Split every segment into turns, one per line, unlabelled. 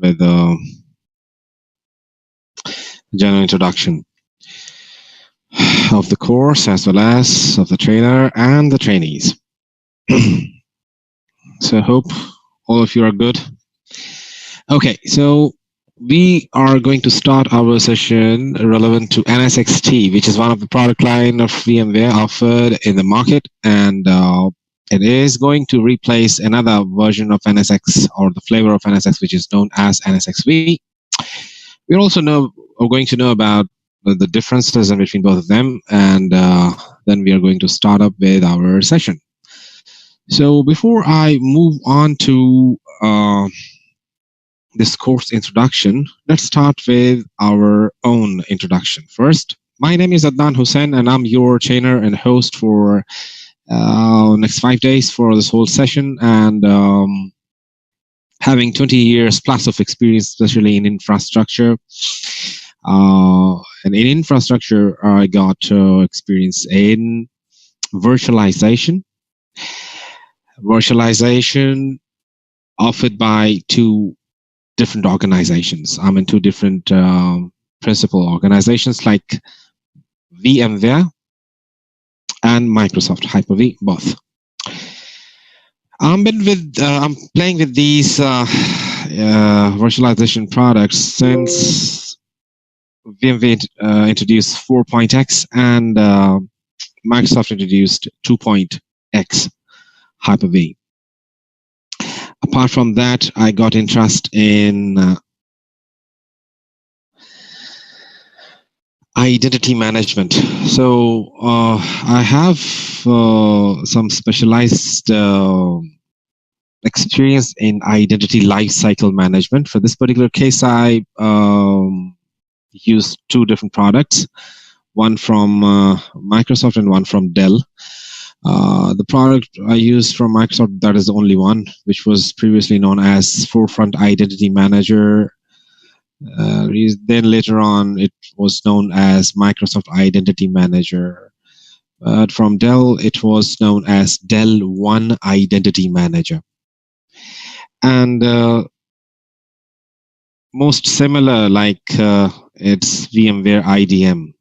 with a general introduction of the course as well as of the trainer and the trainees. So I hope all of you are good. Okay, so we are going to start our session relevant to NSXT, which is one of the product line of VMware offered in the market, and it is going to replace another version of NSX, or the flavor of NSX, which is known as NSXV. We're going to know about the differences in between both of them, and then we are going to start up with our session. So before I move on to this course introduction, let's start with our own introduction. First, my name is Adnan Hussain, and I'm your trainer and host for next 5 days for this whole session, and having 20 years plus of experience, especially in infrastructure. And in infrastructure, I got experience in virtualization offered by two different organizations. I'm in two different principal organizations like VMware and Microsoft Hyper-V, both. I'm playing with these virtualization products since VMware introduced 4.x and Microsoft introduced 2.x Hyper-V. Apart from that, I got interest in identity management. So I have some specialized experience in identity lifecycle management. For this particular case, I used two different products, one from Microsoft and one from Dell. The product I used from Microsoft, that is the only one, which was previously known as Forefront Identity Manager. Then later on, it was known as Microsoft Identity Manager. But from Dell, it was known as Dell One Identity Manager. And most similar, like it's VMware IDM.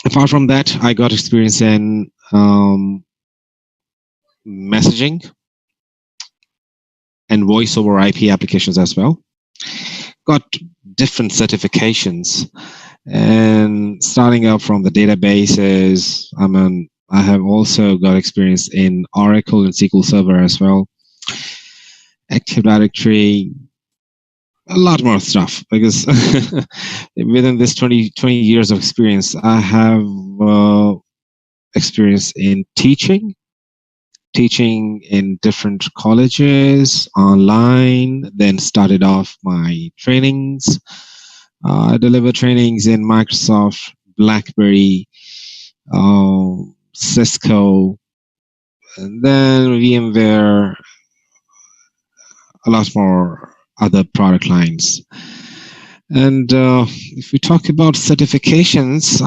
Apart from that, I got experience in messaging and voice over IP applications as well. Got different certifications, and starting out from the databases, I have also got experience in Oracle and SQL Server as well, Active Directory, a lot more stuff, because within this 20 years of experience, I have experience in teaching in different colleges, online, then started off my trainings. I deliver trainings in Microsoft, BlackBerry, Cisco, and then VMware, a lot more other product lines. And if we talk about certifications,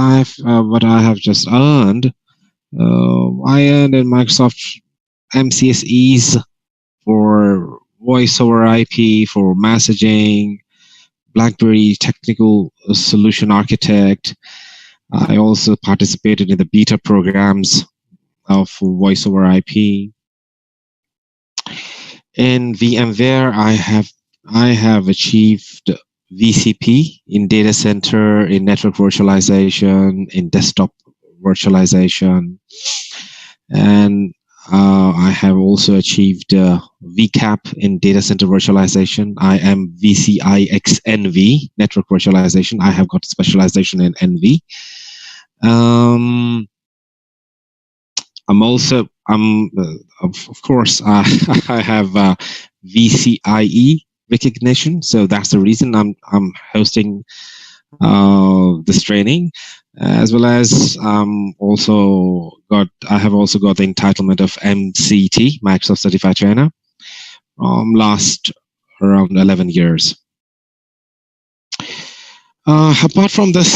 what I have just earned, I earned in Microsoft MCSEs for voice over IP, for messaging, BlackBerry Technical Solution Architect. I also participated in the beta programs of voice over IP. In VMware, I have achieved VCP in data center, in network virtualization, in desktop virtualization, and I have also achieved VCAP in data center virtualization. I am VCIXNV, network virtualization. I have got specialization in NV. Of course, I have VCIE recognition, so that's the reason I'm hosting this training, as well as I have also got the entitlement of MCT, Microsoft Certified Trainer, last around 11 years. Apart from this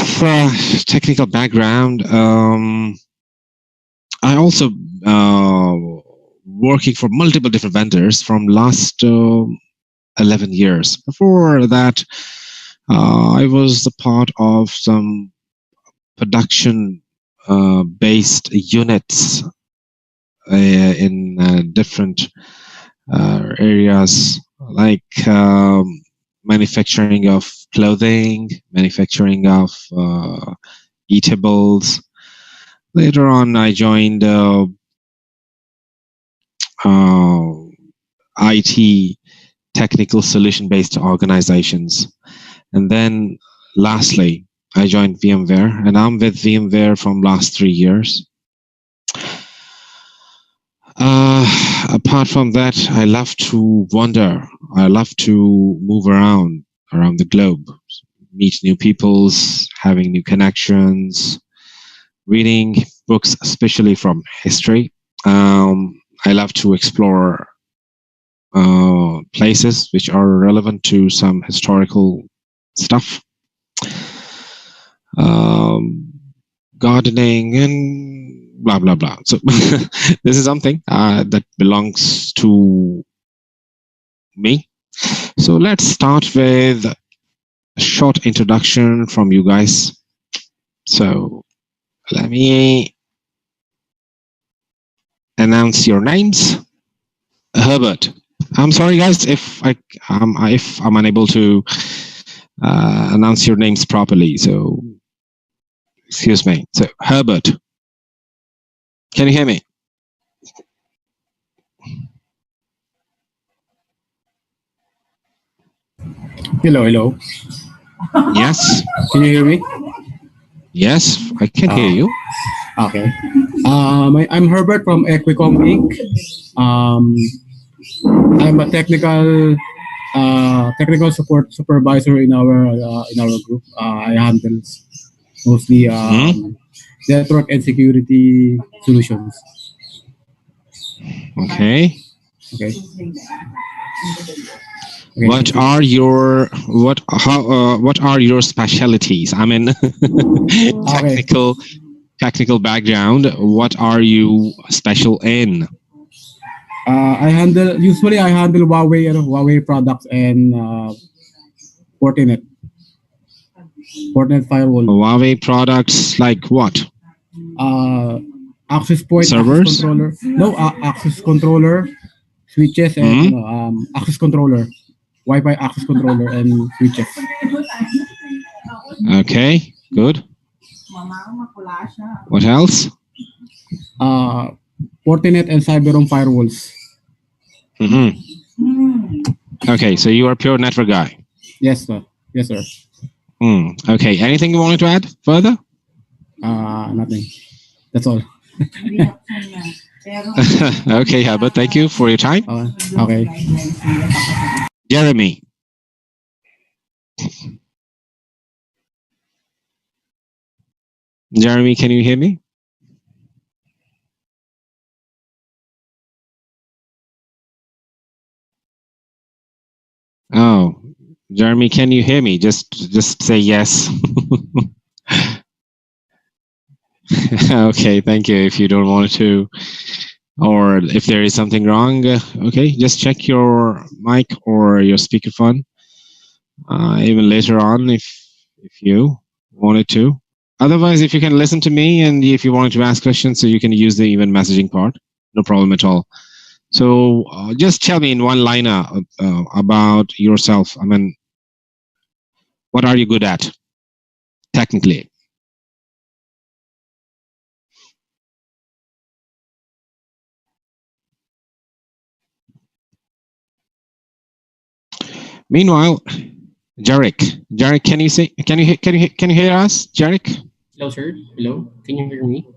technical background, I also working for multiple different vendors from last 11 years. Before that, I was a part of some production based units in different areas like manufacturing of clothing, manufacturing of eatables. Later on, I joined IT technical solution based organizations. And then lastly, I joined VMware, and I'm with VMware from last 3 years. Apart from that, I love to wander. I love to move around the globe, meet new peoples, having new connections, reading books, especially from history. I love to explore places which are relevant to some historical stuff. Gardening and blah blah blah. So this is something that belongs to me. So let's start with a short introduction from you guys. So let me announce your names. Herbert. I'm sorry, guys, if I'm unable to announce your names properly. So excuse me. So Herbert, can you hear me?
Hello.
Yes.
Can you hear me?
Yes, I can hear you.
Okay. I'm Herbert from Equicom Inc. I'm a technical support supervisor in our group. I handle mostly network and security solutions.
Okay.
Okay.
What are your what are your specialties? I mean, technical background. What are you special in?
I handle Huawei products and Fortinet firewall.
Huawei products like what?
Access point,
servers,
access controller. No, access controller, switches, and access controller, Wi-Fi access controller, and switches.
Okay, good. What else?
Fortinet and Cyberon firewalls.
Okay, so you are a pure network guy.
Yes, sir. Yes, sir.
Okay, anything you wanted to add further?
Nothing. That's all.
Okay, Herbert, thank you for your time.
Okay.
Jeremy. Jeremy, can you hear me? Oh, Jeremy, can you hear me? Just say yes. Okay, thank you. If you don't want to, or if there is something wrong, okay, just check your mic or your speakerphone. Even later on, if you wanted to. Otherwise, if you can listen to me and if you wanted to ask questions, so you can use the event messaging part, no problem at all. So just tell me in one liner about yourself. I mean, what are you good at technically? Meanwhile, Jarek, can you hear us, Jarek?
Hello, sir. Hello. Can you hear me?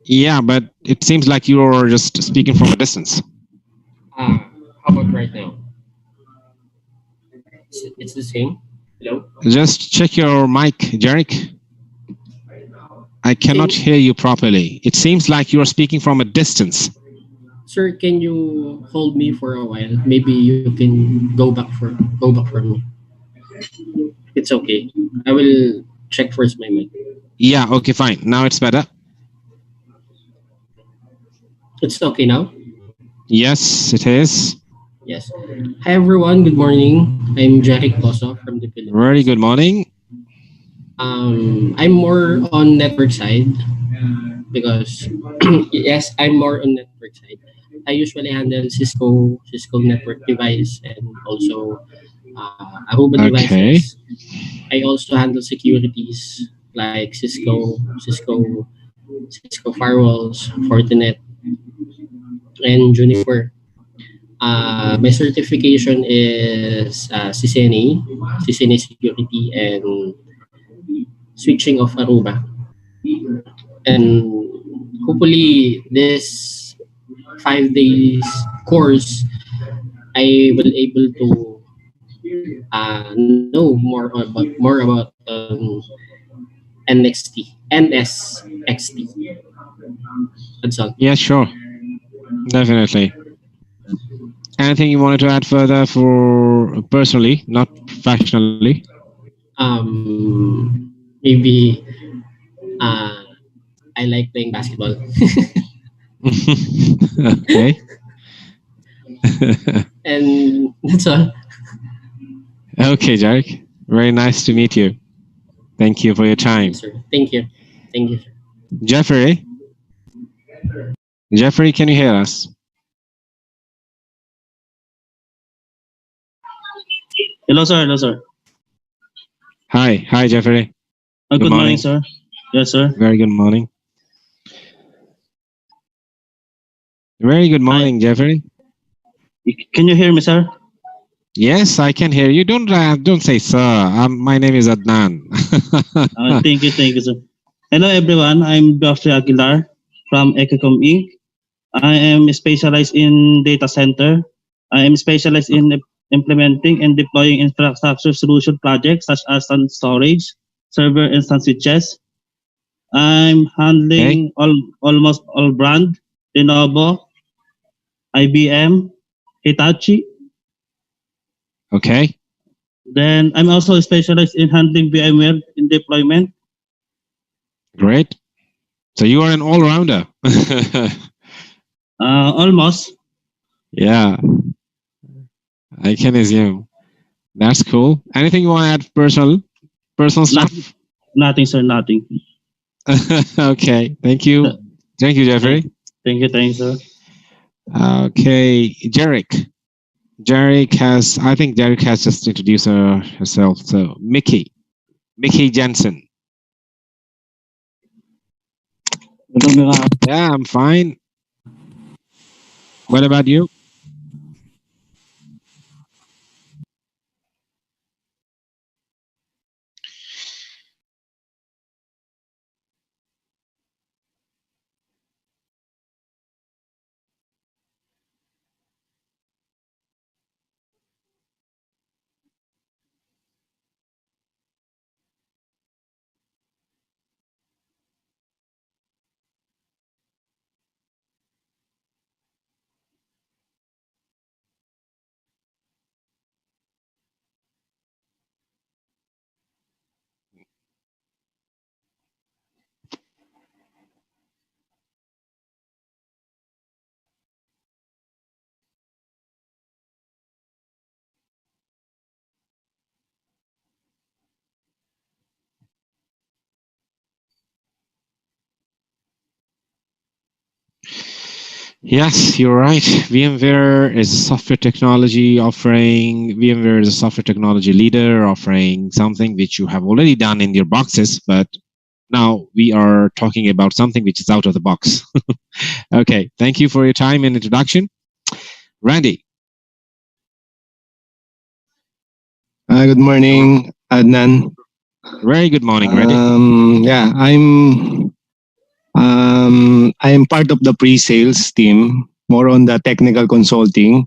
Yeah, but it seems like you're just speaking from a distance.
How about right now? It's the same. Hello.
Just check your mic, Jarek. I cannot hear you properly. It seems like you're speaking from a distance.
Sir, can you hold me for a while? Maybe you can go back for me. It's okay. I will check first my mic.
Yeah, okay, fine. Now it's better.
It's okay now?
Yes, it is.
Yes. Hi everyone. Good morning. I'm Jeric Poso from the
Very
Philippines.
good morning.
I'm more on network side because yes, I'm more on network side. I usually handle Cisco network device and also Aruba
Okay.
devices. I also handle securities like Cisco firewalls, Fortinet, and Juniper. My certification is CCNA Security and switching of Aruba. And hopefully this 5 days course, I will able to know more about NSXT. That's all.
Yeah, sure. Definitely. Anything you wanted to add further for personally, not professionally?
Maybe uh, I like playing basketball.
Okay.
And that's all.
Okay, Jarek. Very nice to meet you. Thank you for your time.
Yes, sir. Thank you. Thank you, sir.
Jeffrey, Jeffrey, can you hear us?
Hello, sir. Hello, sir.
Hi, Jeffrey. Good
Good morning,
morning.
sir. Yes, sir.
Very good morning. Very good
Hi.
morning, Jeffrey.
Can you hear me, sir?
Yes, I can hear you. Don't say sir. My name is Adnan.
Thank you, sir. Hello, everyone. I'm Geoffrey Aguilar from Ecocom Inc. I am specialized in data center. I am specialized in implementing and deploying infrastructure solution projects such as on storage, server, and some switches. I'm
Okay.
handling almost all brand, Lenovo, IBM, Hitachi.
Okay.
Then I'm also specialized in handling VMware in deployment.
Great. So you are an all-rounder.
Almost.
Yeah, I can assume. That's cool. Anything you want to add personal stuff?
Nothing, sir. Nothing.
Okay. Thank you. Thank you, Jeffrey.
Thank you, sir.
Okay, Jarek. I think Jarek has just introduced herself. So Mickey Jensen. Yeah, I'm fine. What about you? Yes, you're right. VMware is a software technology VMware is a software technology leader offering something which you have already done in your boxes, but now we are talking about something which is out of the box. Okay, thank you for your time and introduction. Randy.
Good morning, Adnan.
Very good morning, Randy.
Yeah, I'm part of the pre-sales team, more on the technical consulting.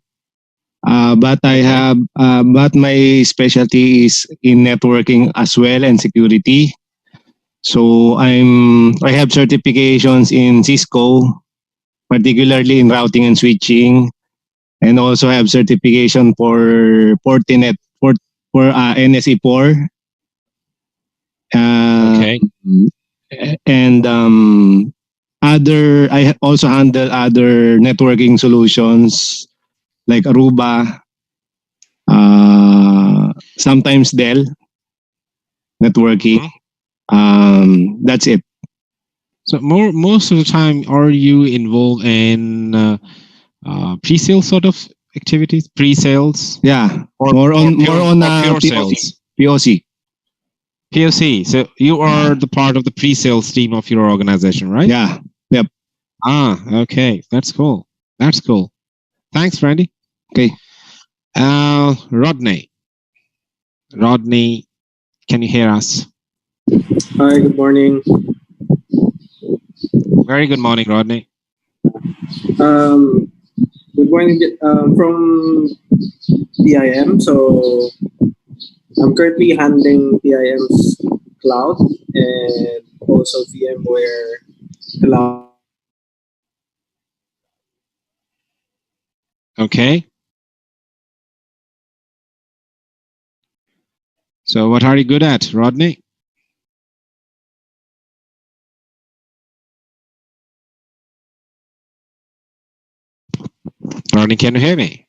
But my specialty is in networking as well and security. So I have certifications in Cisco, particularly in routing and switching, and also have certification for Fortinet for NSE4.
Okay.
And I also handle other networking solutions like Aruba, sometimes Dell networking. That's it.
So most of the time, are you involved in pre-sales sort of activities, pre-sales?
Yeah,
or
more on
pure
POC.
sales.
POC.
POC. So you are the part of the pre-sales team of your organization, right?
Yeah. Yep.
Okay. That's cool. That's cool. Thanks, Randy.
Okay.
Rodney. Rodney, can you hear us?
Hi, good morning.
Very good morning, Rodney.
Good morning from PIM. So I'm currently handling PIM's cloud and also VMware cloud.
Okay. So what are you good at, Rodney? Rodney, can you hear me?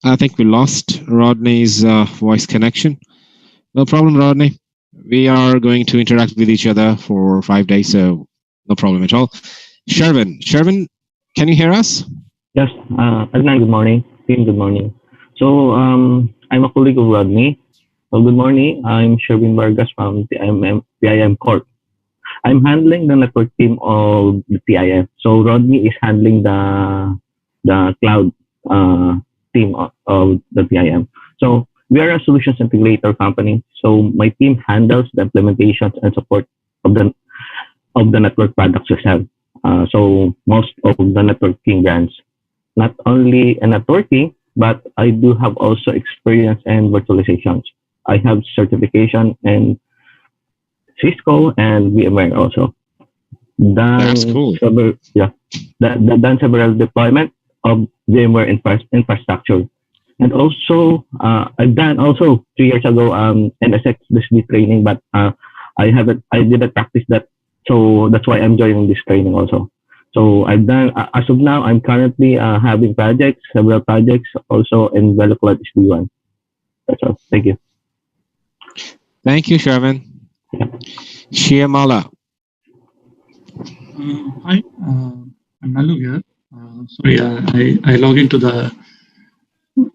I think we lost Rodney's voice connection. No problem, Rodney. We are going to interact with each other for 5 days, so no problem at all. Shervin, can you hear us?
Yes, Adnan, good morning. Team, good morning. So, I'm a colleague of Rodney. Well, good morning. I'm Sherwin Vargas from PIM Corp. I'm handling the network team of the PIM. So, Rodney is handling the cloud team of the PIM. So, we are a solutions integrator company. So, my team handles the implementations and support of the network products we have. So, most of the networking brands, not only in networking, but I do have also experience in virtualizations. I have certification in Cisco and VMware also.
That's cool.
Done several deployment of VMware infrastructure. And also, I've done also 3 years ago NSX training, but I didn't practice that. So that's why I'm joining this training also. So I've done, as of now, I'm currently having several projects also in VeloCloud SD1. That's all. Thank you.
Thank you, Shervin.
Yeah.
Shyamala.
Hi, I'm Nalu here. Sorry, I log into the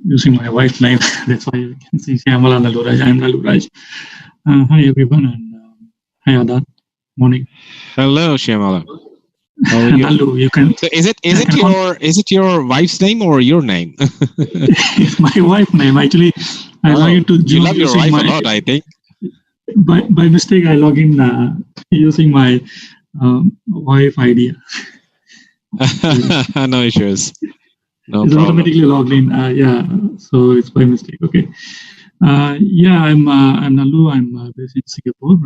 using my wife's name. That's why you can see Shyamala Naluraj. I'm Naluraj. Hi everyone, and hi Adan. Morning.
Hello, Shyamala. How are you?
Nalu, you can.
So is it your wife's name or your name?
It's my wife's name actually. I log into Zoom.
You love your wife a lot, I think.
By mistake, I log in using my wife ID.
No issues. No
it's
problem.
automatically logged in. Yeah, so it's by mistake. Okay. Yeah, I'm Nalu. I'm based in Singapore.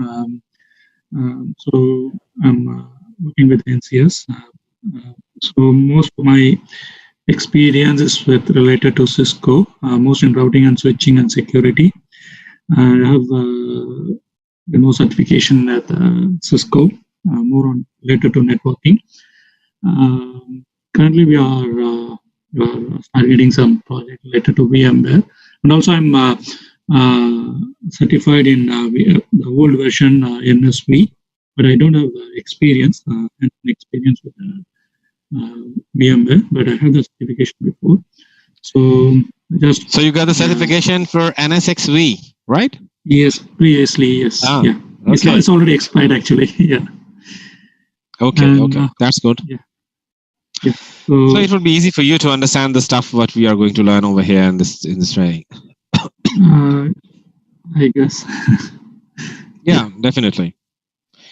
So I'm working with NCS. So most of my experience is related to Cisco, most in routing and switching and security. I have certification at Cisco, more on related to networking. Currently, we are targeting some project related to VMware, and also I'm certified in the old version NSV, but I don't have experience with VMware, but I have the certification before. So
you got the certification for NSXV, right?
Yes, previously, yes. Yeah.
Okay.
It's already expired actually. Yeah.
Okay. That's good.
Yeah.
So it will be easy for you to understand the stuff what we are going to learn over here in this training.
I guess.
Yeah, definitely.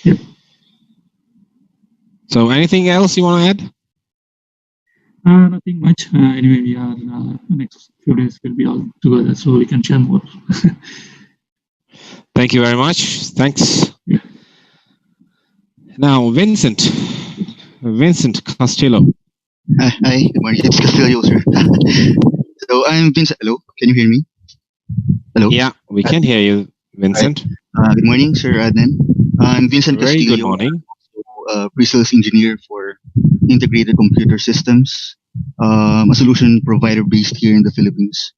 Yep.
So anything else you want to add?
Nothing much. Anyway, we are next few days we'll be all together, so we can share more.
Thank you very much. Thanks.
Yeah.
Now, Vincent Castillo.
Hi, good morning. It's Castillo, sir. So I'm Vincent. Hello, can you hear me? Hello.
Yeah, we can hear you, Vincent.
Good morning, Sir Adnan. I'm Vincent
Very good
Castillo,
morning.
pre-sales engineer for integrated computer systems, a solution provider based here in the Philippines.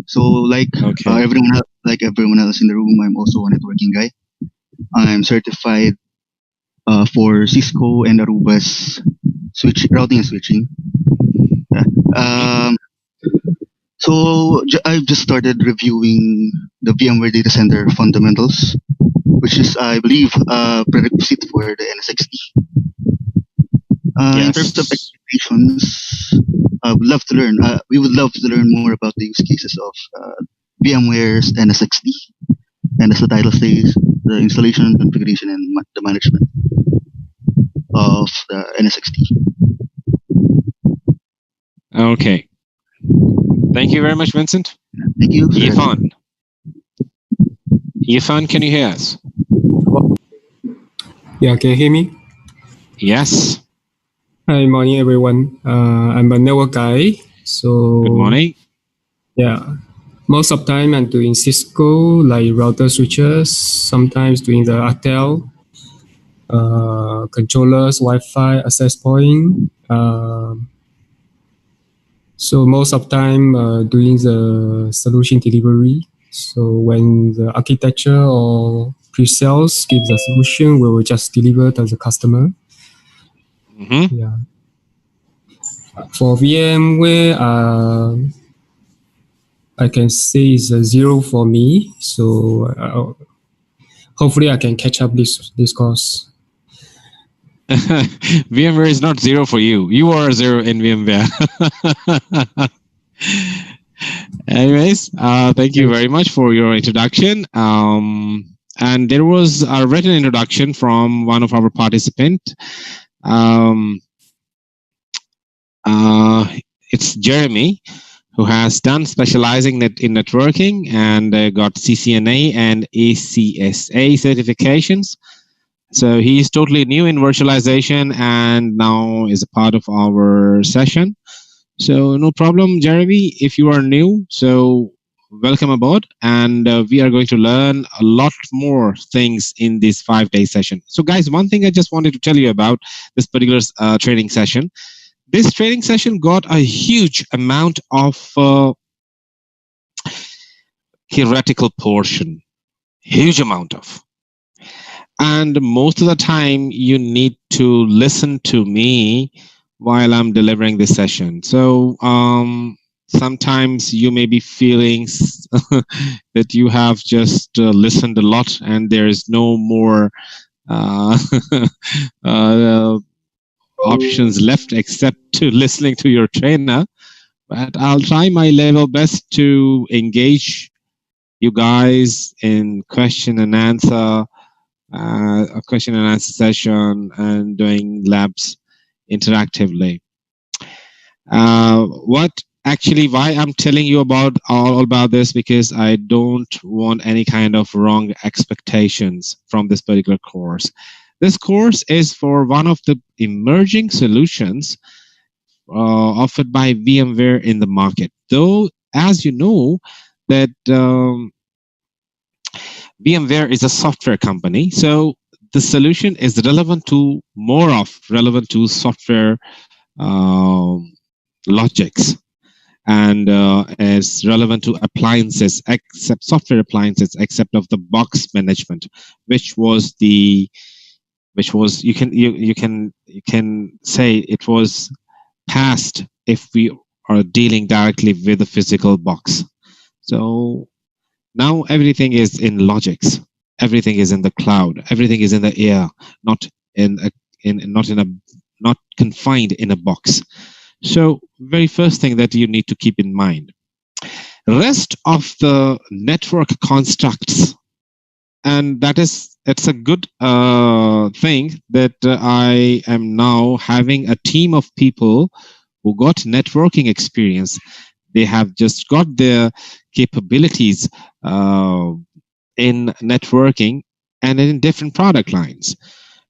So,
Okay.
everyone else in the room, I'm also a networking guy. I'm certified for Cisco and Aruba's routing and switching. Yeah. Um, I've just started reviewing the VMware data center fundamentals, which is, I believe, a prerequisite for the NSXT. In terms of
Yes.
expectations, we would love to learn more about the use cases of VMware's NSXT, and as the title says, the installation, configuration, and the management of the NSXT.
Okay. Thank you very much, Vincent.
Thank you, sir.
Yifan, can you hear us?
Yeah, can you hear me?
Yes.
Hi, morning, everyone. I'm a network guy. So
Good morning.
Yeah, most of the time I'm doing Cisco, like router switches, sometimes doing the Artel, controllers, Wi-Fi, access point. So most of the time doing the solution delivery. So when the architecture or pre-sales give the solution, we will just deliver to the customer.
Mm-hmm.
Yeah. For VMware, I can say it's a 0 for me. So hopefully I can catch up this course.
VMware is not 0 for you. You are 0 in VMware. Anyways, thank you very much for your introduction. And there was a written introduction from one of our participants. It's Jeremy, who has done specializing in networking and got CCNA and ACSA certifications. So he's totally new in virtualization and now is a part of our session. So no problem, Jeremy, if you are new. So welcome aboard. And we are going to learn a lot more things in this 5-day session. So guys, one thing I just wanted to tell you about this particular training session. This training session got a huge amount of theoretical portion, huge amount of. And most of the time you need to listen to me while I'm delivering this session. So sometimes you may be feeling that you have just listened a lot and there is no more options left except to listening to your trainer. But I'll try my level best to engage you guys in question and answer, a question and answer session, and doing labs interactively. Why I'm telling you about all about this, because I don't want any kind of wrong expectations from this particular course. This course is for one of the emerging solutions offered by VMware in the market. Though, as you know, that VMware is a software company, so the solution is relevant to software logics, and is relevant to appliances, except software appliances, except of the box management, which was you can say it was past if we are dealing directly with the physical box. So now everything is in logics, everything is in the cloud, everything is in the air, not confined in a box. So very first thing that you need to keep in mind, rest of the network constructs, and it's a good thing that I am now having a team of people who got networking experience. They have just got their capabilities in networking and in different product lines.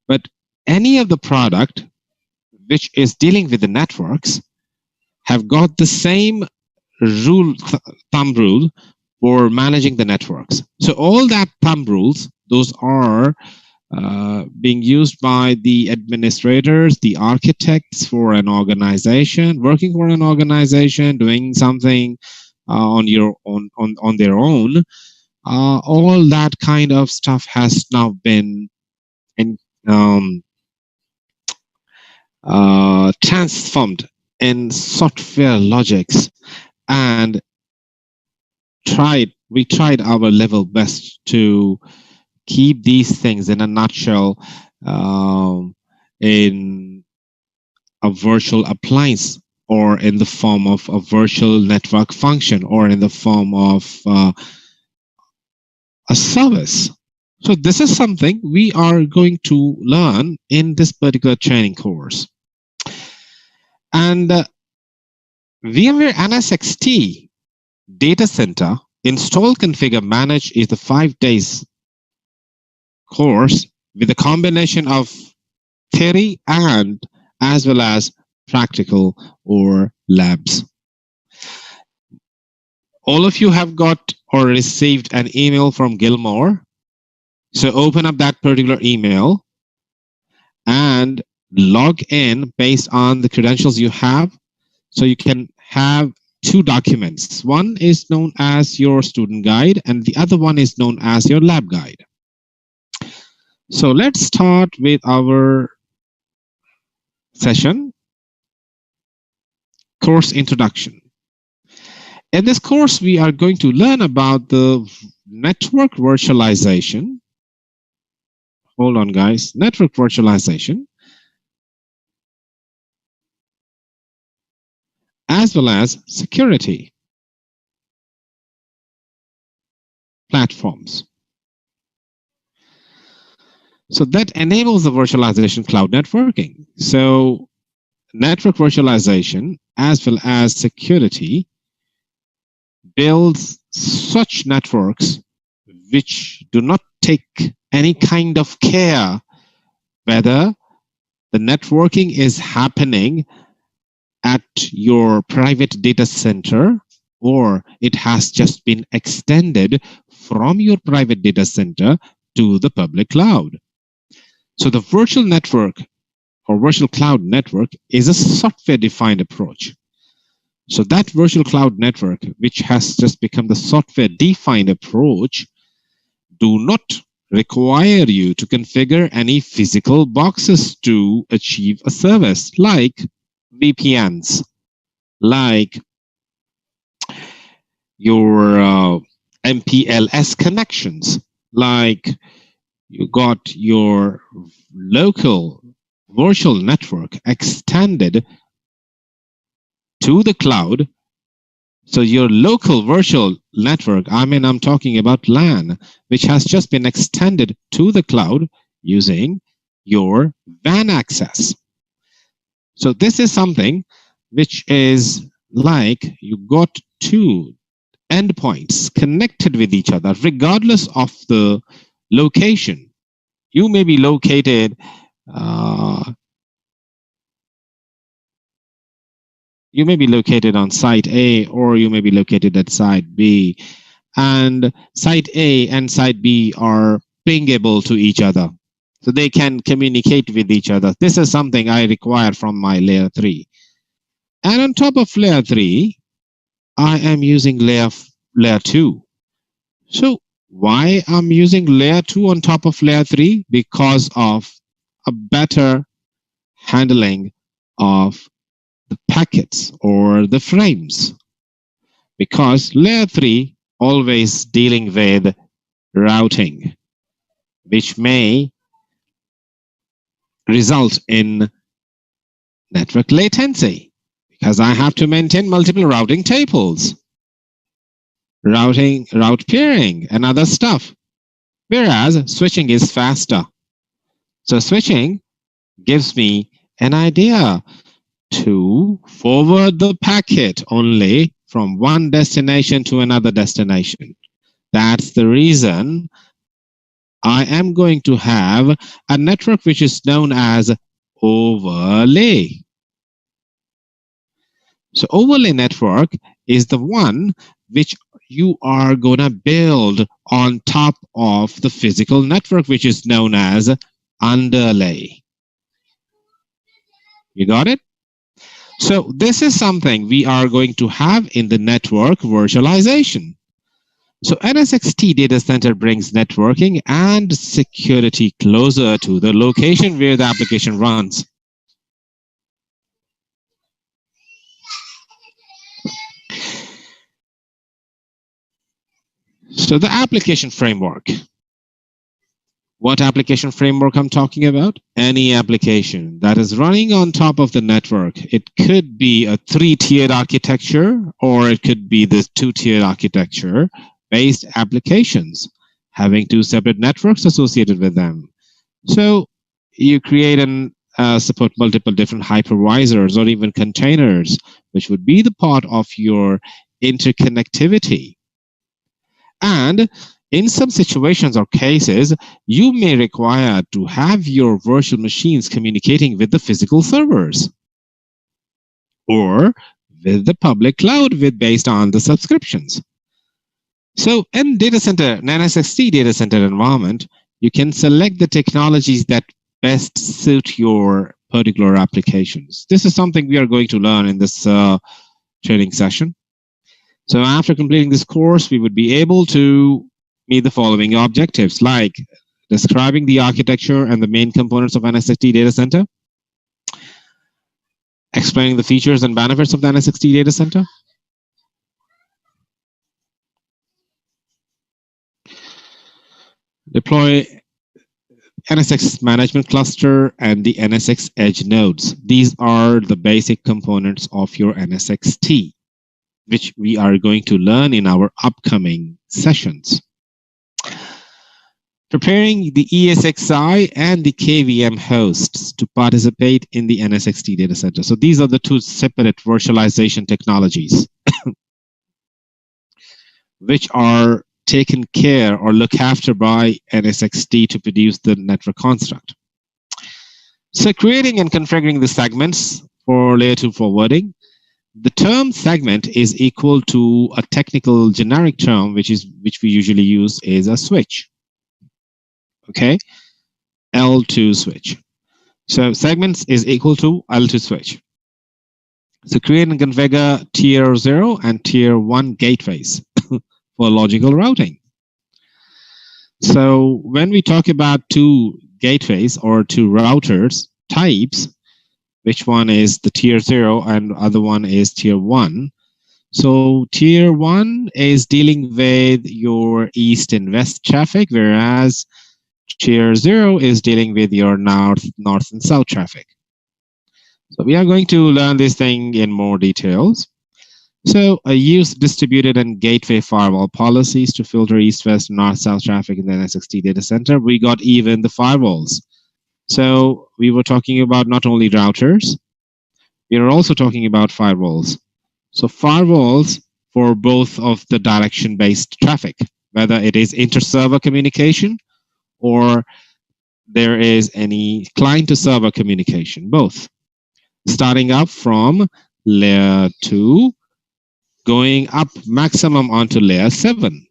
But any of the product which is dealing with the networks have got the same thumb rule for managing the networks. So all that thumb rules, those are being used by the administrators, the architects for an organization, working for an organization, doing something on their own. All that kind of stuff has now been um, transformed in software logics, and we tried our level best to keep these things in a nutshell in a virtual appliance, or in the form of a virtual network function, or in the form of a service. So this is something we are going to learn in this particular training course. And VMware NSX Data Center Install, Configure, Manage is the 5 days course with a combination of theory and as well as practical or labs. All of you have got or received an email from Gilmore. So open up that particular email and log in based on the credentials you have. So you can have 2 documents. One is known as your student guide and the other one is known as your lab guide. So let's start with our session, course introduction. In this course, we are going to learn about the network virtualization. Hold on, guys. Network virtualization, as well as security platforms. So that enables the virtualization cloud networking. So network virtualization, as well as security, builds such networks which do not take any kind of care whether the networking is happening at your private data center or it has just been extended from your private data center to the public cloud. So the virtual network or virtual cloud network is a software-defined approach. So that virtual cloud network, which has just become the software-defined approach, do not require you to configure any physical boxes to achieve a service, like VPNs, like your MPLS connections, like you got your local virtual network extended to the cloud. So your local virtual network, I'm talking about LAN, which has just been extended to the cloud using your WAN access. So this is something which is like you got 2 endpoints connected with each other, regardless of the location. You may be located on site A, or you may be located at site B, and site A and site B are pingable to each other, so they can communicate with each other. This is something I require from my layer 3. And on top of layer 3, I am using layer 2. So why I'm using layer 2 on top of layer 3? Because of a better handling of the packets or the frames. Because layer 3 always dealing with routing, which may result in network latency, because I have to maintain multiple routing tables, route peering, and other stuff. Whereas switching is faster. So switching gives me an idea to forward the packet only from one destination to another destination. That's the reason I am going to have a network which is known as overlay. So overlay network is the one which you are going to build on top of the physical network, which is known as underlay. You got it? So this is something we are going to have in the network virtualization. So NSXT data center brings networking and security closer to the location where the application runs. So the application framework. What application framework I'm talking about? Any application that is running on top of the network. It could be a 3-tiered architecture, or it could be this 2-tiered architecture based applications having 2 separate networks associated with them. So you create and support multiple different hypervisors or even containers, which would be the part of your interconnectivity. And in some situations or cases, you may require to have your virtual machines communicating with the physical servers or with the public cloud based on the subscriptions. So in data center, an NSXT data center environment, you can select the technologies that best suit your particular applications. This is something we are going to learn in this training session. So after completing this course, we would be able to meet the following objectives, like describing the architecture and the main components of NSXT data center, explaining the features and benefits of the NSXT data center, deploy NSX management cluster and the NSX edge nodes. These are the basic components of your NSXT, which we are going to learn in our upcoming sessions. Preparing the ESXi and the KVM hosts to participate in the NSXT data center. So these are the 2 separate virtualization technologies which are taken care or looked after by NSXT to produce the network construct. So creating and configuring the segments for layer 2 forwarding. The term segment is equal to a technical generic term, which we usually use is a switch. Okay, L2 switch. So segments is equal to L2 switch. So create and configure tier 0 and tier 1 gateways for logical routing. So when we talk about 2 gateways or 2 routers types, which one is the tier 0 and other one is tier 1. So tier 1 is dealing with your east and west traffic, whereas tier 0 is dealing with your north and south traffic. So we are going to learn this thing in more details. So I use distributed and gateway firewall policies to filter east-west, north-south traffic in the NSXT data center. We got even the firewalls. So we were talking about not only routers, we are also talking about firewalls. So firewalls for both of the direction-based traffic, whether it is inter-server communication or there is any client-to-server communication, both. Starting up from layer 2, going up maximum onto layer 7.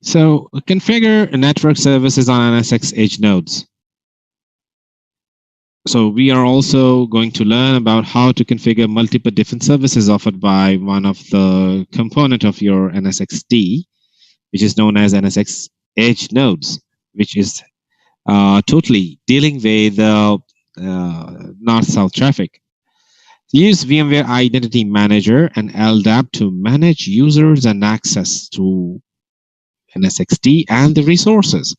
So configure network services on NSX edge nodes. So we are also going to learn about how to configure multiple different services offered by one of the component of your NSXT, which is known as NSX edge nodes, which is totally dealing with north-south traffic. Use VMware Identity Manager and LDAP to manage users and access to NSXT and the resources.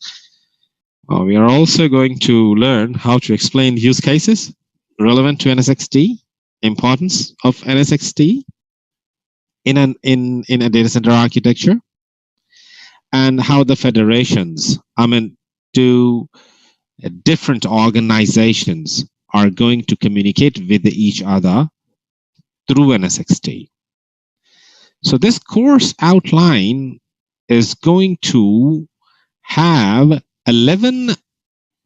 We are also going to learn how to explain use cases relevant to NSXT, importance of NSXT in a data center architecture, and how the federations, different organizations are going to communicate with each other through NSXT. So this course outline is going to have 11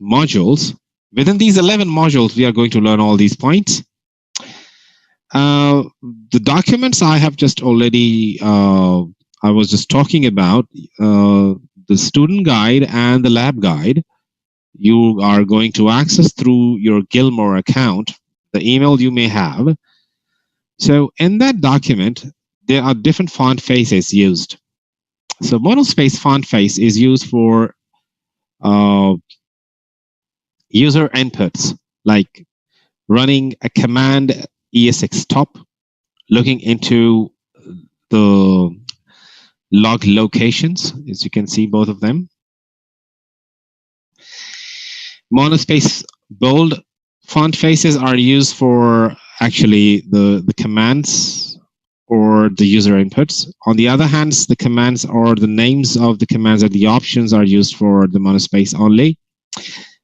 modules. Within these 11 modules, we are going to learn all these points. The documents I have just already, I was just talking about, the student guide and the lab guide, you are going to access through your Gilmore account, the email you may have. So in that document, there are different font faces used. So monospace font face is used for user inputs, like running a command ESX top, looking into the log locations, as you can see both of them. Monospace bold font faces are used for actually the commands or the user inputs. On the other hand, the commands or the names of the commands or the options are used for the monospace only.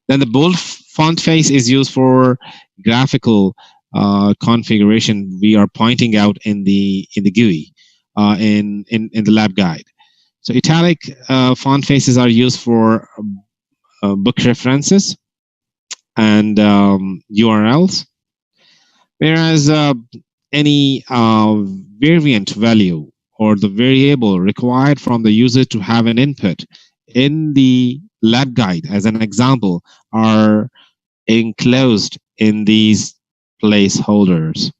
Then the bold font face is used for graphical configuration we are pointing out in the GUI in the lab guide. So italic font faces are used for book references and URLs, whereas any variant value or the variable required from the user to have an input in the lab guide, as an example, are enclosed in these placeholders.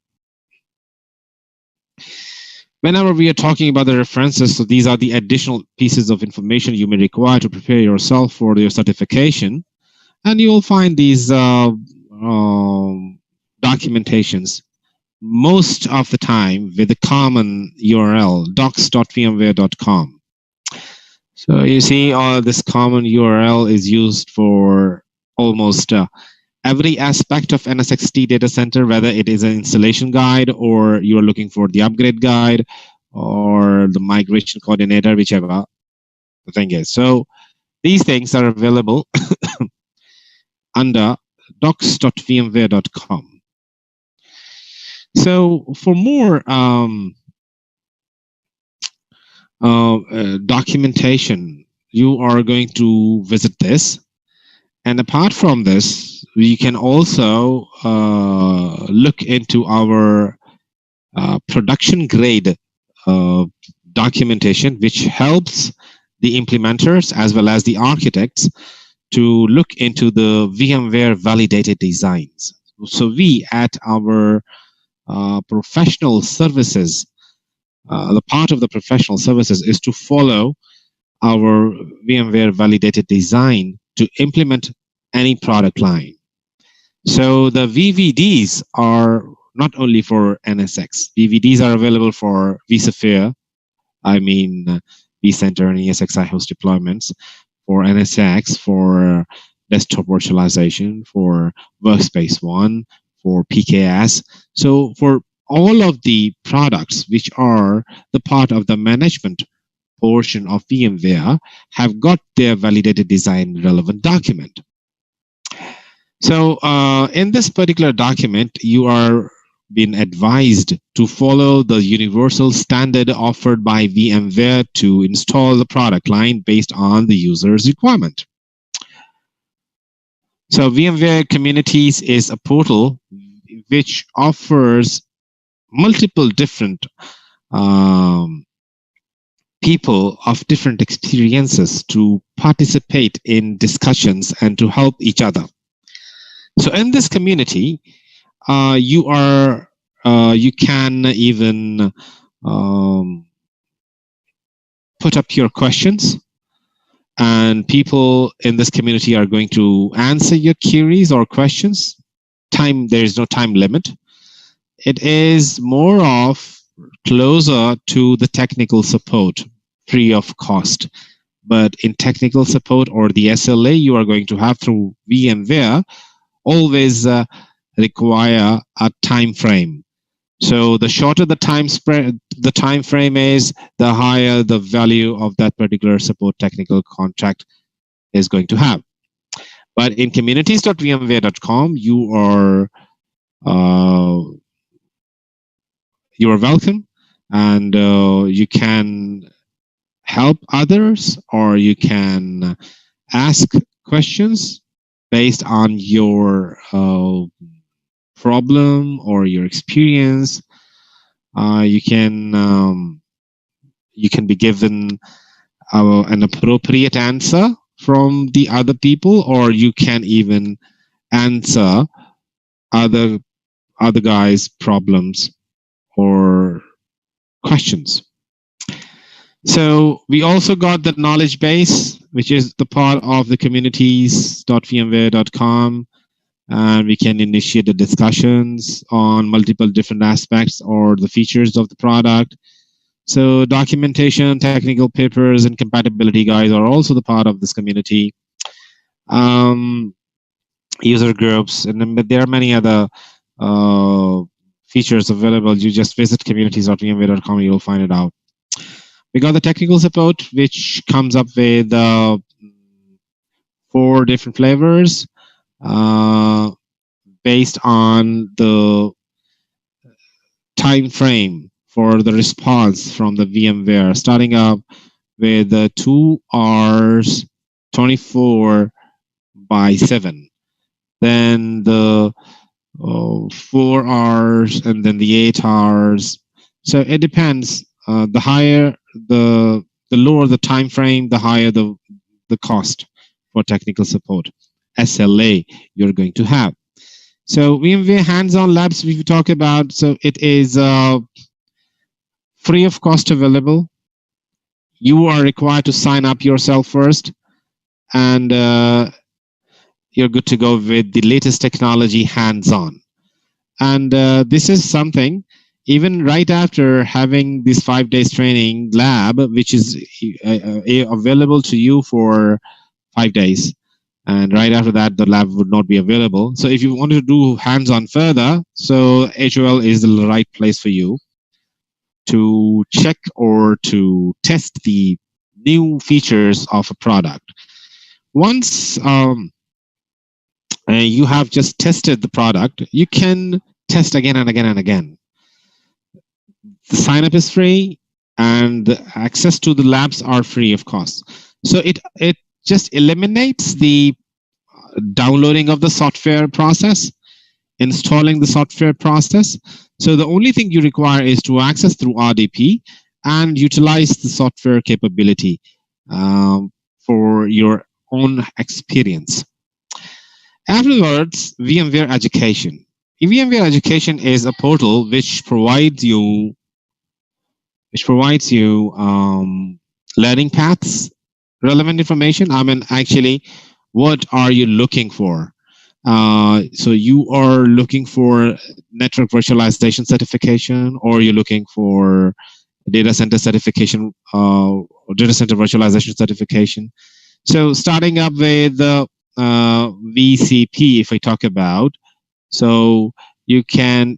Whenever we are talking about the references, so these are the additional pieces of information you may require to prepare yourself for your certification. And you will find these documentations most of the time with the common URL, docs.vmware.com. So you see this common URL is used for almost every aspect of NSXT data center, whether it is an installation guide or you are looking for the upgrade guide or the migration coordinator, whichever the thing is. So these things are available under docs.vmware.com. So for more documentation, you are going to visit this. And apart from this, we can also look into our production grade documentation, which helps the implementers as well as the architects to look into the VMware validated designs. So we at our professional services, the part of the professional services is to follow our VMware validated design to implement any product line. So the VVDs are not only for NSX. VVDs are available for vSphere, vCenter and ESXi host deployments, for NSX, for desktop virtualization, for Workspace ONE, for PKS. So for all of the products which are the part of the management portion of VMware have got their validated design relevant document. So in this particular document, you are being advised to follow the universal standard offered by VMware to install the product line based on the user's requirement. So VMware Communities is a portal which offers multiple different people of different experiences to participate in discussions and to help each other. So in this community, you can even put up your questions, and people in this community are going to answer your queries or questions. There is no time limit. It is more of closer to the technical support, free of cost. But in technical support or the SLA you are going to have through VMware, always require a time frame. So the shorter the time frame is, the higher the value of that particular support technical contract is going to have. But in communities.vmware.com, you are welcome, and you can help others, or you can ask questions based on your problem or your experience, you can be given an appropriate answer from the other people, or you can even answer other guys' problems or questions. So we also got the knowledge base, which is the part of the communities.vmware.com, and we can initiate the discussions on multiple different aspects or the features of the product. So documentation, technical papers, and compatibility guides are also the part of this community. User groups, and then, but there are many other features available. You just visit communities.vmware.com, you'll find it out. We got the technical support, which comes up with 4 different flavors based on the time frame for the response from the VMware, starting up with 2 hours 24/7. Then the 4 hours, and then the 8 hours. So it depends. The higher the lower the time frame, the higher the cost for technical support, SLA, you're going to have. So VMware hands-on labs we talk about. So it is free of cost available. You are required to sign up yourself first, and you're good to go with the latest technology hands-on. And this is something, even right after having this 5 days training lab, which is available to you for 5 days. And right after that, the lab would not be available. So if you want to do hands-on further, so HOL is the right place for you to check or to test the new features of a product. Once you have just tested the product, you can test again and again and again. The sign up is free, and the access to the labs are free of cost. So it just eliminates the downloading of the software process, installing the software process. So the only thing you require is to access through RDP and utilize the software capability for your own experience. Afterwards, VMware Education. VMware Education is a portal which provides you learning paths, relevant information. I mean, actually, what are you looking for? So you are looking for network virtualization certification, or you're looking for data center certification, or data center virtualization certification. So starting up with the VCP, if I talk about, so you can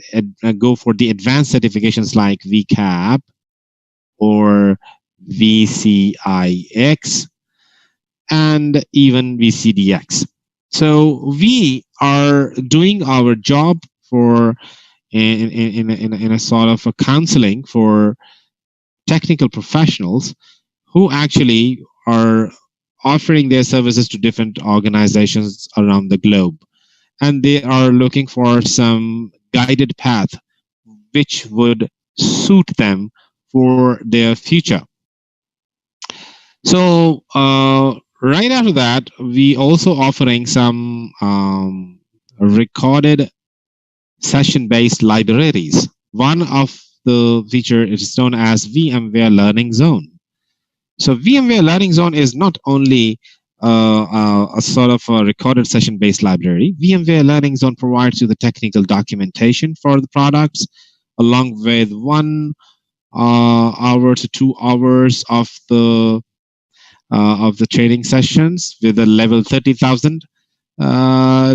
go for the advanced certifications like VCAP or VCIX and even VCDX. So we are doing our job for in a sort of a counseling for technical professionals who actually are offering their services to different organizations around the globe, and they are looking for some guided path which would suit them for their future. So right after that, we also offering some recorded session-based libraries. One of the feature is known as VMware Learning Zone. So VMware Learning Zone is not only a sort of a recorded session-based library. VMware Learning Zone provides you the technical documentation for the products, along with 1 hour to 2 hours of the training sessions with a level 30,000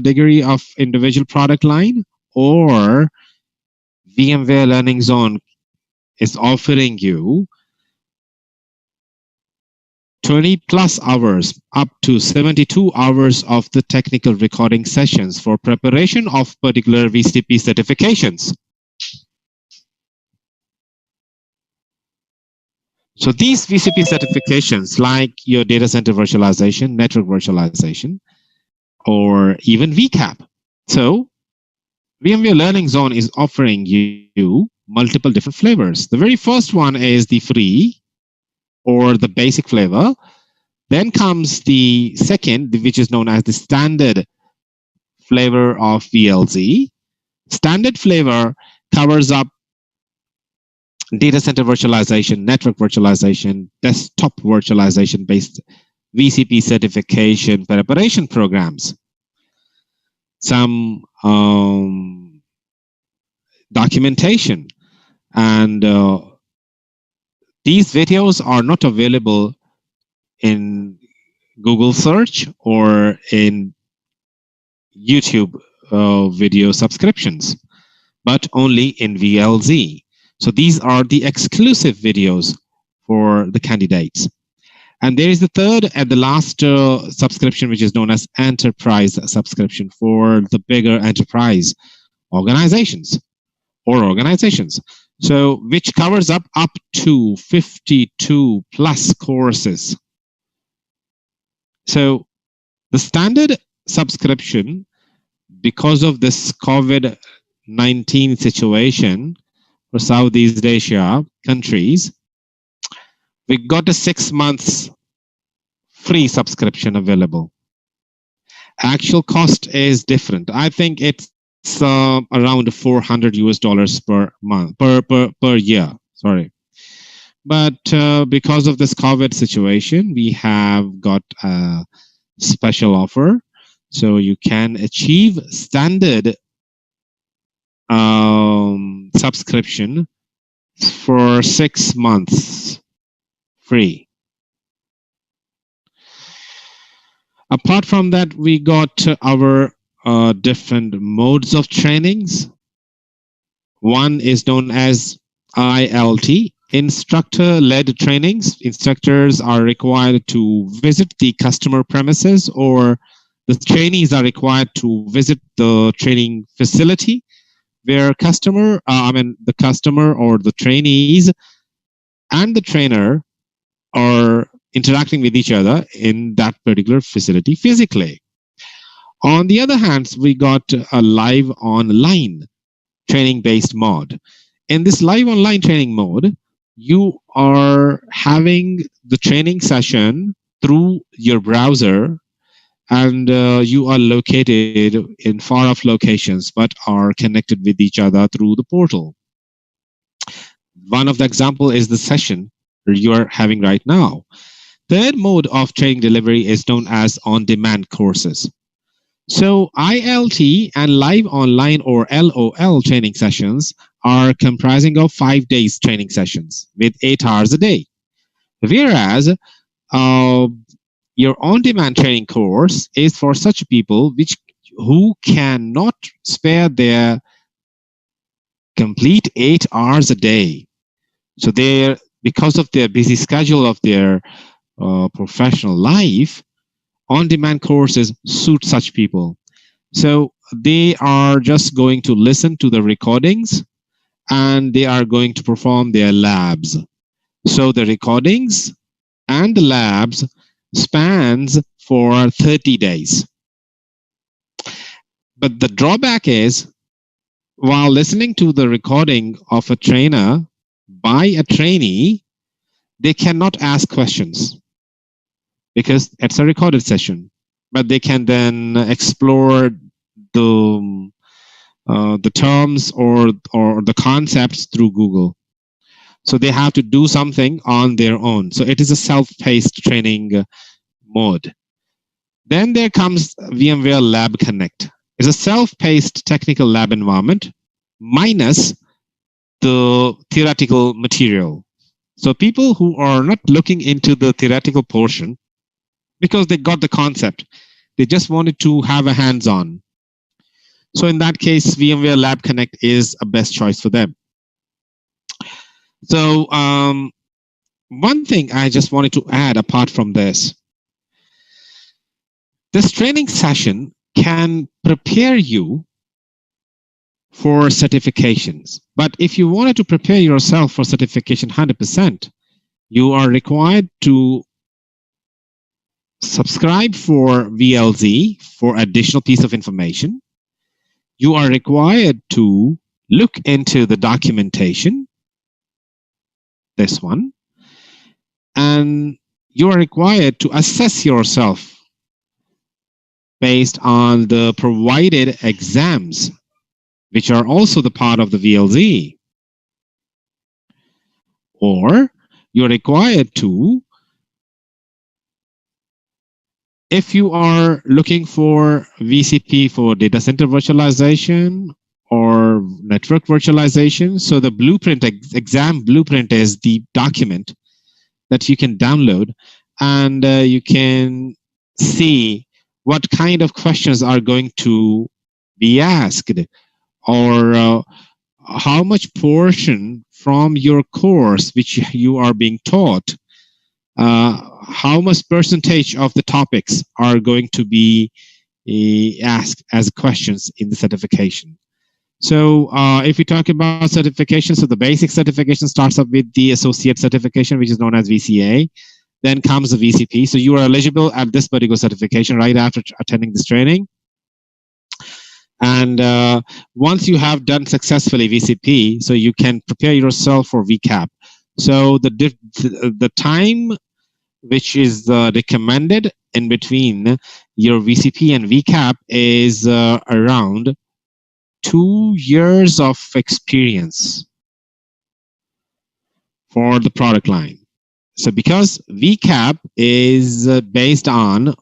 degree of individual product line, or VMware Learning Zone is offering you 20 plus hours, up to 72 hours of the technical recording sessions for preparation of particular VCP certifications. So these VCP certifications, like your data center virtualization, network virtualization, or even VCAP. So VMware Learning Zone is offering you multiple different flavors. The very first one is the free or the basic flavor. Then comes the second, which is known as the standard flavor of VLZ. Standard flavor covers up data center virtualization, network virtualization, desktop virtualization based VCP certification preparation programs. Some documentation, and these videos are not available in Google search or in YouTube video subscriptions, but only in VLZ. So these are the exclusive videos for the candidates. And there is the third and the last subscription, which is known as enterprise subscription for the bigger enterprise organizations. So which covers up to 52 plus courses. So the standard subscription, because of this COVID-19 situation for Southeast Asia countries, we got a 6 months free subscription available. Actual cost is different. I think it's around $400 per month, per year. Sorry. But because of this COVID situation, we have got a special offer. So you can achieve standard subscription for 6 months free. Apart from that, we got our different modes of trainings. One is known as ILT, instructor-led trainings. Instructors are required to visit the customer premises, or the trainees are required to visit the training facility where the customer or the trainees and the trainer are interacting with each other in that particular facility physically. On the other hand, we got a live online training based mode. In this live online training mode, you are having the training session through your browser, and you are located in far off locations but are connected with each other through the portal. One of the example is the session you are having right now. Third mode of training delivery is known as on-demand courses. So ILT and live online or LOL training sessions are comprising of 5 days training sessions with 8 hours a day. Whereas your on-demand training course is for such people who cannot spare their complete 8 hours a day. So because of their busy schedule of their professional life, on-demand courses suit such people. So they are just going to listen to the recordings and they are going to perform their labs. So the recordings and the labs spans for 30 days. But the drawback is, while listening to the recording of a trainer by a trainee, they cannot ask questions because it's a recorded session. But they can then explore the terms or the concepts through Google. So they have to do something on their own. So it is a self-paced training mode. Then there comes VMware Lab Connect. It's a self-paced technical lab environment minus the theoretical material. So people who are not looking into the theoretical portion because they got the concept, they just wanted to have a hands-on. So in that case, VMware Lab Connect is a best choice for them. So one thing I just wanted to add apart from this training session can prepare you for certifications. But if you wanted to prepare yourself for certification 100%, you are required to subscribe for VLZ for additional piece of information. you are required to look into the documentation, this one, and you are required to assess yourself based on the provided exams, which are also the part of the VLZ. Or you're required to, if you are looking for VCP for data center virtualization or network virtualization, so the blueprint, exam blueprint is the document that you can download, and you can see what kind of questions are going to be asked, or how much portion from your course which you are being taught, how much percentage of the topics are going to be asked as questions in the certification. So if we talk about certification, so the basic certification starts up with the associate certification, which is known as VCA. Then comes the VCP. So you are eligible at this particular certification right after attending this training. And once you have done successfully VCP, so you can prepare yourself for VCAP. So the time which is recommended in between your VCP and VCAP is around 2 years of experience for the product line. So because VCAP is based on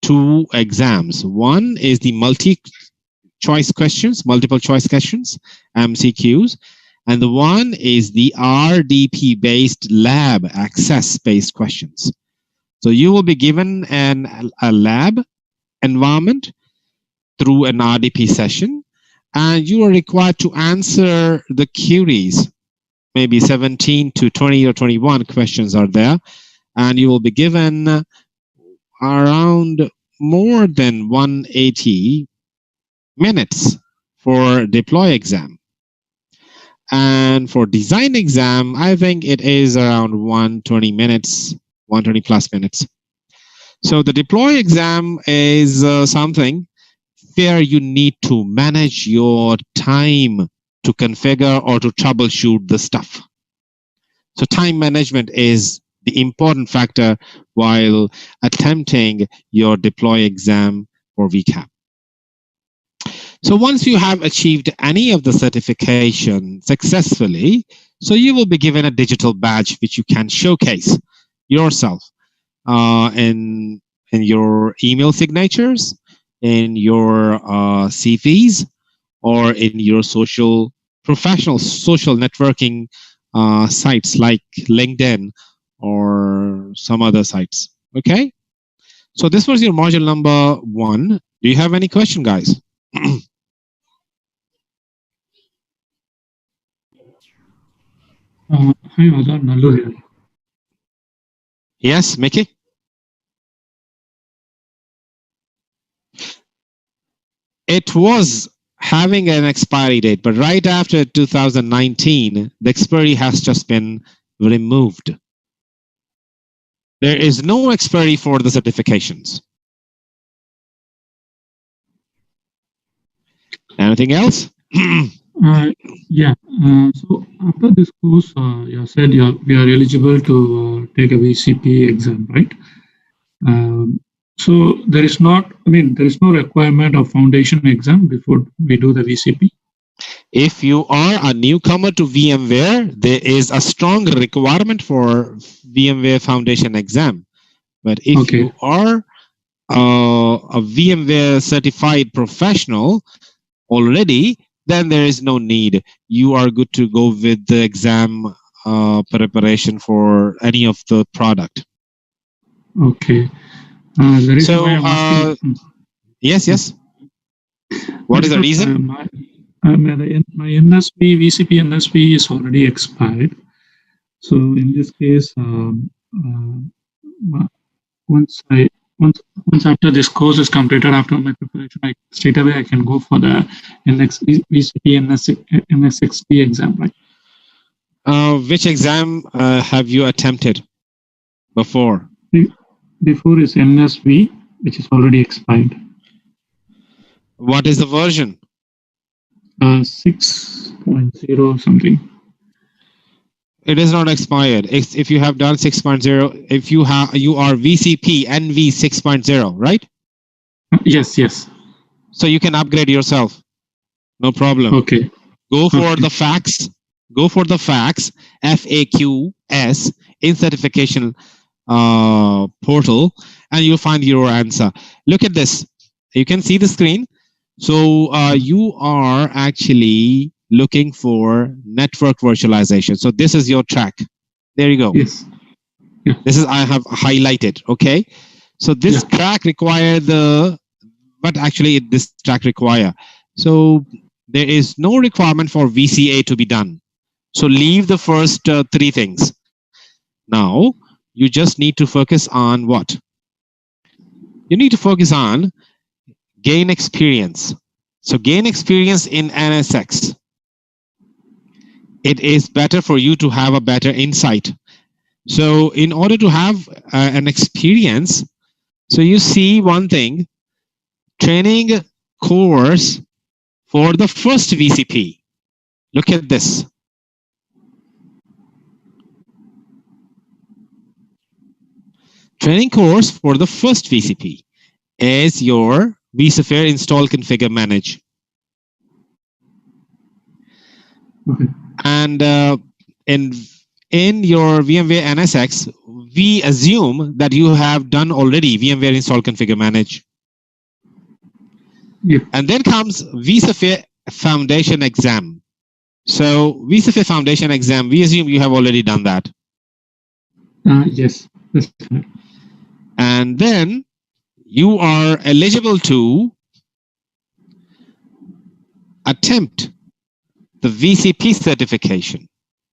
2 exams. One is the multiple choice questions, MCQs, and the one is the RDP based lab access based questions. So you will be given a lab environment through an RDP session, and you are required to answer the queries. Maybe 17 to 20 or 21 questions are there, and you will be given around more than 180 minutes for deploy exam. And for design exam, I think it is around 120 minutes, 120 plus minutes. So the deploy exam is something where you need to manage your time to configure or to troubleshoot the stuff. So time management is the important factor while attempting your deploy exam for VCAP. So once you have achieved any of the certification successfully, so you will be given a digital badge which you can showcase yourself in your email signatures, in your CVs, or in your professional social networking sites like LinkedIn or some other sites. Okay, so this was your module number 1. Do you have any question, guys?
Hi, Azar, Nalu here.
Yes, Mickey? It was having an expiry date, but right after 2019, the expiry has just been removed. There is no expiry for the certifications. Anything else?
Yeah. So after this course, you said we are eligible to take a VCP exam, right? So there is no requirement of foundation exam before we do the VCP.
If you are a newcomer to VMware, there is a strong requirement for VMware Foundation exam. But if you are a VMware certified professional already, then there is no need. You are good to go with the exam preparation for any of the product.
Okay. The reason why I'm asking,
yes. What is the reason?
My NSP, VCP NSP is already expired. So in this case, once after this course is completed, after my preparation, straight away I can go for the VCP NSX exam, right?
Which exam have you attempted before?
Before is NSV, which is already expired.
What is the version?
6.0 something.
It is not expired. If you have done 6.0, if you are VCP NV 6.0, right?
Yes, yes.
So you can upgrade yourself. No problem.
Okay.
Go for the facts. Go for the facts FAQS in certification portal, and you'll find your answer. Look at this. You can see the screen. So you are actually looking for network virtualization. So this is your track. There you go.
Yes. Yeah.
This is I have highlighted. Okay. So this track require but actually this track require. So there is no requirement for VCA to be done. So leave the first three things. Now you just need to focus on what? You need to focus on gain experience. So gain experience in NSX. It is better for you to have a better insight. So in order to have an experience, so you see one thing, training course for the first VCP. Look at this. Training course for the first VCP is your vSphere install, configure, manage.
Okay.
And in your VMware NSX, we assume that you have done already VMware install, configure, manage.
Yeah.
And then comes vSphere Foundation exam. So vSphere Foundation exam, we assume you have already done that.
Yes. That's correct.
And then you are eligible to attempt the VCP certification,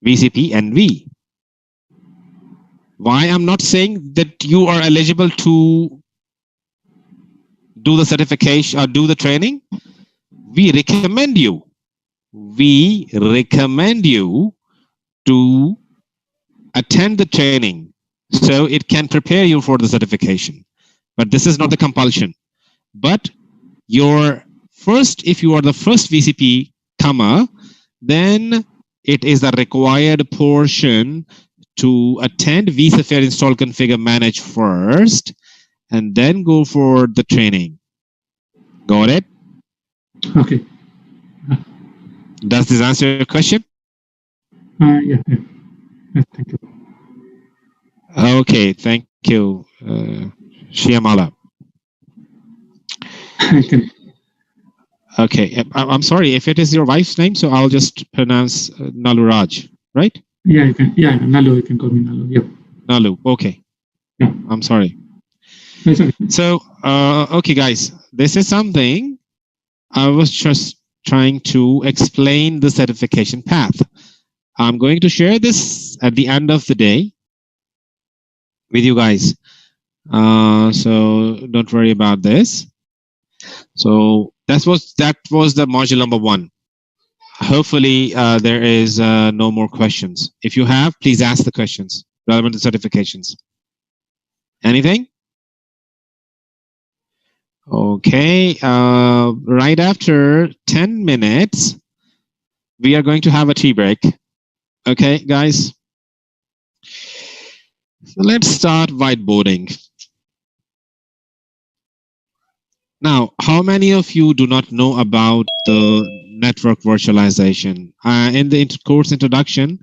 VCP NV. Why I'm not saying that you are eligible to do the certification or do the training? We recommend you to attend the training so it can prepare you for the certification. But this is not the compulsion. But if you are the first VCP comer, then it is the required portion to attend vSphere install, configure, manage first, and then go for the training. Got it?
Okay.
Does this answer your question?
Yeah. Thank you.
Okay, thank you, Shyamala.
I can.
Okay, I'm sorry if it is your wife's name, so I'll just pronounce Naluraj, right?
Yeah, you can. Yeah, Nalu. You can call me Nalu. Yep.
Nalu. Okay.
Yeah.
I'm sorry.
It's okay.
So, okay, guys, this is something I was just trying to explain the certification path. I'm going to share this at the end of the day with you guys. So don't worry about this. So that was the module number 1. Hopefully there is no more questions. If you have, please ask the questions relevant to certifications. Anything? Okay. Right after 10 minutes, we are going to have a tea break. Okay, guys. So let's start whiteboarding. Now, how many of you do not know about the network virtualization? In the course introduction,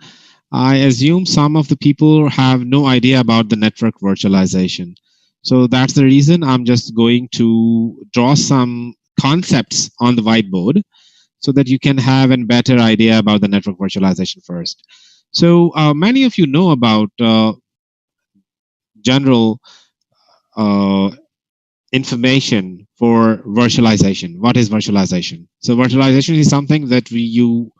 I assume some of the people have no idea about the network virtualization. So that's the reason I'm just going to draw some concepts on the whiteboard so that you can have a better idea about the network virtualization first. So many of you know about general information for virtualization. What is virtualization? So virtualization is something that you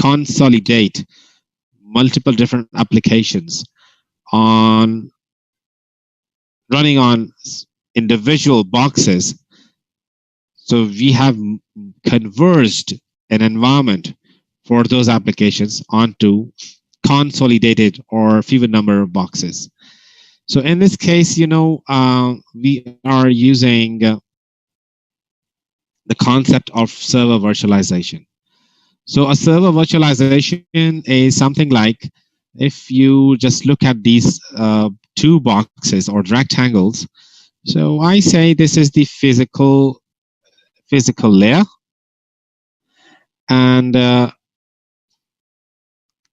consolidate multiple different applications on running on individual boxes. So we have converged an environment for those applications onto consolidated or fewer number of boxes. So in this case, we are using the concept of server virtualization. So a server virtualization is something like, if you just look at these two boxes or rectangles. So I say this is the physical layer, and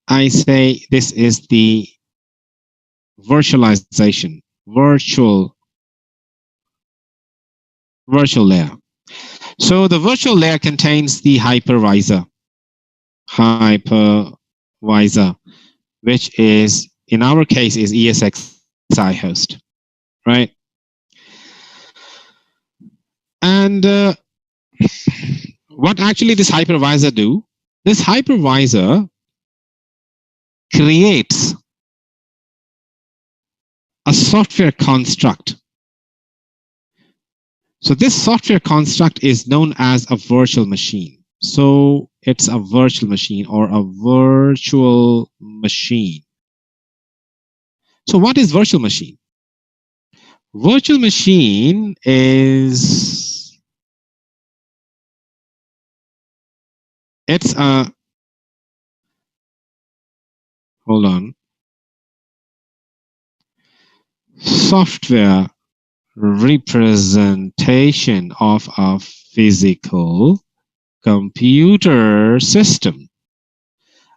I say this is the virtualization, virtual layer. So the virtual layer contains the hypervisor, which is, in our case, is ESXi host, right? And what actually this hypervisor do? This hypervisor creates a software construct. So this software construct is known as a virtual machine. So it's a virtual machine or a virtual machine. So what is virtual machine? Virtual machine is, it's a, hold on, software representation of a physical computer system.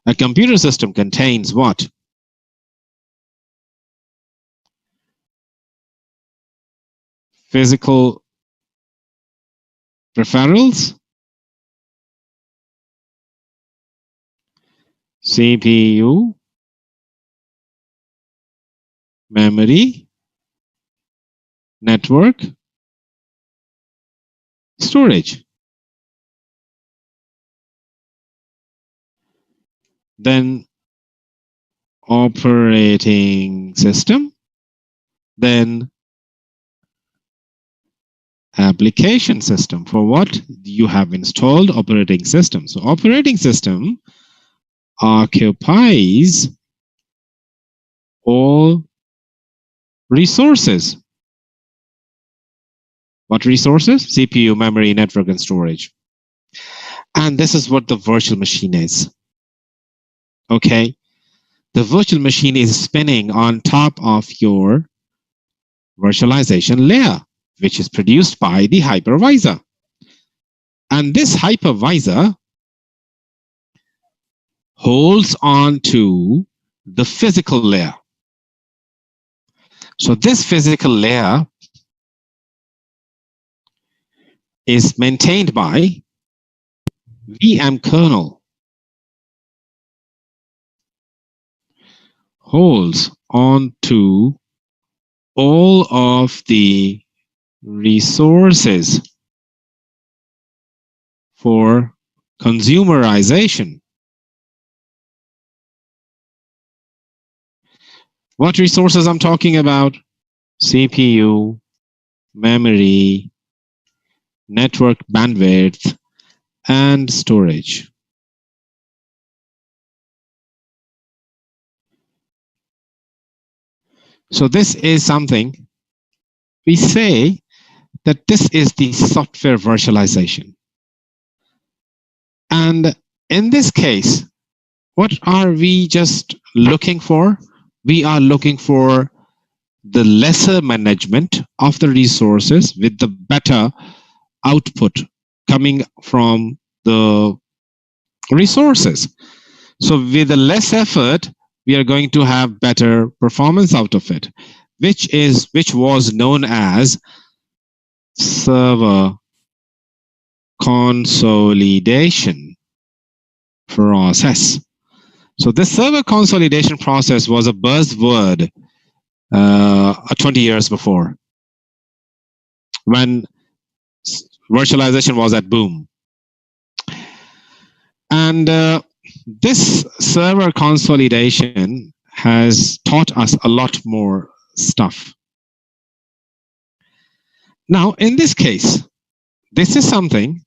A computer system contains what? Physical peripherals, CPU, memory, network, storage. Then operating system, then application system. For what you have installed operating system. So operating system occupies all resources. What resources? CPU, memory, network, and storage. And this is what the virtual machine is. Okay. The virtual machine is spinning on top of your virtualization layer, which is produced by the hypervisor. And this hypervisor holds on to the physical layer. So this physical layer is maintained by VM kernel, holds on to all of the resources for consumerization. What resources I'm talking about? CPU, memory, network bandwidth, and storage. So this is something we say that this is the software virtualization. And in this case, what are we just looking for? We are looking for the lesser management of the resources with the better output coming from the resources. So with the less effort, we are going to have better performance out of it, which was known as server consolidation process. So this server consolidation process was a buzzword 20 years before, when virtualization was at boom. And this server consolidation has taught us a lot more stuff. Now, in this case, this is something,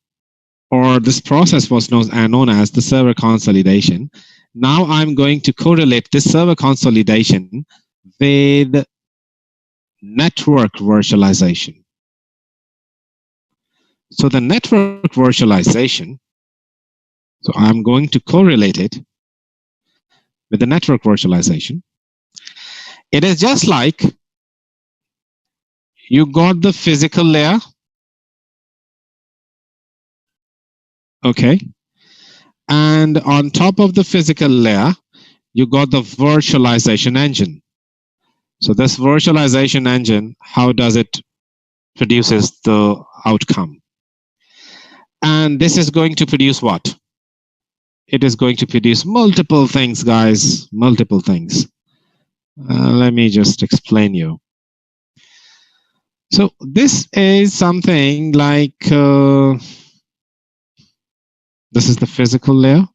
or this process was known as the server consolidation. Now I'm going to correlate this server consolidation with network virtualization. So the network virtualization, so I'm going to correlate it with the network virtualization. It is just like you got the physical layer, okay, and on top of the physical layer, you got the virtualization engine. So this virtualization engine, how does it produces the outcome? And this is going to produce what? It is going to produce multiple things, guys, multiple things. Let me just explain you. So this is something like, this is the physical layer.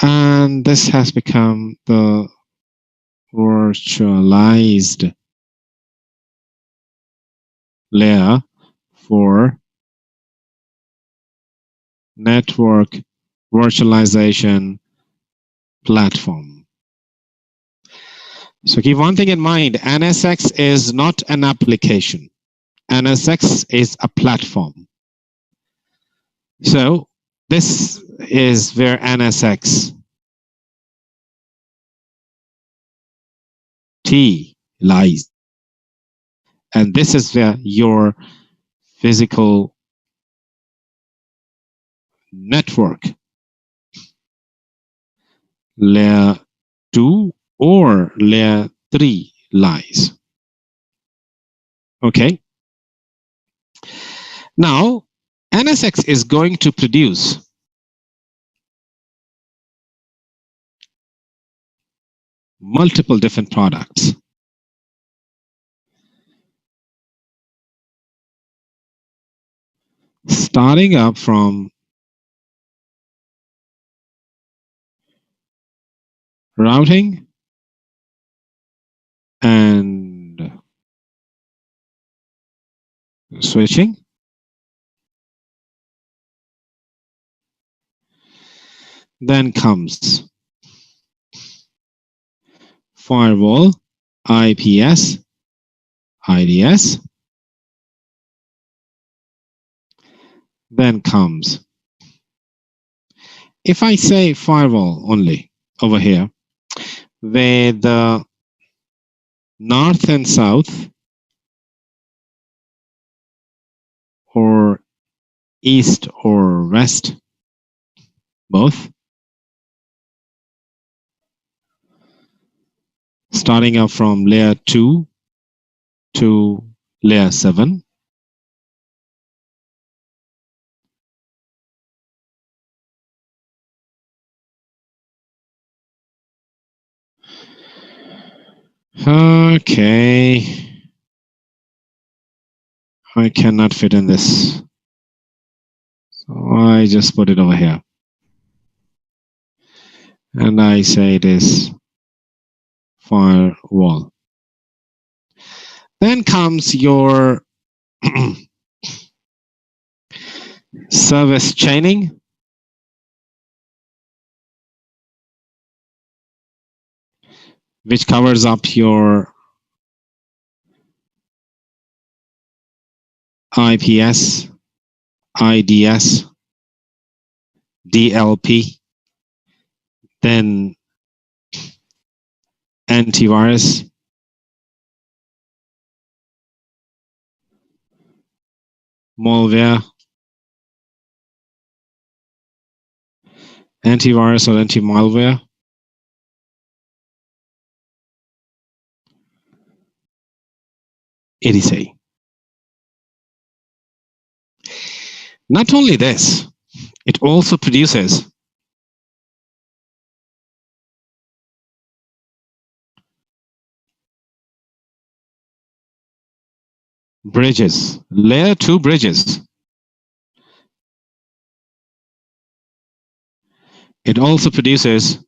And this has become the virtualized layer for network virtualization platform. So keep one thing in mind, NSX is not an application. NSX is a platform. So this is where NSX T lies. And this is where your physical network layer 2 or layer 3 lies. Okay. Now, NSX is going to produce multiple different products. Starting up from routing and switching, then comes firewall, IPS, IDS, then comes, if I say firewall only over here, where the north and south or east or west, both, starting up from layer 2 to layer 7. Okay. I cannot fit in this. So I just put it over here. And I say it is firewall. Then comes your service chaining, which covers up your IPS, IDS, DLP, then antivirus, malware, antivirus or anti-malware, EDC. Not only this, it also produces bridges, layer 2 bridges. It also produces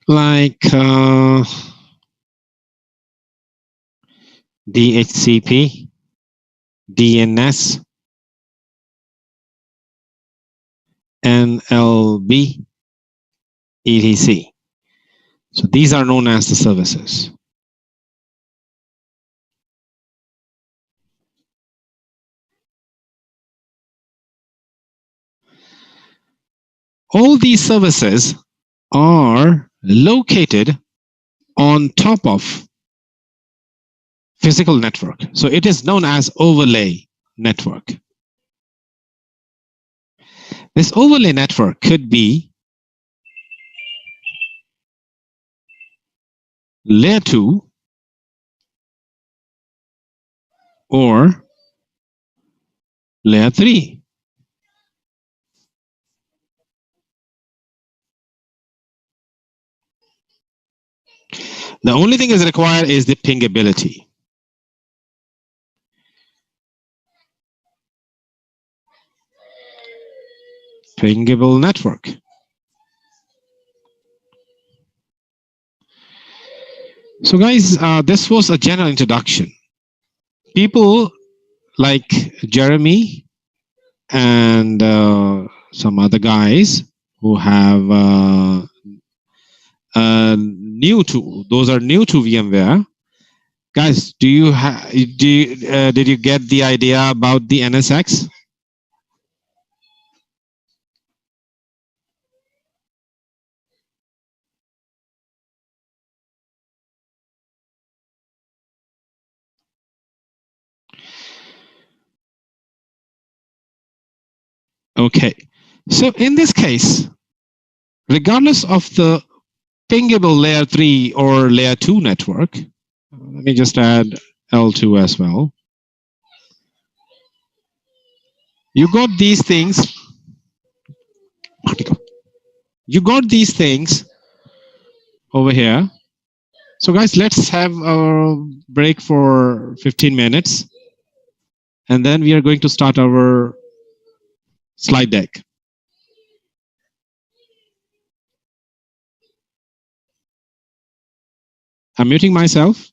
like DHCP, DNS, NLB, etc. So these are known as the services. All these services are located on top of physical network. So it is known as overlay network. This overlay network could be layer 2 or layer 3. The only thing is required is the pingability. Pingable network. So guys, this was a general introduction. People like Jeremy and some other guys who have those are new to VMware. Guys, did you get the idea about the NSX? Okay, so in this case, regardless of the pingable layer 3 or layer 2 network, let me just add L2 as well. You got these things. You got these things over here. So guys, let's have a break for 15 minutes. And then we are going to start our slide deck. I'm muting myself.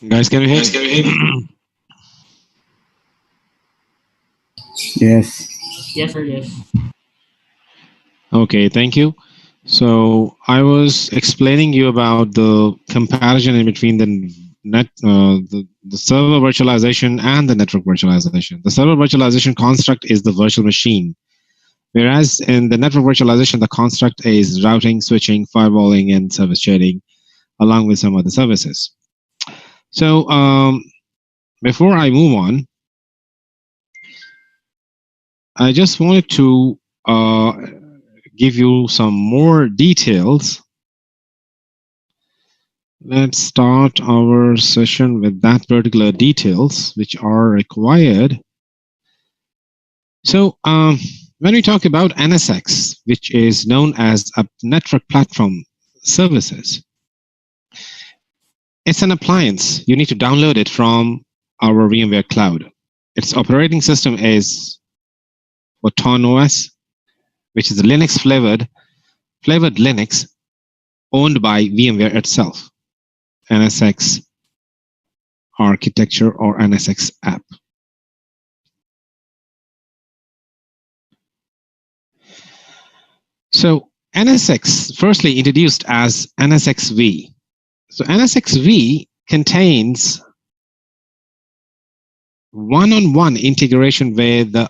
Guys, can you hear me?
Yes.
Yes, sir. Yes.
Okay, thank you. So I was explaining you about the comparison in between the server virtualization and the network virtualization. The server virtualization construct is the virtual machine, whereas in the network virtualization, the construct is routing, switching, firewalling, and service sharing, along with some other services. So before I move on, I just wanted to give you some more details. Let's start our session with that particular details which are required. So when we talk about NSX, which is known as a network platform services, it's an appliance. You need to download it from our VMware cloud. Its operating system is Photon OS, which is a Linux flavored Linux owned by VMware itself. NSX architecture or NSX app. So NSX, firstly introduced as NSXV. So NSXV contains one-on-one integration with the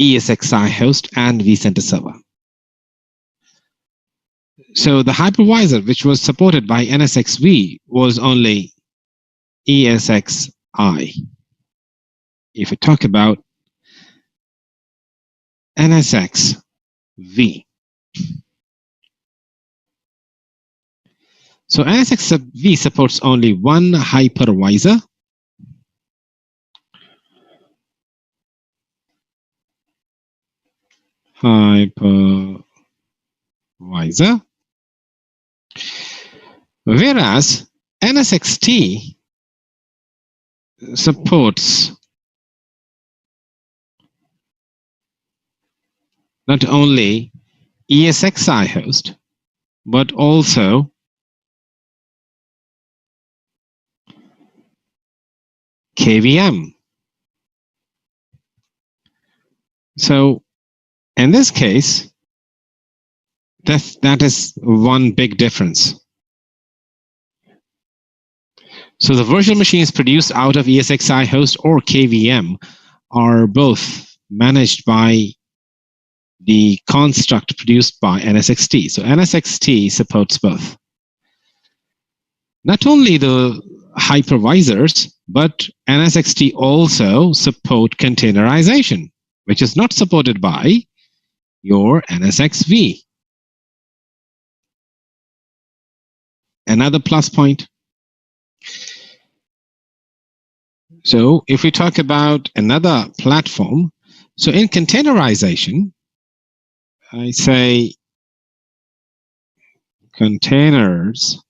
ESXi host, and vCenter server. So the hypervisor which was supported by NSXV was only ESXi. If we talk about NSXV, so NSXV supports only one hypervisor. Whereas NSXT supports not only ESXi host, but also KVM. So in this case, that is one big difference. So the virtual machines produced out of ESXi host or KVM are both managed by the construct produced by NSXT. So NSXT supports both. Not only the hypervisors, but NSXT also support containerization, which is not supported by your NSXV. Another plus point. So if we talk about another platform, so in containerization, I say containers.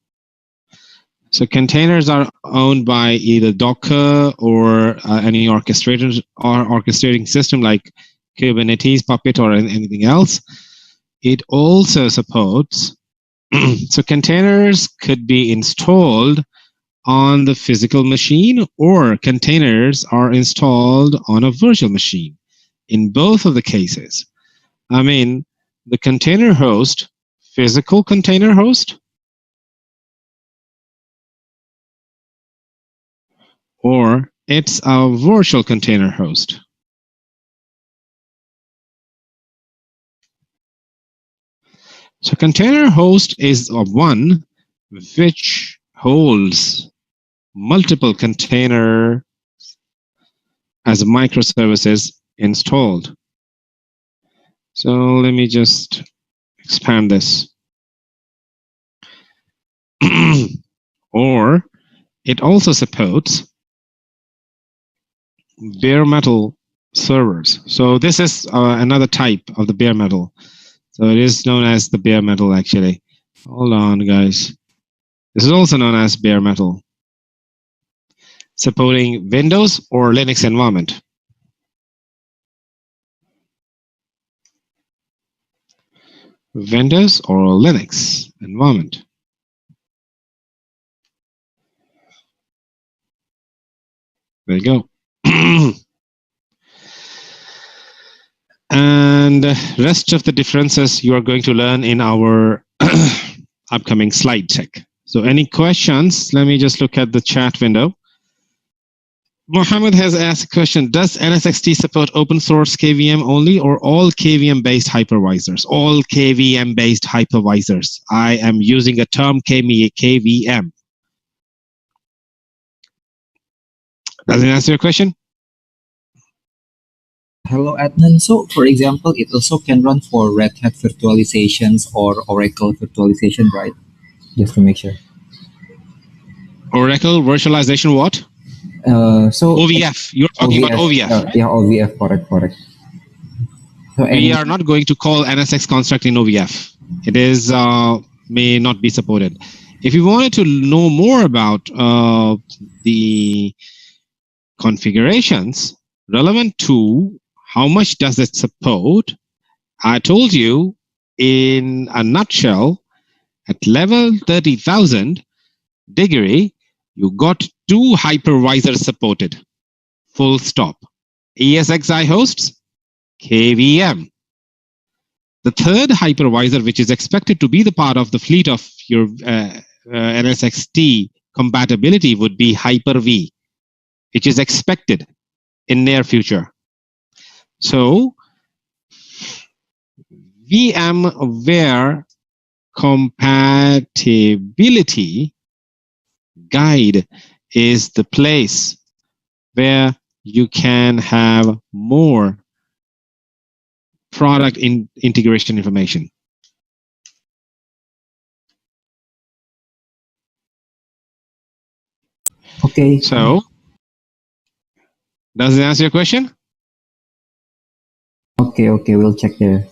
So containers are owned by either Docker or any orchestrating system like Kubernetes, Puppet, or anything else. It also supports, so containers could be installed on the physical machine, or containers are installed on a virtual machine. In both of the cases, I mean, the container host, physical container host, or it's a virtual container host. So container host is a one which holds multiple container as microservices installed. So let me just expand this. Or it also supports bare metal servers. So this is another type of the bare metal. So it is known as the bare metal actually. Hold on, guys. This is also known as bare metal. Supporting Windows or Linux environment. Windows or Linux environment. There you go. And rest of the differences you are going to learn in our upcoming slide deck. So any questions? Let me just look at the chat window. Mohammed has asked a question. Does NSXT support open source KVM only or all KVM based hypervisors? All KVM based hypervisors. I am using a term KVM. Does it answer your question?
Hello, Adnan. So, for example, it also can run for Red Hat virtualizations or Oracle virtualization, right? Just to make sure.
Oracle virtualization what?
So
OVF. You're talking about OVF. Right?
Yeah, OVF, correct. So
we are not going to call NSX construct in OVF. It is may not be supported. If you wanted to know more about the configurations relevant to how much does it support, I told you in a nutshell, at level 30,000 degree, you got two hypervisors supported, full stop. ESXi hosts, KVM. The third hypervisor, which is expected to be the part of the fleet of your NSXT compatibility, would be Hyper-V, which is expected in near future. So VMware compatibility guide is the place where you can have more product integration information.
Okay.
So, does it answer your question?
Okay, we'll check there.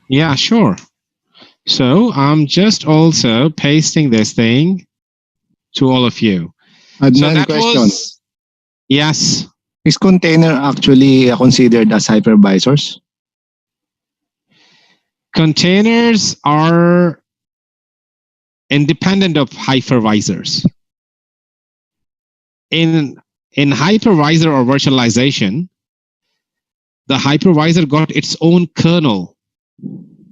Yeah, sure. So I'm just also pasting this thing to all of you. So that
question.
was, yes.
Is container actually considered as hypervisors?
Containers are independent of hypervisors. In hypervisor or virtualization, the hypervisor got its own kernel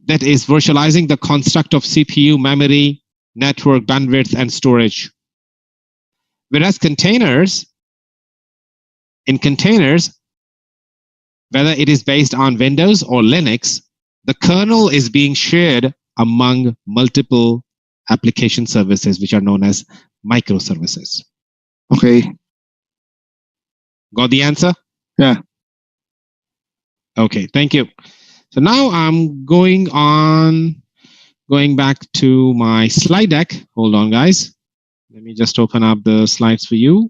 that is virtualizing the construct of CPU, memory, network, bandwidth, and storage. Whereas in containers, whether it is based on Windows or Linux, the kernel is being shared among multiple application services, which are known as microservices.
Okay.
Got the answer?
Yeah.
Okay, thank you. So now I'm going back to my slide deck. Hold on, guys. Let me just open up the slides for you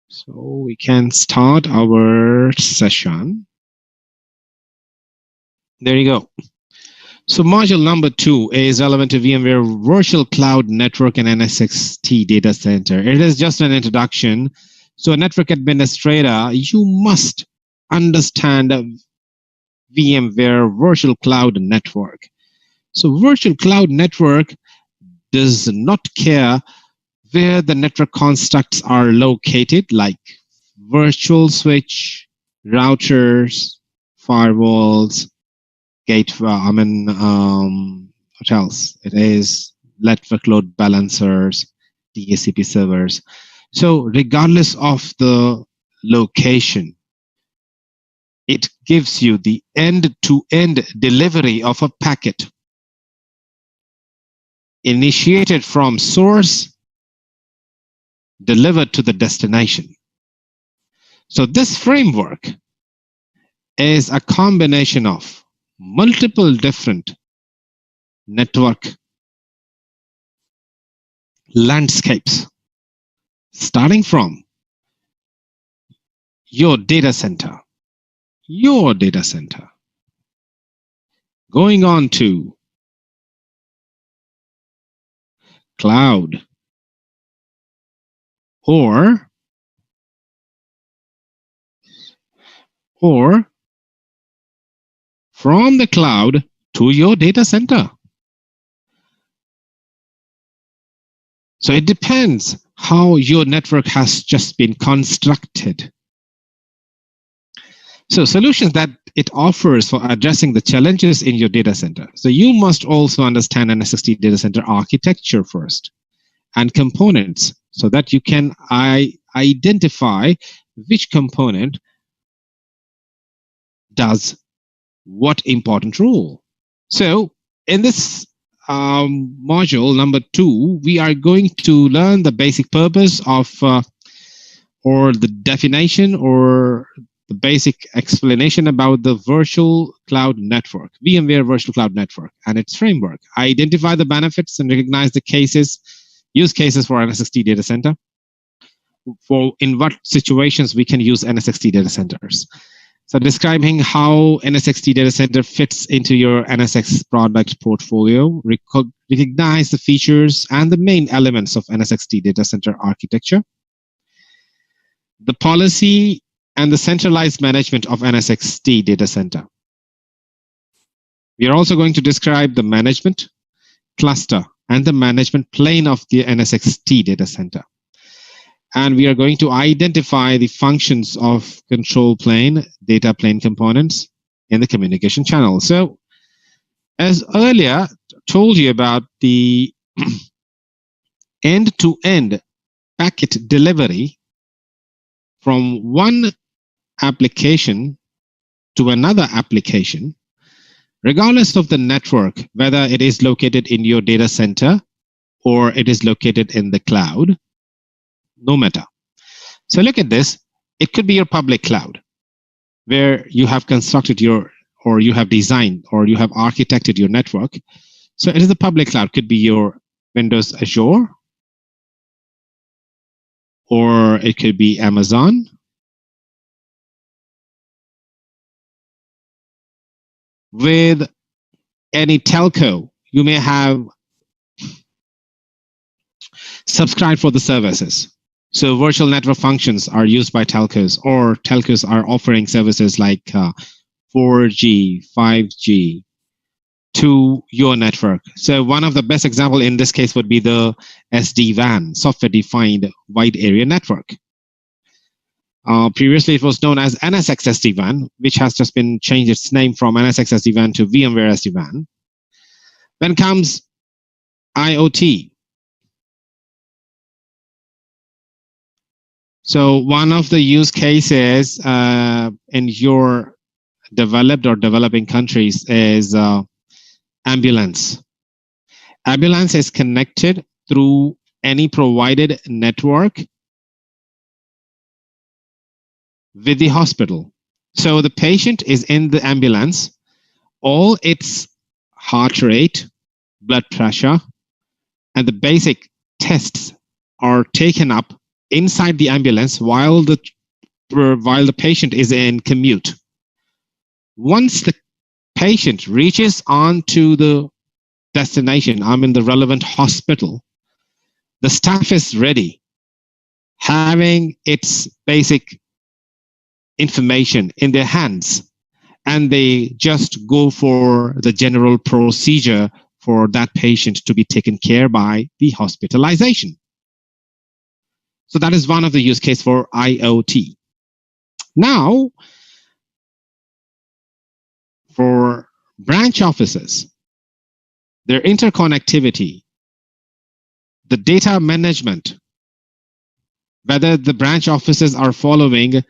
so we can start our session. There you go. So module number 2 is relevant to VMware Virtual Cloud Network and NSX Data Center. It is just an introduction. So a network administrator, you must understand VMware Virtual Cloud Network. So Virtual Cloud Network does not care where the network constructs are located, like virtual switch, routers, firewalls, what else? It is network load balancers, DHCP servers. So regardless of the location, it gives you the end-to-end delivery of a packet initiated from source, delivered to the destination. So this framework is a combination of multiple different network landscapes, starting from your data center, going on to cloud, or from the cloud to your data center. So it depends how your network has just been constructed. So solutions that it offers for addressing the challenges in your data center. So you must also understand NSX data center architecture first and components so that you can identify which component does what important role. So in this module number 2, we are going to learn the basic purpose of or the definition or the basic explanation about the virtual cloud network, VMware Virtual Cloud Network and its framework. Identify the benefits and recognize the use cases for NSX data center. For in what situations we can use NSX data centers. So describing how NSX data center fits into your NSX product portfolio, recognize the features and the main elements of NSX data center architecture, the policy and the centralized management of NSX data center. We are also going to describe the management cluster and the management plane of the NSX data center. And we are going to identify the functions of control plane, data plane components in the communication channel. So as earlier told you about the end-to-end packet delivery from one application to another application, regardless of the network, whether it is located in your data center or it is located in the cloud, no matter. So look at this. It could be your public cloud where you have constructed your, or you have designed, or you have architected your network. So it is a public cloud. Could be your Windows Azure, or it could be Amazon. With any telco, you may have subscribed for the services. So virtual network functions are used by telcos, or telcos are offering services like 4G, 5G to your network. So one of the best example in this case would be the SD-WAN, software-defined wide area network. Previously, it was known as NSX SD-WAN, which has just been changed its name from NSX SD-WAN to VMware SD-WAN. Then comes IoT. So one of the use cases in your developed or developing countries is ambulance. Ambulance is connected through any provided network with the hospital. So the patient is in the ambulance, all its heart rate, blood pressure, and the basic tests are taken up inside the ambulance while the patient is in commute. Once the patient reaches onto the destination, the relevant hospital, the staff is ready, having its basic information in their hands, and they just go for the general procedure for that patient to be taken care by the hospitalization. So that is one of the use case for IoT. Now, for branch offices, their interconnectivity, the data management, whether the branch offices are following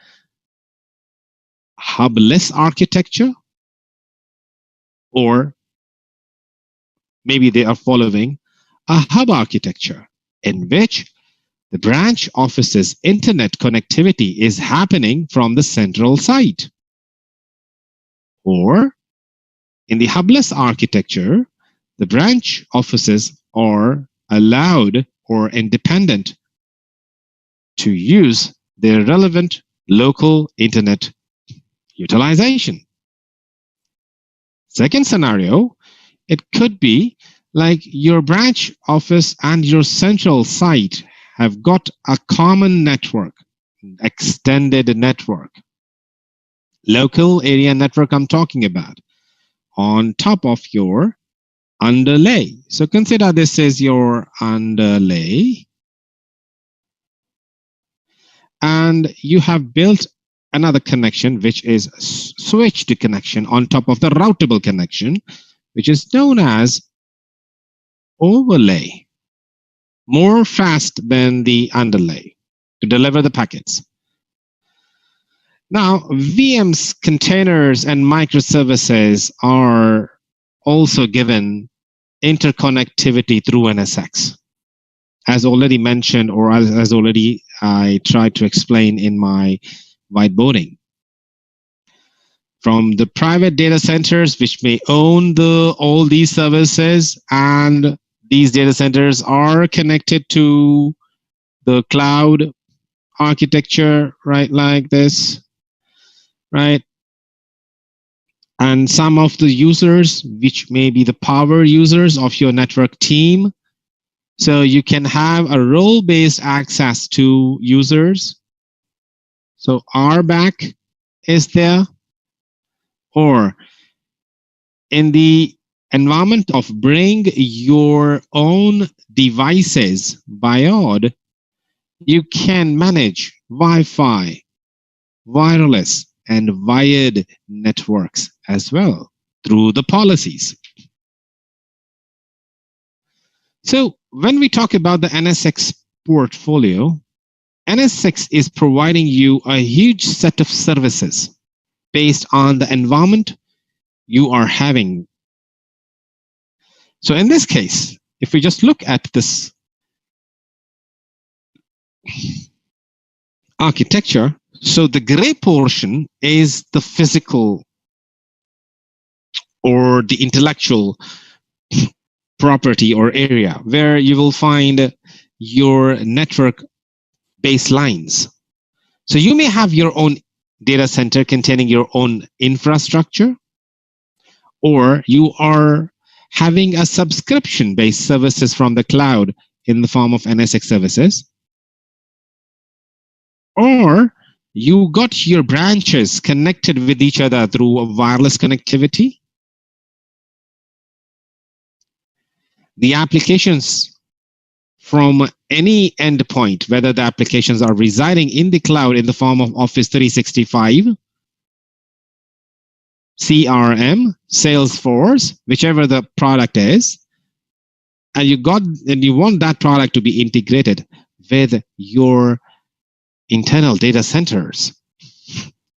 hubless architecture, or maybe they are following a hub architecture in which the branch office's internet connectivity is happening from the central site. Or in the hubless architecture, the branch offices are allowed or independent to use their relevant local internet utilization. Second scenario, it could be like your branch office and your central site have got a common network, extended network, local area network I'm talking about, on top of your underlay. So consider this is your underlay, and you have built another connection, which is switched connection on top of the routable connection, which is known as overlay, more fast than the underlay to deliver the packets. Now, VM's containers and microservices are also given interconnectivity through NSX. As already mentioned, or as already I tried to explain in my whiteboarding. From the private data centers, which may own all these services, and these data centers are connected to the cloud architecture, right, like this, right? And some of the users, which may be the power users of your network team, so you can have a role-based access to users. So RBAC is there, or in the environment of bring your own devices BIOD, you can manage Wi-Fi, wireless, and wired networks as well through the policies. So when we talk about the NSX portfolio, NSX is providing you a huge set of services based on the environment you are having. So in this case, if we just look at this architecture, so the gray portion is the physical or the intellectual property or area where you will find your network baselines. So you may have your own data center containing your own infrastructure, or you are having a subscription-based services from the cloud in the form of NSX services, or you got your branches connected with each other through a wireless connectivity. The applications from any endpoint, whether the applications are residing in the cloud in the form of Office 365, CRM, Salesforce, whichever the product is, and you want that product to be integrated with your internal data centers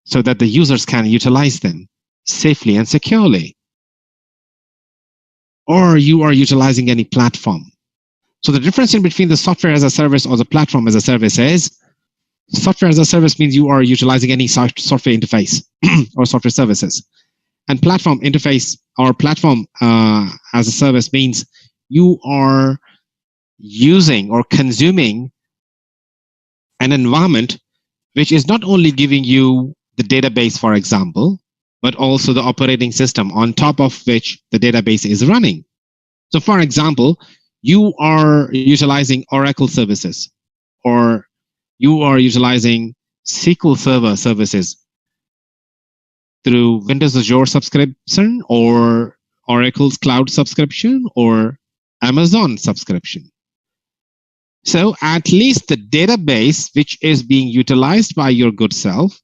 so that the users can utilize them safely and securely. Or you are utilizing any platform. So the difference in between the software as a service or the platform as a service is software as a service means you are utilizing any software interface or software services. And platform interface or platform as a service means you are using or consuming an environment which is not only giving you the database, for example, but also the operating system on top of which the database is running. So for example, you are utilizing Oracle services, or you are utilizing SQL Server services through Windows Azure subscription, or Oracle's cloud subscription, or Amazon subscription. So at least the database which is being utilized by your good self,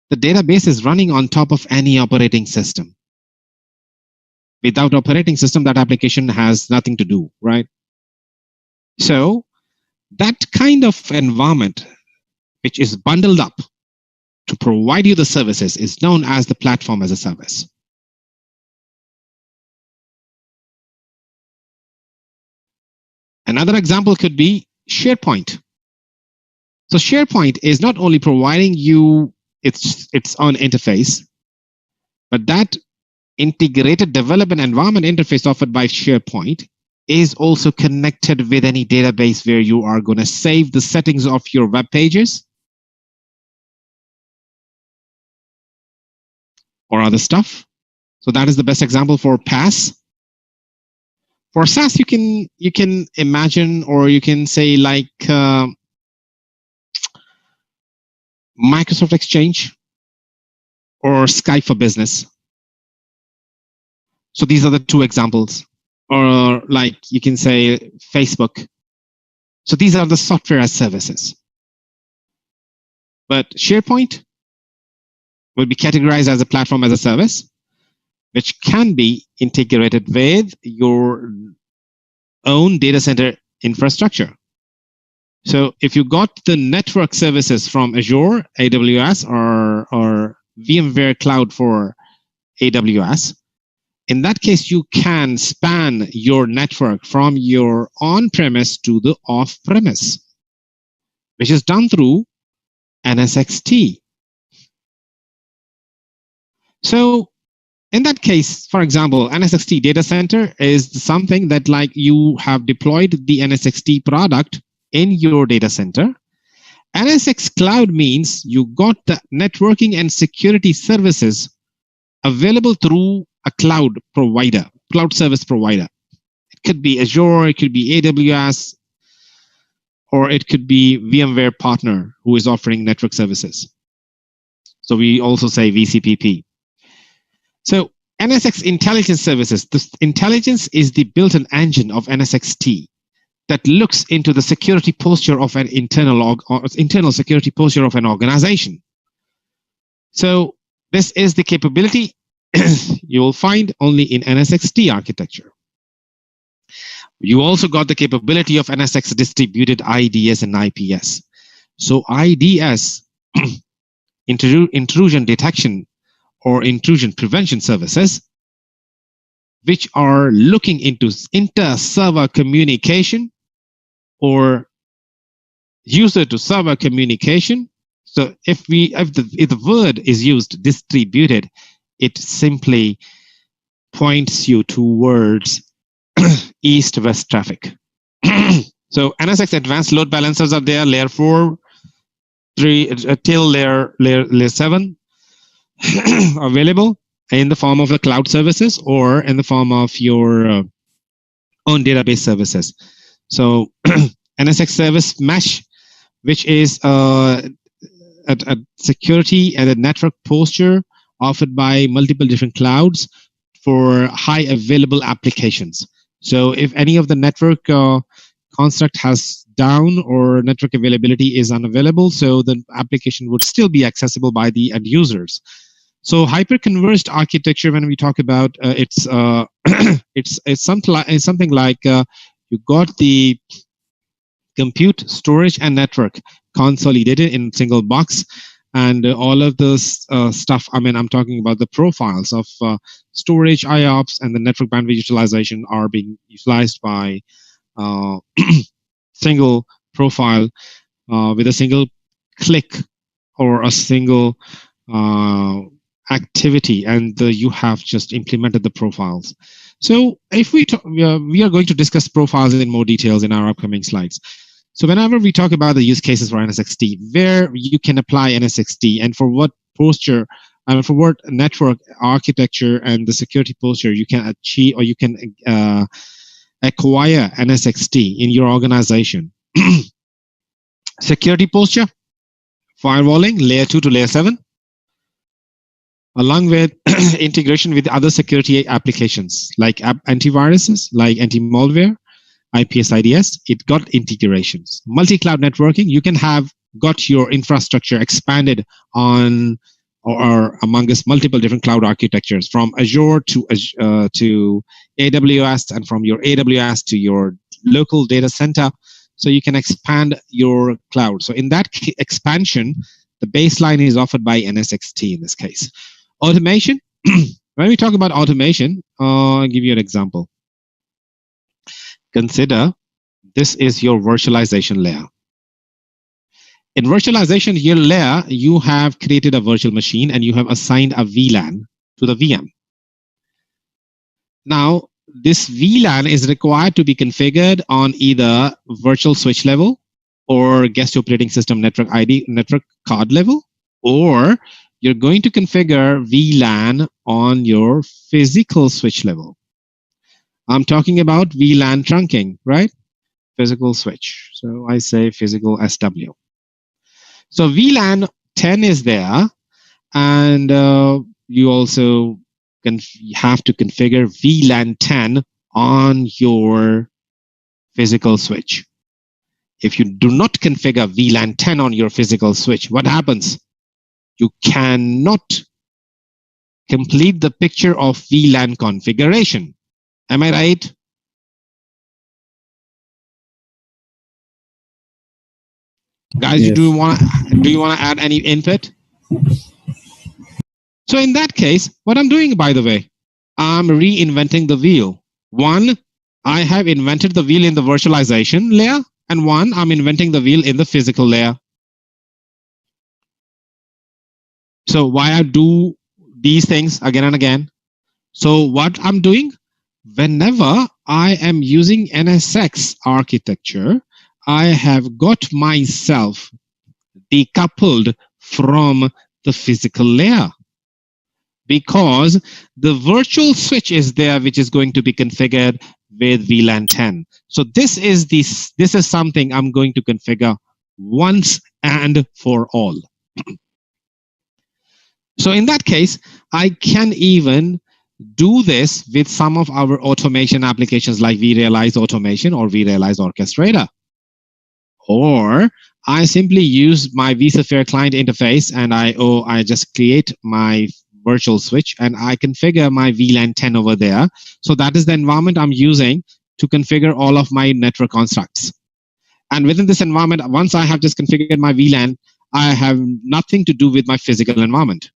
the database is running on top of any operating system. Without operating system, that application has nothing to do, right? So that kind of environment which is bundled up to provide you the services is known as the platform as a service. Another example could be SharePoint. So SharePoint is not only providing you its own interface, but that integrated development environment interface offered by SharePoint is also connected with any database where you are going to save the settings of your web pages or other stuff. So that is the best example for PaaS. For SaaS, you can imagine, or you can say like Microsoft Exchange or Skype for Business. So these are the two examples. Or like you can say Facebook. So these are the software as services. But SharePoint will be categorized as a platform as a service, which can be integrated with your own data center infrastructure. So if you got the network services from Azure, AWS, or VMware Cloud for AWS, in that case, you can span your network from your on-premise to the off-premise, which is done through NSXT. So in that case, for example, NSXT data center is something that like you have deployed the NSXT product in your data center. NSX Cloud means you got the networking and security services available through a cloud provider, cloud service provider. It could be Azure, it could be AWS, or it could be VMware partner who is offering network services. So we also say VCPP. So NSX Intelligence Services, this intelligence is the built-in engine of NSXT that looks into the security posture of an internal security posture of an organization. So this is the capability you will find only in NSXT architecture. You also got the capability of NSX distributed IDS and IPS. So IDS, intrusion detection or intrusion prevention services, which are looking into inter-server communication or user-to-server communication. So if the word is used distributed, it simply points you towards east-west traffic. So NSX advanced load balancers are there, layer 4, 3 till layer 7 available in the form of the cloud services or in the form of your own database services. So NSX service mesh, which is a security and a network posture offered by multiple different clouds for high available applications. So if any of the network construct has down or network availability is unavailable, so the application would still be accessible by the end users. So hyper-converged architecture, when we talk about it's something like you got the compute, storage, and network consolidated in a single box, and all of this stuff. I mean, I'm talking about the profiles of storage, IOPS, and the network bandwidth utilization are being utilized by single profile with a single click or a single activity, and you have just implemented the profiles. So if we are going to discuss profiles in more details in our upcoming slides. So whenever we talk about the use cases for NSXT, where you can apply NSXT and for what posture and for what network architecture and the security posture you can achieve or you can acquire NSXT in your organization. Security posture, firewalling, layer 2 to layer 7, along with integration with other security applications like antiviruses, like anti-malware, IPS, IDS, it got integrations. Multi-cloud networking, you can have got your infrastructure expanded on or among us multiple different cloud architectures from Azure to AWS and from your AWS to your local data center. So you can expand your cloud. So in that expansion, the baseline is offered by NSXT in this case. Automation, when we talk about automation, I'll give you an example. Consider this is your virtualization layer. In virtualization layer, you have created a virtual machine and you have assigned a VLAN to the VM. Now, this VLAN is required to be configured on either virtual switch level or guest operating system network ID, network card level, or you're going to configure VLAN on your physical switch level. I'm talking about VLAN trunking, right? Physical switch. So I say physical SW. So VLAN 10 is there, and you also have to configure VLAN 10 on your physical switch. If you do not configure VLAN 10 on your physical switch, what happens? You cannot complete the picture of VLAN configuration. Am I right? Guys,
Yes.
do you want to add any input? So in that case, what I'm doing, by the way, I'm reinventing the wheel. One, I have invented the wheel in the virtualization layer, and one, I'm inventing the wheel in the physical layer. So why I do these things again and again? So what I'm doing, whenever I am using NSX architecture, I have got myself decoupled from the physical layer because the virtual switch is there, which is going to be configured with VLAN 10. So this is something I'm going to configure once and for all. So in that case, I can even do this with some of our automation applications like vRealize Automation or vRealize Orchestrator. Or I simply use my vSphere client interface and I just create my virtual switch and I configure my VLAN 10 over there. So that is the environment I'm using to configure all of my network constructs. And within this environment, once I have just configured my VLAN, I have nothing to do with my physical environment.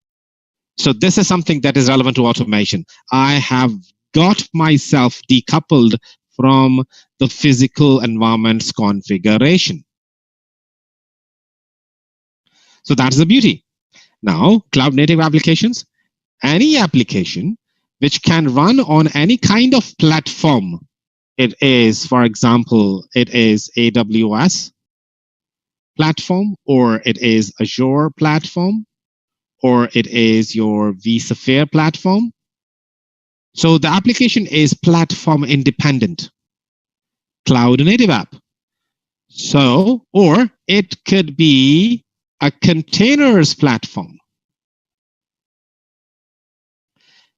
So this is something that is relevant to automation. I have got myself decoupled from the physical environment's configuration. So that's the beauty. Now, cloud native applications, any application which can run on any kind of platform. It is, for example, it is AWS platform, or it is Azure platform, or it is your vSphere platform. So the application is platform independent, cloud native app. So, or it could be a containers platform.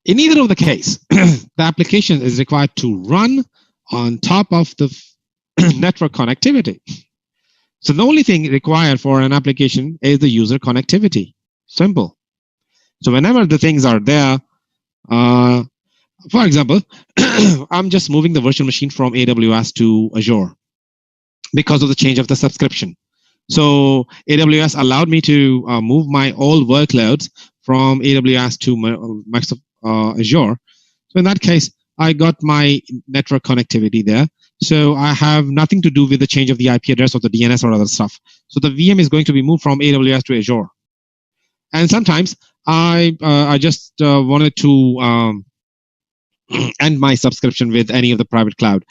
In either of the case, the application is required to run on top of the network connectivity. So the only thing required for an application is the user connectivity. Simple. So whenever the things are there, for example, I'm just moving the virtual machine from AWS to Azure because of the change of the subscription. So AWS allowed me to move my old workloads from AWS to Microsoft Azure. So in that case, I got my network connectivity there. So I have nothing to do with the change of the IP address or the DNS or other stuff. So the VM is going to be moved from AWS to Azure. And sometimes I just wanted to end my subscription with any of the public cloud,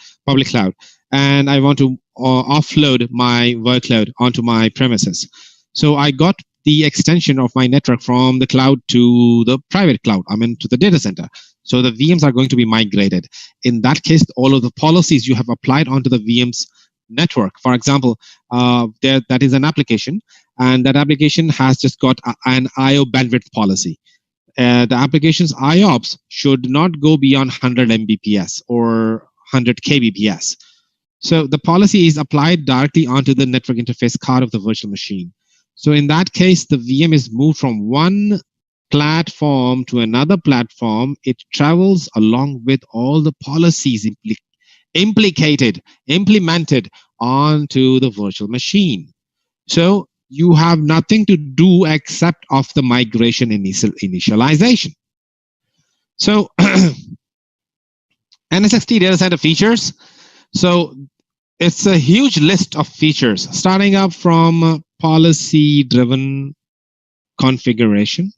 and I want to offload my workload onto my premises. So I got the extension of my network from the cloud to the private cloud, to the data center. So the VMs are going to be migrated. In that case, all of the policies you have applied onto the VMs network, for example, that is an application, and that application has just got an IO bandwidth policy. The application's IOPS should not go beyond 100 Mbps or 100 kbps. So the policy is applied directly onto the network interface card of the virtual machine. So in that case, the VM is moved from one platform to another platform. It travels along with all the policies implemented onto the virtual machine. So you have nothing to do except of the migration initialization. So NSXT data center features. So it's a huge list of features, starting up from policy-driven configuration.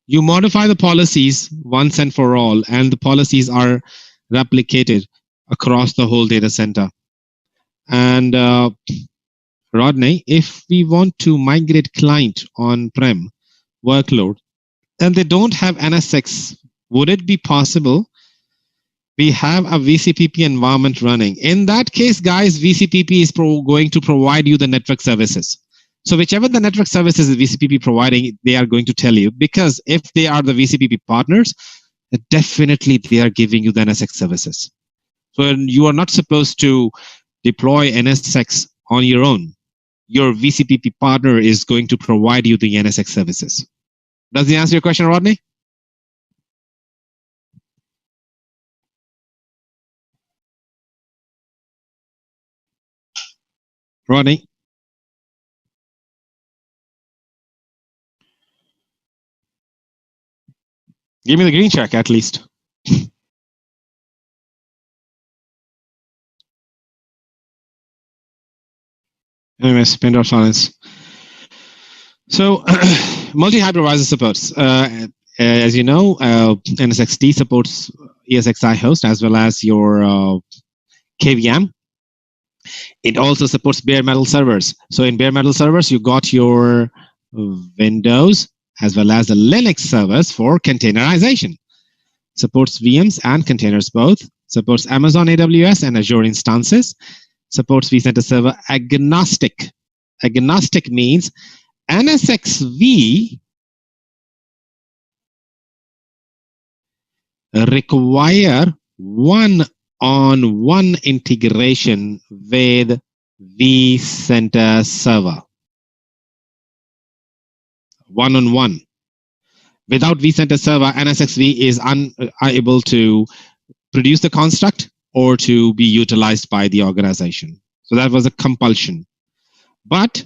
You modify the policies once and for all, and the policies are replicated across the whole data center. And Rodney, if we want to migrate client on-prem workload and they don't have NSX, would it be possible? We have a VCPP environment running. In that case, guys, VCPP is going to provide you the network services. So whichever the network services is VCPP providing, they are going to tell you, because if they are the VCPP partners, definitely they are giving you the NSX services. So you are not supposed to deploy NSX on your own. Your VCPP partner is going to provide you the NSX services. Does he answer your question, Rodney? Rodney? Give me the green check at least. Anyways, pin drop silence. So, multi-hypervisor supports. As you know, NSXT supports ESXi host as well as your KVM. It also supports bare metal servers. So in bare metal servers, you got your Windows as well as the Linux servers for containerization. Supports VMs and containers both. Supports Amazon AWS and Azure instances. Supports vCenter server agnostic. Agnostic means NSXV require one-on-one integration with vCenter server. One-on-one. Without vCenter server, NSXV is unable to produce the construct or to be utilized by the organization. So that was a compulsion. But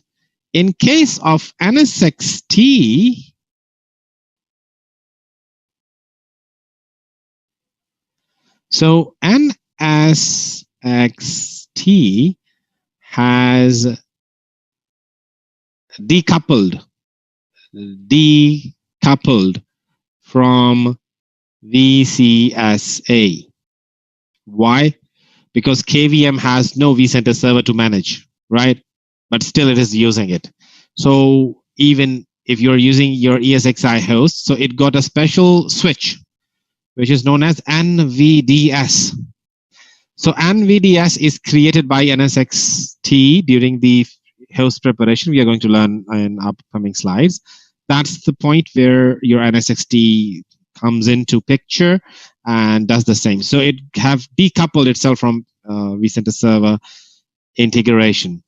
in case of NSXT, So NSXT has decoupled from VCSA. Why? Because KVM has no vCenter server to manage, right? But still it is using it. So even if you're using your ESXi host, so it got a special switch, which is known as NVDS. So NVDS is created by NSXT during the host preparation. We are going to learn in upcoming slides. That's the point where your NSXT comes into picture and does the same. So it have decoupled itself from vCenter server integration.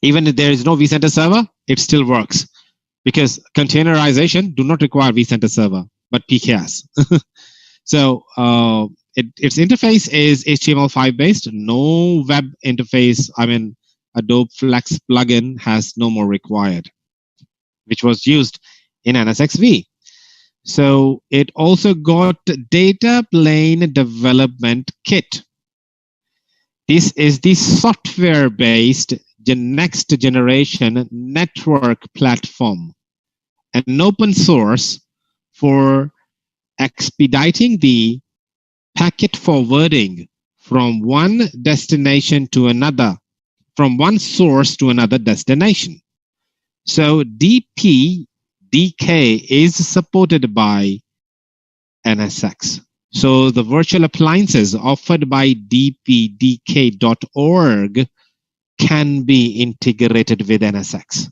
Even if there is no vCenter server, it still works because containerization do not require vCenter server, but PKS. So its interface is HTML5 based, no web interface. I mean, Adobe Flex plugin has no more required, which was used in NSXV. So it also got data plane development kit. This is the software-based next generation network platform, an open source for expediting the packet forwarding from one destination to another, from one source to another destination. So DPDK is supported by NSX. So the virtual appliances offered by dpdk.org can be integrated with NSX.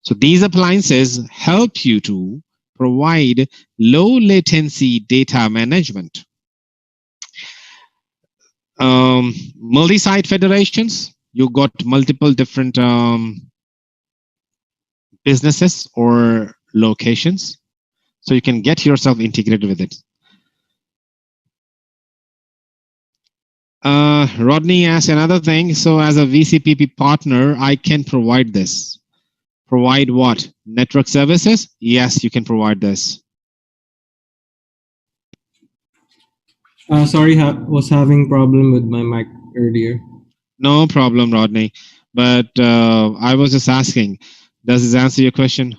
So these appliances help you to provide low latency data management. Multi-site federations, you got multiple different businesses or locations, so you can get yourself integrated with it. Rodney asked another thing. So as a VCPP partner, I can provide this. Provide what? Network services? Yes, you can provide this.
Sorry, was having problem with my mic earlier.
No problem, Rodney. But I was just asking, does this answer your question?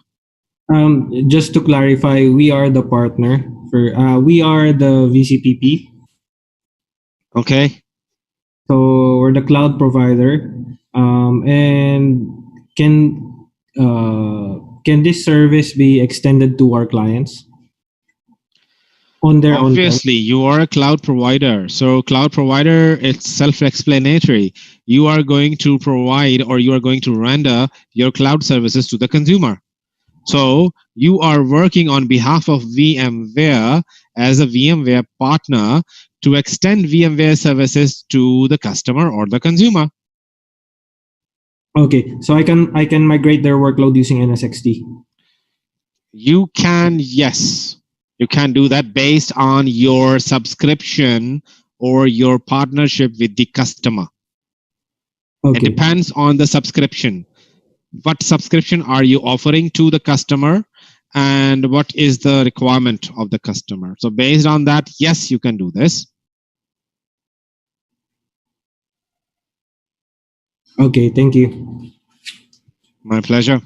Just to clarify, we are the partner for. We are the VCPP.
Okay.
So we're the cloud provider, and can this service be extended to our clients on their own time?
Obviously, you are a cloud provider. So cloud provider, it's self-explanatory. You are going to provide or you are going to render your cloud services to the consumer. So you are working on behalf of VMware as a VMware partner to extend VMware services to the customer or the consumer.
Okay, so I can migrate their workload using NSXT.
You can, yes. You can do that based on your subscription or your partnership with the customer.
Okay.
It depends on the subscription. What subscription are you offering to the customer and what is the requirement of the customer? So based on that, yes, you can do this.
Okay, thank you.
My pleasure.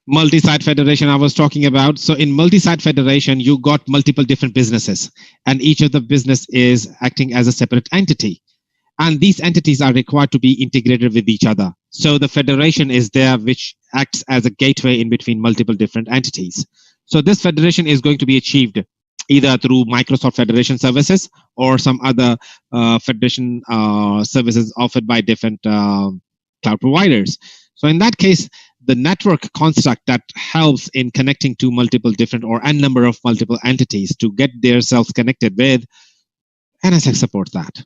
Multi-site federation I was talking about. So in multi-site federation, you got multiple different businesses and each of the business is acting as a separate entity. And these entities are required to be integrated with each other. So the federation is there, which acts as a gateway in between multiple different entities. So this federation is going to be achieved either through Microsoft Federation Services or some other federation services offered by different cloud providers. So in that case, the network construct that helps in connecting to multiple different or n number of multiple entities to get themselves connected with, NSX supports that.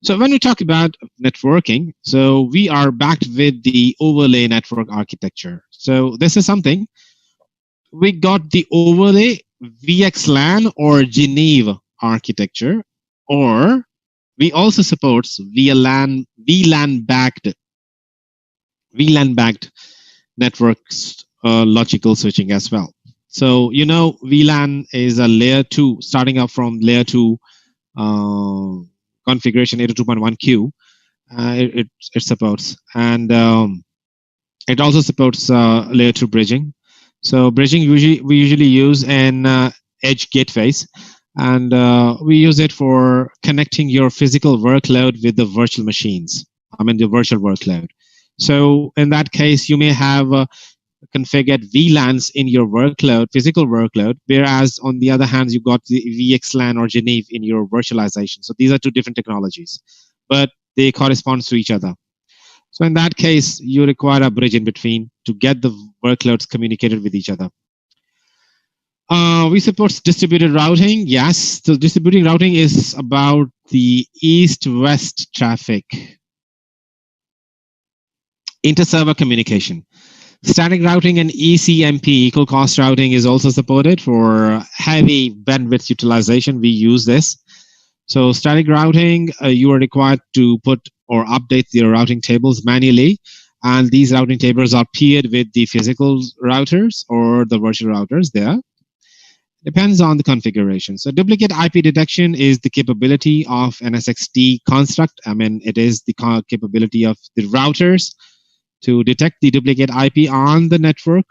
So when we talk about networking, so we are backed with the overlay network architecture. So this is something we got the overlay VXLAN or Geneva architecture, or we also supports VLAN backed networks logical switching as well. So you know VLAN is a layer 2, starting up from layer 2 configuration 802.1q. It supports, and it also supports layer 2 bridging. So bridging we usually use in edge gateways, and we use it for connecting your physical workload with the virtual machines. I mean the virtual workload. So in that case, you may have configured VLANs in your workload, physical workload, whereas on the other hand, you got the VXLAN or Geneve in your virtualization. So these are two different technologies, but they correspond to each other. So in that case, you require a bridge in between to get the workloads communicated with each other. We support distributed routing. Yes, so distributed routing is about the east-west traffic, inter-server communication. Static routing and ECMP, equal cost routing, is also supported for heavy bandwidth utilization. We use this. So static routing, you are required to put or update your routing tables manually. And these routing tables are paired with the physical routers or the virtual routers there. Depends on the configuration. So duplicate IP detection is the capability of NSXT construct. I mean, it is the capability of the routers to detect the duplicate IP on the network.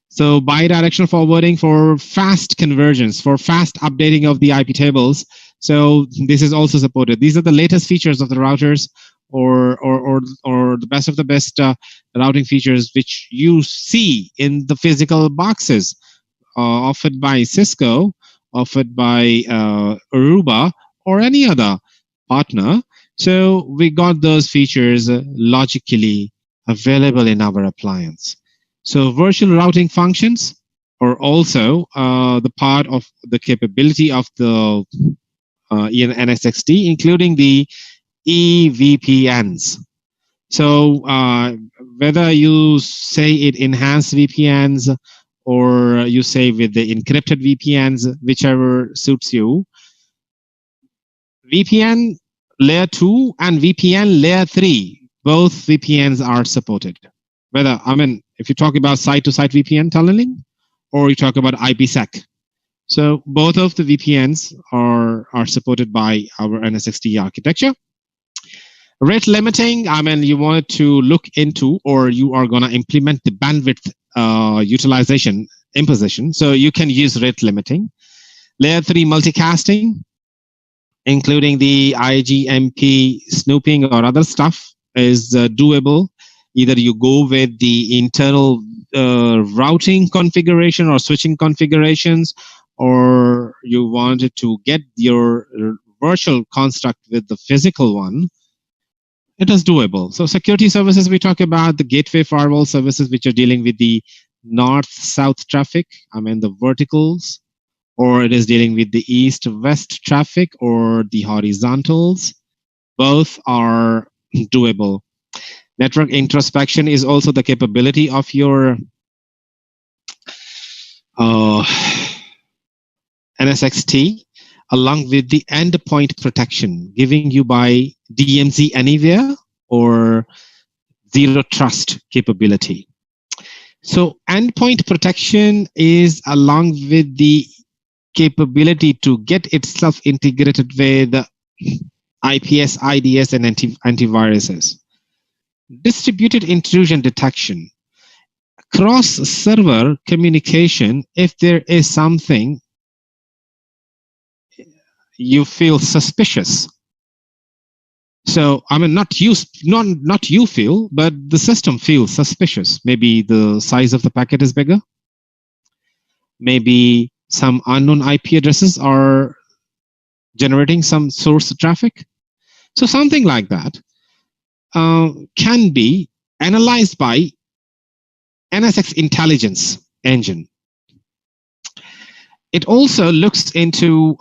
So bidirectional forwarding for fast convergence, for fast updating of the IP tables. So this is also supported. These are the latest features of the routers, or the best of the best routing features which you see in the physical boxes offered by Cisco, offered by Aruba, or any other partner. So we got those features logically available in our appliance. So virtual routing functions are also the part of the capability of the NSXT, including the EVPNs. So whether you say it enhanced VPNs or you say with the encrypted VPNs, whichever suits you, VPN layer 2 and VPN layer 3, both VPNs are supported. Whether, I mean, if you talk about site-to-site VPN tunneling, or you talk about IPsec. So both of the VPNs are supported by our NSXT architecture. Rate limiting, I mean, you wanted to look into, or you are going to implement the bandwidth utilization imposition. So you can use rate limiting. Layer 3 multicasting, including the IGMP snooping or other stuff, is doable. Either you go with the internal routing configuration or switching configurations, or you wanted to get your virtual construct with the physical one. It is doable. So security services, we talk about the gateway firewall services, which are dealing with the north-south traffic, I mean the verticals, or it is dealing with the east-west traffic or the horizontals. Both are doable. Network introspection is also the capability of your NSXT, along with the endpoint protection, giving you by DMZ anywhere or zero trust capability. So endpoint protection is along with the capability to get itself integrated with IPS, IDS, and antiviruses. Distributed intrusion detection. Cross-server communication, if there is something you feel suspicious. So, I mean, not you feel, but the system feels suspicious. Maybe the size of the packet is bigger. Maybe some unknown IP addresses are generating some source traffic. So something like that can be analyzed by NSX intelligence engine. It also looks into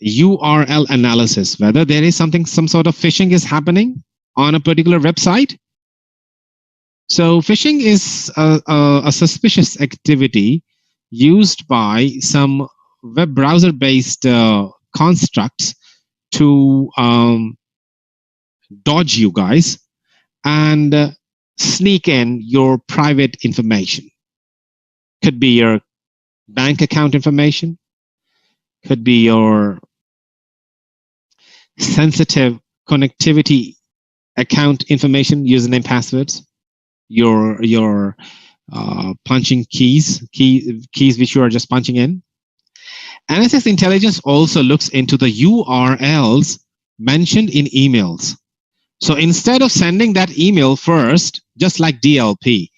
URL analysis, whether there is some sort of phishing is happening on a particular website. So phishing is a suspicious activity used by some web browser-based constructs to dodge you guys and sneak in your private information. could be your bank account information, could be your sensitive connectivity account information, username, passwords, your punching keys which you are just punching in. NSX Intelligence also looks into the URLs mentioned in emails. So instead of sending that email first, just like DLP,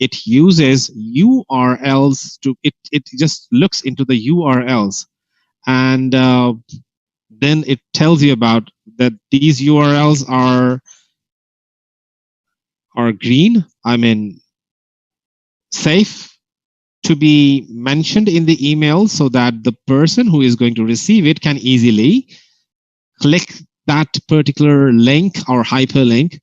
it uses URLs to, it just looks into the URLs, and then it tells you about that these URLs are green, I mean safe to be mentioned in the email, so that the person who is going to receive it can easily click that particular link or hyperlink.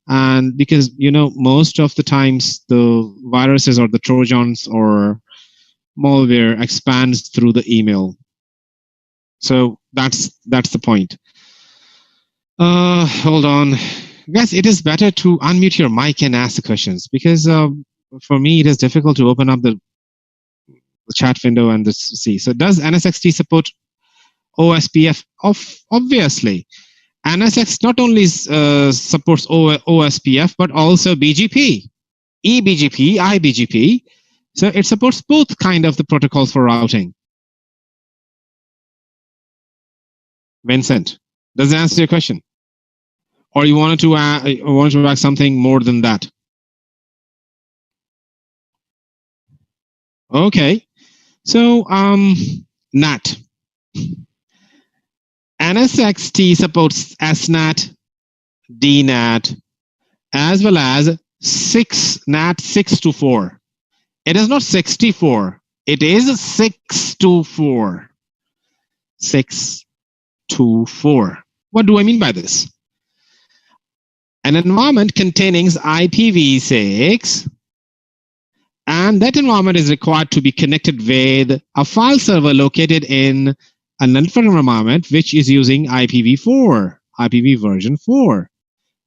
And because, you know, most of the times the viruses or the Trojans or malware expands through the email. So that's the point. Hold on. Guys, it is better to unmute your mic and ask the questions, because for me, it is difficult to open up the chat window and see. So does NSXT support OSPF? Obviously. NSX not only supports OSPF, but also BGP, eBGP, iBGP. So it supports both kind of the protocols for routing. Vincent, does that answer your question? Or you wanted to ask something more than that? Okay. So NAT. NSXT supports SNAT, DNAT, as well as NAT 624. It is not 64. It is 624. 624. What do I mean by this? An environment containing IPv6, and that environment is required to be connected with a file server located in a network environment which is using IPv4, IPv version 4.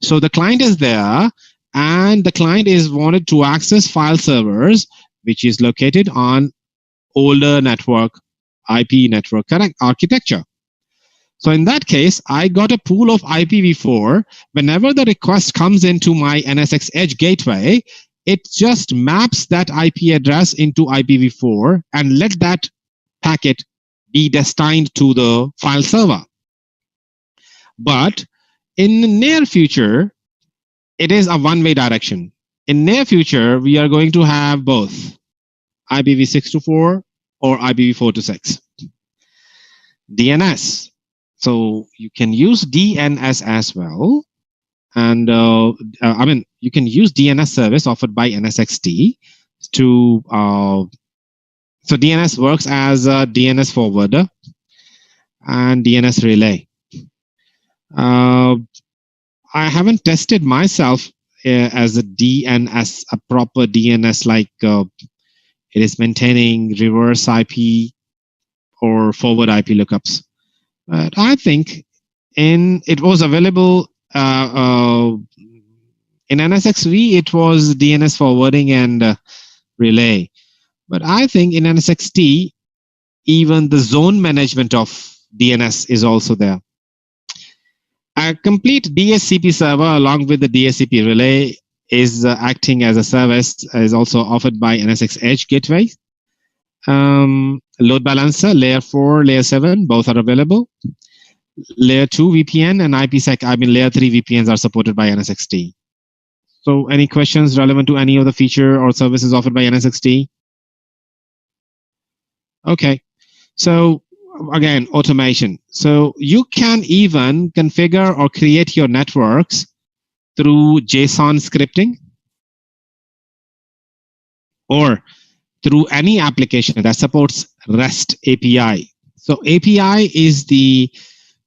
So the client is there, and the client is wanted to access file servers which is located on older network, IP network architecture. So in that case, I got a pool of IPv4. Whenever the request comes into my NSX Edge gateway, it just maps that IP address into IPv4 and let that packet be destined to the file server. But in the near future, it is a one-way direction. In near future, we are going to have both IPv6 to 4 or IPv4 to 6. DNS. So you can use DNS as well. And I mean, you can use DNS service offered by NSXT to, so DNS works as a DNS forwarder and DNS relay. I haven't tested myself as a DNS, a proper DNS, like it is maintaining reverse IP or forward IP lookups. But I think it was available in NSXV, it was DNS forwarding and relay. But I think in NSXT, even the zone management of DNS is also there. A complete DHCP server along with the DHCP relay is acting as a service, is also offered by NSX Edge Gateway. Load balancer, layer 4, layer 7, both are available. Layer 2 VPN and IPsec, I mean layer 3 VPNs are supported by NSXT. So any questions relevant to any of the feature or services offered by NSXT? Okay. So again, automation. So you can even configure or create your networks through JSON scripting or through any application that supports REST API. So API is the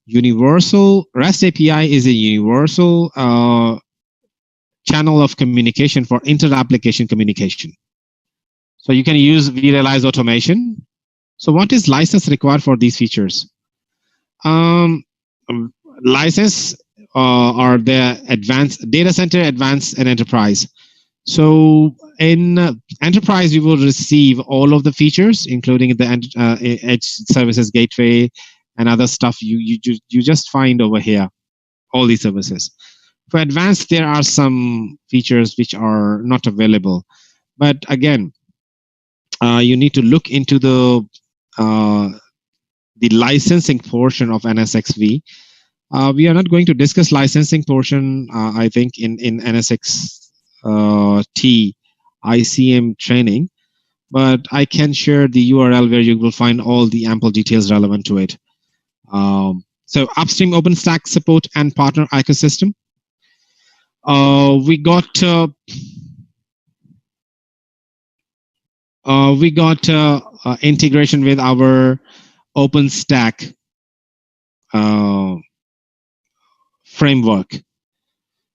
universal, REST API is a universal channel of communication for inter-application communication. So you can use vRealize automation. So what is license required for these features? License are the advanced data center, advanced, and enterprise. So in enterprise, you will receive all of the features, including the edge services gateway and other stuff. You just find over here all these services. For advanced, there are some features which are not available. But again, you need to look into the licensing portion of NSXV. We are not going to discuss licensing portion, I think, in NSX T ICM training, but I can share the URL where you will find all the ample details relevant to it. So upstream OpenStack support and partner ecosystem. We got integration with our OpenStack framework.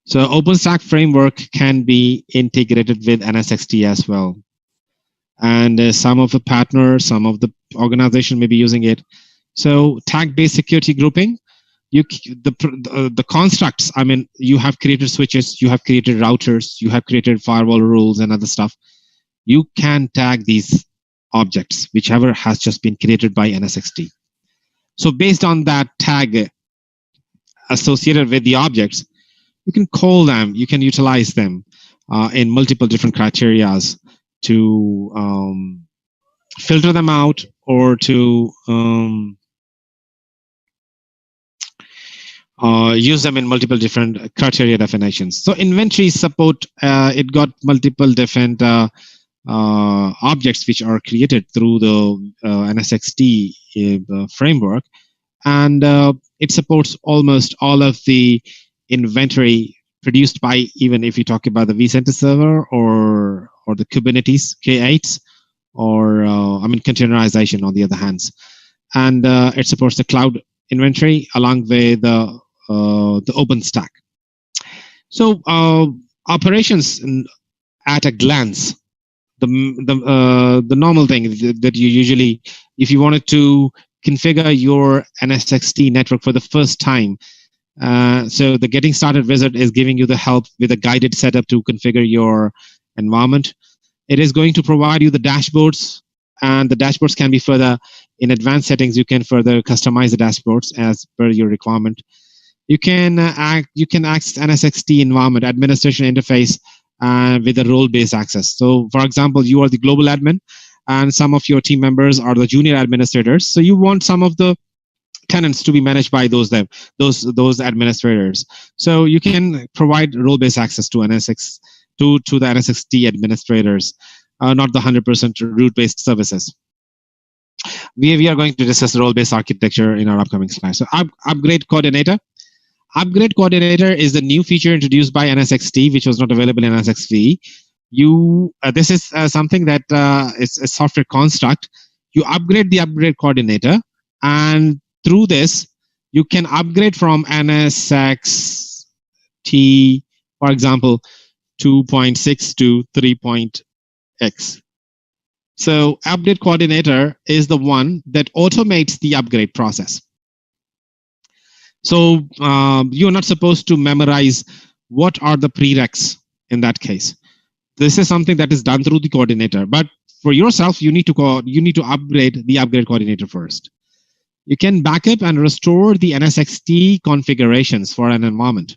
So OpenStack framework can be integrated with NSXT as well. And some of the partners, some of the organization may be using it. So tag-based security grouping, the constructs, I mean, you have created switches, you have created routers, you have created firewall rules and other stuff. You can tag these objects, whichever has just been created by NSXT. So based on that tag associated with the objects, you can call them, you can utilize them in multiple different criterias to filter them out or to use them in multiple different criteria definitions. So inventory support, it got multiple different objects which are created through the NSXT framework, and it supports almost all of the inventory produced by, even if you talk about the vCenter server or the Kubernetes K8s, or I mean containerization on the other hands, and it supports the cloud inventory along with the OpenStack. So operations at a glance, the normal thing that you usually, if you wanted to configure your NSXT network for the first time, so the getting started wizard is giving you the help with a guided setup to configure your environment. It is going to provide you the dashboards, and the dashboards can be further in advanced settings. You can further customize the dashboards as per your requirement. You can access NSXT environment administration interface with a role-based access. So, for example, you are the global admin, and some of your team members are the junior administrators. So you want some of the tenants to be managed by those administrators. So you can provide role-based access to NSX to the NSXT administrators, not the 100% root-based services. We are going to discuss role-based architecture in our upcoming slides. So upgrade coordinator. Upgrade coordinator is the new feature introduced by NSXT, which was not available in NSXV. This is something that is a software construct. You upgrade the upgrade coordinator, and through this, you can upgrade from NSXT, for example, 2.6 to 3.x. So upgrade coordinator is the one that automates the upgrade process. So you're not supposed to memorize what are the prereqs in that case. This is something that is done through the coordinator. But for yourself, you need to upgrade the upgrade coordinator first. You can backup and restore the NSXT configurations for an environment.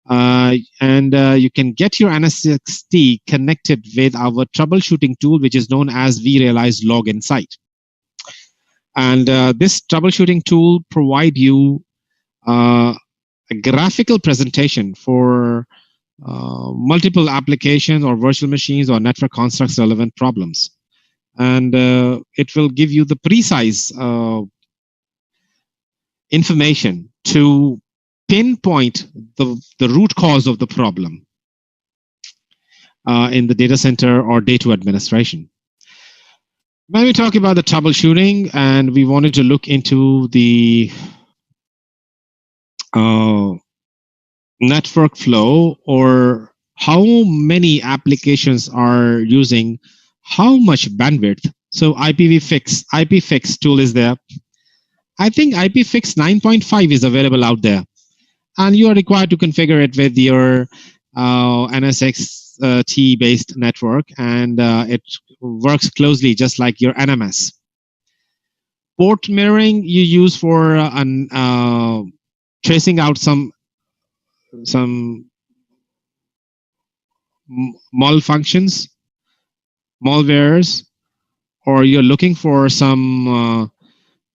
And you can get your NSXT connected with our troubleshooting tool, which is known as vRealize Log Insight. And this troubleshooting tool provides you a graphical presentation for multiple applications or virtual machines or network constructs relevant problems. And it will give you the precise information to pinpoint the root cause of the problem in the data center or day two administration. When we talk about the troubleshooting, and we wanted to look into the network flow, or how many applications are using how much bandwidth. So IPFix tool is there. I think IPFix 9.5 is available out there, and you are required to configure it with your NSX NSXT based network, and it works closely just like your NMS. Port mirroring you use for tracing out some malfunctions, malwares, or you're looking for some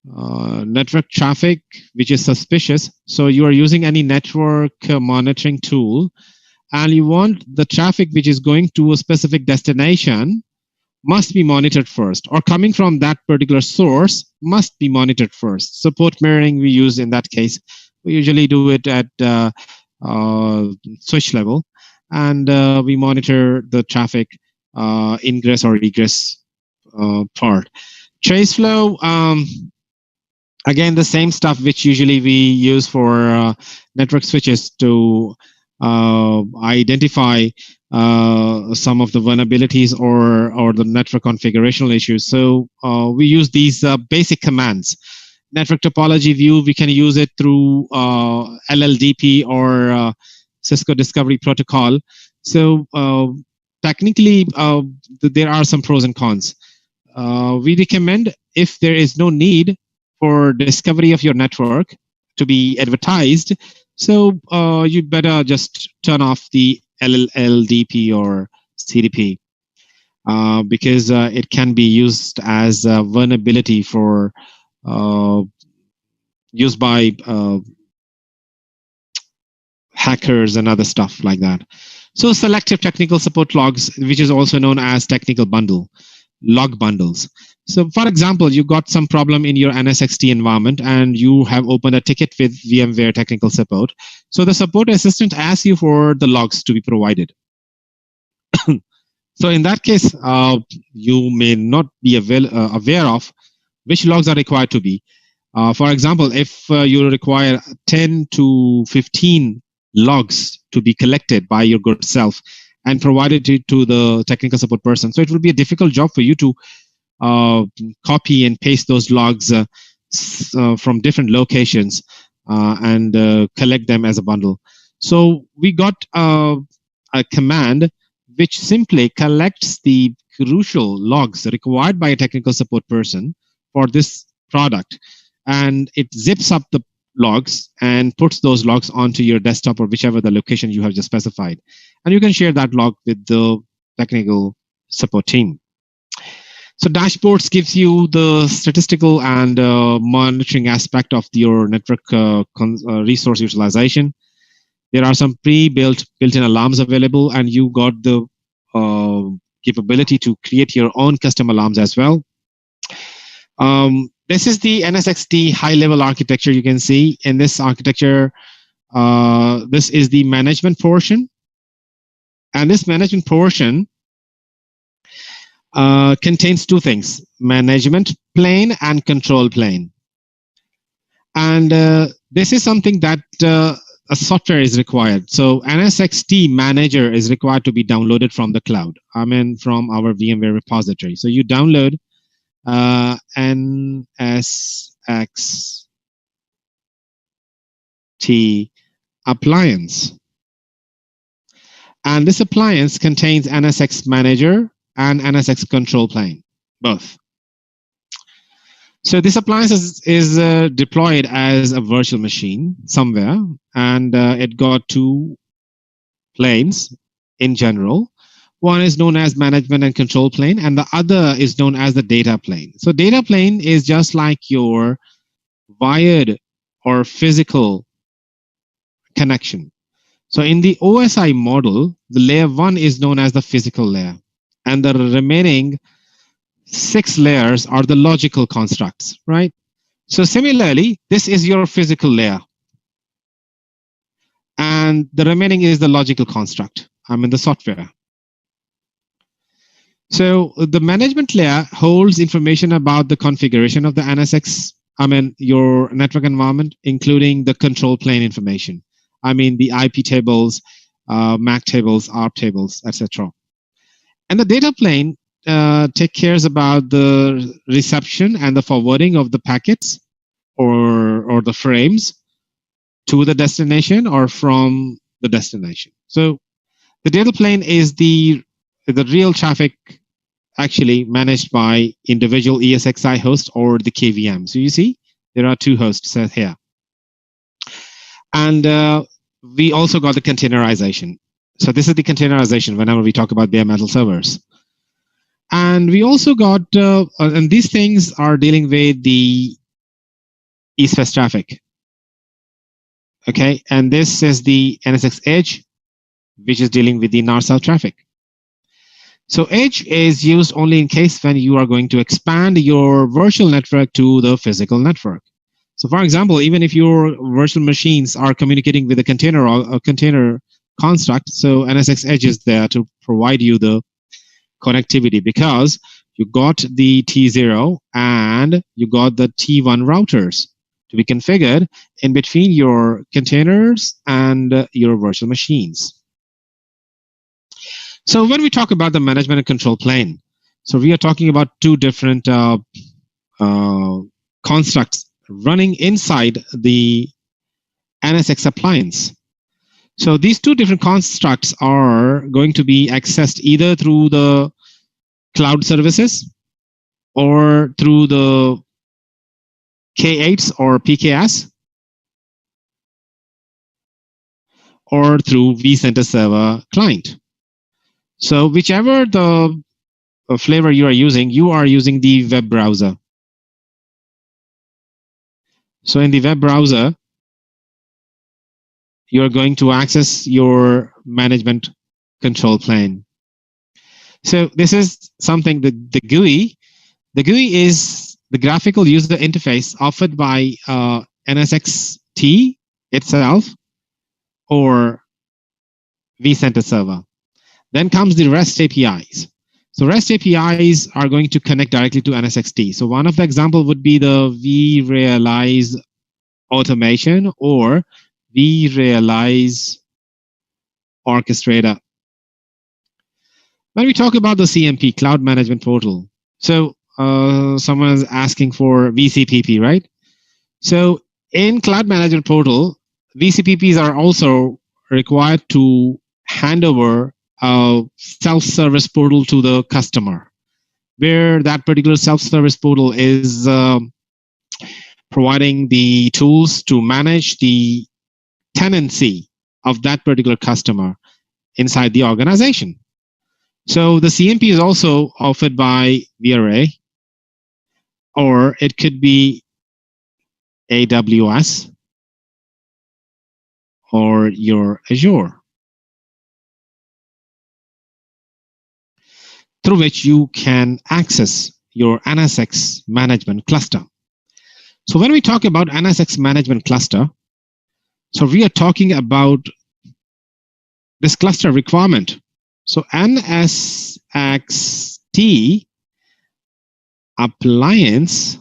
network traffic which is suspicious. So you are using any network monitoring tool, and you want the traffic which is going to a specific destination must be monitored first, or coming from that particular source must be monitored first. So port mirroring we use in that case. We usually do it at switch level, and we monitor the traffic ingress or egress part. Traceflow, again, the same stuff which usually we use for network switches to identify some of the vulnerabilities or the network configurational issues. So we use these basic commands. Network topology view, we can use it through LLDP or Cisco Discovery Protocol. So technically, there are some pros and cons. We recommend, if there is no need for discovery of your network to be advertised, so you better just turn off the LLDP or CDP because it can be used as a vulnerability for used by hackers and other stuff like that. So selective technical support logs, which is also known as technical log bundles. So for example, you got some problem in your NSXT environment and you have opened a ticket with VMware technical support. So the support assistant asks you for the logs to be provided. So in that case, you may not be aware of which logs are required to be. For example, if you require 10 to 15 logs to be collected by your good self and provided to the technical support person, so it will be a difficult job for you to copy and paste those logs from different locations and collect them as a bundle. So we got a command which simply collects the crucial logs required by a technical support person for this product, and it zips up the logs and puts those logs onto your desktop or whichever the location you have just specified, and you can share that log with the technical support team. So dashboards gives you the statistical and monitoring aspect of your network resource utilization. There are some built-in alarms available, and you got the capability to create your own custom alarms as well. This is the NSXT high-level architecture. You can see in this architecture, this is the management portion, and this management portion contains two things: management plane and control plane. And this is something that a software is required. So NSXT Manager is required to be downloaded from the cloud. I mean, from our VMware repository. So you download NSXT appliance. And this appliance contains NSX Manager and NSX Control Plane, both. So this appliance is deployed as a virtual machine somewhere, and it got two planes in general. One is known as management and control plane, and the other is known as the data plane. So data plane is just like your wired or physical connection. So in the OSI model, the layer 1 is known as the physical layer, and the remaining 6 layers are the logical constructs, right? So similarly, this is your physical layer, and the remaining is the logical construct, I mean the software. So the management layer holds information about the configuration of the NSX, I mean your network environment, including the control plane information. I mean the IP tables, MAC tables, ARP tables, etc. And the data plane take cares about the reception and the forwarding of the packets or the frames to the destination or from the destination. So The data plane is the real traffic actually managed by individual ESXi host or the KVM. So you see, there are two hosts set here. And we also got the containerization. So this is the containerization whenever we talk about bare metal servers. And we also got, and these things are dealing with the east-west traffic. Okay, and this is the NSX Edge, which is dealing with the north-south traffic. So Edge is used only in case when you are going to expand your virtual network to the physical network. So for example, even if your virtual machines are communicating with a container or a container construct, so NSX Edge is there to provide you the connectivity because you got the T0 and you got the T1 routers to be configured in between your containers and your virtual machines. So when we talk about the management and control plane, so we are talking about two different constructs running inside the NSX appliance. So these two different constructs are going to be accessed either through the cloud services or through the K8s or PKS or through vCenter Server client. So whichever the flavor you are using the web browser. So in the web browser, you are going to access your management control plane. So this is something that the GUI is the graphical user interface offered by NSXT itself or vCenter server. Then comes the REST APIs. So REST APIs are going to connect directly to NSXT. So one of the example would be the vRealize automation or vRealize orchestrator. When we talk about the CMP, Cloud Management Portal, so someone is asking for VCPP, right? So in Cloud Management Portal, VCPPs are also required to hand over a self-service portal to the customer, where that particular self-service portal is providing the tools to manage the tenancy of that particular customer inside the organization. So the CMP is also offered by VRA, or it could be AWS or your Azure, through which you can access your NSX management cluster. So when we talk about NSX management cluster, so we are talking about this cluster requirement. So NSXT appliance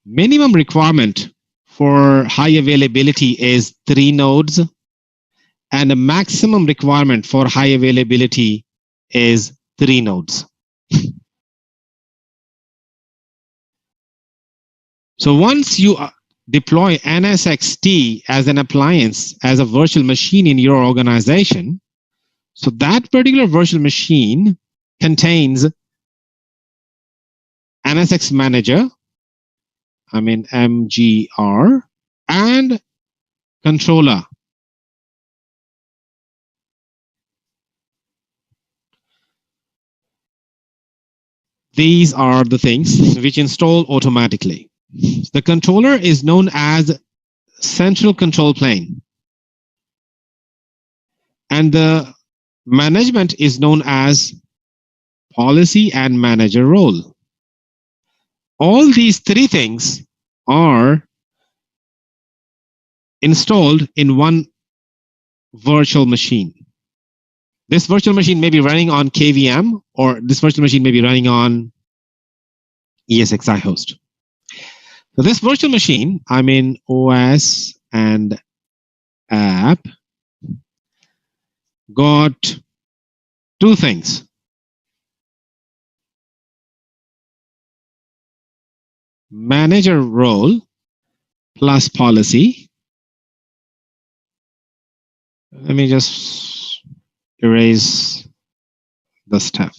minimum requirement for high availability is 3 nodes, and the maximum requirement for high availability is 3 nodes. So once you deploy NSXT as an appliance, as a virtual machine in your organization, so that particular virtual machine contains NSX Manager, I mean MGR, and controller. These are the things which install automatically. The controller is known as central control plane, and the management is known as policy and manager role. All these three things are installed in one virtual machine. This virtual machine may be running on KVM, or this virtual machine may be running on ESXi host. So this virtual machine, I mean OS and app, got two things. Manager role plus policy, Let me just erase the step.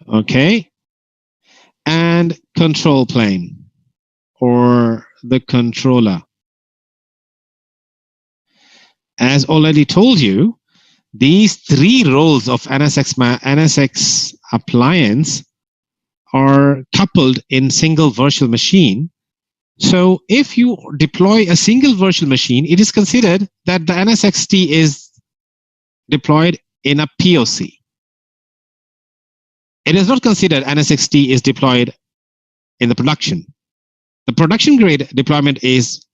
Okay. And control plane or the controller. As already told you, these three roles of NSX appliance are coupled in single virtual machine. So if you deploy a single virtual machine, it is considered that the NSXT is deployed in a POC. It is not considered NSXT is deployed in the production. The production grade deployment is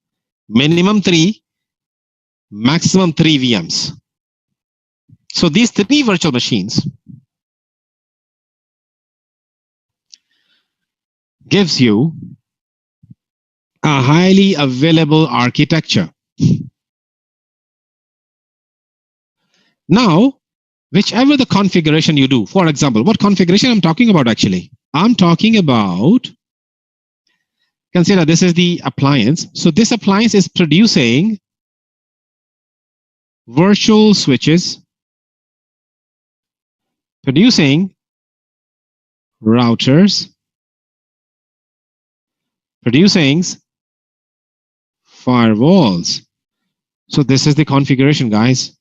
minimum 3, maximum 3 VMs. So these three virtual machines gives you a highly available architecture. Now, whichever the configuration you do, for example, what configuration I'm talking about actually? I'm talking about, consider this is the appliance. So this appliance is producing virtual switches, producing routers, producing firewalls. So this is the configuration, guys.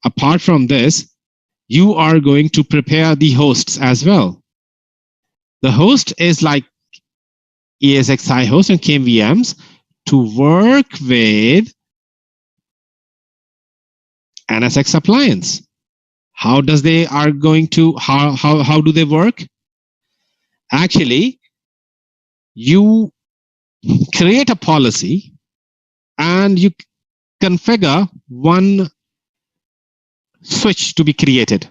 Apart from this, you are going to prepare the hosts as well. The host is like ESXi host and KVMs to work with NSX appliance. How does they are going to, how do they work? Actually, you create a policy and you configure one switch to be created.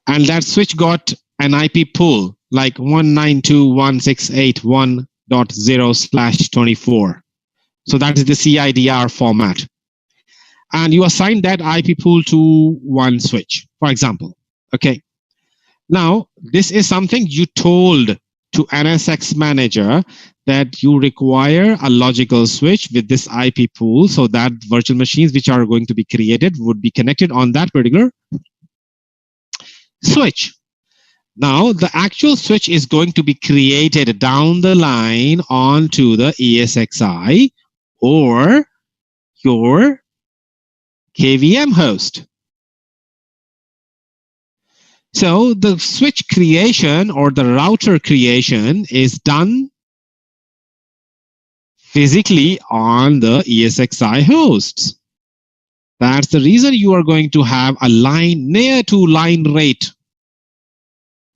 And that switch got an IP pool like 192.168.1.0/24. So that is the CIDR format. And you assign that IP pool to one switch, for example. Okay. Now, this is something you told to NSX manager that you require a logical switch with this IP pool so that virtual machines which are going to be created would be connected on that particular switch. Now, the actual switch is going to be created down the line onto the ESXi or your KVM host. So the switch creation or the router creation is done physically on the ESXi hosts. That's the reason you are going to have a line near to line rate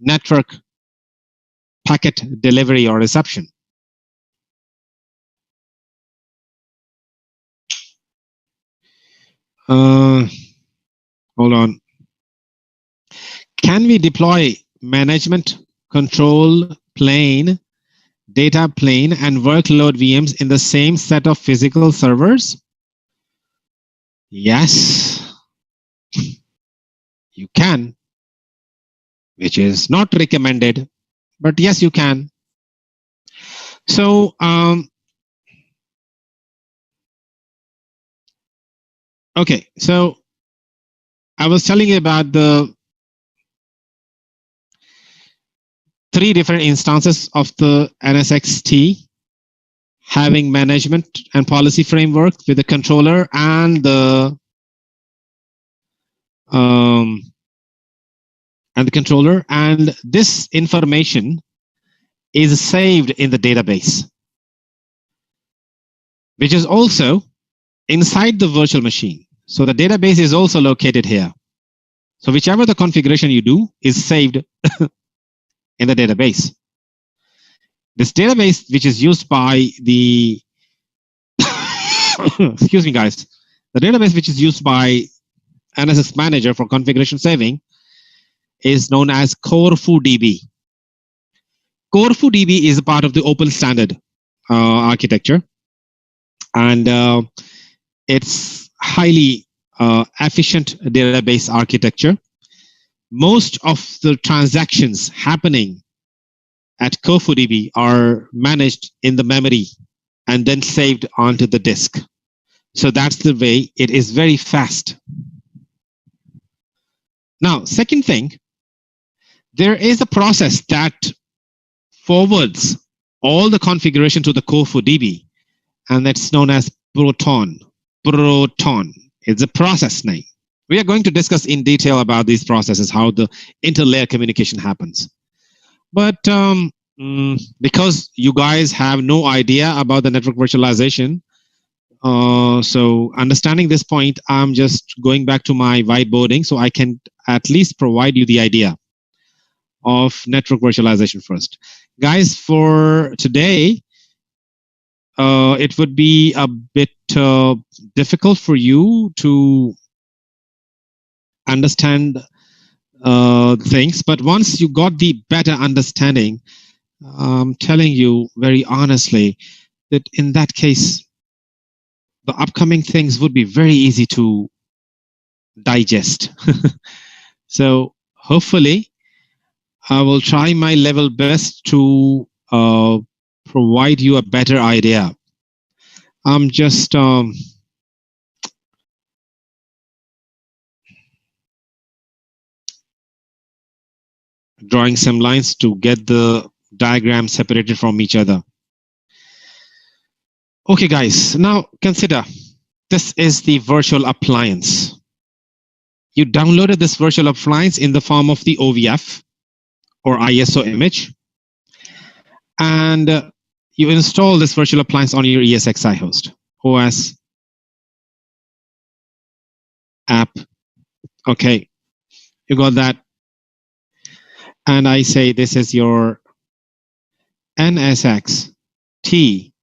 network packet delivery or reception. Hold on. Can we deploy management, control plane, data plane, and workload VMs in the same set of physical servers? Yes, you can, which is not recommended, but yes, you can. So, okay, so I was telling you about the 3 different instances of the NSXT having management and policy framework with the controller and the controller, and this information is saved in the database, which is also inside the virtual machine. So the database is also located here. So whichever the configuration you do is saved in the database. This database, which is used by the, excuse me, guys, the database which is used by NSX Manager for configuration saving is known as CoreFuDB. CoreFuDB is a part of the open standard architecture, and it's highly efficient database architecture. Most of the transactions happening at CoFuDB are managed in the memory and then saved onto the disk. So that's the way it is very fast. Now, second thing, there is a process that forwards all the configuration to the CoFuDB, and that's known as Proton. Proton. It's a process name. We are going to discuss in detail about these processes, how the interlayer communication happens. But because you guys have no idea about the network virtualization, so understanding this point, I'm just going back to my whiteboarding so I can at least provide you the idea of network virtualization first. Guys, for today, it would be a bit difficult for you to understand things, but once you got the better understanding, I'm telling you very honestly that in that case, the upcoming things would be very easy to digest. So hopefully, I will try my level best to provide you a better idea. I'm just drawing some lines to get the diagram separated from each other. Okay, guys, now consider this is the virtual appliance. You downloaded this virtual appliance in the form of the OVF or ISO image, and you install this virtual appliance on your ESXi host, OS, app. Okay, you got that. And I say this is your NSX T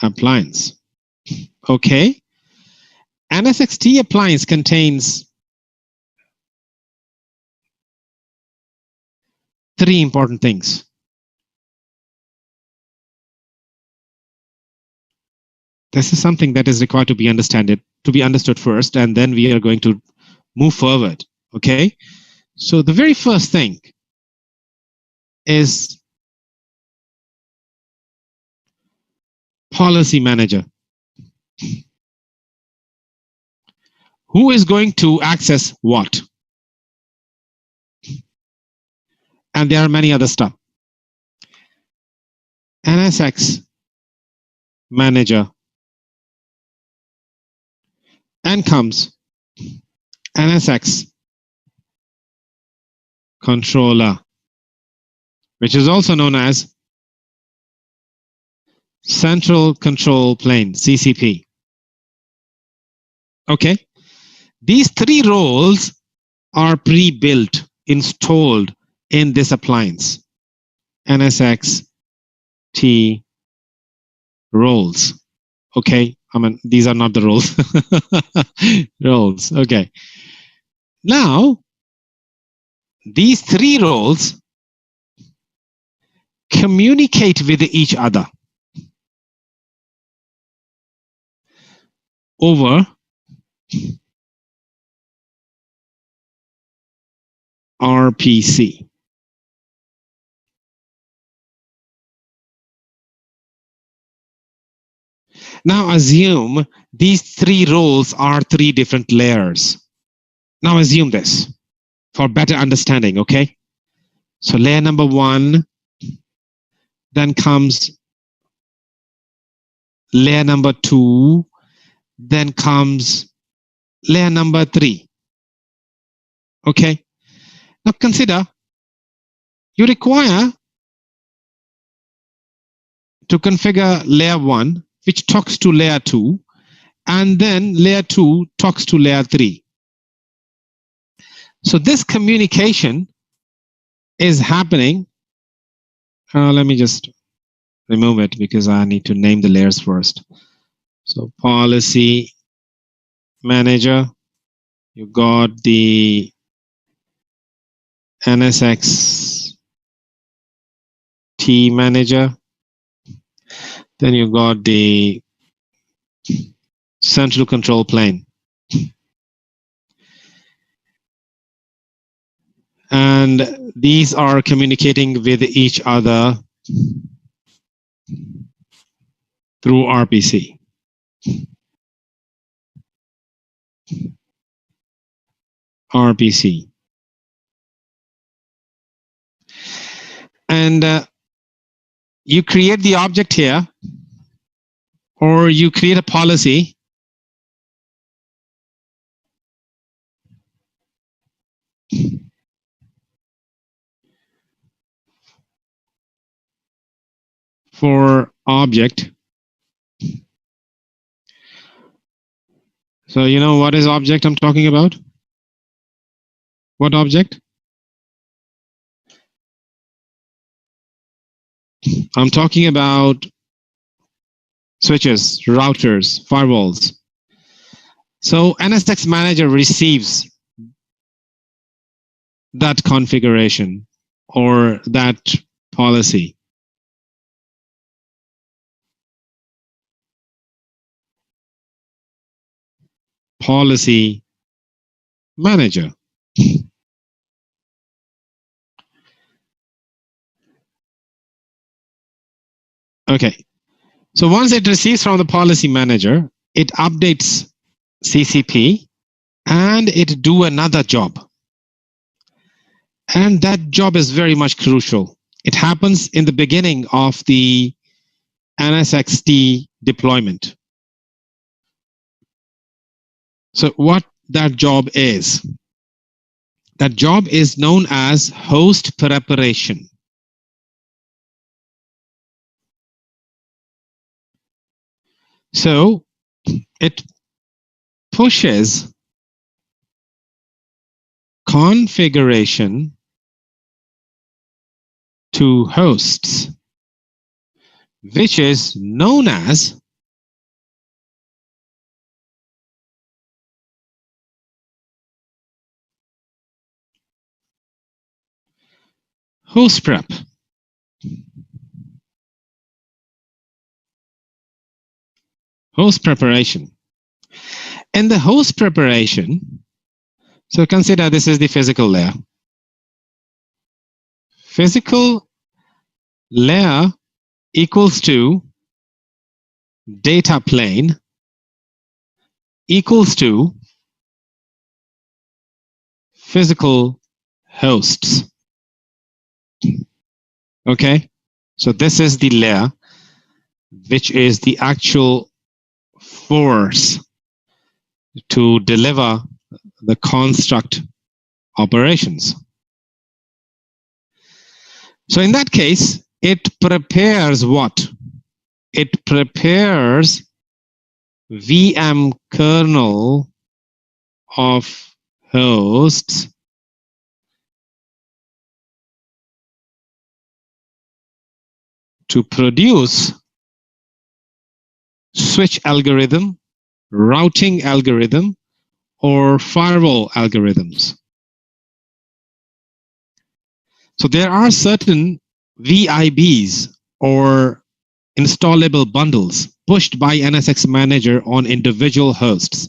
appliance. Okay, NSX T appliance contains three important things. This is something that is required to be understood first, and then we are going to move forward. Okay, so the very first thing is policy manager. Who is going to access what? And there are many other stuff. NSX manager. And comes NSX controller, which is also known as Central Control Plane, CCP. Okay, these three roles are pre-built, installed in this appliance. NSX T roles. Okay, I mean, these are not the roles. Roles, okay. Now, these three roles communicate with each other over RPC. Now assume these three roles are three different layers. Now assume this for better understanding, okay? So layer number one, then comes layer number two, then comes layer number three. Okay? Now consider you require to configure layer one, which talks to layer two, and then layer two talks to layer three. So this communication is happening. Let me just remove it because I need to name the layers first. So policy manager, you got the NSX T manager, then you got the central control plane. And these are communicating with each other through RPC. RPC. And you create the object here, or you create a policy for object. So you know what is object I'm talking about? What object? I'm talking about switches, routers, firewalls. So NSX Manager receives that configuration or that policy. Policy manager. Okay. So once it receives from the policy manager, it updates CCP and it do another job. And that job is very much crucial. It happens in the beginning of the NSXT deployment. So what that job is? That job is known as host preparation. So it pushes configuration to hosts, which is known as host prep. Host preparation. In the host preparation, so consider this is the physical layer. Physical layer equals to data plane equals to physical hosts. Okay, so this is the layer which is the actual force to deliver the construct operations. So in that case, it prepares what? It prepares VM kernel of hosts to produce switch algorithm, routing algorithm, or firewall algorithms. So there are certain VIBs or installable bundles pushed by NSX Manager on individual hosts.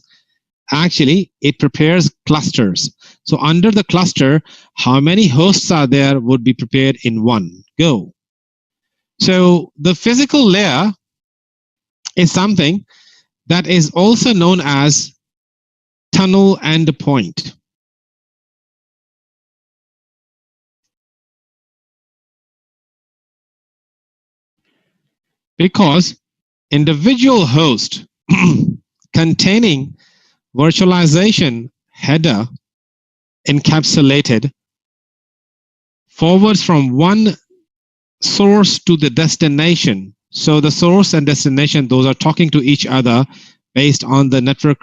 Actually, it prepares clusters. So under the cluster, how many hosts are there would be prepared in one go. So the physical layer is something that is also known as tunnel endpoint. Because individual host containing virtualization header encapsulated forwards from one source to the destination. So the source and destination, those are talking to each other based on the network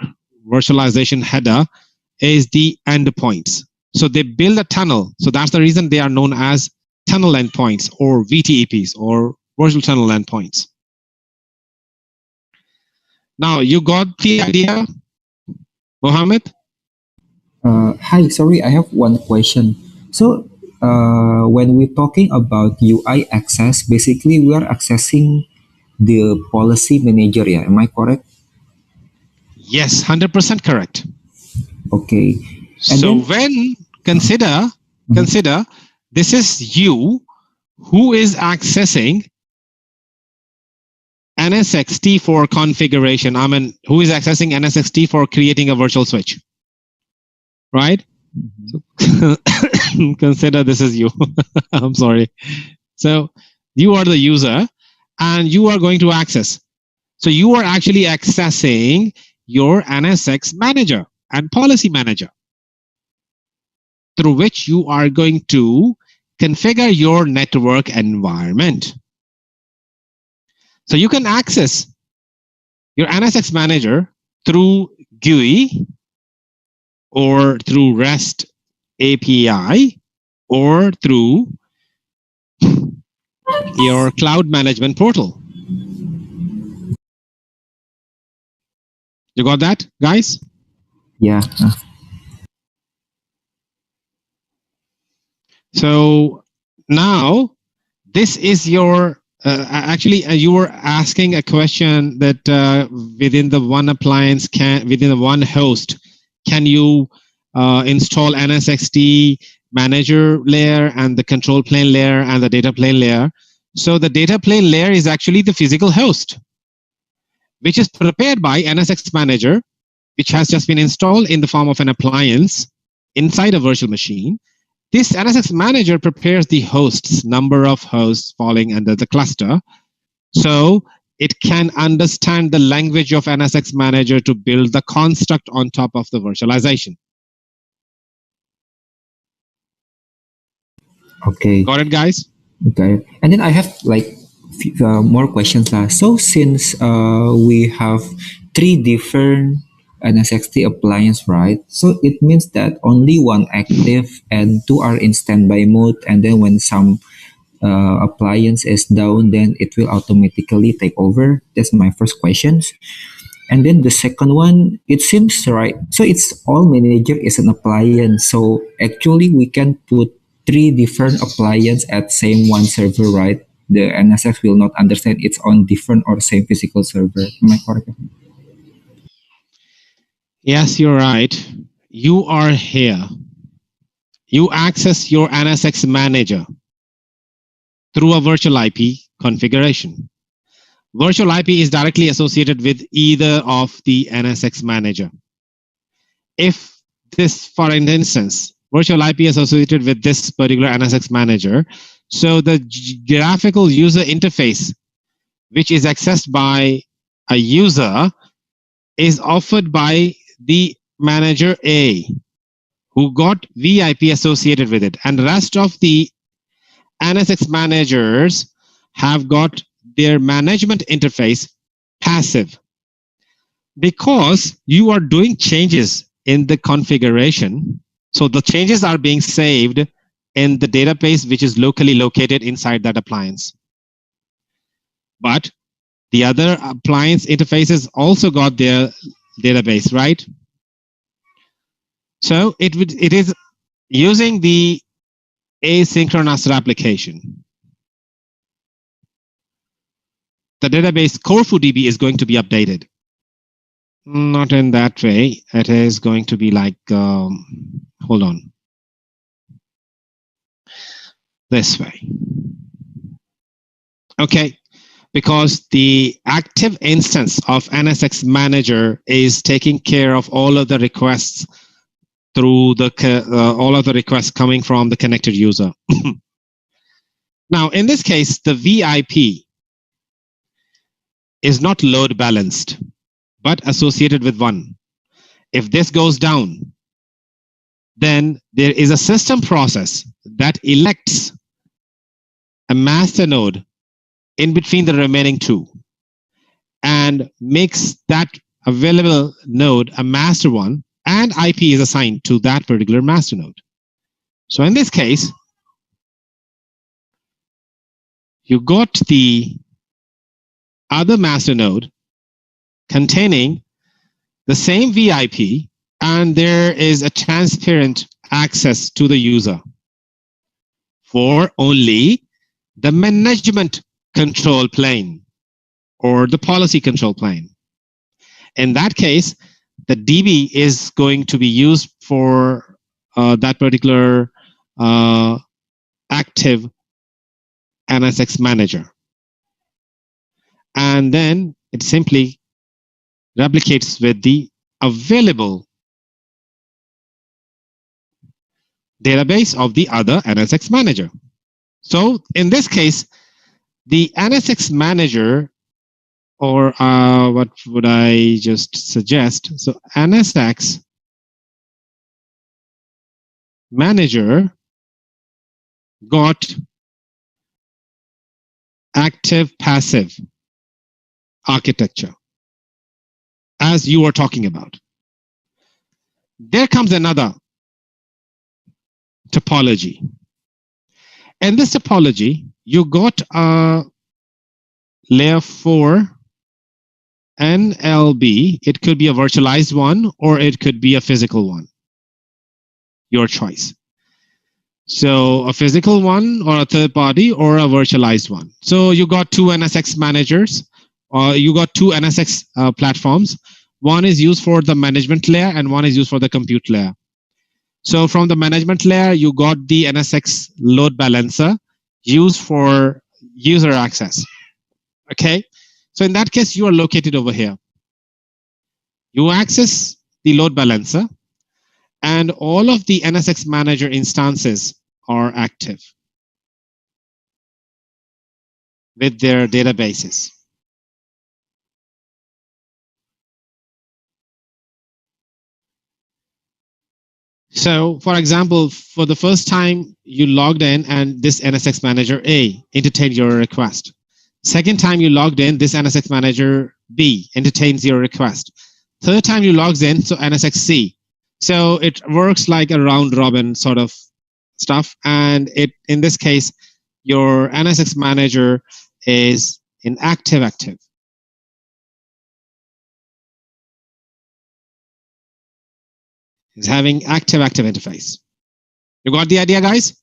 virtualization header is the endpoints. So they build a tunnel. So that's the reason they are known as tunnel endpoints or VTEPs or virtual tunnel endpoints. Now you got the idea, Mohammed?
Hi, sorry, I have one question. So, when we're talking about UI access, basically we are accessing the policy manager, yeah? Am I correct?
Yes, 100% correct.
Okay.
And so when consider consider this is you who is accessing NSXT for configuration. I mean, who is accessing NSXT for creating a virtual switch, right? So consider this is you. I'm sorry. So you are the user and you are going to access. So you are actually accessing your NSX manager and policy manager through which you are going to configure your network environment. So you can access your NSX manager through GUI or through REST API or through your cloud management portal. You got that, guys?
Yeah.
So now this is your actually you were asking a question that within the one appliance within the one host can you install NSXT manager layer and the control plane layer and the data plane layer. So the data plane layer is actually the physical host, which is prepared by NSX manager, which has just been installed in the form of an appliance inside a virtual machine. This NSX manager prepares the hosts, number of hosts falling under the cluster. So it can understand the language of NSX manager to build the construct on top of the virtualization.
Okay.
Got it, guys?
Okay. And then I have like more questions. So since we have 3 different NSXT appliance, right? So it means that only one active and 2 are in standby mode. And then when some appliance is down, then it will automatically take over. That's my first question. And then the second one, it seems right. So it's all manager is an appliance. So actually we can put 3 different appliance at same one server, right? The NSX will not understand it's on different or same physical server. Am I correct?
Yes, you're right. You are here. You access your NSX manager through a virtual IP configuration. Virtual IP is directly associated with either of the NSX manager. If this, for instance, virtual IP is associated with this particular NSX manager, so the graphical user interface, which is accessed by a user, is offered by the manager A, who got VIP associated with it, and the rest of the NSX managers have got their management interface passive. Because you are doing changes in the configuration, so the changes are being saved in the database which is locally located inside that appliance. But the other appliance interfaces also got their database, right? So it is using the asynchronous replication. The database CorfuDB is going to be updated. Not in that way. It is going to be like, hold on, this way. Okay, because the active instance of NSX Manager is taking care of all of the requests through the all of the requests coming from the connected user. Now, in this case, the VIP is not load balanced, but associated with 1. If this goes down, then there is a system process that elects a master node in between the remaining 2 and makes that available node a master one, and IP is assigned to that particular master node. So in this case, you got the other master node containing the same VIP, and there is a transparent access to the user for only the management control plane or the policy control plane. In that case, the DB is going to be used for that particular active NSX manager. And then it simply replicates with the available database of the other NSX manager. So in this case, the NSX manager, or what would I just suggest? So NSX manager got active passive architecture, as you were talking about. There comes another topology. In this topology, you got a layer 4 NLB. It could be a virtualized one or it could be a physical one. Your choice. So a physical one or a third party or a virtualized one. So you got two NSX managers, or you got two NSX platforms. One is used for the management layer and one is used for the compute layer. So from the management layer, you got the NSX load balancer used for user access. Okay. So in that case, you are located over here. You access the load balancer and all of the NSX manager instances are active with their databases. So for example, for the first time you logged in and this NSX manager A entertained your request. Second time you logged in, this NSX manager B entertains your request. Third time you logged in, so NSX C. So it works like a round robin sort of stuff. And it, in this case, your NSX manager is in active. It's having active interface. You got the idea, guys?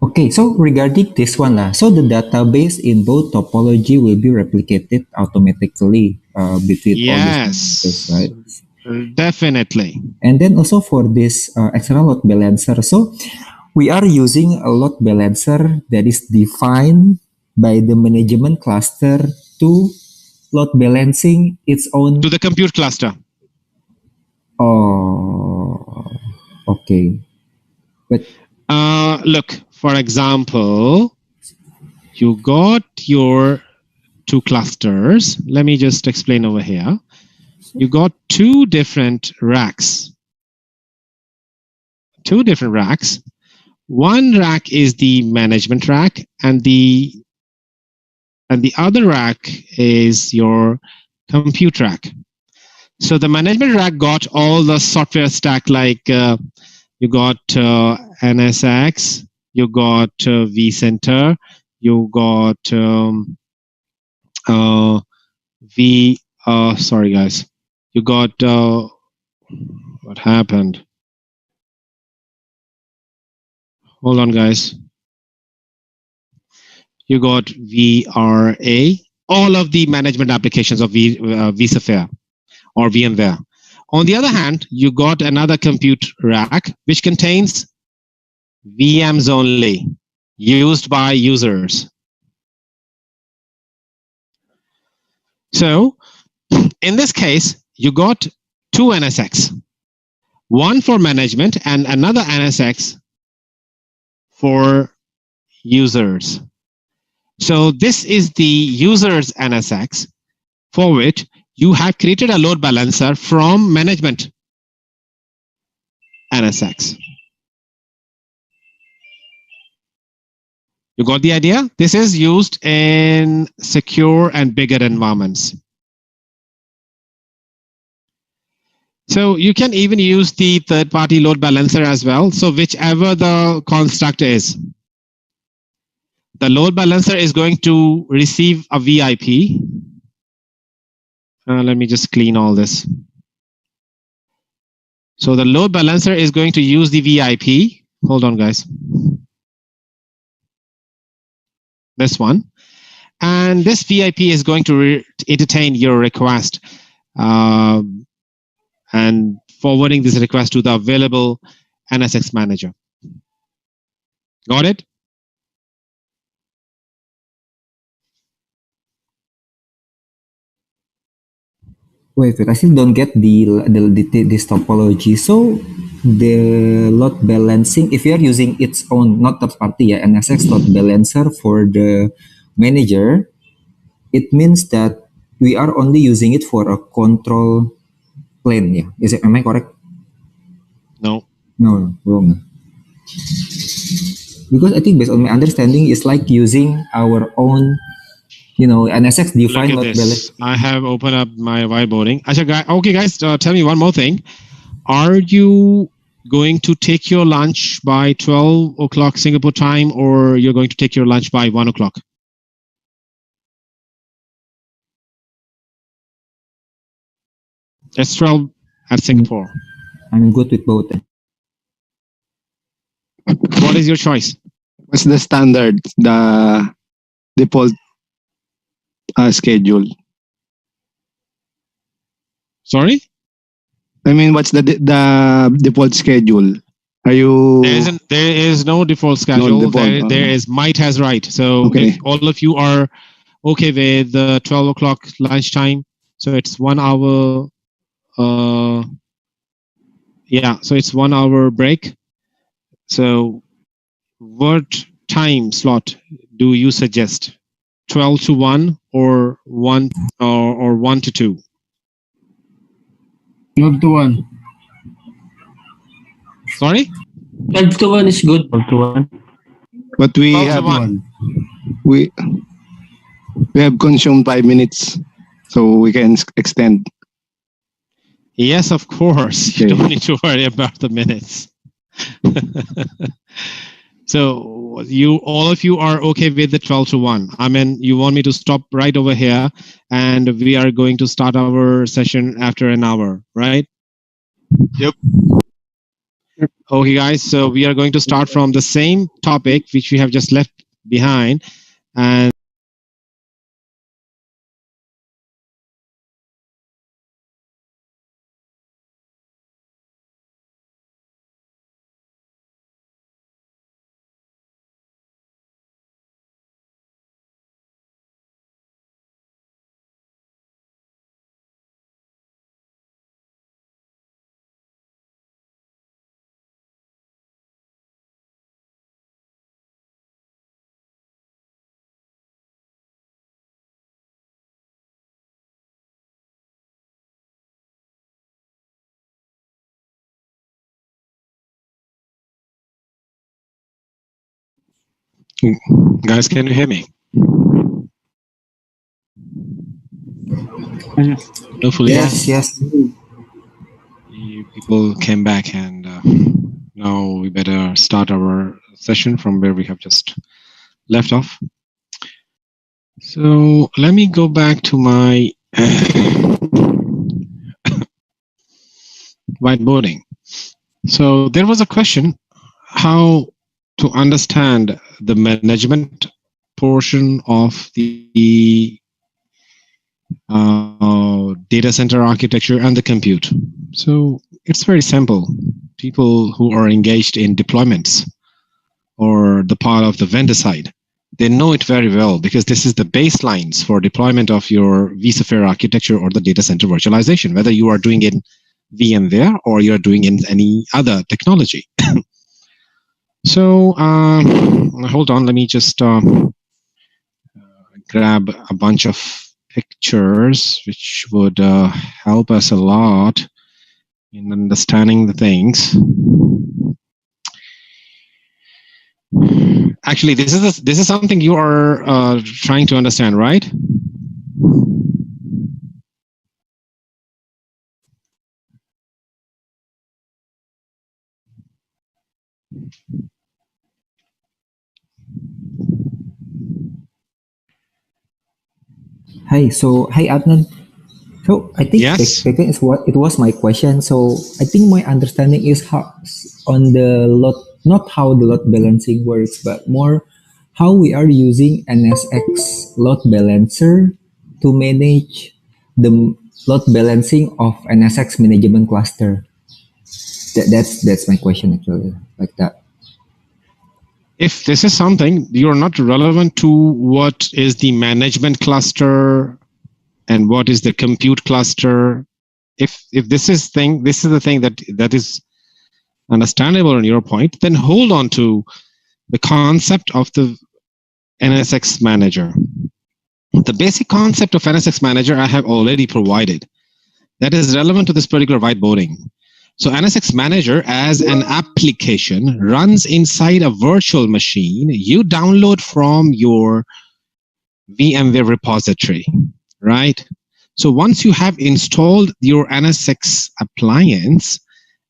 Okay, so regarding this one, so the database in both topology will be replicated automatically between all these nodes, right?
Definitely.
And then also for this external load balancer, so we are using a load balancer that is defined by the management cluster to load balancing its own
to the compute cluster.
Oh, okay. But
look, for example, you got your two clusters. Let me just explain over here. You got two different racks. One rack is the management rack, and the other rack is your compute rack. So the management rack got all the software stack, like you got NSX, you got vCenter, you got sorry guys, you got what happened? Hold on, guys. You got VRA, all of the management applications of vSphere or VMware. On the other hand, you got another compute rack which contains VMs only, used by users. So in this case, you got two NSX, one for management and another NSX for users. So this is the users NSX, for which you have created a load balancer from management NSX. You got the idea? This is used in secure and bigger environments. So you can even use the third-party load balancer as well. So whichever the construct is, the load balancer is going to receive a VIP. Let me just clean all this. So the load balancer is going to use the VIP. Hold on, guys. This one. And this VIP is going to entertain your request and forwarding this request to the available NSX Manager. Got it?
Wait, I still don't get this topology. So the load balancing, if you are using its own, not third party, NSX load balancer for the manager, it means that we are only using it for a control plane. Yeah, is it? Am I correct?
No.
No, wrong. Because I think based on my understanding, it's like using our own, NSX defined
Look at
load balance.
this. I have opened up my whiteboarding. Okay, guys, tell me one more thing. Are you going to take your lunch by 12 o'clock Singapore time, or you're going to take your lunch by 1 o'clock? It's 12 at Singapore.
I'm good with both.
What is your choice?
What's the standard, the default schedule?
Sorry?
I mean, what's the default schedule? Are you?
There is no default schedule.
No default,
there is might has right. So
Okay.
if all of you are okay with the 12 o'clock lunchtime, so it's 1 hour. Yeah, so it's 1 hour break. So what time slot do you suggest? 12 to 1 or 1 or 1 to 2?
12 to 1.
Sorry?
12 to 1 is good.
12 to 1.
But we
12 to
have
1.
we have consumed 5 minutes, so we can extend.
Yes, of course. You don't need to worry about the minutes. So all of you are okay with the 12 to 1. I mean, you want me to stop right over here, and we are going to start our session after an hour, right?
Yep.
Okay, guys. So we are going to start from the same topic which we have just left behind, and guys, can you hear me? Hopefully,
Yes.
you people came back, and now we better start our session from where we have just left off. So let me go back to my whiteboarding. So there was a question, how to understand the management portion of the data center architecture and the compute. So it's very simple. People who are engaged in deployments or the part of the vendor side, they know it very well, because this is the baselines for deployment of your vSphere architecture or the data center virtualization, whether you are doing it in VMware or you're doing in any other technology. So hold on, let me just grab a bunch of pictures which would help us a lot in understanding the things. Actually, this is something you are trying to understand, right?
Hi, Adnan. So I think
Yes.
back is what it was my question. So I think my understanding is how on the lot, not how the load balancing works, but more how we are using NSX load balancer to manage the load balancing of NSX management cluster. That's my question actually, like that.
If this is something you're not relevant to what is the management cluster and what is the compute cluster, if this is the thing that is understandable on your point, then hold on to the concept of the NSX manager. The basic concept of NSX manager I have already provided. That is relevant to this particular whiteboarding. So NSX Manager as an application runs inside a virtual machine you download from your VMware repository, right? So once you have installed your NSX appliance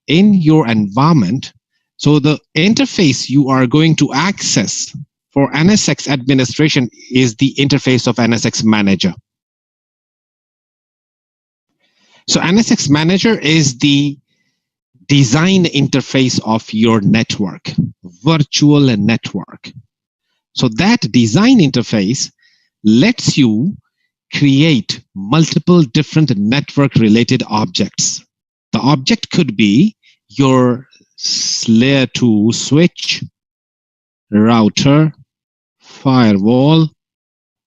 in your environment, so the interface you are going to access for NSX administration is the interface of NSX Manager. So NSX Manager is the design interface of your network, virtual network. So that design interface lets you create multiple different network related objects. The object could be your layer 2 switch, router, firewall,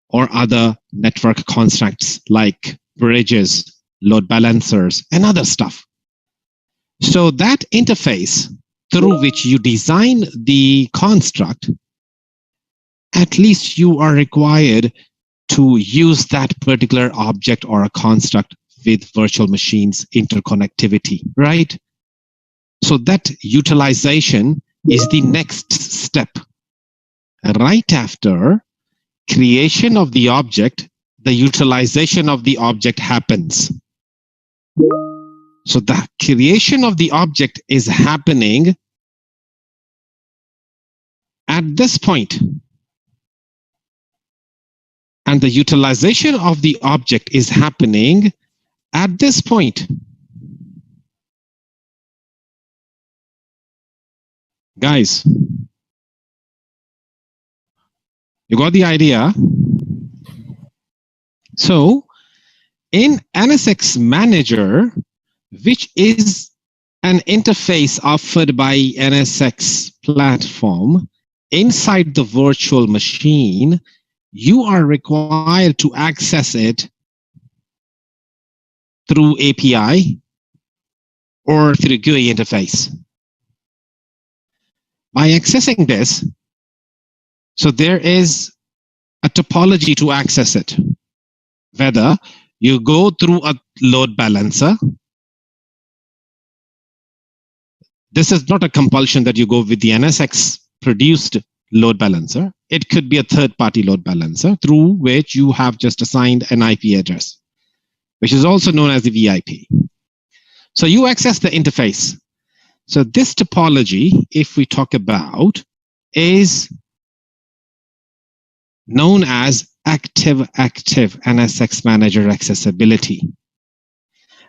or other network constructs like bridges, load balancers, and other stuff. So that interface through which you design the construct, at least you are required to use that particular object or a construct with virtual machines interconnectivity, right? So that utilization is the next step. Right after creation of the object, the utilization of the object happens. So the creation of the object is happening at this point, and the utilization of the object is happening at this point. Guys, you got the idea? So in NSX Manager, which is an interface offered by NSX platform, inside the virtual machine, you are required to access it through API or through GUI interface. By accessing this, so there is a topology to access it. Whether you go through a load balancer, this is not a compulsion that you go with the NSX produced load balancer. It could be a third-party load balancer through which you have just assigned an IP address, which is also known as the VIP. So you access the interface. So this topology, if we talk about, is known as active-active NSX Manager accessibility.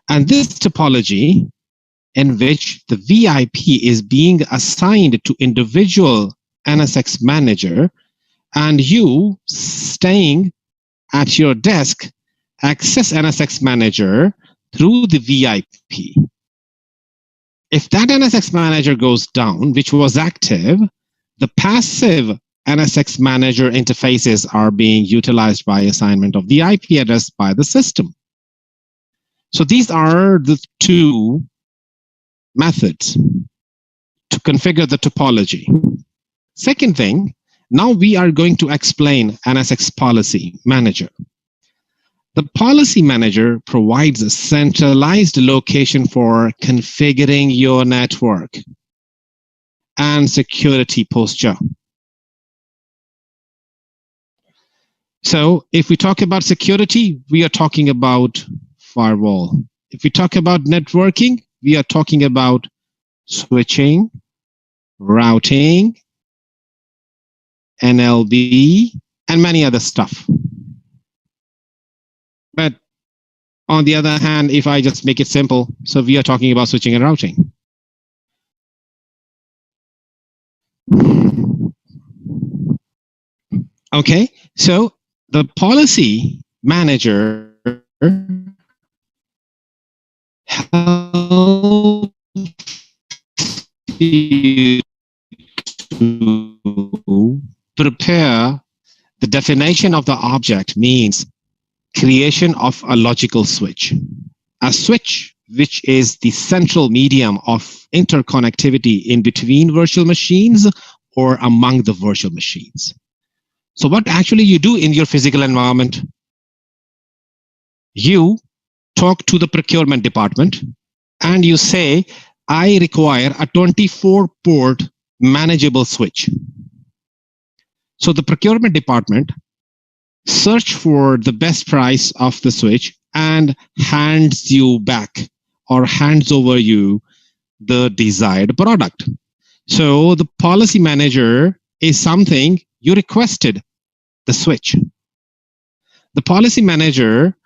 And this topology in which the VIP is being assigned to individual NSX Manager and you staying at your desk access NSX Manager through the VIP. If that NSX Manager goes down, which was active, the passive NSX Manager interfaces are being utilized by assignment of the IP address by the system. So these are the two methods to configure the topology. Second thing, now we are going to explain NSX Policy Manager. The Policy Manager provides a centralized location for configuring your network and security posture. So if we talk about security, we are talking about firewall. If we talk about networking, we are talking about switching, routing, NLB, and many other stuff. But on the other hand, if I just make it simple, so we are talking about switching and routing. Okay, so the policy manager helps you to prepare the definition of the object means creation of a logical switch. A switch which is the central medium of interconnectivity in between virtual machines or among the virtual machines. So what actually you do in your physical environment? You talk to the procurement department and you say, I require a 24-port manageable switch. So the procurement department search for the best price of the switch and hands you back or hands over you the desired product. So the policy manager is something you requested, the switch. The policy manager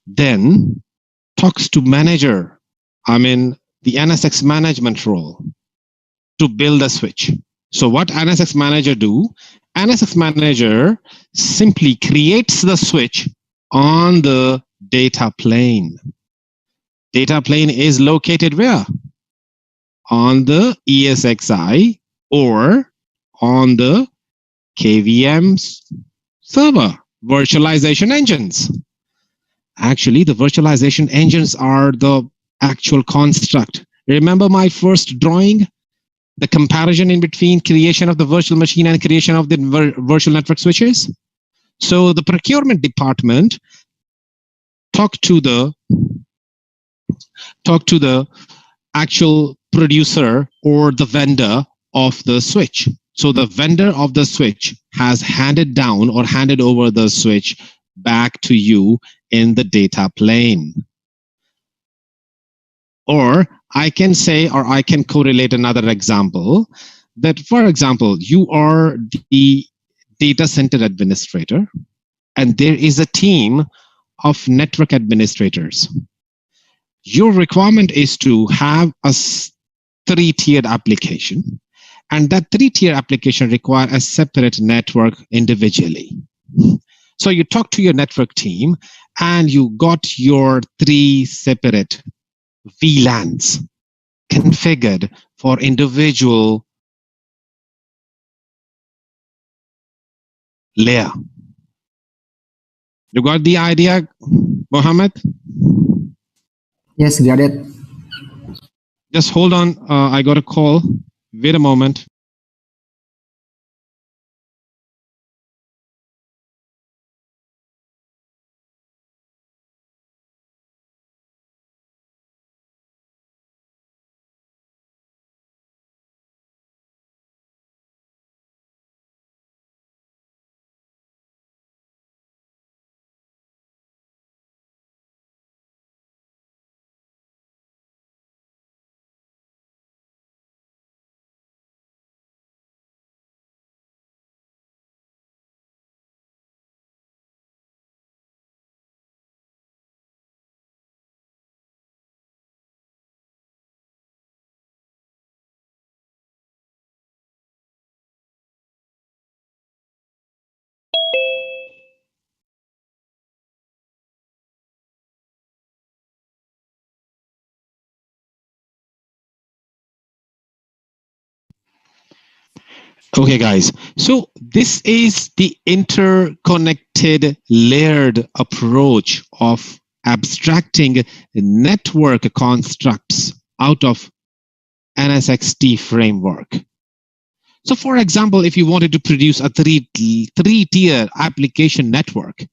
then talks to manager, the NSX management role, to build a switch. So what NSX manager do? NSX manager simply creates the switch on the data plane. Data plane is located where? On the ESXi or on the KVM server, virtualization engines. Actually, the virtualization engines are the actual construct. Remember my first drawing? The comparison in between creation of the virtual machine and creation of the virtual network switches. So the procurement department talk to the actual producer or the vendor of the switch. So the vendor of the switch has handed down or handed over the switch back to you in the data plane. Or I can say, or I can correlate another example that, for example, you are the data center administrator and there is a team of network administrators. Your requirement is to have a 3-tiered application, and that 3-tier application require a separate network individually. So you talk to your network team and you got your 3 separate VLANs configured for individual layer. You got the idea, Mohammed?
Yes, got it.
Just hold on. I got a call. Wait a moment. Okay, guys. So this is the interconnected layered approach of abstracting network constructs out of NSXT framework. So for example, if you wanted to produce a three-tier application network,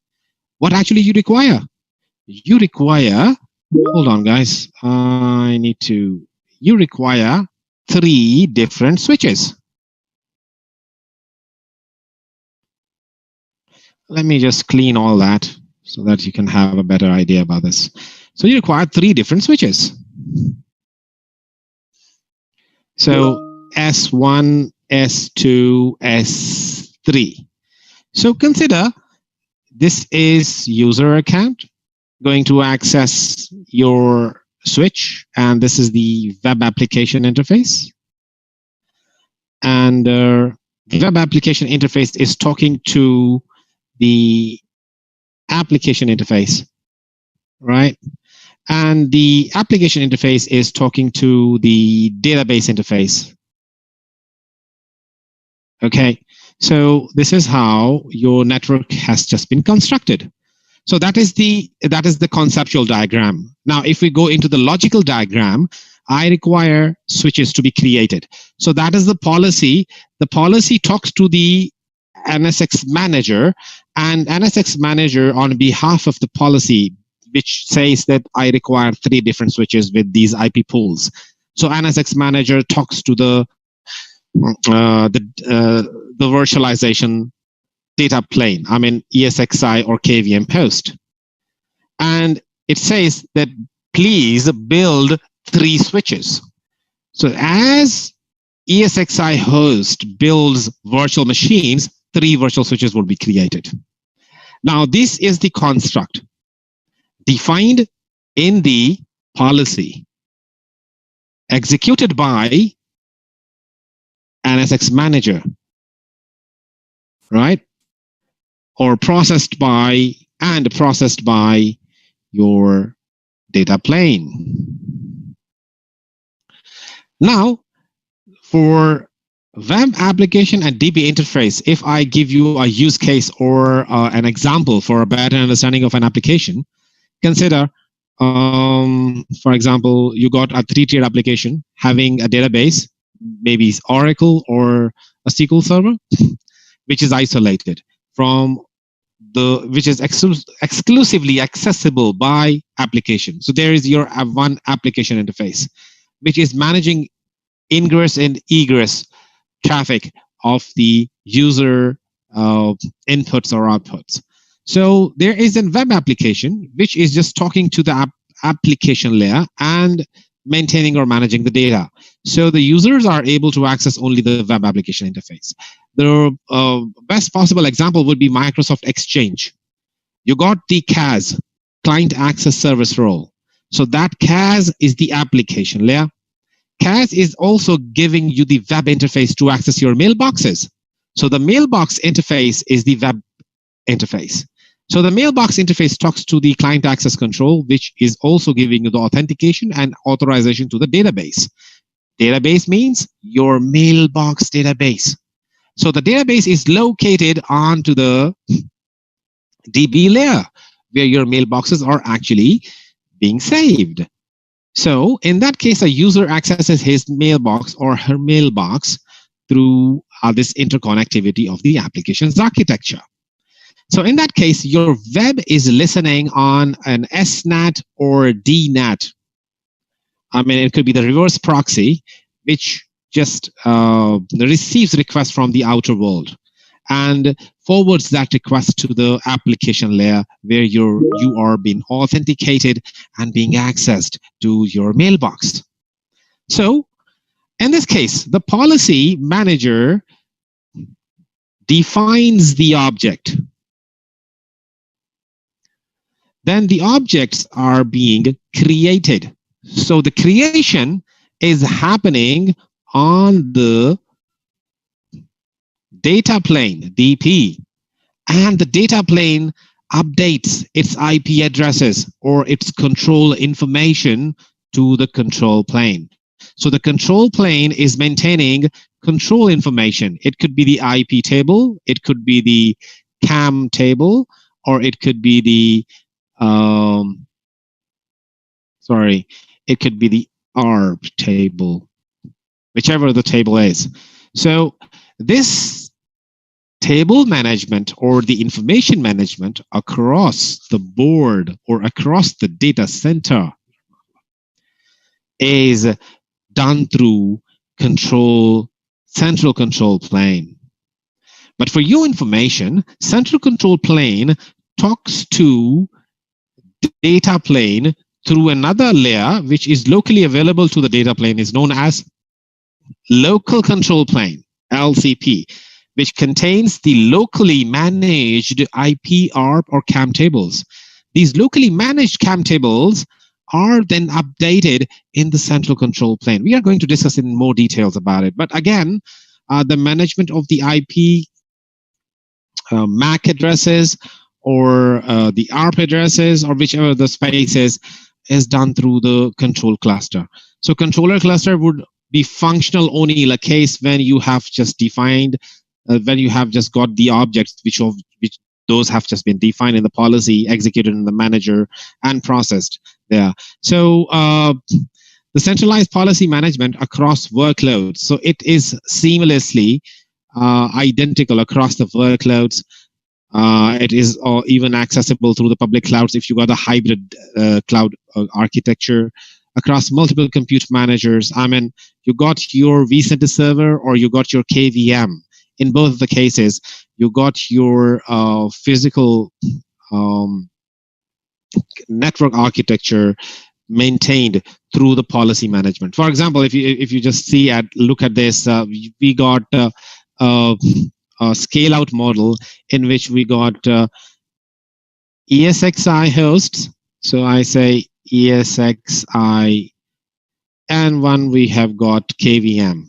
what actually you require? You require, hold on guys, you require 3 different switches. Let me just clean all that so that you can have a better idea about this. So you require 3 different switches. So S1, S2, S3. So consider this is user account going to access your switch, and this is the web application interface. And the web application interface is talking to the application interface, right? and the application interface is talking to the database interface. Okay, so this is how your network has just been constructed. So that is the conceptual diagram. Now, if we go into the logical diagram, I require switches to be created. So that is the policy. The policy talks to the NSX manager, and NSX manager on behalf of the policy, which says that I require 3 different switches with these IP pools. So NSX manager talks to the virtualization data plane, I mean ESXi or KVM host. And it says that please build 3 switches. So as ESXi host builds virtual machines, 3 virtual switches will be created. Now, this is the construct defined in the policy, executed by NSX manager, right? Or processed by your data plane. Now, for web application and DB interface, if I give you a use case or an example for a better understanding of an application, consider, for example, you got a 3-tiered application having a database, maybe it's Oracle or a SQL server, which is isolated from which is exclusively accessible by application. So there is your one application interface, which is managing ingress and egress traffic of the user inputs or outputs. So there is a web application which is just talking to the application layer and maintaining or managing the data. So the users are able to access only the web application interface. The best possible example would be Microsoft Exchange. You got the CAS, Client Access Service role. So that CAS is the application layer. CAS is also giving you the web interface to access your mailboxes. So the mailbox interface is the web interface. So the mailbox interface talks to the client access control, which is also giving you the authentication and authorization to the database. Database means your mailbox database. So the database is located onto the DB layer where your mailboxes are actually being saved. So in that case, a user accesses his mailbox or her mailbox through this interconnectivity of the application's architecture. So in that case, your web is listening on an SNAT or DNAT. I mean, it could be the reverse proxy, which just receives requests from the outer world and forwards that request to the application layer where you are being authenticated and being accessed to your mailbox. So in this case, the policy manager defines the object. Then the objects are being created. So the creation is happening on the data plane, DP, and the data plane updates its IP addresses or its control information to the control plane. So the control plane is maintaining control information. It could be the IP table, it could be the CAM table, or it could be the it could be the ARP table, whichever the table is. So this table management or the information management across the board or across the data center is done through central control plane. But for your information, central control plane talks to data plane through another layer, which is locally available to the data plane, is known as local control plane, LCP, which contains the locally managed IP, ARP, or CAM tables. These locally managed CAM tables are then updated in the central control plane. We are going to discuss in more details about it. But again, the management of the IP MAC addresses or the ARP addresses or whichever the space is is done through the control cluster. So controller cluster would be functional only in a case when you have just defined, when you have just got the objects which those have just been defined in the policy, executed in the manager, and processed there. So the centralized policy management across workloads. So it is seamlessly identical across the workloads. It is even accessible through the public clouds if you got a hybrid cloud architecture across multiple compute managers. I mean, you got your vCenter server or you got your KVM. In both of the cases, you got your physical network architecture maintained through the policy management. For example, if you just look at this, we got a scale out model in which we got ESXi hosts. So I say ESXi, and one we have got KVM.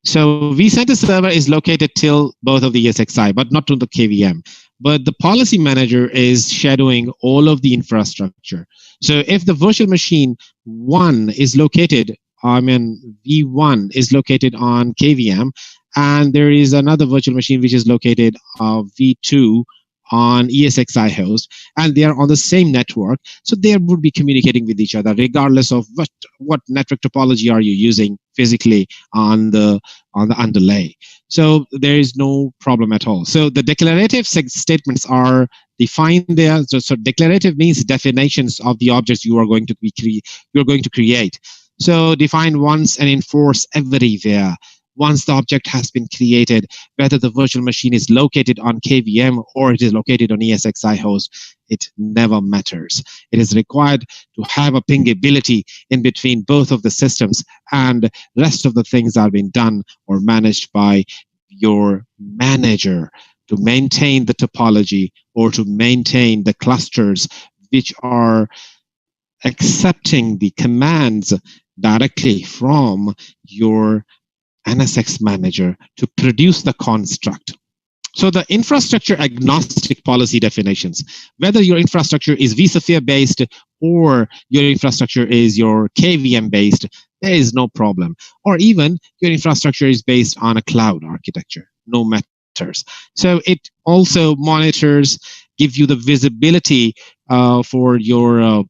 So vCenter server is located till both of the ESXi, but not to the KVM. But the policy manager is shadowing all of the infrastructure. So if the virtual machine 1 is located, V1 is located on KVM, and there is another virtual machine which is located V2 on ESXi host, and they are on the same network, so they would be communicating with each other regardless of what network topology are you using physically on the underlay. So there is no problem at all. So the declarative statements are defined there. So declarative means definitions of the objects you are going to create. So define once and enforce everywhere. Once the object has been created, whether the virtual machine is located on KVM or it is located on ESXi host, it never matters. It is required to have a pingability in between both of the systems, and rest of the things are being done or managed by your manager to maintain the topology or to maintain the clusters which are accepting the commands directly from your NSX manager to produce the construct. So the infrastructure agnostic policy definitions, whether your infrastructure is vSphere based or your infrastructure is your KVM based, there is no problem. Or even your infrastructure is based on a cloud architecture, no matters. So it also monitors, give you the visibility for your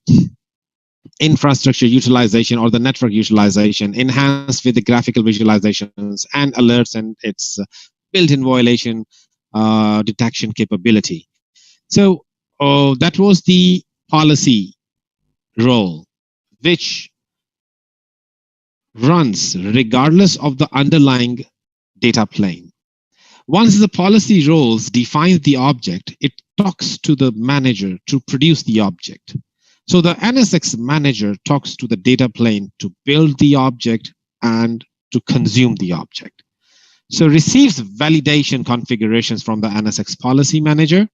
infrastructure utilization or the network utilization, enhanced with the graphical visualizations and alerts and its built-in violation detection capability. So that was the policy role, which runs regardless of the underlying data plane. Once the policy roles defines the object, it talks to the manager to produce the object. So the NSX manager talks to the data plane to build the object and to consume the object. So receives validation configurations from the NSX policy manager,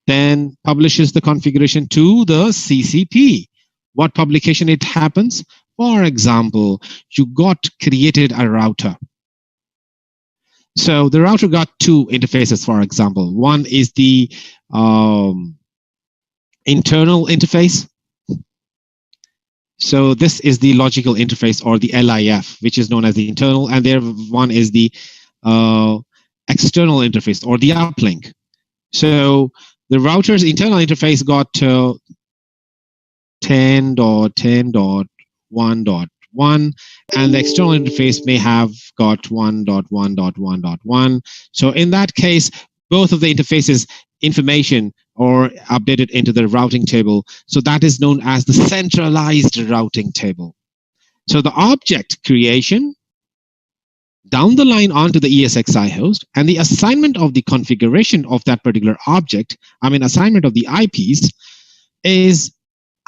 then publishes the configuration to the CCP. What publication it happens? For example, you got created a router. So the router got two interfaces, for example. One is the internal interface. So this is the logical interface, or the LIF, which is known as the internal, and there one is the external interface, or the uplink. So the router's internal interface got 10.10.1.1, and the external interface may have got 1.1.1.1. So in that case, both of the interfaces information or updated into the routing table. So that is known as the centralized routing table. So the object creation down the line onto the ESXi host, and the assignment of the configuration of that particular object, assignment of the IPs, is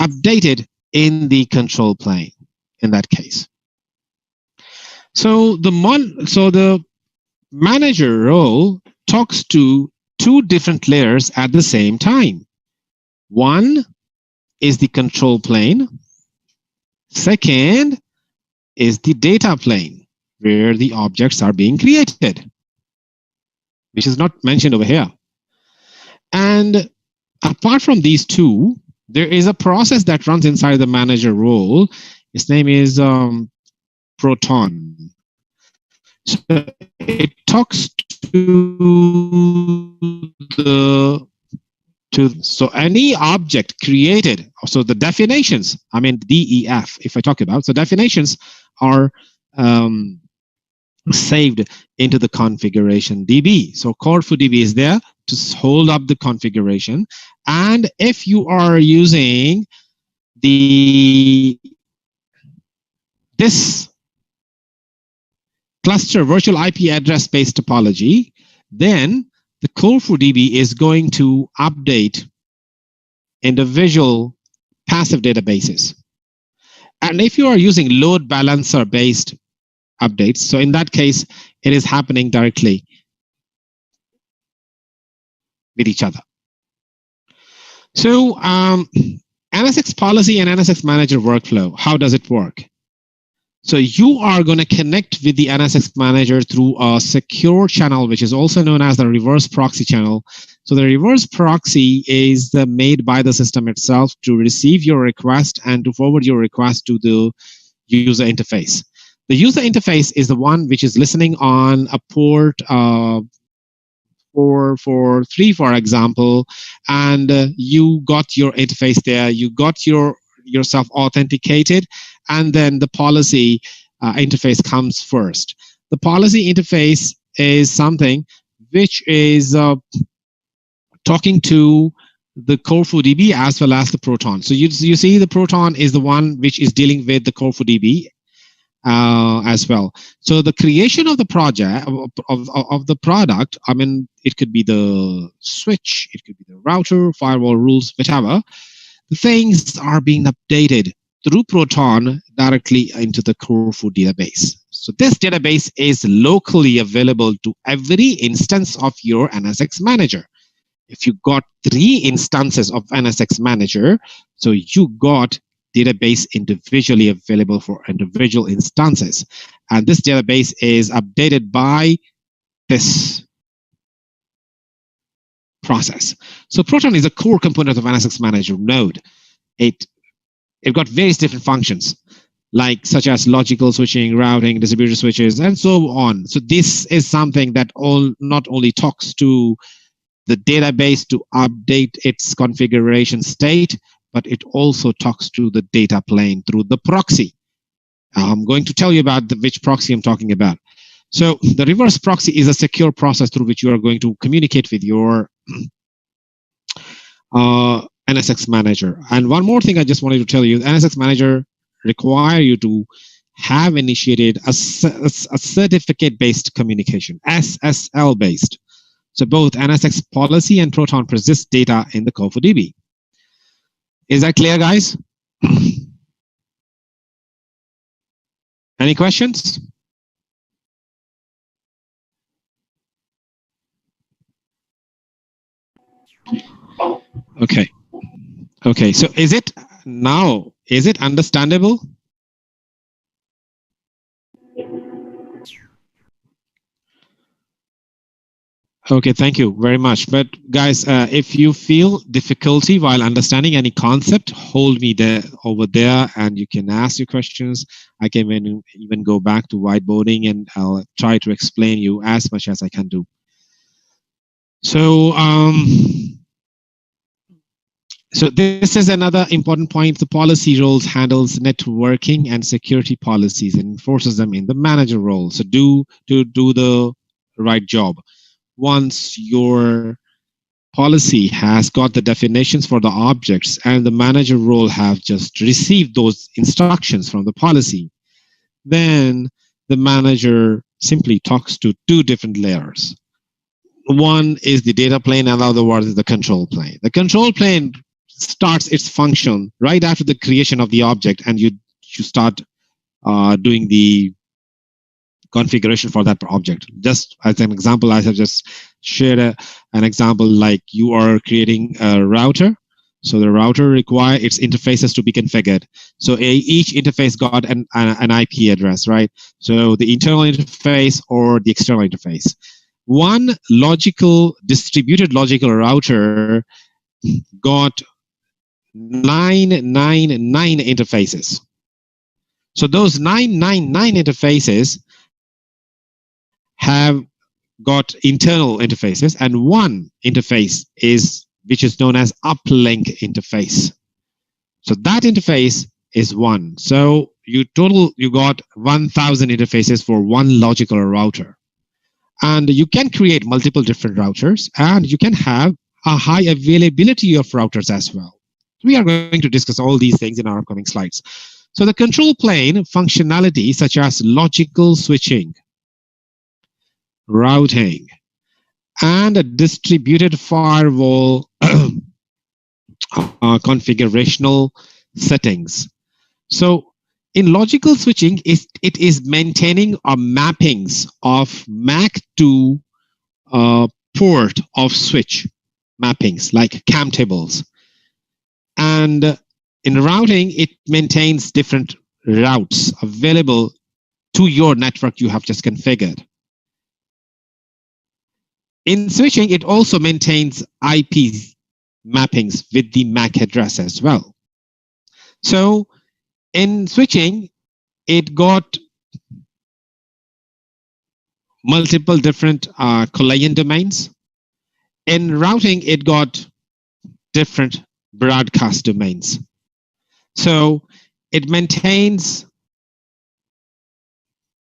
updated in the control plane in that case. So the manager role talks to two different layers at the same time. One is the control plane. Second is the data plane, where the objects are being created, which is not mentioned over here. And apart from these two, there is a process that runs inside the manager role. Its name is Proton. So it talks so any object created, so the definitions, I mean DEF, if I talk about, so definitions are saved into the configuration DB. So Core4DB is there to hold up the configuration. And if you are using this cluster virtual IP address based topology, then the Core4DB is going to update individual passive databases. And if you are using load balancer based updates, so in that case, it is happening directly with each other. So NSX policy and NSX manager workflow, how does it work? So you are going to connect with the NSX manager through a secure channel, which is also known as the reverse proxy channel. So the reverse proxy is made by the system itself to receive your request and to forward your request to the user interface. The user interface is the one which is listening on a port 443, for example, and you got your interface there, you got yourself authenticated, and then the policy interface comes first. The policy interface is something which is talking to the Core4DB as well as the Proton. So you see the Proton is the one which is dealing with the Core4DB as well. So the creation of the project of the product, I mean, it could be the switch, it could be the router, firewall rules, whichever. The things are being updated through Proton directly into the Core4 database. So this database is locally available to every instance of your NSX manager. If you got 3 instances of NSX manager, so you got database individually available for individual instances. And this database is updated by this process. So Proton is a core component of NSX manager node. It got various different functions, like such as logical switching, routing, distributed switches, and so on. So this is something that not only talks to the database to update its configuration state, but it also talks to the data plane through the proxy. I'm going to tell you about which proxy I'm talking about. So the reverse proxy is a secure process through which you are going to communicate with your NSX manager. And one more thing I just wanted to tell you, NSX manager require you to have initiated a certificate-based communication, SSL-based. So both NSX policy and Proton persist data in the Core4DB. Is that clear, guys? Any questions? Okay. Okay, so is it understandable? Okay, thank you very much. But guys, if you feel difficulty while understanding any concept, hold me there over there and you can ask your questions. I can even go back to whiteboarding and I'll try to explain you as much as I can do. So, so this is another important point. The policy roles handles networking and security policies and enforces them in the manager role. So do the right job. Once your policy has got the definitions for the objects and the manager role have just received those instructions from the policy, then the manager simply talks to 2 different layers. One is the data plane and the other one is the control plane. The control plane starts its function right after the creation of the object, and you start doing the configuration for that object. Just as an example, I have just shared an example, like you are creating a router. So the router requires its interfaces to be configured. So each interface got an IP address, right? So the internal interface or the external interface. One distributed logical router got 999 interfaces. So those 999 interfaces have got internal interfaces, and one interface is which is known as uplink interface. So that interface is one. So you got 1,000 interfaces for one logical router. And you can create multiple different routers, and you can have a high availability of routers as well. We are going to discuss all these things in our upcoming slides. So the control plane functionality such as logical switching, routing, and a distributed firewall configurational settings. So in logical switching, it is maintaining mappings of MAC to port of switch mappings like CAM tables. And in routing, it maintains different routes available to your network you have just configured. In switching, it also maintains IP mappings with the MAC address as well. So in switching, it got multiple different client domains. In routing, it got different broadcast domains. So it maintains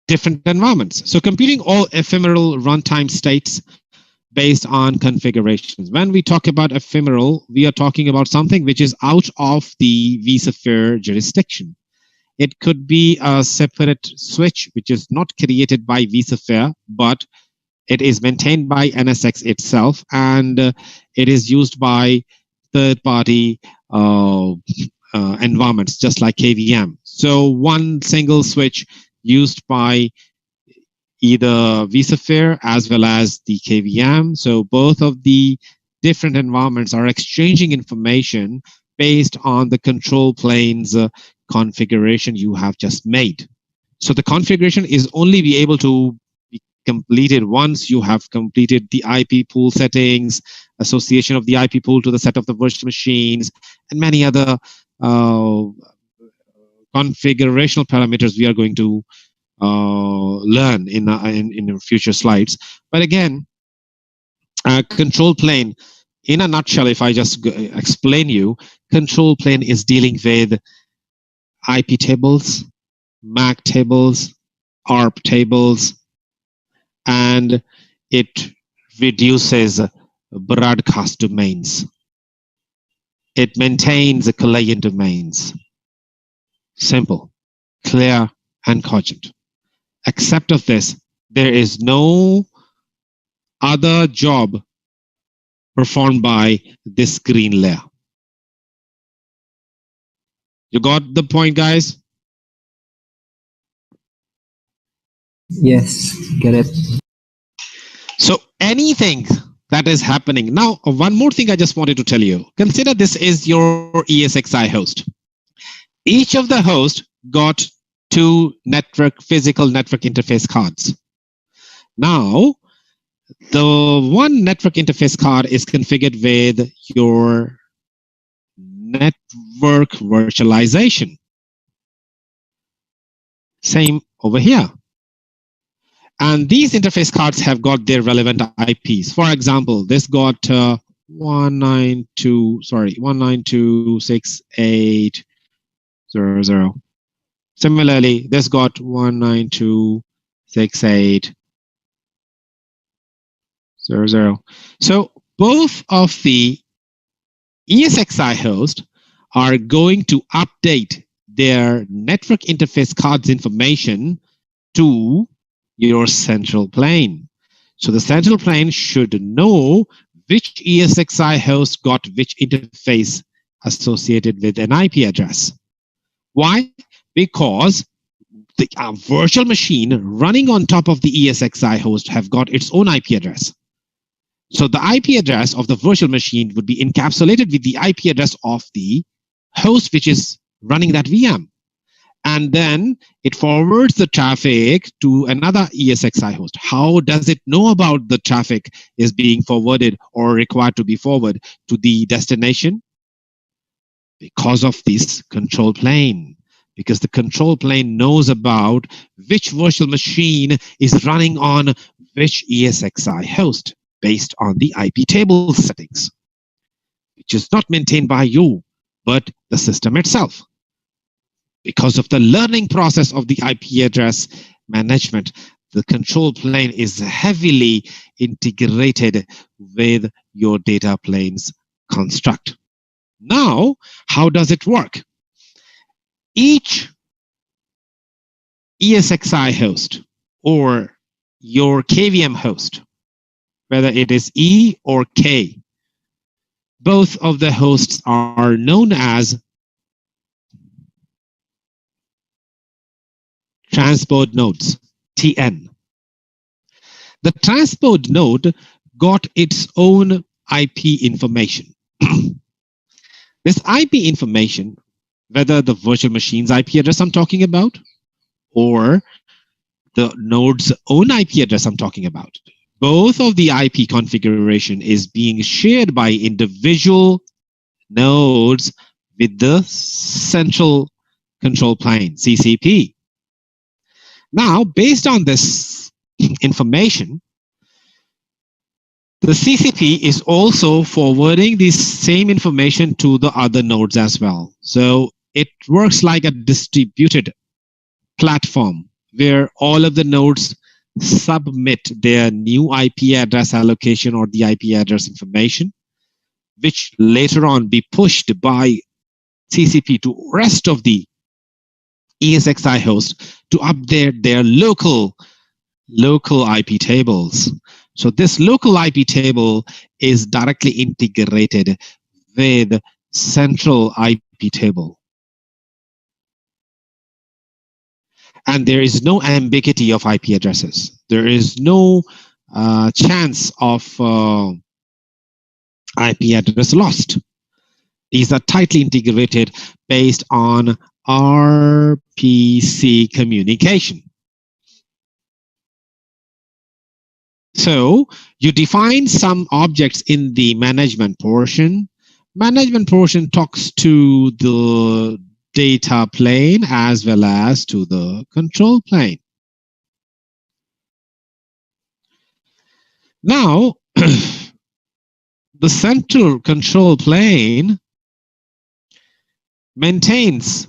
different environments. So computing all ephemeral runtime states based on configurations. When we talk about ephemeral, we are talking about something which is out of the vSphere jurisdiction. It could be a separate switch which is not created by vSphere, but it is maintained by NSX itself, and it is used by third-party environments, just like KVM. So one single switch used by either vSphere as well as the KVM. So both of the different environments are exchanging information based on the control plane's configuration you have just made. So the configuration is only be able to be completed once you have completed the IP pool settings, association of the IP pool to the set of the virtual machines, and many other configurational parameters we are going to learn in future slides. But again, control plane, in a nutshell, if I just explain you, control plane is dealing with IP tables, MAC tables, ARP tables, and it reduces broadcast domains. It maintains the client domains. Simple, clear, and cogent. Except of this, there is no other job performed by this green layer. You got the point, guys?
Yes, get it.
So anything that is happening. Now, one more thing I just wanted to tell you. Consider this is your ESXi host. Each of the hosts got two physical network interface cards. Now, the one network interface card is configured with your network virtualization. Same over here. And these interface cards have got their relevant IPs. For example, this got 192.68.0.0. Similarly, this got 192.68.0.0. So both of the ESXi hosts are going to update their network interface cards information to your central plane. So the central plane should know which ESXi host got which interface associated with an IP address. Why? Because the virtual machine running on top of the ESXi host have got its own IP address. So the IP address of the virtual machine would be encapsulated with the IP address of the host which is running that VM. And then it forwards the traffic to another ESXi host. How does it know about the traffic is being forwarded or required to be forwarded to the destination? Because of this control plane. Because the control plane knows about which virtual machine is running on which ESXi host based on the IP table settings, which is not maintained by you, but the system itself. Because of the learning process of the IP address management, the control plane is heavily integrated with your data plane's construct. Now, how does it work? Each ESXi host or your KVM host, whether it is E or K, both of the hosts are known as transport nodes, TN. The transport node got its own IP information. This IP information, whether the virtual machine's IP address I'm talking about, or the node's own IP address I'm talking about, both of the IP configuration is being shared by individual nodes with the central control plane, CCP. Now, based on this information, the CCP is also forwarding this same information to the other nodes as well. So it works like a distributed platform where all of the nodes submit their new IP address allocation or the IP address information, which later on be pushed by CCP to rest of the ESXi host to update their local IP tables. So this local IP table is directly integrated with central IP table. And there is no ambiguity of IP addresses. There is no chance of IP address lost. These are tightly integrated based on RPC communication. So you define some objects in the management portion. Management portion talks to the data plane as well as to the control plane. Now, the central control plane maintains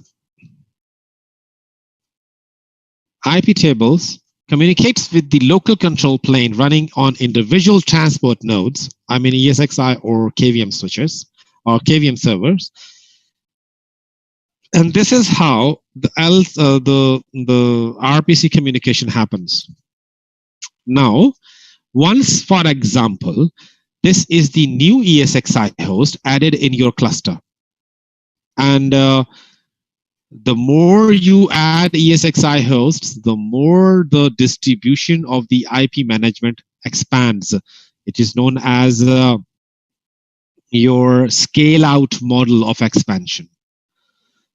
IP tables, communicates with the local control plane running on individual transport nodes, I mean ESXi or KVM switches or KVM servers. And this is how the RPC communication happens. Now, once, for example, this is the new ESXi host added in your cluster. And the more you add ESXi hosts, the more the distribution of the IP management expands. It is known as your scale-out model of expansion.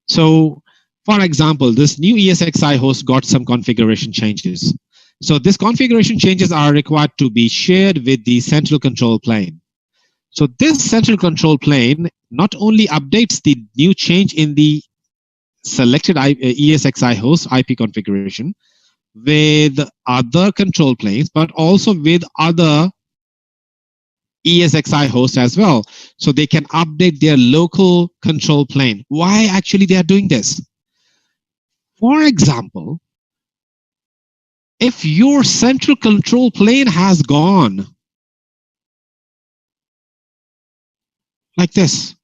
So, for example, this new ESXi host got some configuration changes. So these configuration changes are required to be shared with the central control plane. So this central control plane not only updates the new change in the selected ESXi host IP configuration with other control planes, but also with other ESXi hosts as well. So they can update their local control plane. Why actually they are doing this? For example, if your central control plane has gone like this,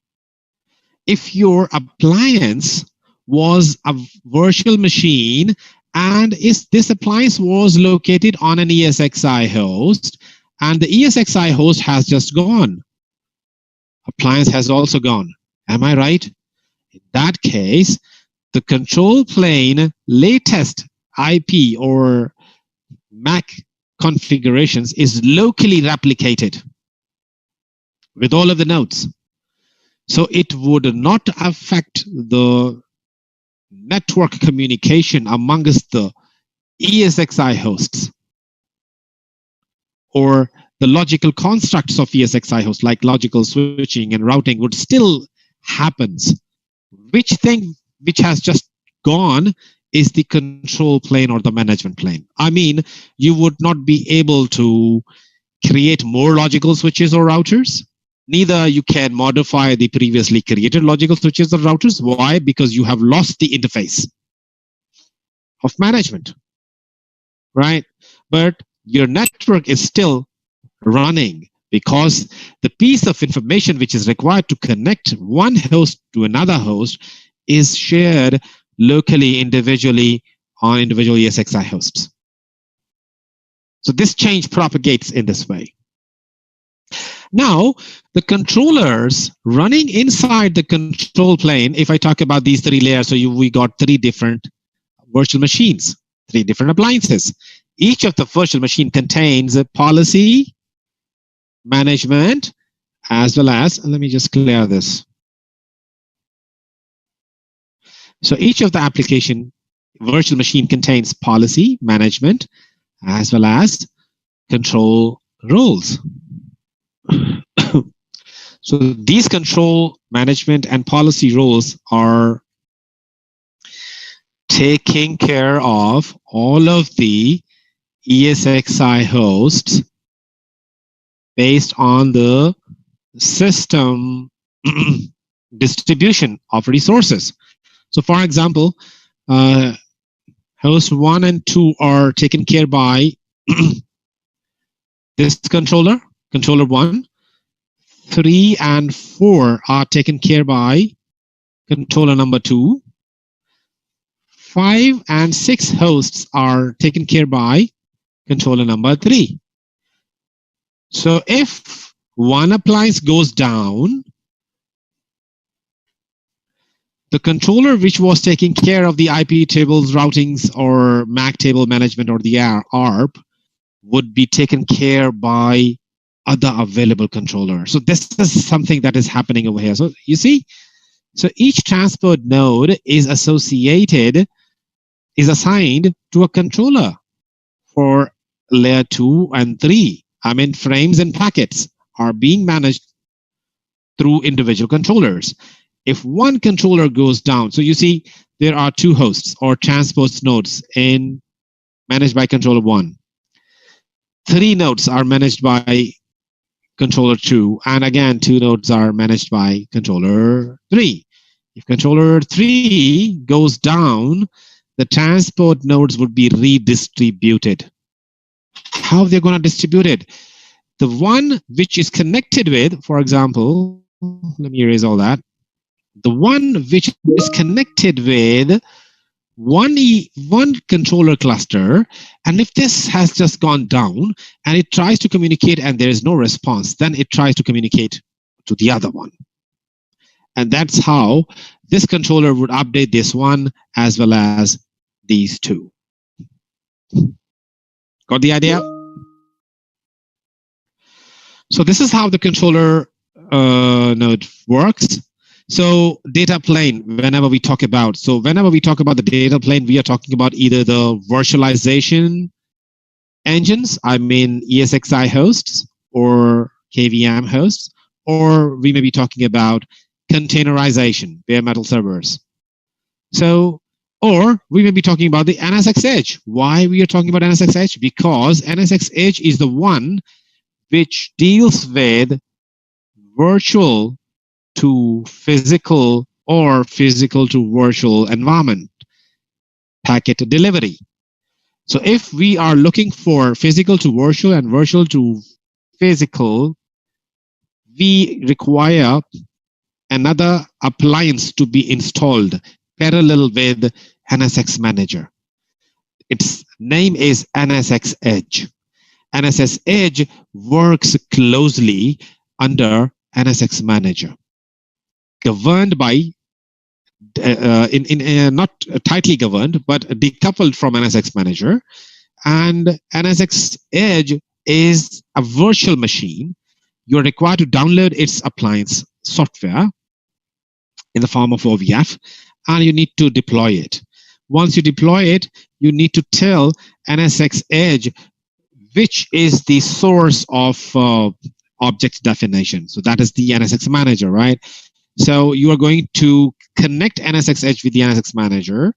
if your appliance was a virtual machine and this appliance was located on an ESXi host and the ESXi host has just gone, appliance has also gone. Am I right? In that case, the control plane latest IP or MAC configurations is locally replicated with all of the nodes. So it would not affect the network communication amongst the ESXi hosts or the logical constructs of ESXi hosts like logical switching and routing would still happens which thing which has just gone is the control plane or the management plane. I mean, you would not be able to create more logical switches or routers. Neither you can modify the previously created logical switches or routers. Why? Because you have lost the interface of management, right? But your network is still running because the piece of information which is required to connect one host to another host is shared locally, individually on individual ESXi hosts. So this change propagates in this way. Now, the controllers running inside the control plane, if I talk about these three layers, so we got three different virtual machines, three different appliances. Each of the virtual machine contains a policy, management, as well as, let me just clear this. So each of the application virtual machine contains policy, management, as well as control roles. So these control, management, and policy roles are taking care of all of the ESXi hosts based on the system distribution of resources. So for example, host 1 and 2 are taken care by this controller, controller 1. 3 and 4 are taken care by controller number 2. 5 and 6 hosts are taken care by controller number 3. So if one appliance goes down, the controller which was taking care of the IP tables, routings, or MAC table management, or the ARP, would be taken care by other available controller. So this is something that is happening over here. So you see, so each transport node is associated, is assigned to a controller for layer 2 and 3. I mean, frames and packets are being managed through individual controllers. If one controller goes down, so you see there are 2 hosts or transport nodes managed by controller 1. 3 nodes are managed by controller 2, and again 2 nodes are managed by controller 3. If controller 3 goes down, the transport nodes would be redistributed. How they're going to distribute it? The one which is connected with, for example, let me erase all that. The one which is connected with one controller cluster, and if this has just gone down and it tries to communicate and there is no response, then it tries to communicate to the other one. And that's how this controller would update this one as well as these 2. Got the idea? So this is how the controller node works. So data plane, whenever we talk about the data plane, we are talking about either the virtualization engines, I mean ESXi hosts or KVM hosts, or we may be talking about containerization, bare metal servers. So, or we may be talking about the NSX Edge. Why we are talking about NSX Edge? Because NSX Edge is the one which deals with virtual to physical or physical to virtual environment packet delivery. So if we are looking for physical to virtual and virtual to physical, we require another appliance to be installed parallel with NSX Manager. Its name is NSX Edge. NSX Edge works closely under NSX Manager, governed by, not tightly governed, but decoupled from NSX Manager. And NSX Edge is a virtual machine. You're required to download its appliance software in the form of OVF, and you need to deploy it. Once you deploy it, you need to tell NSX Edge which is the source of object definition. So that is the NSX Manager, right? So you are going to connect NSX Edge with the NSX Manager,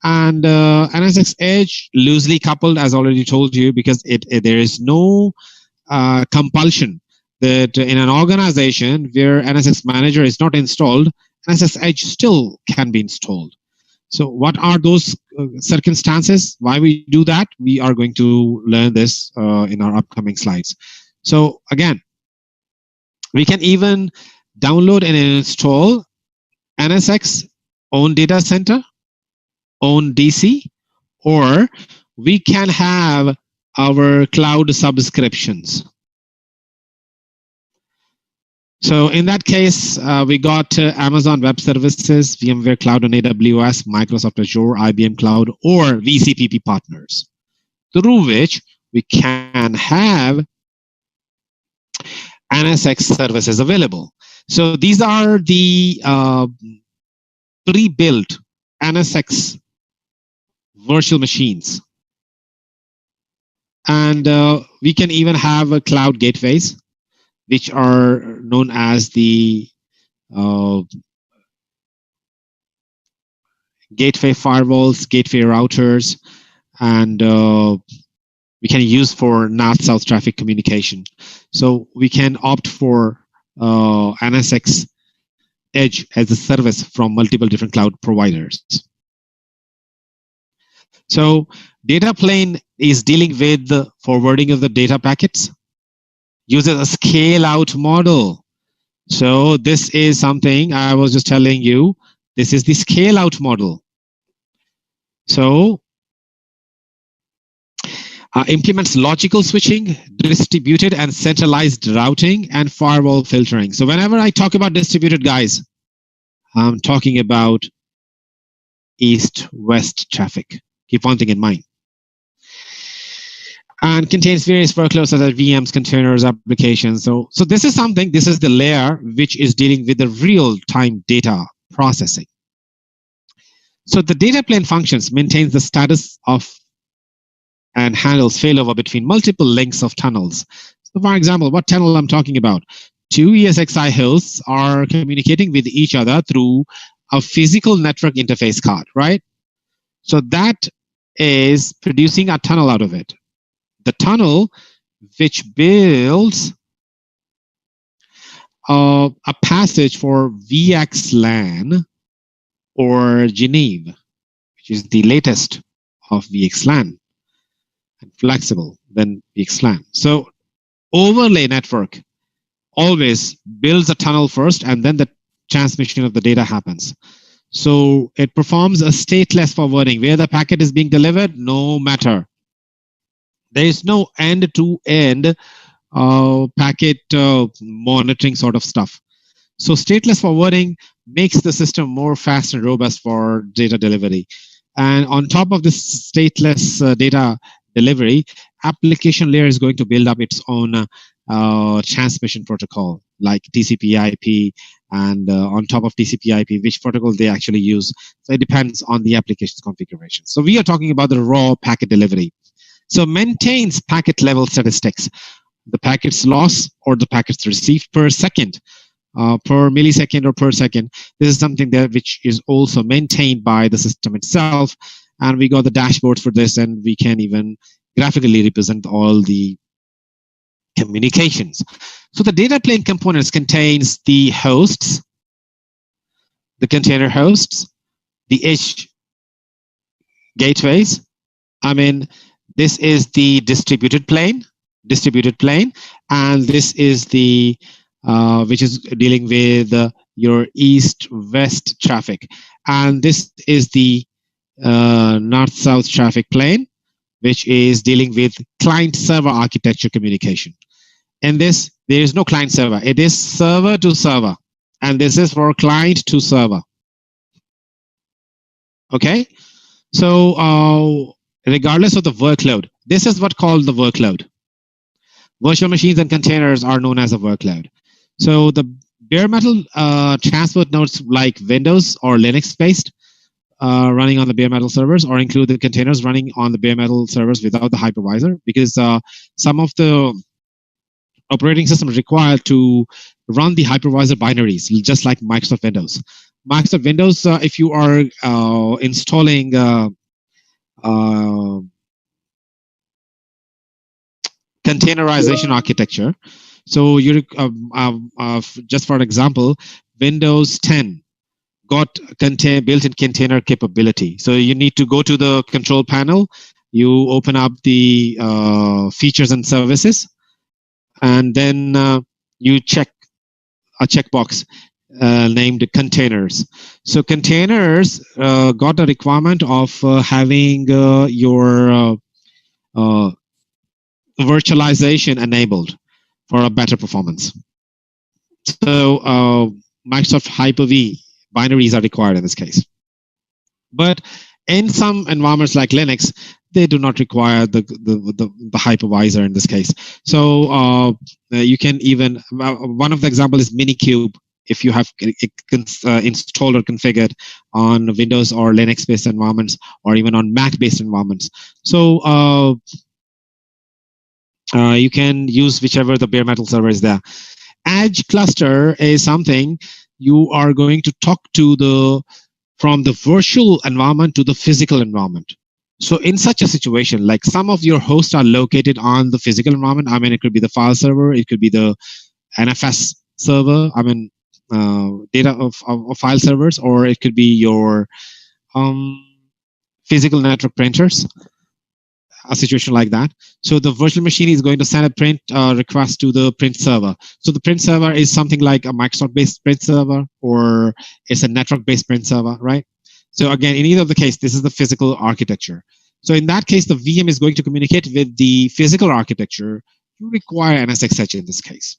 and NSX Edge loosely coupled, as already told you, because there is no compulsion that in an organization where NSX Manager is not installed, NSX Edge still can be installed. So what are those circumstances? Why we do that? We are going to learn this in our upcoming slides. So again, we can even download and install NSX own data center, own DC, or we can have our cloud subscriptions. So in that case, we got Amazon Web Services, VMware Cloud on AWS, Microsoft Azure, IBM Cloud, or VCPP partners, through which we can have NSX services available. So these are the pre-built NSX virtual machines. And we can even have cloud gateways, which are known as the gateway firewalls, gateway routers, and we can use for north-south traffic communication. So we can opt for NSX Edge as a service from multiple different cloud providers. So data plane is dealing with the forwarding of the data packets, uses a scale-out model. So this is something I was just telling you. This is the scale-out model. So implements logical switching, distributed and centralized routing, and firewall filtering. So whenever I talk about distributed, guys, I'm talking about east-west traffic. Keep one thing in mind. And contains various workloads such as VMs, containers, applications. So this is something, this is the layer which is dealing with the real-time data processing. So the data plane functions maintains the status of and handles failover between multiple links of tunnels. So for example, what tunnel I'm talking about? Two ESXi hosts are communicating with each other through a physical network interface card, right? So that is producing a tunnel out of it. The tunnel which builds a passage for VXLAN or Geneve, which is the latest of VXLAN and flexible than VXLAN. So overlay network always builds a tunnel first, and then the transmission of the data happens. So it performs a stateless forwarding where the packet is being delivered, no matter. There is no end-to-end packet monitoring sort of stuff. So stateless forwarding makes the system more fast and robust for data delivery. And on top of this stateless data delivery, application layer is going to build up its own transmission protocol like TCP/IP, and on top of TCP/IP, which protocol they actually use. So it depends on the application's configuration. So we are talking about the raw packet delivery. So maintains packet level statistics, the packets lost or the packets received per second, per millisecond or per second. This is something that which is also maintained by the system itself. And we got the dashboards for this, and we can even graphically represent all the communications. So the data plane components contains the hosts, the container hosts, the edge gateways. I mean, this is the distributed plane, and this is the which is dealing with your east-west traffic, and this is the north-south traffic plane, which is dealing with client-server architecture communication. In this, there is no client server. It is server to server, and this is for client to server. Okay, so regardless of the workload, this is what called the workload. Virtual machines and containers are known as a workload. So the bare metal transport nodes like Windows or Linux-based running on the bare metal servers, or include the containers running on the bare metal servers without the hypervisor, because some of the operating system required to run the hypervisor binaries, just like Microsoft Windows. Microsoft Windows, if you are installing containerization architecture, so you just for example, Windows 10 got built-in container capability. So you need to go to the control panel, you open up the features and services, and then you check a checkbox named containers. So containers got the requirement of having your virtualization enabled for a better performance. So Microsoft Hyper-V binaries are required in this case. But in some environments like Linux, they do not require the hypervisor in this case. So you can even, one of the examples is Minikube. If you have installed or configured on Windows or Linux-based environments, or even on Mac-based environments. So you can use whichever the bare metal server is there. Edge cluster is something you are going to talk to from the virtual environment to the physical environment. So in such a situation, like some of your hosts are located on the physical environment. I mean, it could be the file server, it could be the NFS server, I mean, data of file servers, or it could be your physical network printers, a situation like that. So the virtual machine is going to send a print request to the print server. So the print server is something like a Microsoft-based print server, or it's a network-based print server, right? So again, in either of the case, this is the physical architecture. So in that case, the VM is going to communicate with the physical architecture. You require NSXH in this case.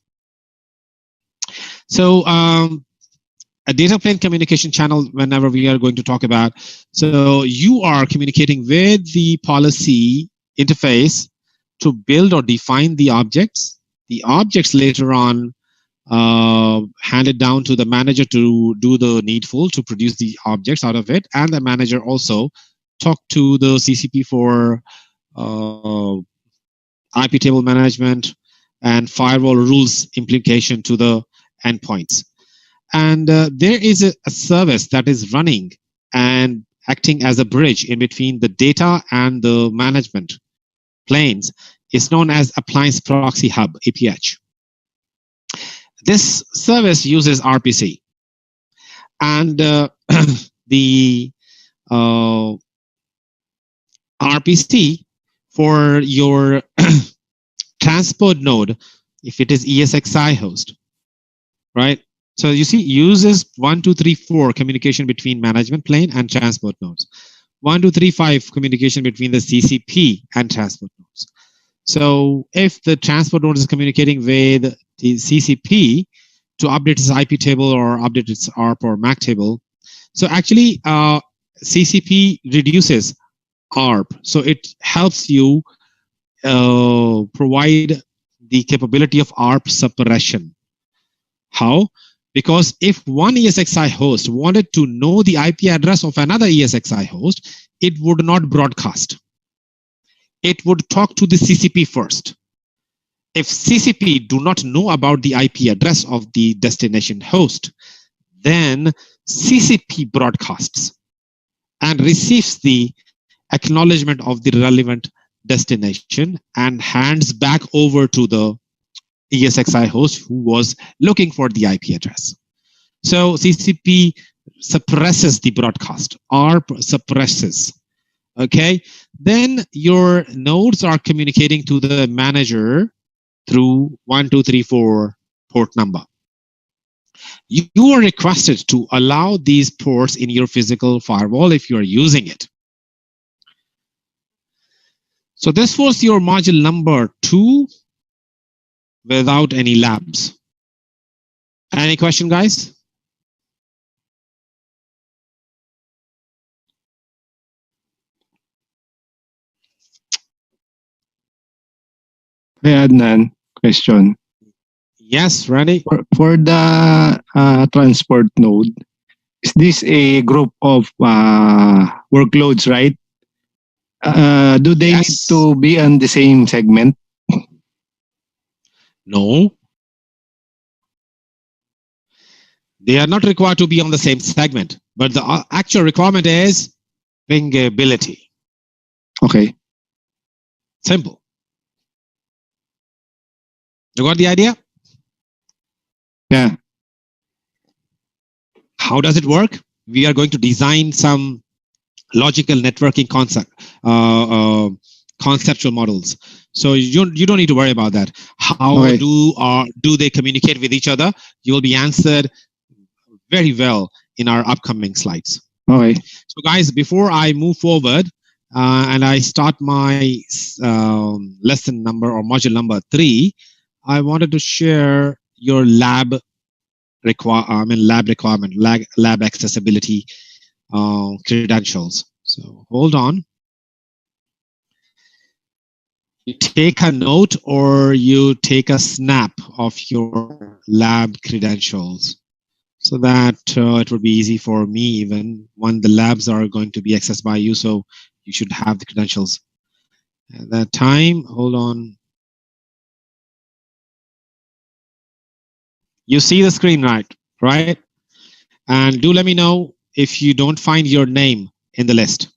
So a data plane communication channel, whenever we are going to talk about, so you are communicating with the policy interface to build or define the objects. The objects later on handed down to the manager to do the needful to produce the objects out of it, and the manager also talk to the CCP for IP table management and firewall rules implication to the endpoints. And there is a service that is running and acting as a bridge in between the data and the management planes. Is known as Appliance Proxy Hub, APH. This service uses RPC, and the RPC for your transport node, if it is ESXi host, right? So you see, uses 1, 2, 3, 4 communication between management plane and transport nodes. 1, 2, 3, 5 communication between the CCP and transport nodes. So if the transport node is communicating with the CCP to update its IP table or update its ARP or MAC table, so actually CCP reduces ARP. So it helps you provide the capability of ARP suppression. How? Because if one ESXi host wanted to know the IP address of another ESXi host, it would not broadcast. It would talk to the CCP first. If CCP do not know about the IP address of the destination host, then CCP broadcasts and receives the acknowledgement of the relevant destination and hands back over to the ESXi host who was looking for the IP address. So CCP suppresses the broadcast. ARP suppresses. Okay, then your nodes are communicating to the manager through 1, 2, 3, 4 port number. You are requested to allow these ports in your physical firewall if you are using it. So this was your module number 2 without any labs. Any question, guys?
Hey, Adnan, question.
Yes, Randy.
For the transport node, is this a group of workloads, right? Do they need to be on the same segment?
No, they are not required to be on the same segment, but the actual requirement is pingability.
Okay.
Simple. You got the idea?
Yeah.
How does it work? We are going to design some logical networking conceptual models. So you don't need to worry about that. How
Okay.
do they communicate with each other? You will be answered very well in our upcoming slides.
Okay.
So guys, before I move forward and I start my lesson number or module number 3, I wanted to share your lab requirement, lab accessibility credentials. So hold on. You take a note or you take a snap of your lab credentials so that it would be easy for me even when the labs are going to be accessed by you. So you should have the credentials at that time. Hold on. You see the screen, right? And do let me know if you don't find your name in the list.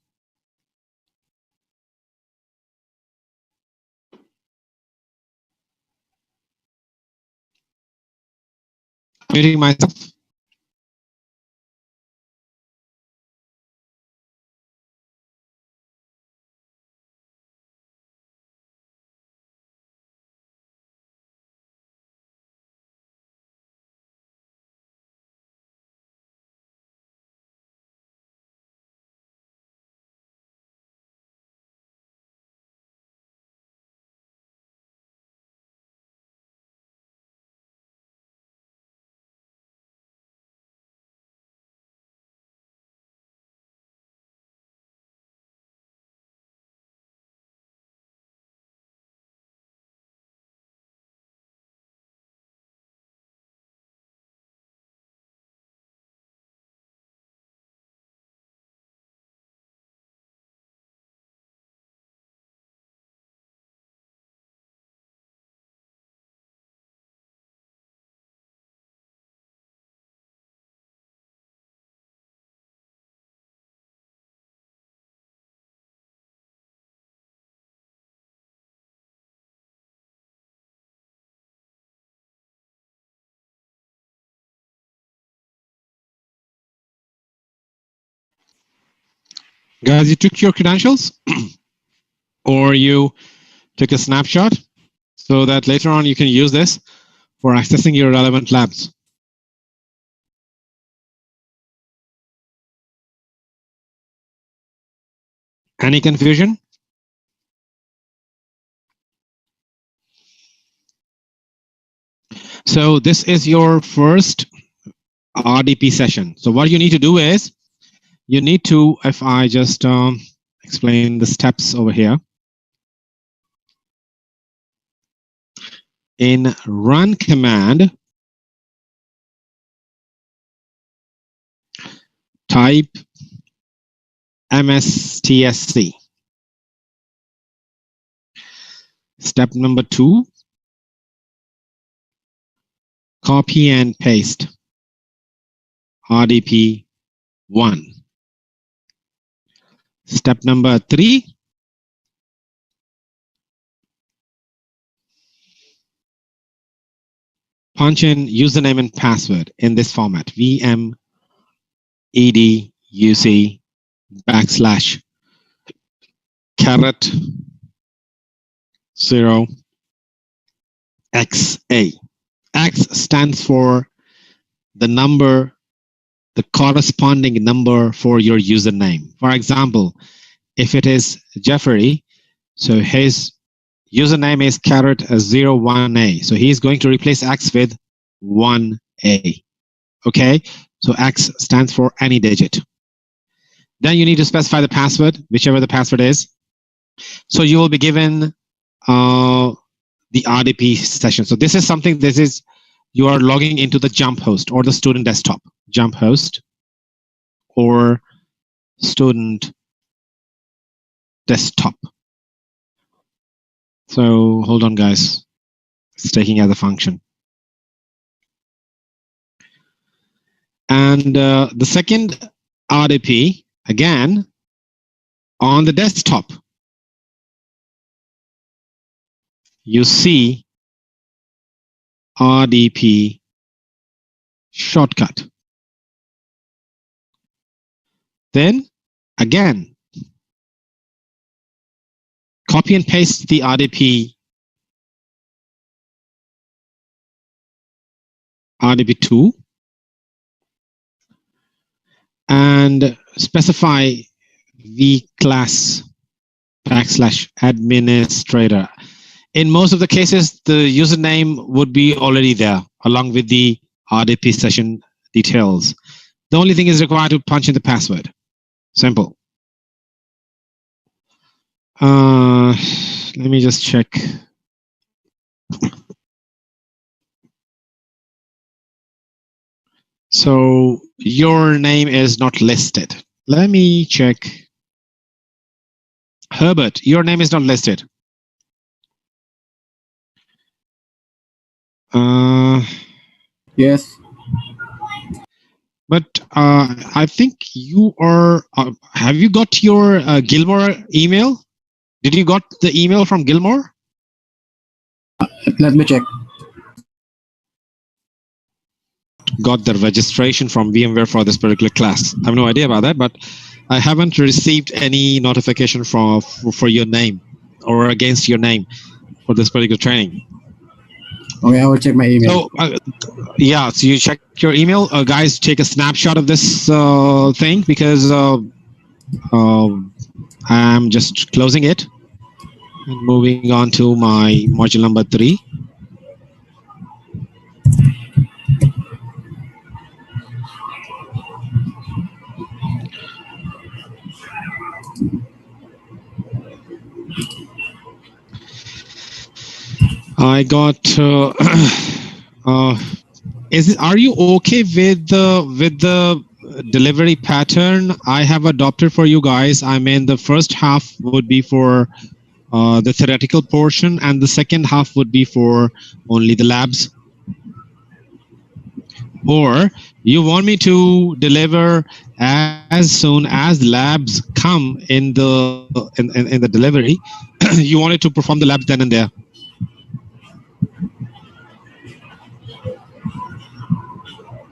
I'm muting myself. Guys, you took your credentials or you took a snapshot so that later on you can use this for accessing your relevant labs. Any confusion? So this is your first RDP session. So what you need to do is you need to, if I just explain the steps over here. In run command, type mstsc. Step number 2, copy and paste RDP 1. Step number 3, punch in username and password in this format, VMEDUC /caret 0 XA. X stands for the number, the corresponding number for your username. For example, if it is Jeffrey, so his username is caret 01A. So he's going to replace X with 1A. Okay, so X stands for any digit. Then you need to specify the password, whichever the password is. So you will be given the RDP session. So this is something, you are logging into the jump host or the student desktop, jump host or student desktop. So hold on, guys. It's taking as a function. And the second RDP, again, on the desktop, you see RDP shortcut. Then, again, copy and paste the RDP2 and specify vclass /administrator. In most of the cases, the username would be already there along with the RDP session details. The only thing is required to punch in the password. Simple. Let me just check. So your name is not listed. Let me check. Herbert, your name is not listed.
Yes.
But I think you are. Have you got your Gilmore email? Did you got the email from Gilmore?
Let me check.
Got the registration from VMware for this particular class. I have no idea about that, but I haven't received any notification for your name or against your name for this particular training.
Okay, I will check my email.
So yeah, so you check your email, guys. Take a snapshot of this thing because I'm just closing it and moving on to my module number 3. I got. Are you okay with the delivery pattern I have adopted for you guys? I mean, the first half would be for the theoretical portion, and the second half would be for only the labs. Or you want me to deliver as soon as labs come in the delivery? You wanted to perform the labs then and there.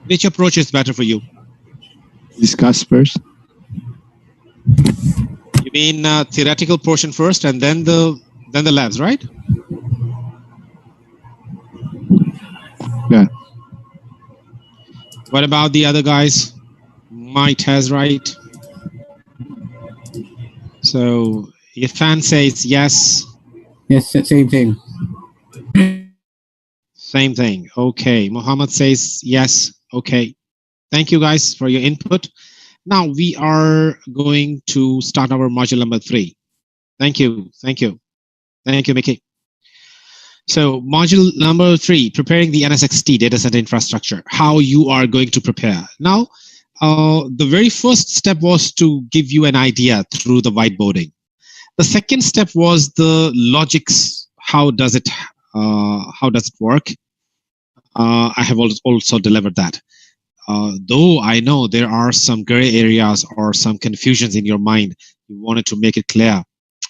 Which approach is better for you?
Discuss first.
You mean theoretical portion first and then the labs, right?
Yeah.
What about the other guys? Might has right. So Irfan says yes.
Yes, same thing.
Same thing. Okay. Mohammed says yes. Okay. Thank you guys for your input. Now we are going to start our module number 3. Thank you. Thank you. Thank you, Mickey. So module number 3, preparing the NSXT data center infrastructure, how you are going to prepare. Now, the very first step was to give you an idea through the whiteboarding. The second step was the logics. How does it work? I have also delivered that. Though I know there are some gray areas or some confusions in your mind, you wanted to make it clear.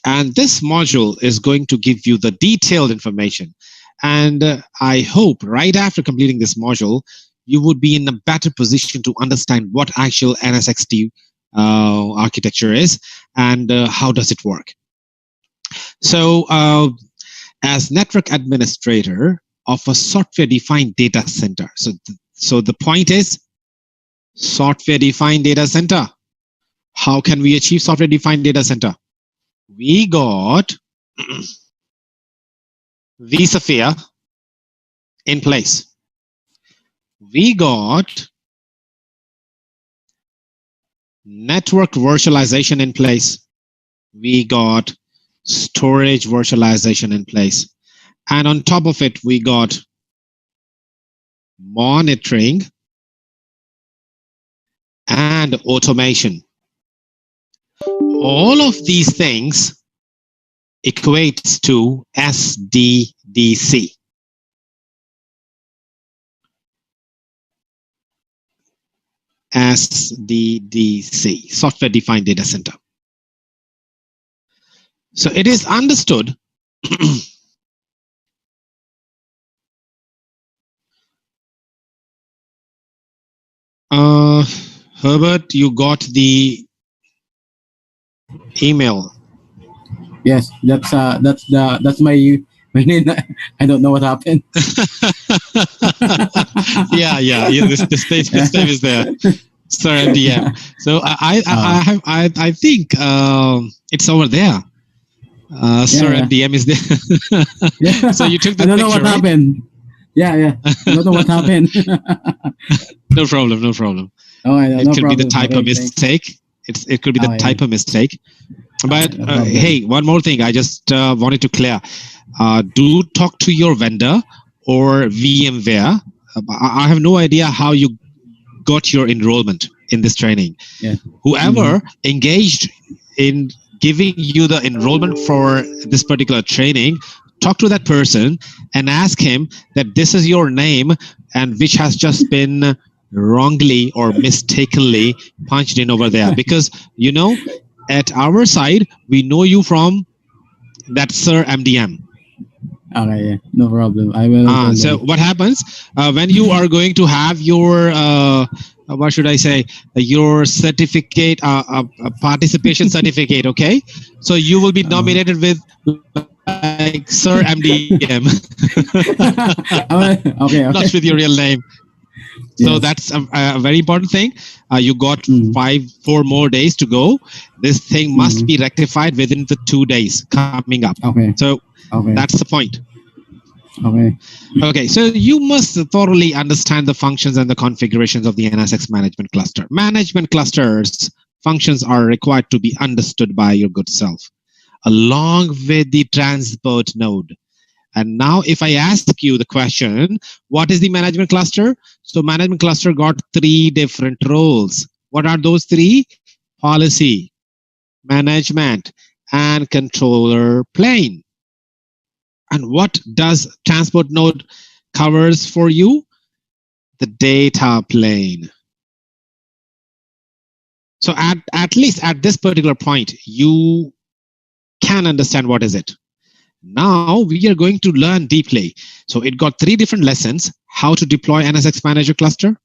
And this module is going to give you the detailed information. And I hope right after completing this module, you would be in a better position to understand what actual NSXT architecture is and how does it work. So as network administrator of a software-defined data center, so the point is software-defined data center. How can we achieve software-defined data center? We got vSphere in place. We got network virtualization in place. We got storage virtualization in place. And on top of it, we got monitoring and automation. All of these things equates to SDDC. SDDC, Software Defined Data Center. So it is understood Herbert, you got the email.
Yes, that's my name. I don't know what happened.
yeah. This name is there. Sir MDM. So I think it's over there. Sir MDM is there. So you took the
I don't know
picture,
what happened. Yeah. I don't know what happened.
No problem.
Oh,
it
no
could
problem.
be the typo mistake. It could be the typo mistake. But hey, one more thing. I just wanted to clear. Do talk to your vendor or VMware. I have no idea how you got your enrollment in this training.
Yeah.
Whoever engaged in giving you the enrollment for this particular training, talk to that person and ask him that this is your name and which has just been wrongly or mistakenly punched in over there. Because, at our side, we know you from that Sir MDM.
Okay, yeah, no problem. I will.
So what happens when you are going to have your what should I say, your certificate, participation certificate? Okay, so you will be nominated with like Sir MDM.
Okay.
Not with your real name. So that's a very important thing. You got 4 more days to go. This thing must be rectified within the 2 days coming up.
Okay.
So that's the point. Okay, so you must thoroughly understand the functions and the configurations of the NSX management cluster. Management clusters functions are required to be understood by your good self, along with the transport node. And now if I ask you the question, what is the management cluster? So management cluster got 3 different roles. What are those 3? Policy, management, and controller plane. And what does transport node covers for you? The data plane. So at least at this particular point, you can understand what is it. Now we are going to learn deeply. So it got 3 different lessons: how to deploy NSX Manager cluster,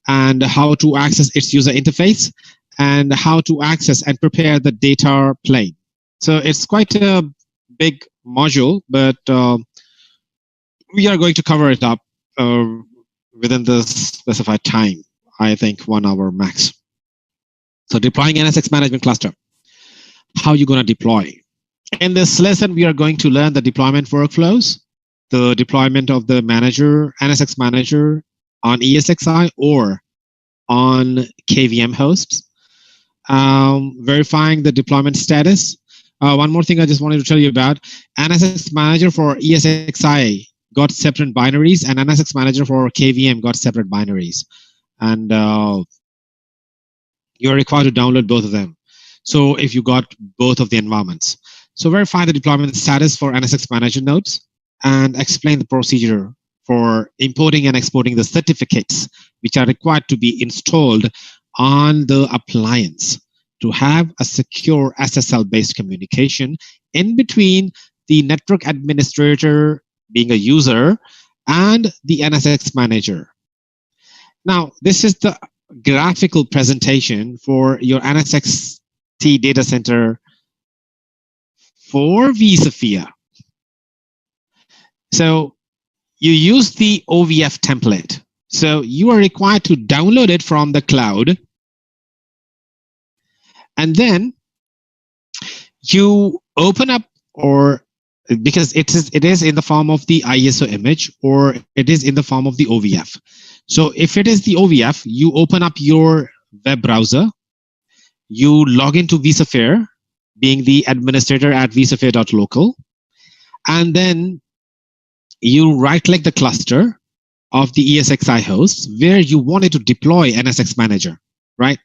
and how to access its user interface, and how to access and prepare the data plane. So it's quite a big module, but we are going to cover it up within the specified time. I think 1 hour max. So deploying NSX management cluster. How you going to deploy? In this lesson, we are going to learn the deployment workflows, the deployment of the manager, NSX manager on ESXi or on KVM hosts, verifying the deployment status. One more thing I just wanted to tell you about, NSX manager for ESXi got separate binaries, and NSX manager for KVM got separate binaries. And you're required to download both of them. So if you got both of the environments. So verify the deployment status for NSX manager nodes and explain the procedure for importing and exporting the certificates which are required to be installed on the appliance to have a secure SSL-based communication in between the network administrator, being a user, and the NSX manager. Now, this is the graphical presentation for your NSX data center for vSphere. So you use the OVF template. So you are required to download it from the cloud. And then you open up, or because it is in the form of the ISO image, or it is in the form of the OVF. So if it is the OVF, you open up your web browser, you log into vSphere, being the administrator at vSphere.local, and then you right-click the cluster of the ESXi hosts where you wanted to deploy NSX Manager, right?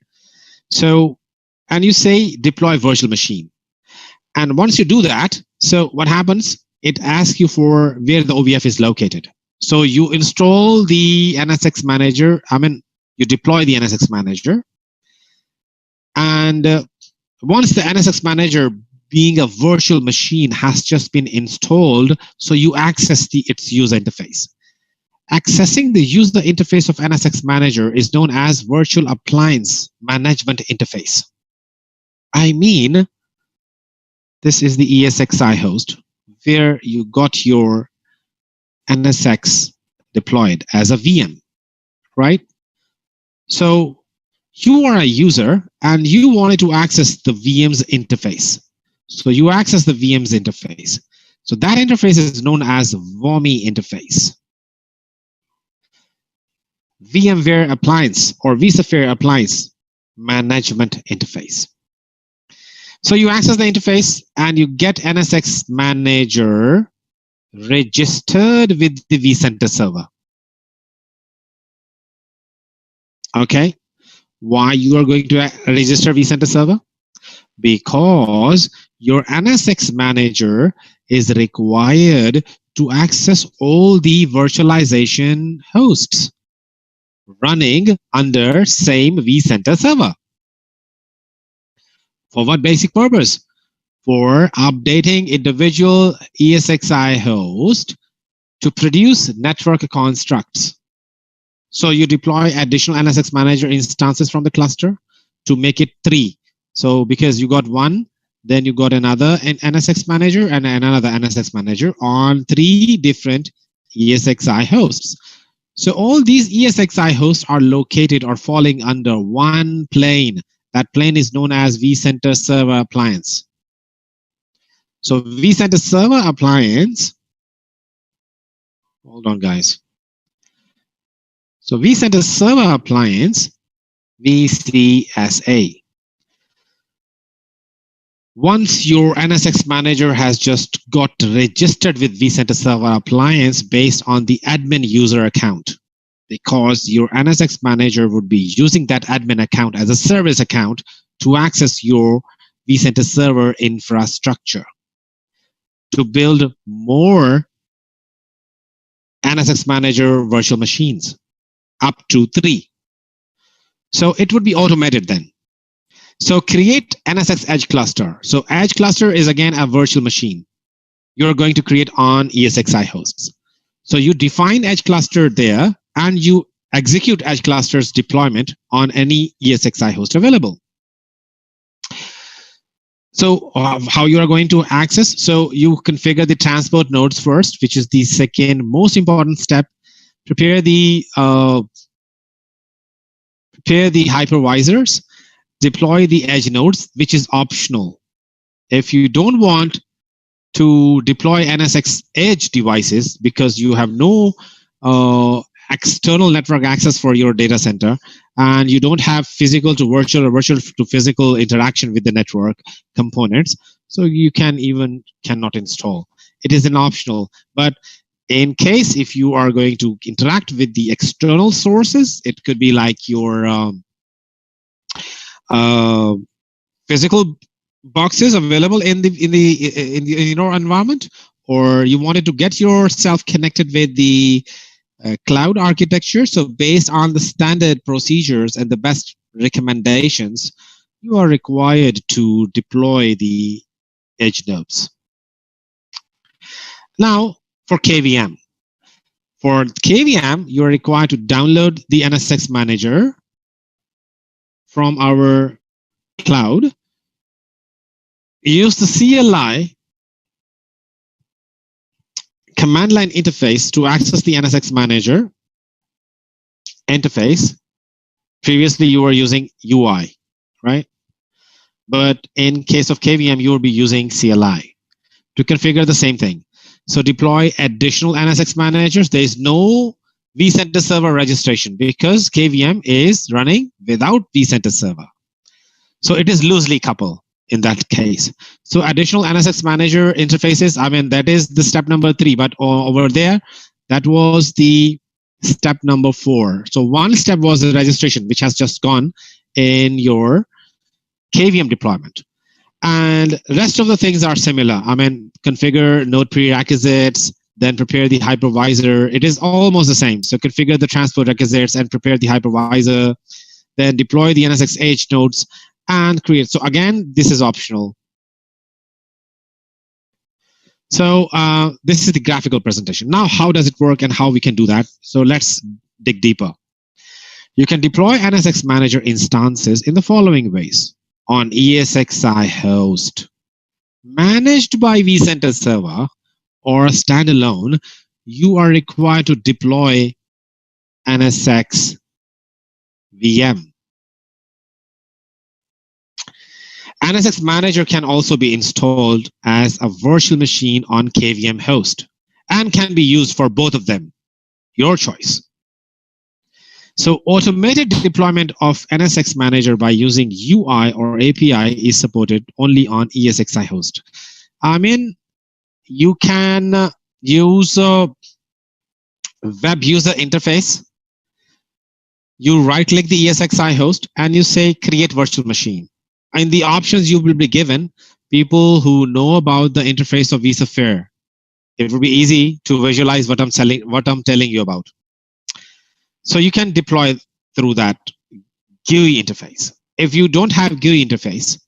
So, and you say deploy virtual machine. And once you do that, so what happens? It asks you for where the OVF is located. So you install the NSX Manager, You deploy the NSX manager, and once the NSX manager being a virtual machine has just been installed, so you access its user interface. Accessing the user interface of NSX manager is known as virtual appliance management interface. I mean, this is the ESXi host where you got your NSX deployed as a VM, right? So you are a user and you wanted to access the VM's interface. So you access the VM's interface. So that interface is known as VMware interface. VMware appliance or vSphere appliance management interface. So you access the interface and you get NSX manager registered with the vCenter server. Okay. Why you are going to register vCenter server? Because your NSX manager is required to access all the virtualization hosts running under same vCenter server. For what basic purpose? For updating individual ESXi host to produce network constructs. So you deploy additional NSX manager instances from the cluster to make it 3. So because you got one, then you got another NSX manager and another NSX manager on 3 different ESXi hosts. So all these ESXi hosts are located or falling under one plane. That plane is known as vCenter Server Appliance. So vCenter Server Appliance, hold on guys. So vCenter Server Appliance, VCSA. Once your NSX manager has just got registered with vCenter Server Appliance based on the admin user account, because your NSX manager would be using that admin account as a service account to access your vCenter server infrastructure to build more NSX manager virtual machines, up to 3. So it would be automated then. So create NSX Edge cluster. So Edge cluster is again a virtual machine you're going to create on ESXi hosts. So you define Edge cluster there and you execute Edge cluster's deployment on any ESXi host available. So how you are going to access? So you configure the transport nodes first, which is the second most important step. Prepare the hypervisors, deploy the edge nodes, which is optional. If you don't want to deploy NSX edge devices because you have no external network access for your data center and you don't have physical to virtual or virtual to physical interaction with the network components, so you cannot install. It is an optional, but in case if you are going to interact with the external sources, it could be like your physical boxes available in your environment, or you wanted to get yourself connected with the cloud architecture. So based on the standard procedures and the best recommendations, you are required to deploy the edge nodes. Now for KVM. For KVM, you are required to download the NSX manager from our cloud. Use the CLI command line interface to access the NSX manager interface. Previously, you were using UI, right? But in case of KVM, you will be using CLI to configure the same thing. So deploy additional NSX managers. There is no vCenter server registration because KVM is running without vCenter server. So it is loosely coupled in that case. So additional NSX manager interfaces, I mean, that is the step number 3, but over there, that was the step number 4. So one step was the registration, which has just gone in your KVM deployment. And rest of the things are similar. I mean, configure node prerequisites, then prepare the hypervisor. It is almost the same. So configure the transport requisites and prepare the hypervisor, then deploy the NSX nodes and create. So again, this is optional. So this is the graphical presentation. Now, how does it work and how we can do that? So let's dig deeper. You can deploy NSX Manager instances in the following ways. On ESXi host, managed by vCenter server or standalone, you are required to deploy NSX VM. NSX Manager can also be installed as a virtual machine on KVM host and can be used for both of them, your choice. So automated deployment of NSX Manager by using UI or API is supported only on ESXi host. I mean, you can use a web user interface. You right-click the ESXi host and you say create virtual machine. In the options you will be given, people who know about the interface of vSphere, it will be easy to visualize what I'm telling you about. So you can deploy through that GUI interface. If you don't have GUI interface,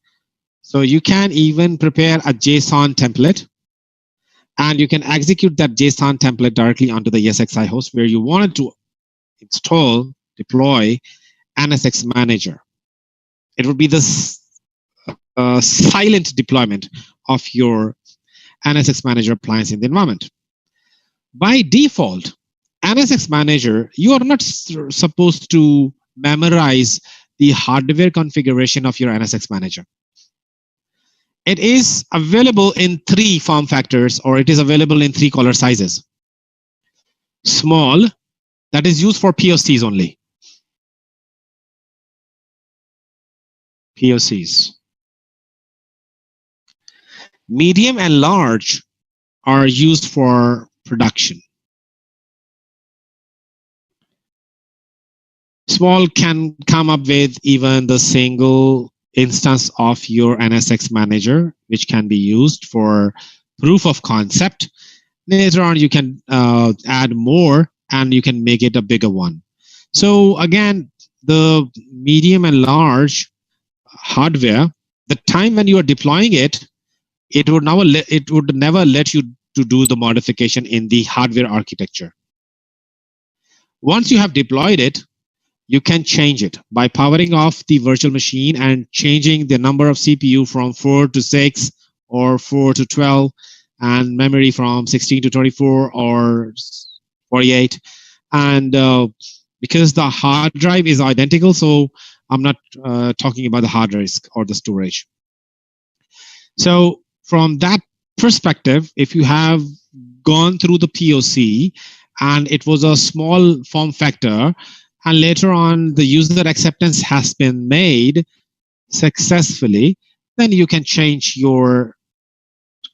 so you can even prepare a JSON template and you can execute that JSON template directly onto the ESXi host where you wanted to install, deploy NSX Manager. It would be the silent deployment of your NSX Manager appliance in the environment. By default, NSX Manager, you are not supposed to memorize the hardware configuration of your NSX Manager. It is available in 3 form factors, or it is available in 3 color sizes. Small, that is used for POCs only. POCs. Medium and large are used for production. Small can come up with even the single instance of your NSX Manager, which can be used for proof of concept. Later on, you can add more and you can make it a bigger one. So again, the medium and large hardware, the time when you are deploying it, it would never let you to do the modification in the hardware architecture. Once you have deployed it, you can change it by powering off the virtual machine and changing the number of CPU from 4 to 6 or 4 to 12 and memory from 16 to 24 or 48. And because the hard drive is identical, so I'm not talking about the hard disk or the storage. So from that perspective, if you have gone through the POC and it was a small form factor, and later on the user acceptance has been made successfully, then you can change your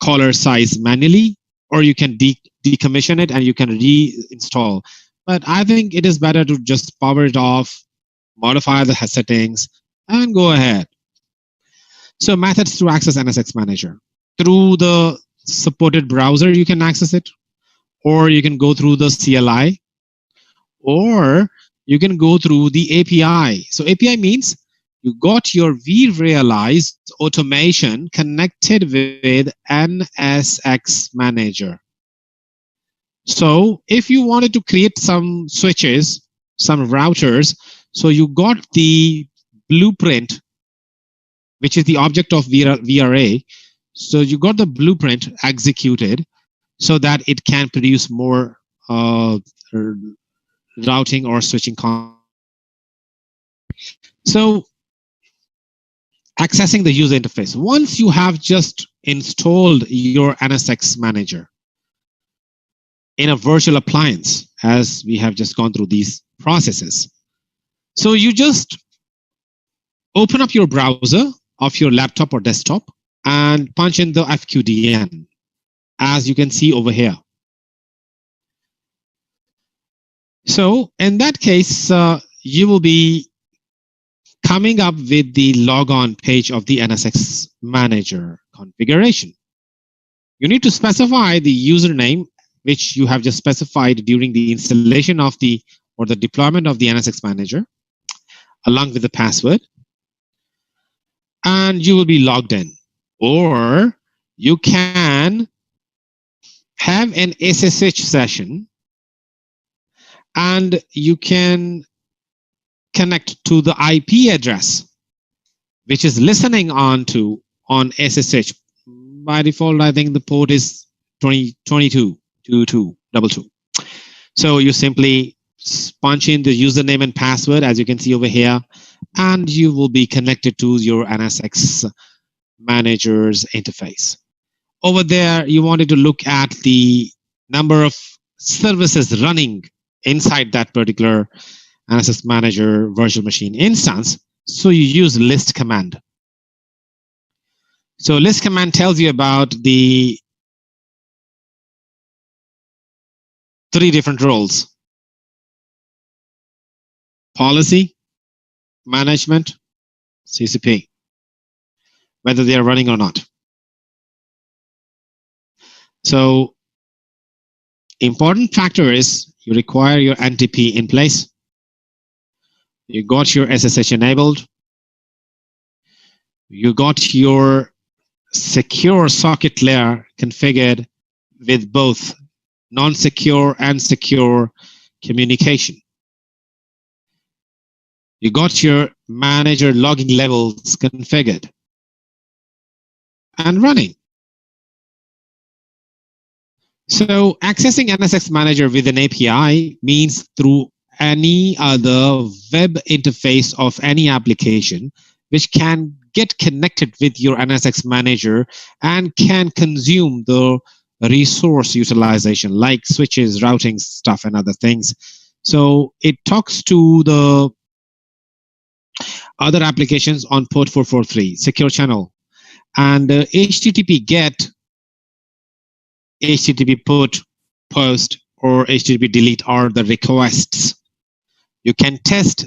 collar size manually, or you can decommission it and you can reinstall. But I think it is better to just power it off, modify the settings, and go ahead. So methods to access NSX Manager. Through the supported browser, you can access it, or you can go through the CLI, or you can go through the API. So API means you got your vRealize automation connected with NSX Manager. So if you wanted to create some switches, some routers, so you got the blueprint, which is the object of VRA. So you got the blueprint executed so that it can produce more routing or switching. So accessing the user interface. Once you have just installed your NSX Manager in a virtual appliance, as we have just gone through these processes. So you just open up your browser of your laptop or desktop and punch in the FQDN, as you can see over here. So in that case, you will be coming up with the logon page of the NSX Manager configuration. You need to specify the username which you have just specified during the installation of the or the deployment of the NSX Manager, along with the password, and you will be logged in. Or you can have an SSH session, and you can connect to the IP address, which is listening on SSH. By default, I think the port is 222222. So you simply punch in the username and password, as you can see over here, and you will be connected to your NSX Manager's interface. Over there, you wanted to look at the number of services running inside that particular NSX Manager virtual machine instance. So you use list command. So list command tells you about the 3 different roles: policy, management, CCP, whether they are running or not. So important factor is you require your NTP in place. You got your SSH enabled. You got your secure socket layer configured with both non-secure and secure communication. You got your manager logging levels configured and running. So accessing NSX Manager with an API means through any other web interface of any application which can get connected with your NSX Manager and can consume the resource utilization like switches, routing stuff, and other things. So it talks to the other applications on port 443, secure channel, and HTTP GET, HTTP put, post, or HTTP delete are the requests. You can test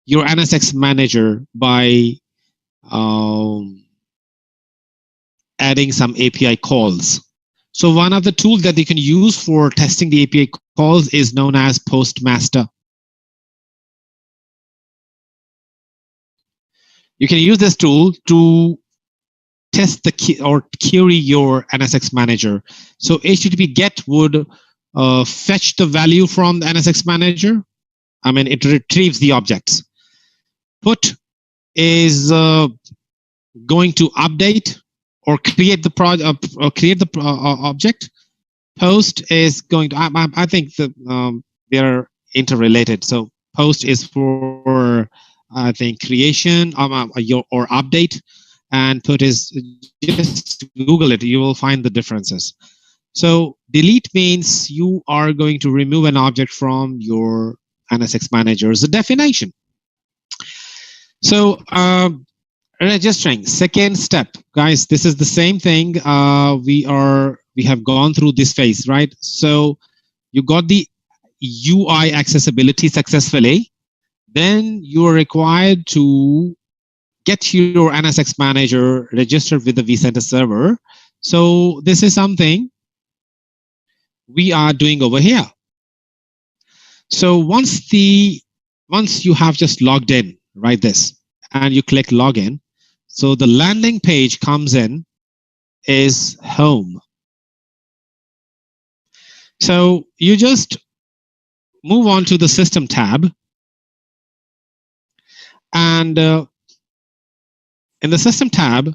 your NSX Manager by adding some API calls. So one of the tools that you can use for testing the API calls is known as Postmaster. You can use this tool to test the key or query your NSX Manager. So HTTP GET would fetch the value from the NSX Manager. I mean, it retrieves the objects. Put is going to update or create the project or create the object. Post is going to. I think they are interrelated. So post is for I think creation or update, and put is just Google it. You will find the differences. So delete means you are going to remove an object from your NSX Manager's definition. So registering, second step, guys. This is the same thing. We have gone through this phase, right? So you got the UI accessibility successfully. Then you are required to get your NSX Manager registered with the vCenter server. So this is something we are doing over here. So once you have just logged in, right, this, and you click login, so the landing page comes in is home. So you just move on to the system tab, and in the system tab,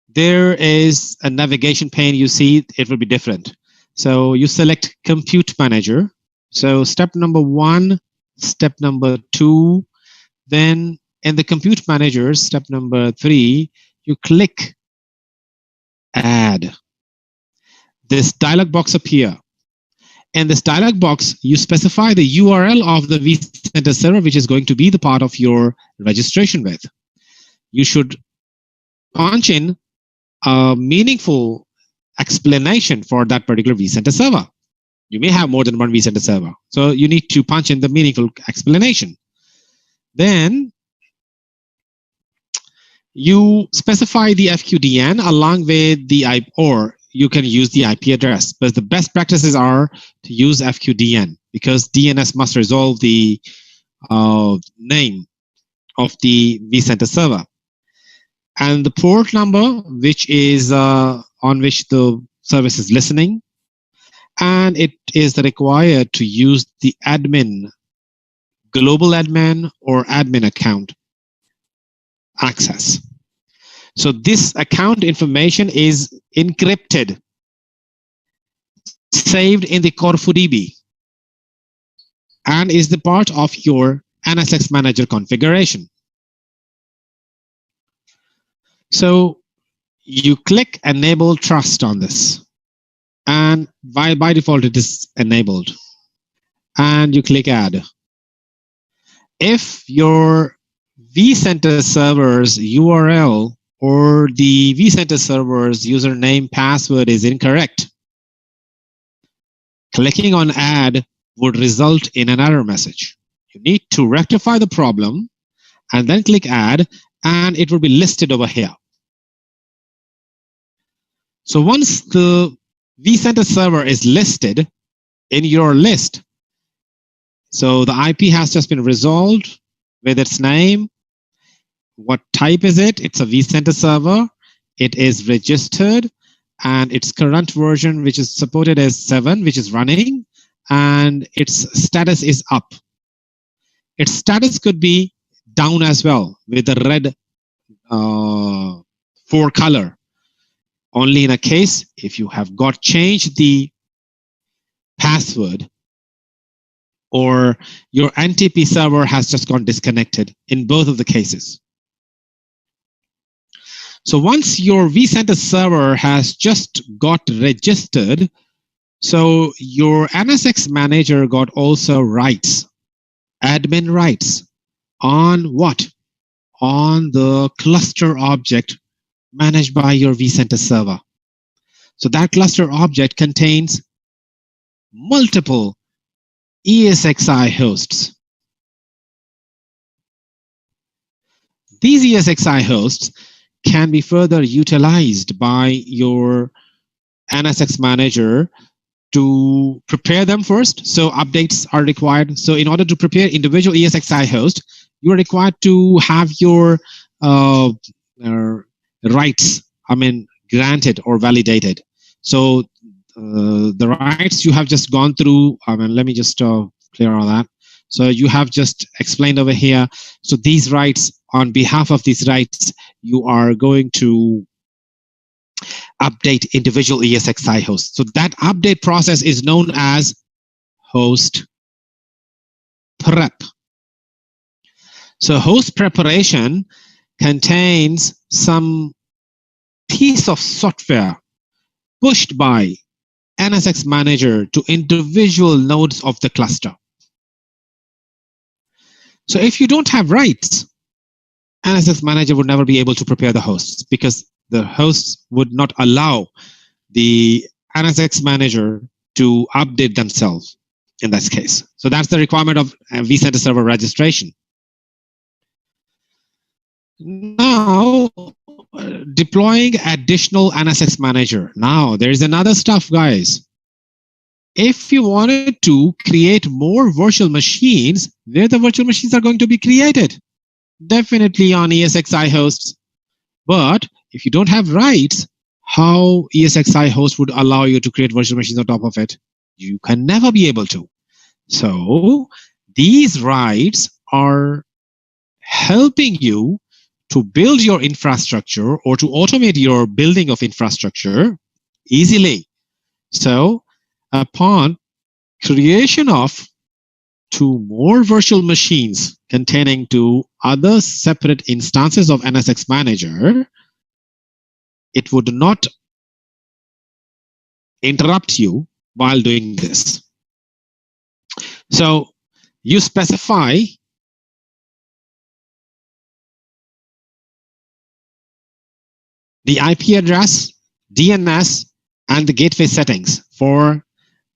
there is a navigation pane. You see it will be different. So you select Compute Manager. So step number 1, step number 2, then in the Compute Manager, step number 3, you click Add. This dialog box appear. In this dialog box, you specify the URL of the vCenter server, which is going to be the part of your registration with. You should punch in a meaningful explanation for that particular vCenter server. You may have more than one vCenter server, so you need to punch in the meaningful explanation. Then you specify the FQDN along with the IP, or you can use the IP address, but the best practices are to use FQDN, because DNS must resolve the name of the vCenter server. And the port number, which is on which the service is listening, and it is required to use the admin, global admin or admin account access. So this account information is encrypted, saved in the CorfuDB, and is the part of your NSX Manager configuration. So you click Enable Trust on this, and by default it is enabled, and you click Add. If your vCenter server's URL or the vCenter server's username password is incorrect, clicking on Add would result in an error message. You need to rectify the problem and then click Add, and it will be listed over here. So once the vCenter server is listed in your list, so the IP has just been resolved with its name. What type is it? It's a vCenter server. It is registered, and its current version, which is supported as 7, which is running, and its status is up. Its status could be down as well with the red 4 color. Only in a case if you have got changed the password or your NTP server has just gone disconnected, in both of the cases. So once your vCenter server has just got registered, so your NSX Manager got also rights, admin rights on what? On the cluster object managed by your vCenter server. So that cluster object contains multiple ESXi hosts. These ESXi hosts can be further utilized by your NSX Manager to prepare them first. So updates are required. So in order to prepare individual ESXi host, you are required to have your rights, granted or validated. So the rights you have just gone through, let me just clear all that. So you have just explained over here. So these rights, on behalf of these rights, you are going to update individual ESXi hosts. So that update process is known as host prep. So host preparation contains some piece of software pushed by NSX Manager to individual nodes of the cluster. So if you don't have rights, NSX Manager would never be able to prepare the hosts, because the hosts would not allow the NSX Manager to update themselves in this case. So that's the requirement of vCenter server registration. Now, deploying additional NSX Manager. Now, there is another stuff, guys. If you wanted to create more virtual machines, where the virtual machines are going to be created? Definitely on ESXi hosts. But if you don't have rights, how ESXi host would allow you to create virtual machines on top of it? You can never be able to. So these rights are helping you to build your infrastructure or to automate your building of infrastructure easily. So upon creation of 2 more virtual machines containing 2 other separate instances of NSX Manager, it would not interrupt you while doing this. So you specify the IP address, DNS, and the gateway settings for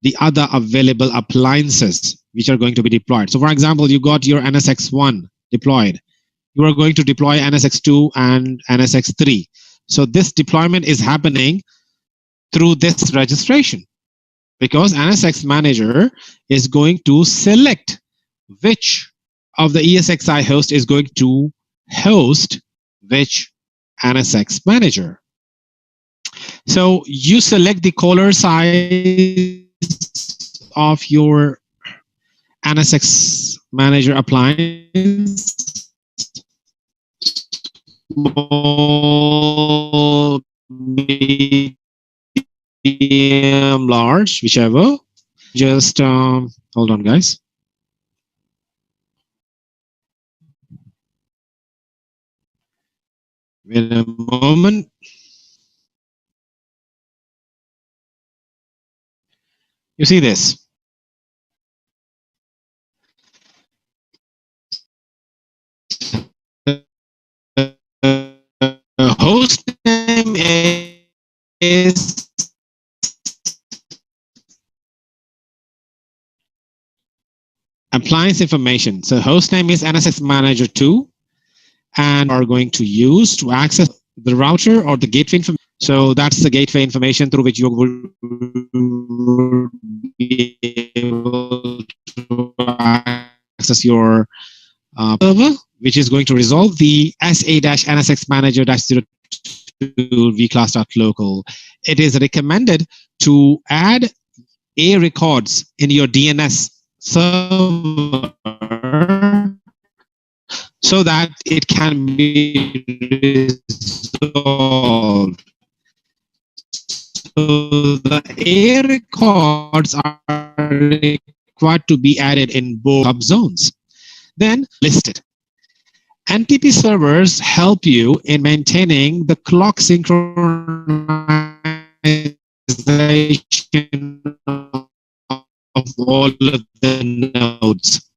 the other available appliances which are going to be deployed. So for example, you got your NSX1 deployed. You are going to deploy NSX2 and NSX3. So this deployment is happening through this registration, because NSX Manager is going to select which of the ESXi host is going to host which NSX Manager. So you select the caller size of your NSX Manager appliance, small, medium, large, whichever. Just hold on, guys. Wait a moment. You see this? Host name is appliance information. So host name is NSX Manager 2, and are going to use to access the router or the gateway information. So that's the gateway information through which you will be able to access your server, which is going to resolve the SA-NSX Manager-02 vclass.local. It is recommended to add A records in your DNS server so that it can be resolved. So the A records are required to be added in both subzones. Then listed. NTP servers help you in maintaining the clock synchronization of all of the nodes.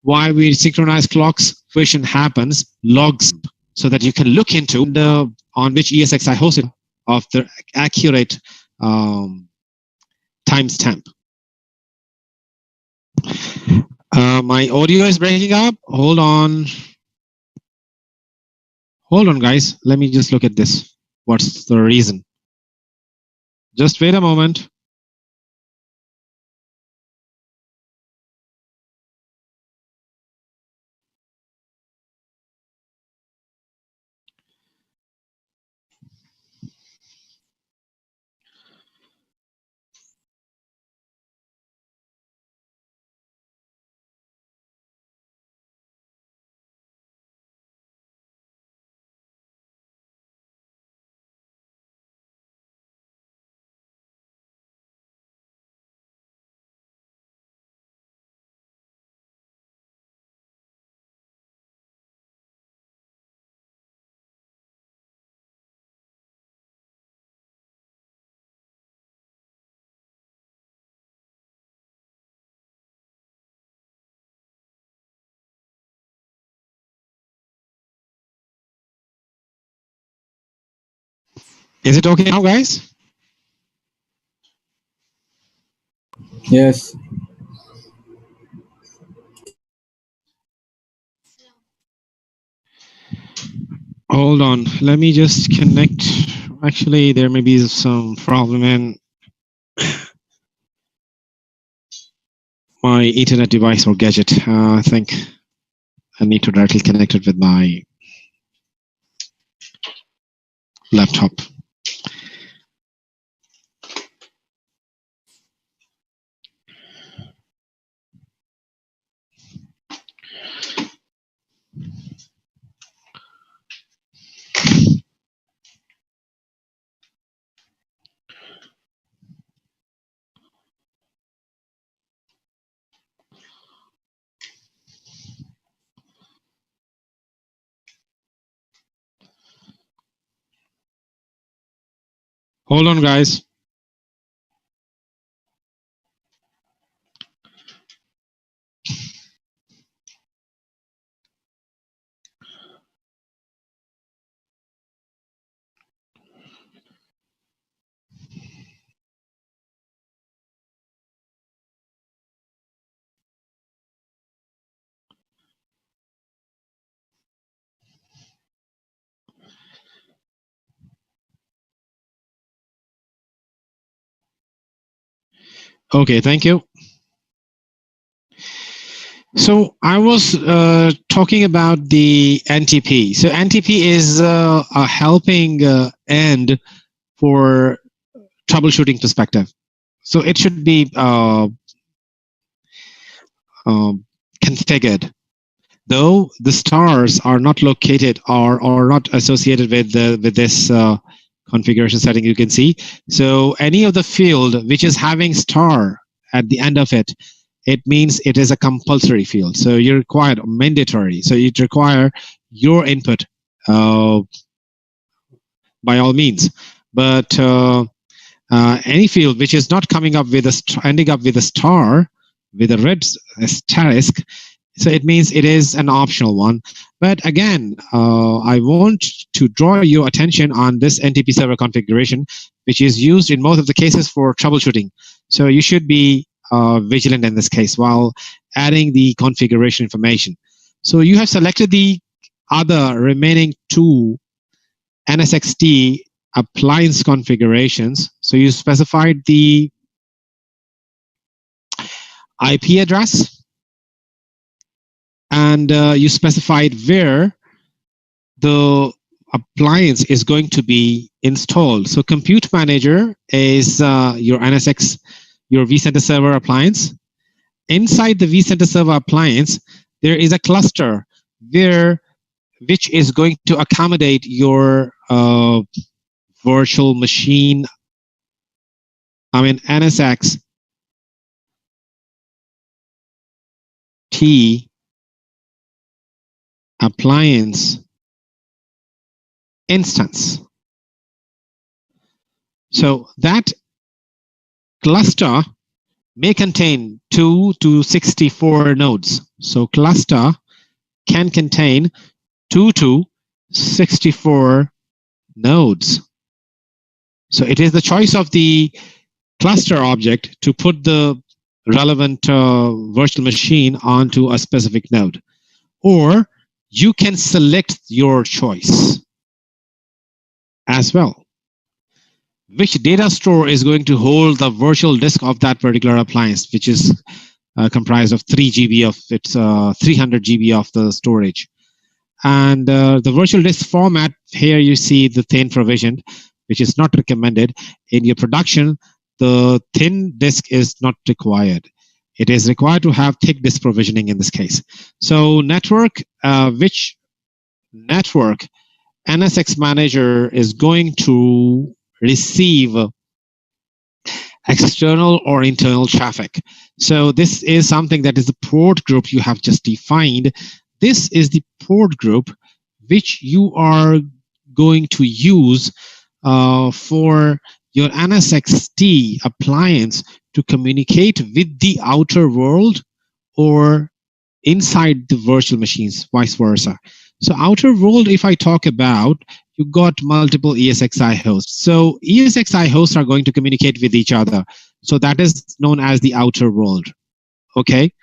Why we synchronize clocks? Question happens, logs, so that you can look into the on which ESXi hosted of the accurate timestamp. My audio is breaking up. Hold on. Hold on, guys. Let me just look at this. What's the reason? Just wait a moment. Is it okay now, guys?
Yes.
Hold on. Let me just connect. Actually, there may be some problem in my Ethernet device or gadget. I think I need to directly connect it with my laptop. Hold on, guys. Okay, thank you. So I was talking about the NTP. So NTP is a helping end for troubleshooting perspective. So it should be configured. Though the stars are not located or not associated with this configuration setting, you can see. So any of the field which is having star at the end of it, it means it is a compulsory field. So you're required, mandatory. So it require your input by all means. But any field which is not coming up with ending up with a star, with a red asterisk, so it means it is an optional one. But again, I want to draw your attention on this NTP server configuration, which is used in most of the cases for troubleshooting. So you should be vigilant in this case while adding the configuration information. So you have selected the other remaining two NSXT appliance configurations. So you specified the IP address, and you specified where the appliance is going to be installed. So Compute Manager is your NSX, your vCenter Server appliance. Inside the vCenter Server appliance, there is a cluster which is going to accommodate your virtual machine, NSX T appliance instance. So that cluster may contain 2 to 64 nodes. So cluster can contain 2 to 64 nodes. So it is the choice of the cluster object to put the relevant virtual machine onto a specific node. Or you can select your choice as well. Which data store is going to hold the virtual disk of that particular appliance, which is comprised of 3 GB of its 300 GB of the storage. And the virtual disk format, here you see the thin provisioned, which is not recommended. In your production, the thin disk is not required. It is required to have thick disk provisioning in this case. So network, which network NSX Manager is going to receive external or internal traffic. So this is something that is the port group you have just defined. This is the port group which you are going to use for your NSXT appliance to communicate with the outer world or inside the virtual machines, vice versa. So outer world, if I talk about, you got multiple ESXi hosts. So ESXi hosts are going to communicate with each other. So that is known as the outer world. Okay.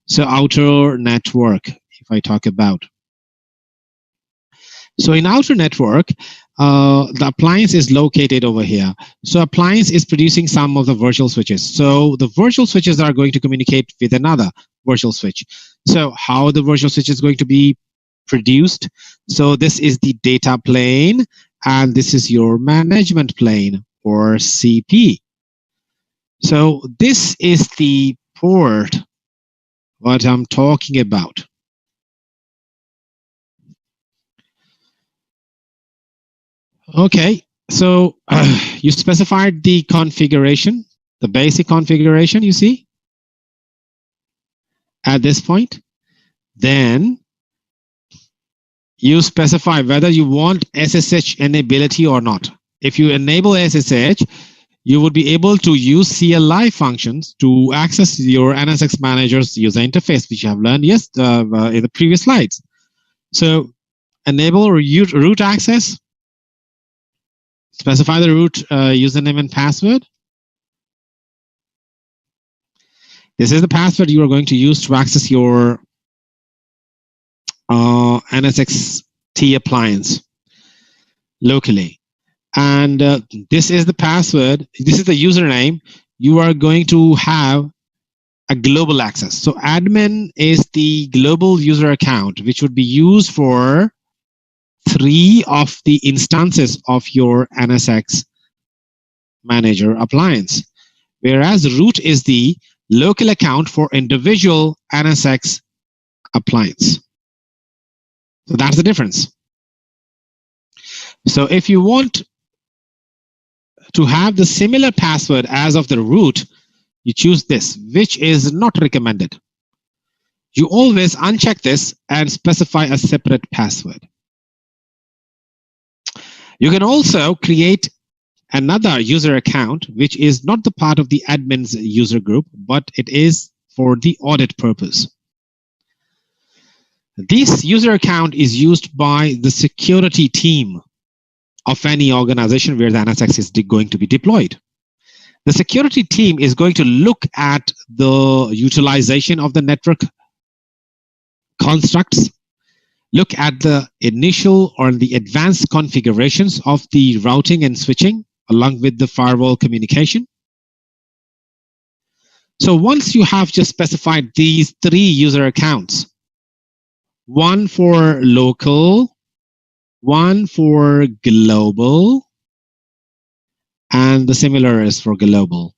So outer network, if I talk about. So in outer network, the appliance is located over here. So appliance is producing some of the virtual switches. So the virtual switches are going to communicate with another virtual switch. So how the virtual switch is going to be produced? So this is the data plane, and this is your management plane, or CP. So this is the port what I'm talking about. Okay, so you specified the configuration, the basic configuration, you see, at this point. Then you specify whether you want SSH enability or not. If you enable SSH, you would be able to use CLI functions to access your NSX Manager's user interface, which you have learned in the previous slides. So enable root access, specify the root username and password. This is the password you are going to use to access your NSXT appliance locally. And this is the password. This is the username you are going to have a global access. So admin is the global user account, which would be used for 3 of the instances of your NSX manager appliance, whereas root is the local account for individual NSX appliance. So that's the difference. So if you want to have the similar password as of the root, you choose this, which is not recommended. You always uncheck this and specify a separate password. You can also create another user account, which is not the part of the admin's user group, but it is for the audit purpose. This user account is used by the security team of any organization where the NSX is going to be deployed. The security team is going to look at the utilization of the network constructs, look at the initial or the advanced configurations of the routing and switching along with the firewall communication. So once you have just specified these 3 user accounts, one for local, one for global, and the similar is for global.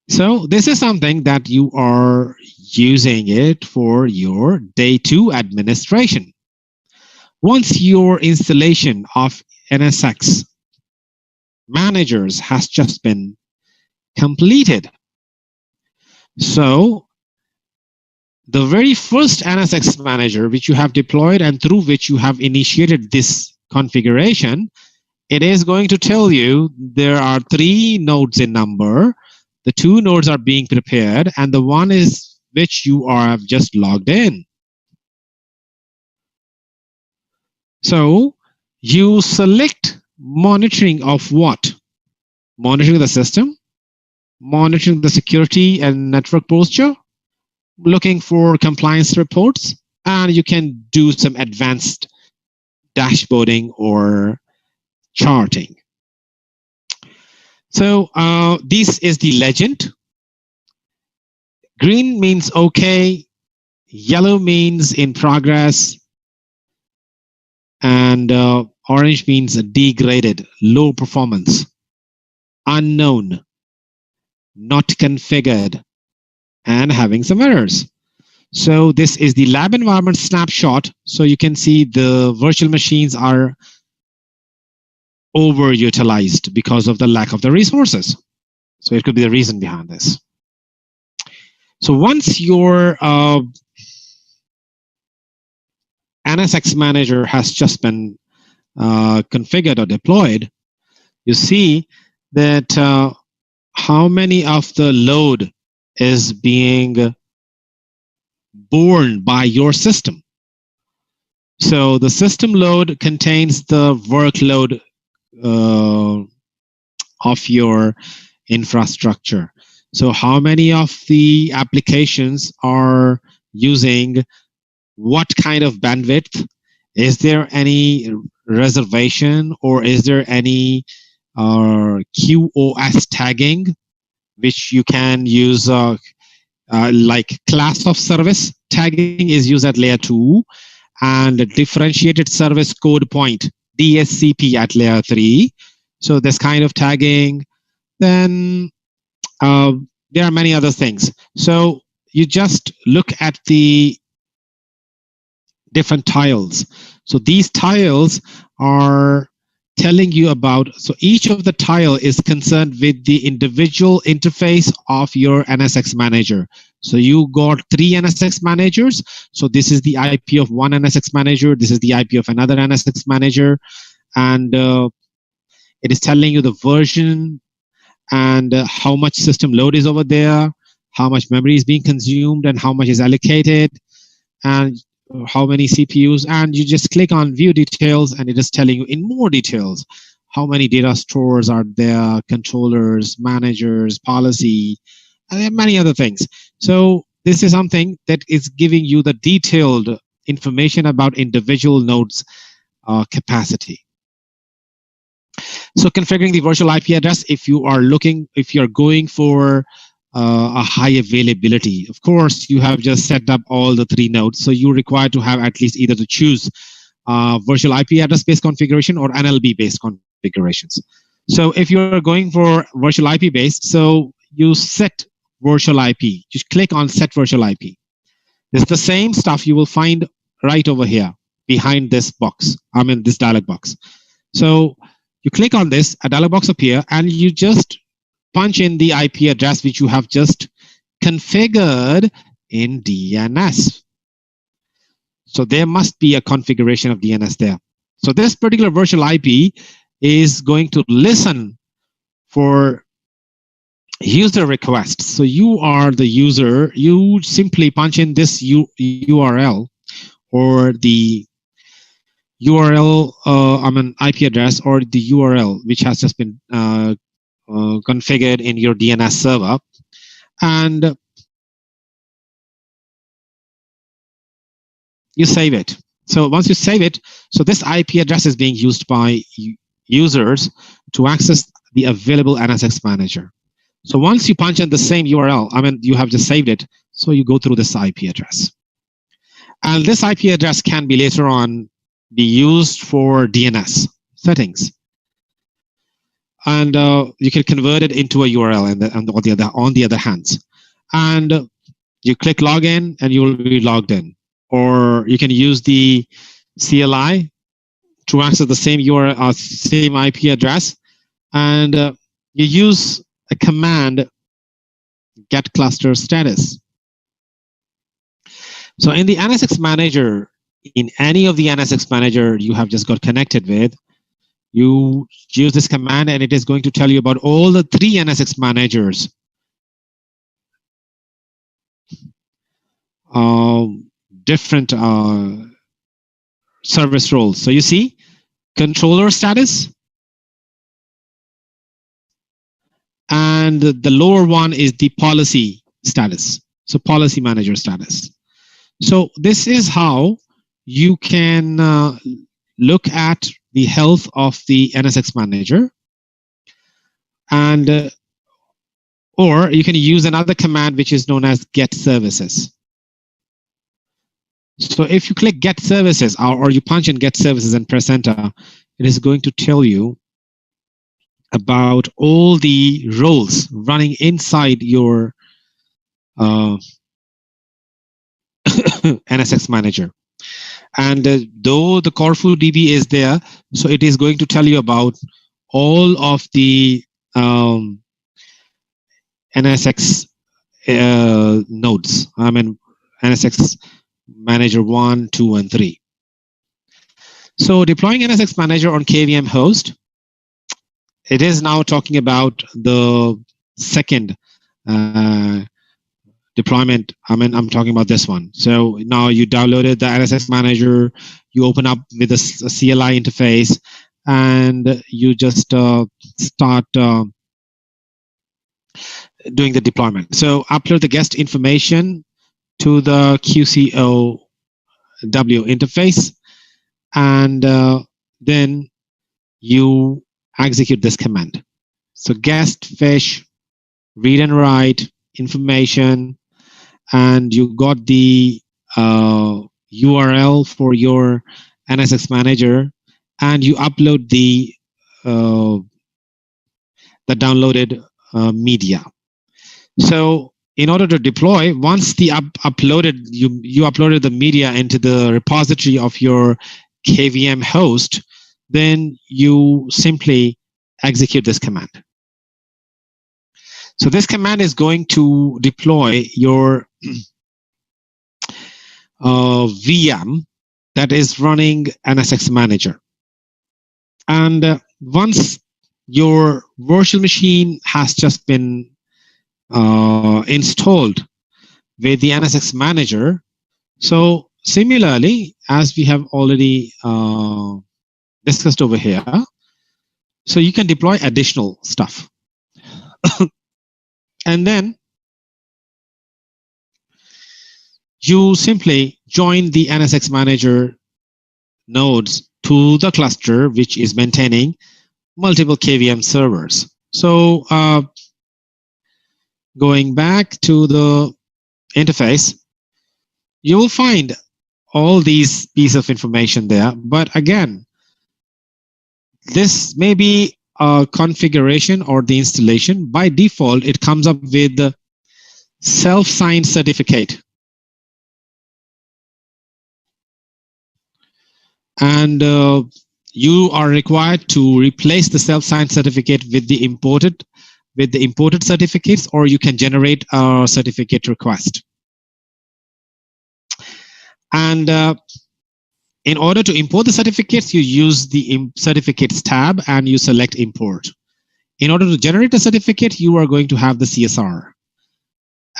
So this is something that you are using it for your day 2 administration. Once your installation of NSX managers has just been completed, so the very first NSX manager which you have deployed and through which you have initiated this configuration, it is going to tell you there are 3 nodes in number. The 2 nodes are being prepared and the one is which you have just logged in. So you select monitoring of what? Monitoring the system, monitoring the security and network posture, looking for compliance reports, and you can do some advanced dashboarding or charting. So this is the legend. Green means okay, yellow means in progress, and orange means degraded, low performance, unknown, not configured, and having some errors. So this is the lab environment snapshot. So you can see the virtual machines are overutilized because of the lack of the resources. So it could be the reason behind this. So once your NSX manager has just been configured or deployed, you see that how many of the load is being borne by your system. So the system load contains the workload of your infrastructure. So how many of the applications are using what kind of bandwidth? Is there any reservation or is there any QoS tagging, which you can use like class of service tagging is used at layer 2 and differentiated service code point DSCP at layer 3. So this kind of tagging. Then there are many other things. So you just look at the different tiles. So these tiles are telling you about, so each of the tile is concerned with the individual interface of your NSX manager. So you got 3 NSX managers. So this is the IP of one NSX manager. This is the IP of another NSX manager. And it is telling you the version and how much system load is over there, how much memory is being consumed, and how much is allocated, and how many CPUs. And you just click on view details, and it is telling you in more details how many data stores are there, controllers, managers, policy, and there are many other things. So this is something that is giving you the detailed information about individual nodes capacity. So configuring the virtual IP address, if you're going for a high availability, of course, you have just set up all the 3 nodes. So you're required to have at least either to choose virtual IP address based configuration or NLB based configurations. So if you're going for virtual IP based, so you set virtual IP. Just click on set virtual IP. It's the same stuff you will find right over here behind this box. This dialog box. So you click on this, a dialog box appear, and you just punch in the IP address which you have just configured in DNS. So there must be a configuration of DNS there. So this particular virtual IP is going to listen for user requests. So you are the user, you simply punch in this URL or the URL, IP address or the URL which has just been configured in your DNS server, and you save it. So once you save it, so this IP address is being used by users to access the available NSX manager. So once you punch in the same URL, you have just saved it, so you go through this IP address. And this IP address can be later on be used for DNS settings. And you can convert it into a URL on the other hands. And you click login and you will be logged in. Or you can use the CLI to access the same URL, same IP address, and you use a command get cluster status. So in the NSX manager, in any of the NSX manager you have just got connected with, you use this command and it is going to tell you about all the 3 NSX managers. Different service roles. So you see, controller status, and the lower one is the policy status. So policy manager status. So this is how you can look at the health of the NSX manager, and or you can use another command which is known as get services. So if you click get services or you punch in get services and press enter, it is going to tell you about all the roles running inside your NSX manager. And though the Corfu DB is there, so it is going to tell you about all of the NSX nodes. NSX manager 1, 2, and 3. So deploying NSX manager on KVM host, it is now talking about the second deployment. I'm talking about this one. So now you downloaded the NSX manager, you open up with a CLI interface, and you just start doing the deployment. So upload the guest information to the QCOW interface, and then you execute this command. So guest fish, read and write information, and you got the URL for your NSX manager, and you upload the downloaded media. So in order to deploy, once the you uploaded the media into the repository of your KVM host, then you simply execute this command. So this command is going to deploy your VM that is running NSX manager. And once your virtual machine has just been installed with the NSX manager, so similarly, as we have already discussed over here, so you can deploy additional stuff. And then you simply join the NSX manager nodes to the cluster which is maintaining multiple KVM servers. So going back to the interface, you will find all these pieces of information there. But again, this may be a configuration or the installation. By default, it comes up with the self-signed certificate. And you are required to replace the self-signed certificate with the imported certificates, or you can generate a certificate request. And in order to import the certificates, you use the certificates tab and you select import. In order to generate a certificate, you are going to have the CSR.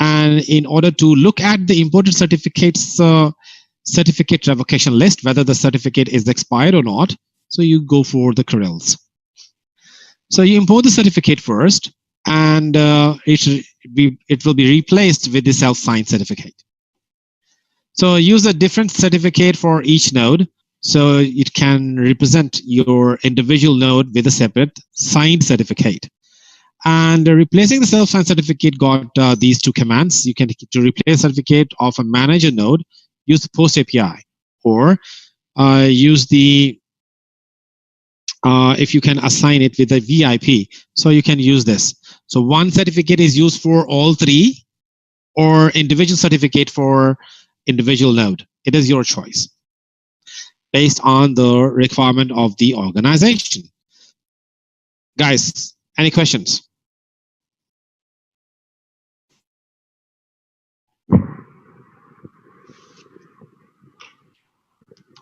And in order to look at the imported certificates, certificate revocation list, whether the certificate is expired or not, so you go for the correls. So you import the certificate first, and it will be replaced with the self-signed certificate. So use a different certificate for each node, so it can represent your individual node with a separate signed certificate. And replacing the self-signed certificate got these two commands. You can, to replace certificate of a manager node, use the post API, or use the if you can assign it with a VIP, so you can use this. So one certificate is used for all three, or individual certificate for individual node. It is your choice based on the requirement of the organization. Guys, any questions?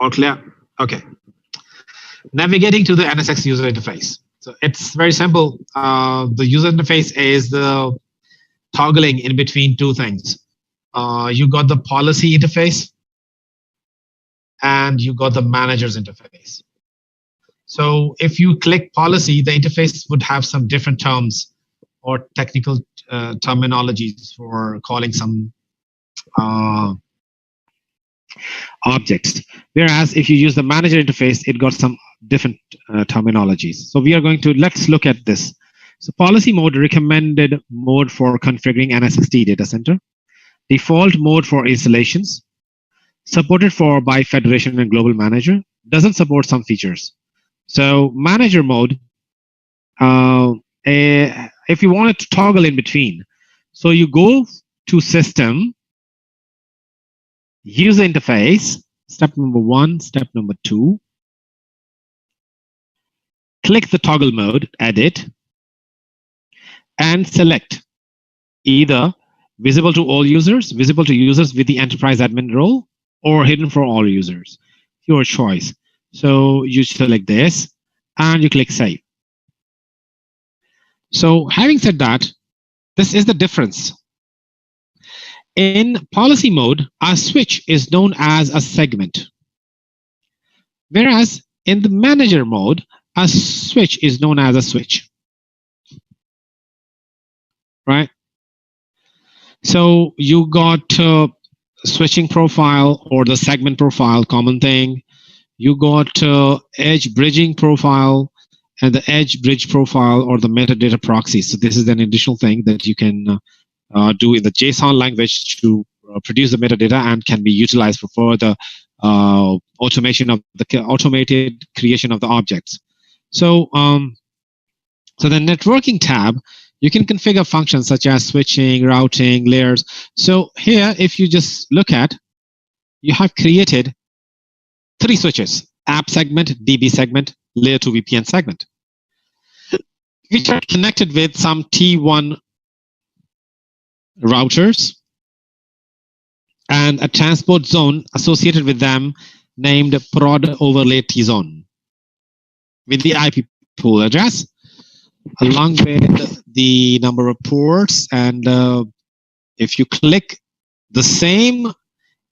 All clear? Okay. Navigating to the NSX user interface. So it's very simple. The user interface is the toggling in between two things. You got the policy interface and you got the manager's interface. So if you click policy, the interface would have some different terms or technical terminologies for calling some objects. Whereas if you use the manager interface, it got some different terminologies. So we are going to, let's look at this. So policy mode, recommended mode for configuring NSXT data center. Default mode for installations. Supported for by Federation and Global Manager. Doesn't support some features. So manager mode, if you wanted to toggle in between, so you go to system, user interface, step number 1, step number 2. Click the toggle mode, edit, and select either visible to all users, visible to users with the enterprise admin role, or hidden for all users. Your choice. So you select this and you click save. So having said that, this is the difference. In policy mode, a switch is known as a segment. Whereas in the manager mode, a switch is known as a switch. Right? So you got switching profile or the segment profile, common thing. You got edge bridging profile and the edge bridge profile or the metadata proxy. So this is an additional thing that you can do in the JSON language to produce the metadata and can be utilized for further automation of the automated creation of the objects. So, so the networking tab, you can configure functions such as switching, routing, layers. So here, if you just look at, you have created 3 switches: app segment, DB segment, layer 2 VPN segment, which are connected with some T1 routers and a transport zone associated with them named prod overlay T zone with the IP pool address along with the number of ports. And if you click the same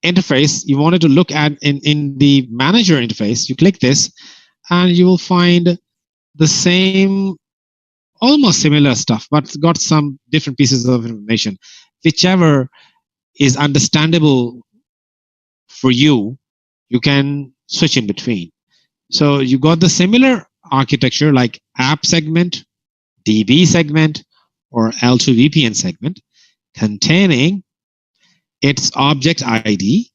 interface you wanted to look at in the manager interface, you click this and you will find the same, almost similar stuff, but it's got some different pieces of information. Whichever is understandable for you, you can switch in between. So you got the similar architecture like app segment, DB segment, or L2 VPN segment containing its object ID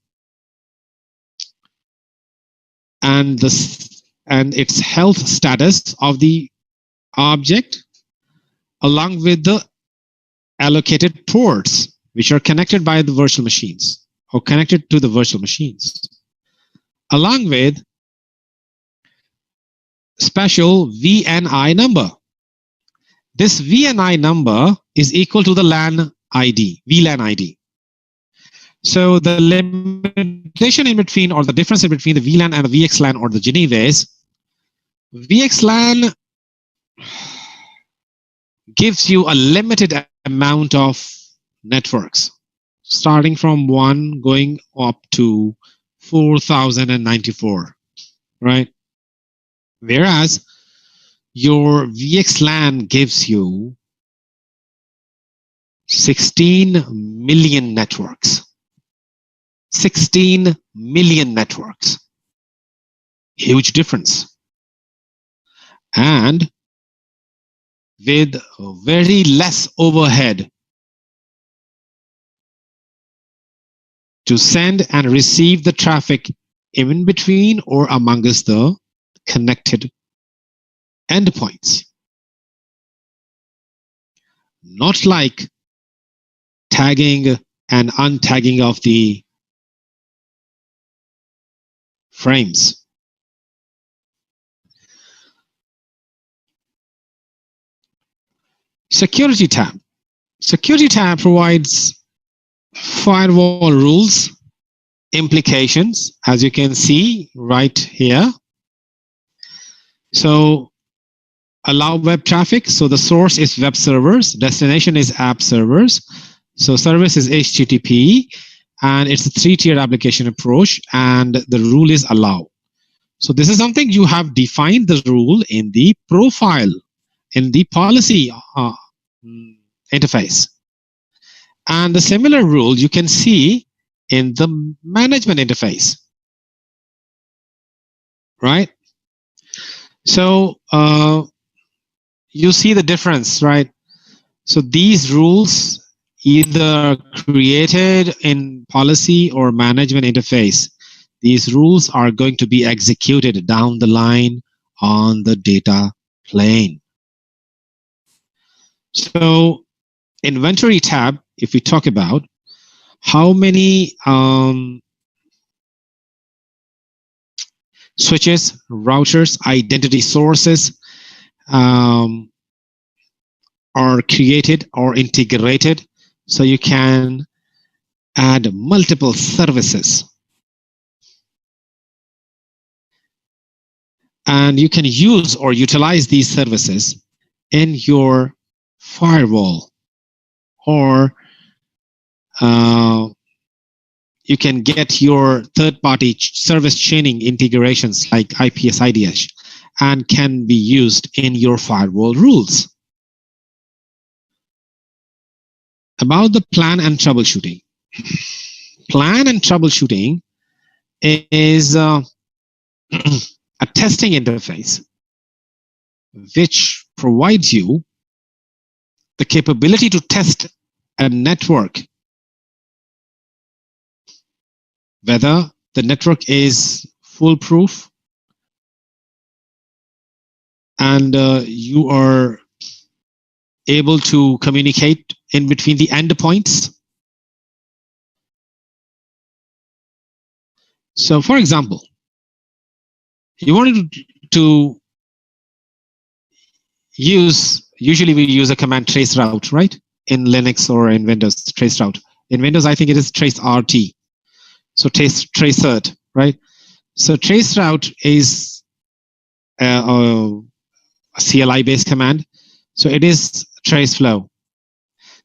and its health status of the object, along with the allocated ports which are connected by the virtual machines or connected to the virtual machines, along with special VNI number. This VNI number is equal to the LAN ID, VLAN ID. So the limitation in between, or the difference in between the VLAN and the VXLAN or the Geneva is VXLAN gives you a limited amount of networks, starting from 1 going up to 4094, right? Whereas your VXLAN gives you 16 million networks. 16 million networks. Huge difference. And with very less overhead to send and receive the traffic in between or amongst the connected endpoints. Not like tagging and untagging of the frames. Security tab. Security tab provides firewall rules, implications, as you can see right here. So allow web traffic. So the source is web servers, destination is app servers. So service is HTTP, and it's a 3-tiered application approach, and the rule is allow. So this is something you have defined the rule in the profile, in the policy interface. And the similar rule you can see in the management interface, right? So you see the difference, right? So these rules either created in policy or management interface. These rules are going to be executed down the line on the data plane. So inventory tab, if we talk about how many switches, routers, identity sources are created or integrated, so you can add multiple services. And you can use or utilize these services in your firewall, or you can get your third-party service chaining integrations like IPS IDH and can be used in your firewall rules. About the plan and troubleshooting. Plan and troubleshooting is a testing interface which provides you the capability to test a network, whether the network is foolproof and you are able to communicate in between the endpoints. So for example, you wanted to use, usually we use a command traceroute, right? In Linux or in Windows, traceroute. In Windows, I think it is traceRT. So tracert, right? So traceroute is a CLI-based command. So it is traceflow.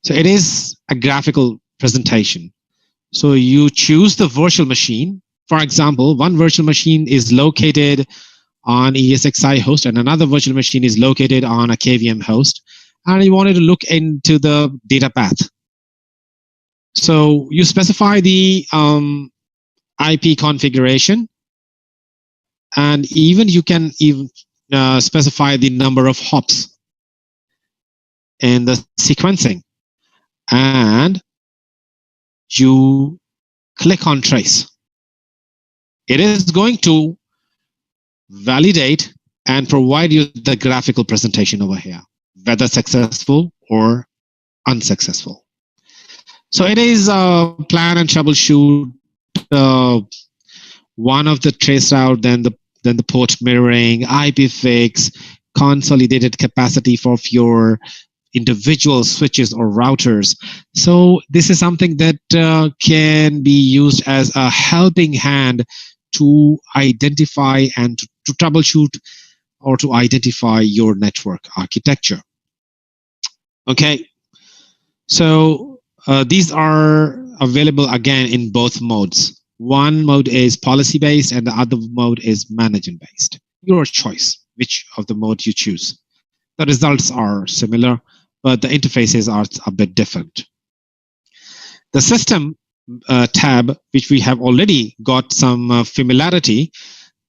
So it is a graphical presentation. So you choose the virtual machine. For example, one virtual machine is located on ESXi host and another virtual machine is located on a KVM host. And you wanted to look into the data path. So you specify the IP configuration, and even you can specify the number of hops in the sequencing, and you click on trace. It is going to validate and provide you the graphical presentation over here, whether successful or unsuccessful. So it is plan and troubleshoot one of the trace route, then the port mirroring, IP fix, consolidated capacity for your individual switches or routers. So this is something that can be used as a helping hand to identify and to troubleshoot or to identify your network architecture. Okay, so these are available again in both modes. One mode is policy based and the other mode is management based. Your choice, which of the mode you choose. The results are similar, but the interfaces are a bit different. The system tab, which we have already got some familiarity,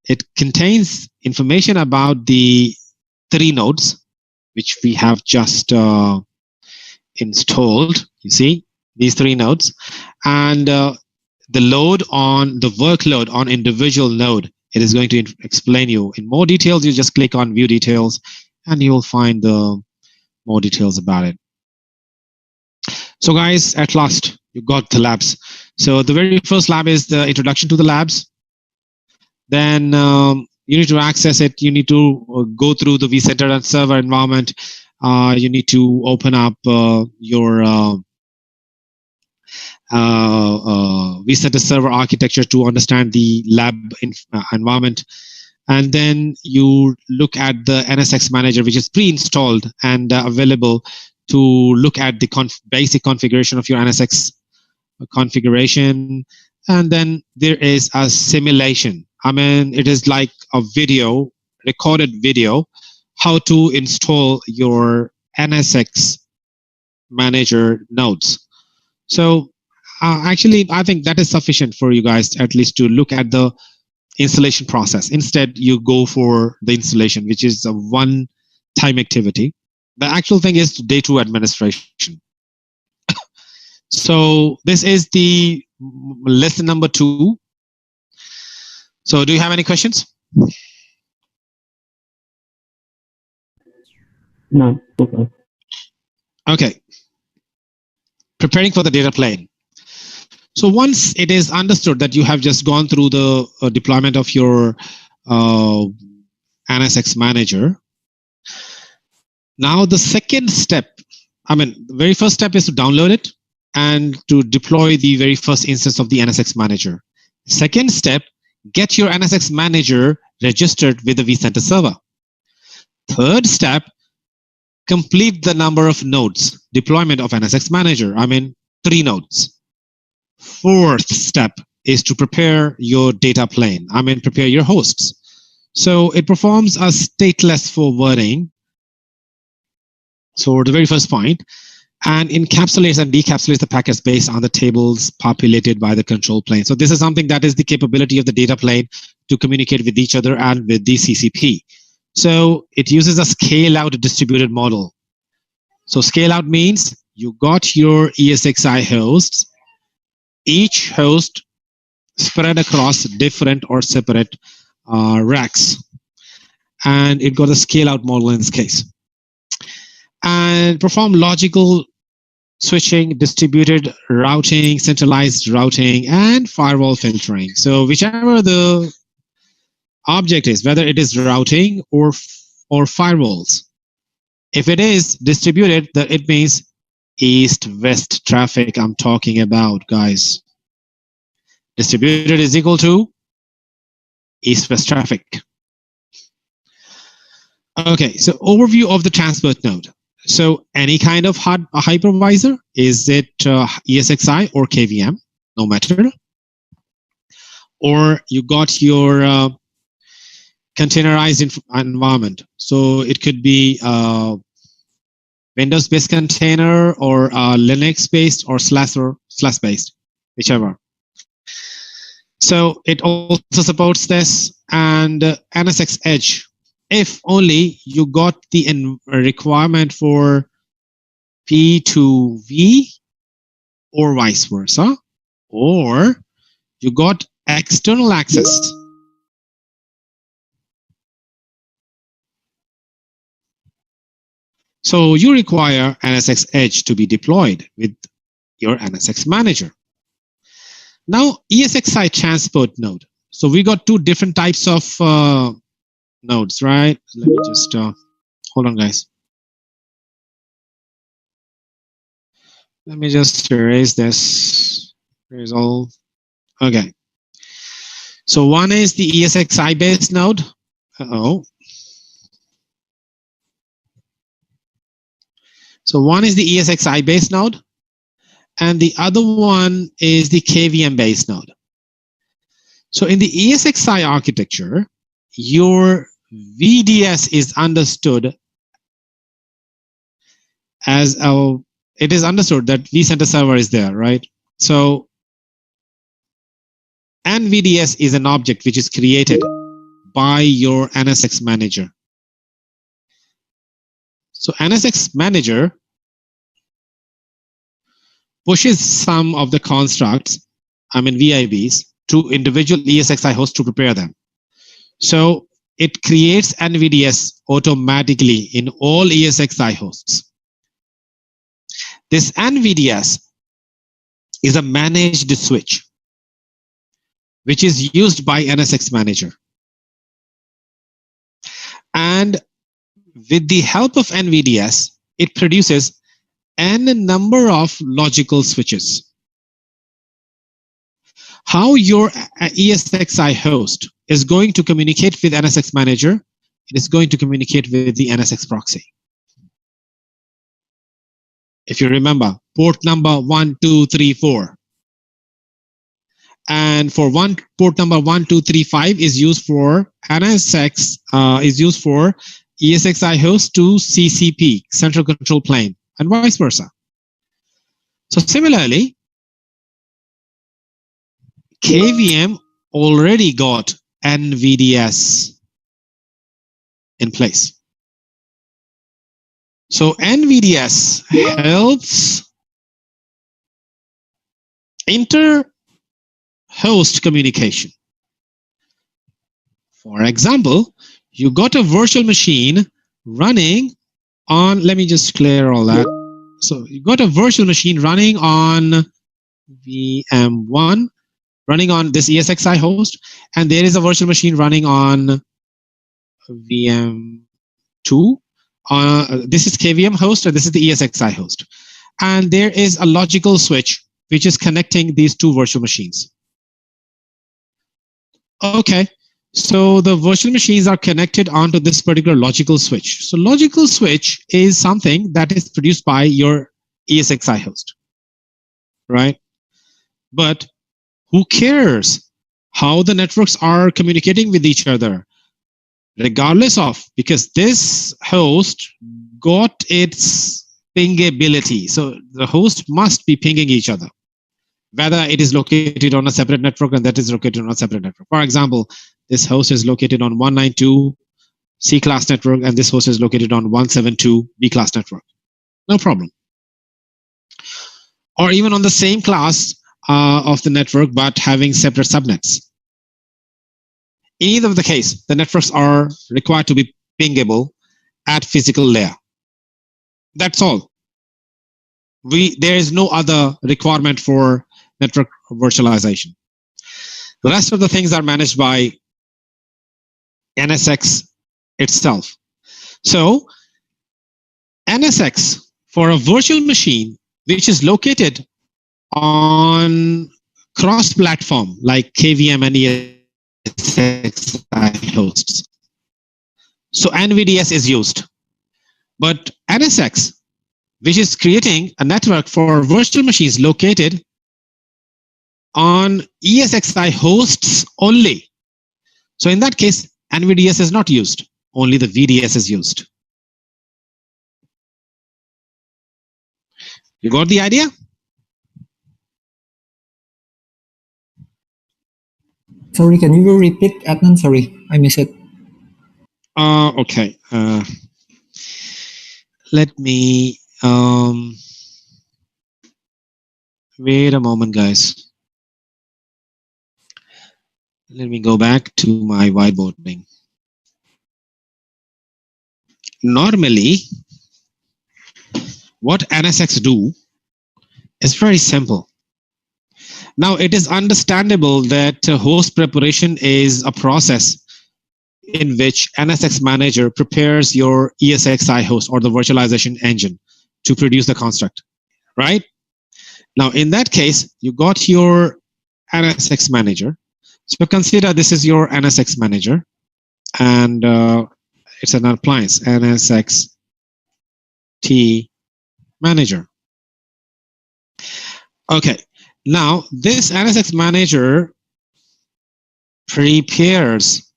it contains information about the 3 nodes, which we have just installed. You see these 3 nodes, and the load on the workload on individual node. It is going to explain you in more details. You just click on view details and you will find the more details about it. So guys, at last you got the labs. So the very first lab is the introduction to the labs. Then you need to access it. You need to go through the vCenter and server environment. You need to open up your vCenter server architecture to understand the lab environment. And then you look at the NSX manager, which is pre-installed and available to look at the basic configuration of your NSX configuration. And then there is a simulation. I mean, it is like a video, recorded video, how to install your NSX manager nodes. So actually, I think that is sufficient for you guys, at least to look at the installation process. Instead, you go for the installation, which is a one-time activity. The actual thing is day 2 administration. So this is the lesson number 2. So do you have any questions?
No. Okay.
Okay. Preparing for the data plane. So once it is understood that you have just gone through the deployment of your NSX manager, now the second step, I mean, the very first step is to download it and to deploy the very first instance of the NSX manager. Second step, get your NSX manager registered with the vCenter server. Third step, complete the number of nodes, deployment of NSX manager, I mean 3 nodes. Fourth step is to prepare your data plane, I mean prepare your hosts. So it performs a stateless forwarding. So the very first point, and encapsulates and decapsulates the packets based on the tables populated by the control plane. So this is something that is the capability of the data plane to communicate with each other and with the CCP. So it uses a scale out distributed model. So scale out means you got your ESXi hosts, each host spread across different or separate racks. And it got a scale out model in this case. And perform logical switching, distributed routing, centralized routing, and firewall filtering. So whichever the object is, whether it is routing or firewalls, if it is distributed, that it means east-west traffic I'm talking about, guys. Distributed is equal to east-west traffic. Okay, so overview of the transport node. So any kind of hypervisor, is it ESXi or KVM, no matter. Or you got your containerized environment. So it could be Windows-based container or Linux-based or Slash-based, whichever. So it also supports this, and NSX Edge if only you got the requirement for P to V or vice versa, or you got external access. So you require NSX Edge to be deployed with your NSX manager. Now, ESXi transport node. So we got two different types of nodes, right? Let me just hold on, guys. Let me just erase this. Erase all. Okay. So one is the ESXi based node. So one is the ESXi based node, and the other one is the KVM based node. So in the ESXi architecture, your VDS is understood as it is understood that vCenter server is there, right? So NVDS is an object which is created by your NSX manager. So NSX manager pushes some of the constructs, VIBs, to individual ESXi hosts to prepare them. So it creates NVDS automatically in all ESXi hosts. This NVDS is a managed switch, which is used by NSX manager. And with the help of NVDS, it produces n number of logical switches. How your ESXi host is going to communicate with NSX manager, it is going to communicate with the NSX proxy. If you remember, port number 1, 2, 3, 4. And for port number 1, 2, 3, 5 is used for NSX, is used for ESXi host to CCP, central control plane, and vice versa. So similarly, KVM already got NVDS in place. So NVDS helps inter-host communication. For example, you got a virtual machine running on, let me just clear all that. So you got a virtual machine running on VM1, running on this ESXi host, and there is a virtual machine running on VM2. This is KVM host, and this is the ESXi host. And there is a logical switch which is connecting these two virtual machines. Okay, so the virtual machines are connected onto this particular logical switch. So logical switch is something that is produced by your ESXi host, right? But who cares how the networks are communicating with each other? Regardless of, because this host got its pingability. So the host must be pinging each other, whether it is located on a separate network and that is located on a separate network. For example, this host is located on 192 C-class network and this host is located on 172 B-class network. No problem. Or even on the same class of the network, but having separate subnets. In either of the case, the networks are required to be pingable at physical layer. That's all. There is no other requirement for network virtualization. The rest of the things are managed by NSX itself. So NSX for a virtual machine which is located on cross-platform like KVM and ESXi hosts. So NVDS is used. But NSX, which is creating a network for virtual machines located on ESXi hosts only. So in that case, NVDS is not used. Only the VDS is used. You got the idea?
Sorry, can you repeat, Adnan? Sorry, I missed it.
Okay. Let me wait a moment, guys. Let me go back to my whiteboarding. Normally, what NSX do is very simple. Now, it is understandable that host preparation is a process in which NSX Manager prepares your ESXi host or the virtualization engine to produce the construct, right? Now, in that case, you got your NSX Manager. So consider this is your NSX Manager, and it's an appliance, NSX T Manager. Okay, now this NSX Manager prepares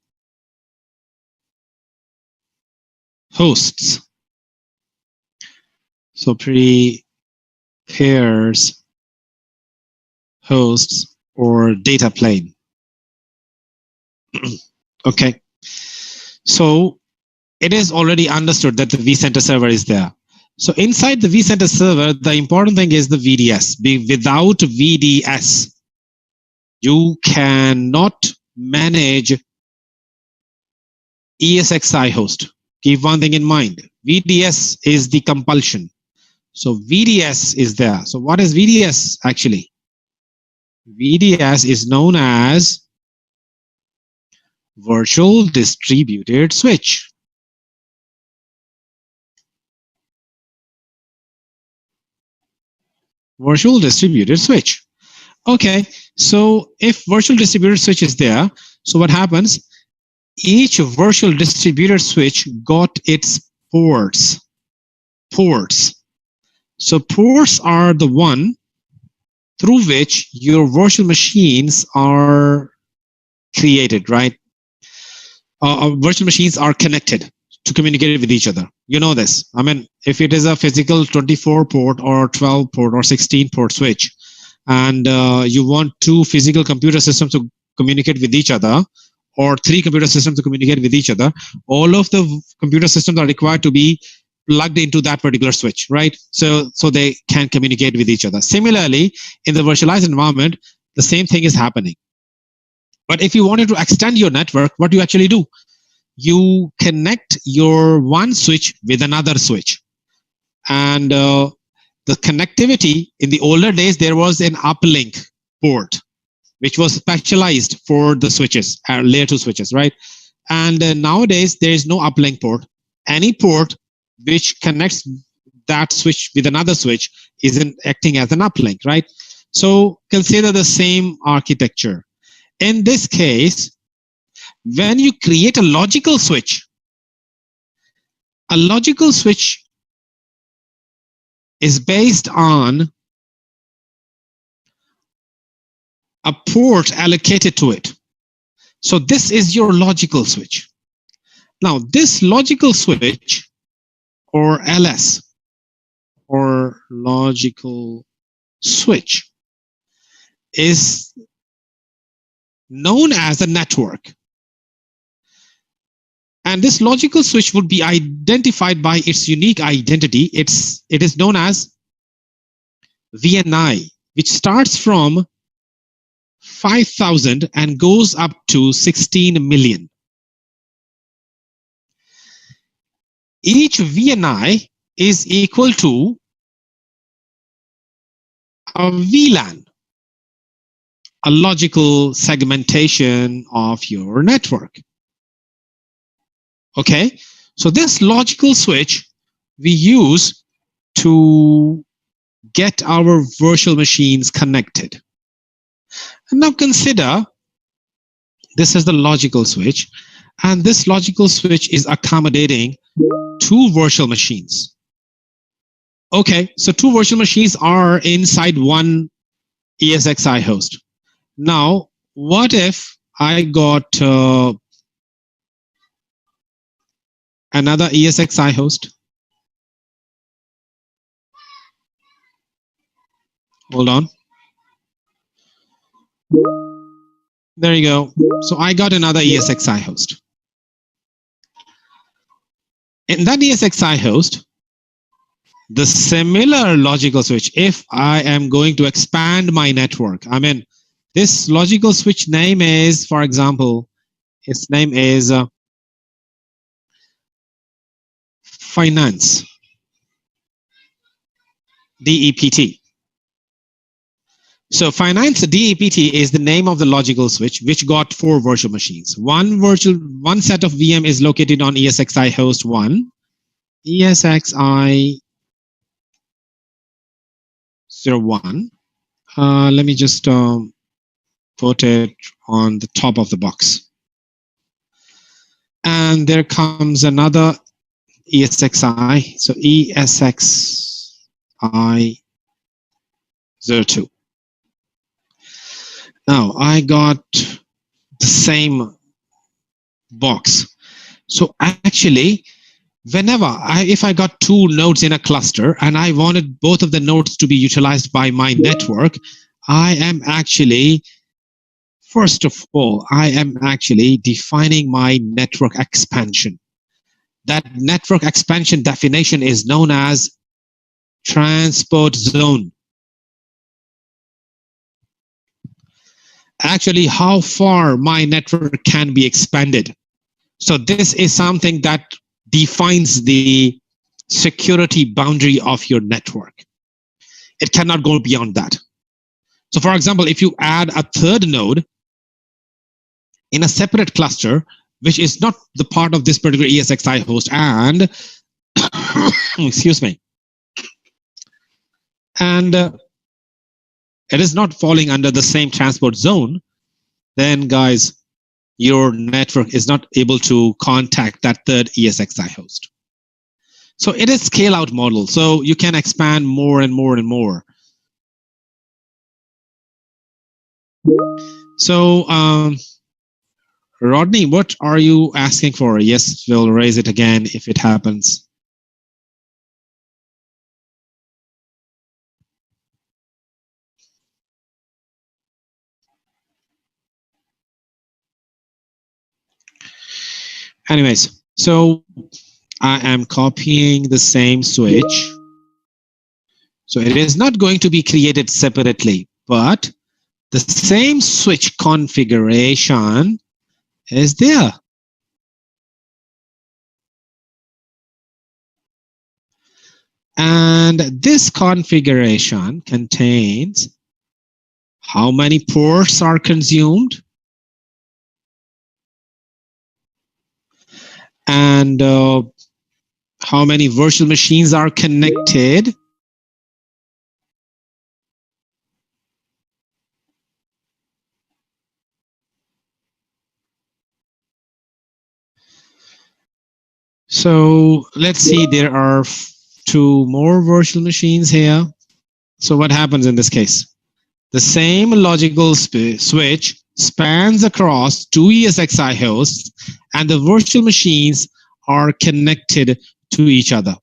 hosts. So prepares hosts or data plane. Okay, so it is already understood that the vCenter server is there. So inside the vCenter server, the important thing is the VDS. Without VDS, you cannot manage ESXi host. Keep one thing in mind. VDS is the compulsion. So VDS is there. So what is VDS actually? VDS is known as Virtual Distributed Switch. Virtual Distributed Switch. Okay, so if virtual distributed switch is there, so what happens? Each virtual distributed switch got its ports. So ports are the one through which your virtual machines are created, right? Virtual machines are connected to communicate with each other. You know this. I mean, if it is a physical 24 port or 12 port or 16 port switch, and you want two physical computer systems to communicate with each other, or three computer systems to communicate with each other, all of the computer systems are required to be plugged into that particular switch, right? So they can communicate with each other. Similarly, in the virtualized environment, the same thing is happening. But if you wanted to extend your network, what do you actually do? You connect your one switch with another switch. And the connectivity, in the older days, there was an uplink port, which was specialized for the switches, layer 2 switches, right? And nowadays, there is no uplink port. Any port which connects that switch with another switch isn't acting as an uplink, right? So consider the same architecture. In this case, when you create a logical switch is based on a port allocated to it. So this is your logical switch. Now, this logical switch, or LS, or logical switch, is known as a network. And this logical switch would be identified by its unique identity. It is known as VNI, which starts from 5,000 and goes up to 16 million. Each VNI is equal to a VLAN, a logical segmentation of your network. Okay, so this logical switch we use to get our virtual machines connected. And now consider this is the logical switch, and this logical switch is accommodating two virtual machines. Okay, so two virtual machines are inside one ESXi host. Now, what if I got another ESXi host? Hold on. There you go. So I got another ESXi host. In that ESXi host, the similar logical switch, if I am going to expand my network, I mean, this logical switch name is, for example, its name is finance, DEPT. So finance DEPT is the name of the logical switch, which got 4 virtual machines. One set of VM is located on ESXi host 1, ESXi 01. Let me just put it on the top of the box. And there comes another ESXi, so ESXi 02. Now I got the same box. So actually, if I got 2 nodes in a cluster and I wanted both of the nodes to be utilized by my network, I am actually, first of all, I am actually defining my network expansion. That network expansion definition is known as transport zone. Actually, how far my network can be expanded. So this is something that defines the security boundary of your network. It cannot go beyond that. So for example, if you add a third node in a separate cluster, which is not the part of this particular ESXi host, and excuse me, and it is not falling under the same transport zone, then guys, your network is not able to contact that third ESXi host. So it is scale out model. So you can expand more and more and more. So Rodney, what are you asking for? Yes, we'll raise it again if it happens. Anyways, so I am copying the same switch. So it is not going to be created separately, but the same switch configuration is there. And this configuration contains how many ports are consumed and how many virtual machines are connected. So let's see, there are 2 more virtual machines here. So what happens in this case? The same logical switch spans across 2 ESXi hosts, and the virtual machines are connected to each other.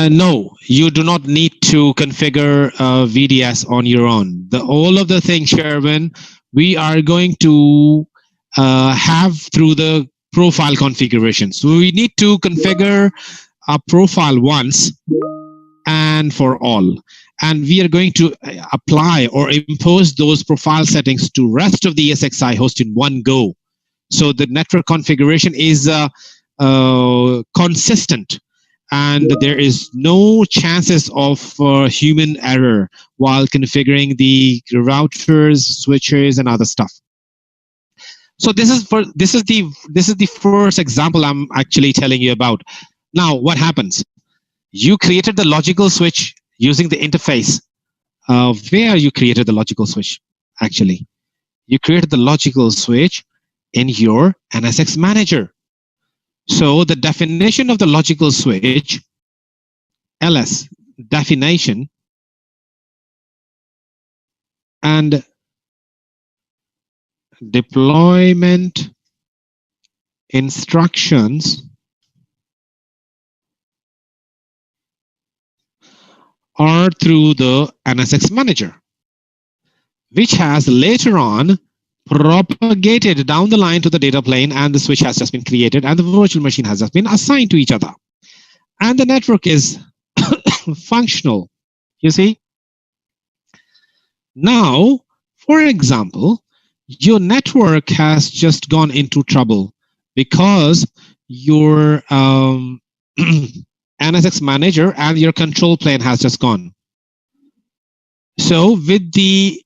No, you do not need to configure VDS on your own. All of the things, Sherwin, we are going to have through the profile configuration. So we need to configure a profile once and for all. And we are going to apply or impose those profile settings to rest of the ESXi host in one go. So the network configuration is consistent, and there is no chances of human error while configuring the routers, switches, and other stuff. So this is the first example I'm actually telling you about. Now, what happens? You created the logical switch using the interface. Where you created the logical switch? Actually, you created the logical switch in your NSX manager. So the definition of the logical switch, LS definition, and deployment instructions are through the NSX manager. which has later on propagated down the line to the data plane, and the switch has just been created, and the virtual machine has just been assigned to each other. And the network is functional, you see. Now, for example, your network has just gone into trouble because your NSX manager and your control plane has just gone. So with the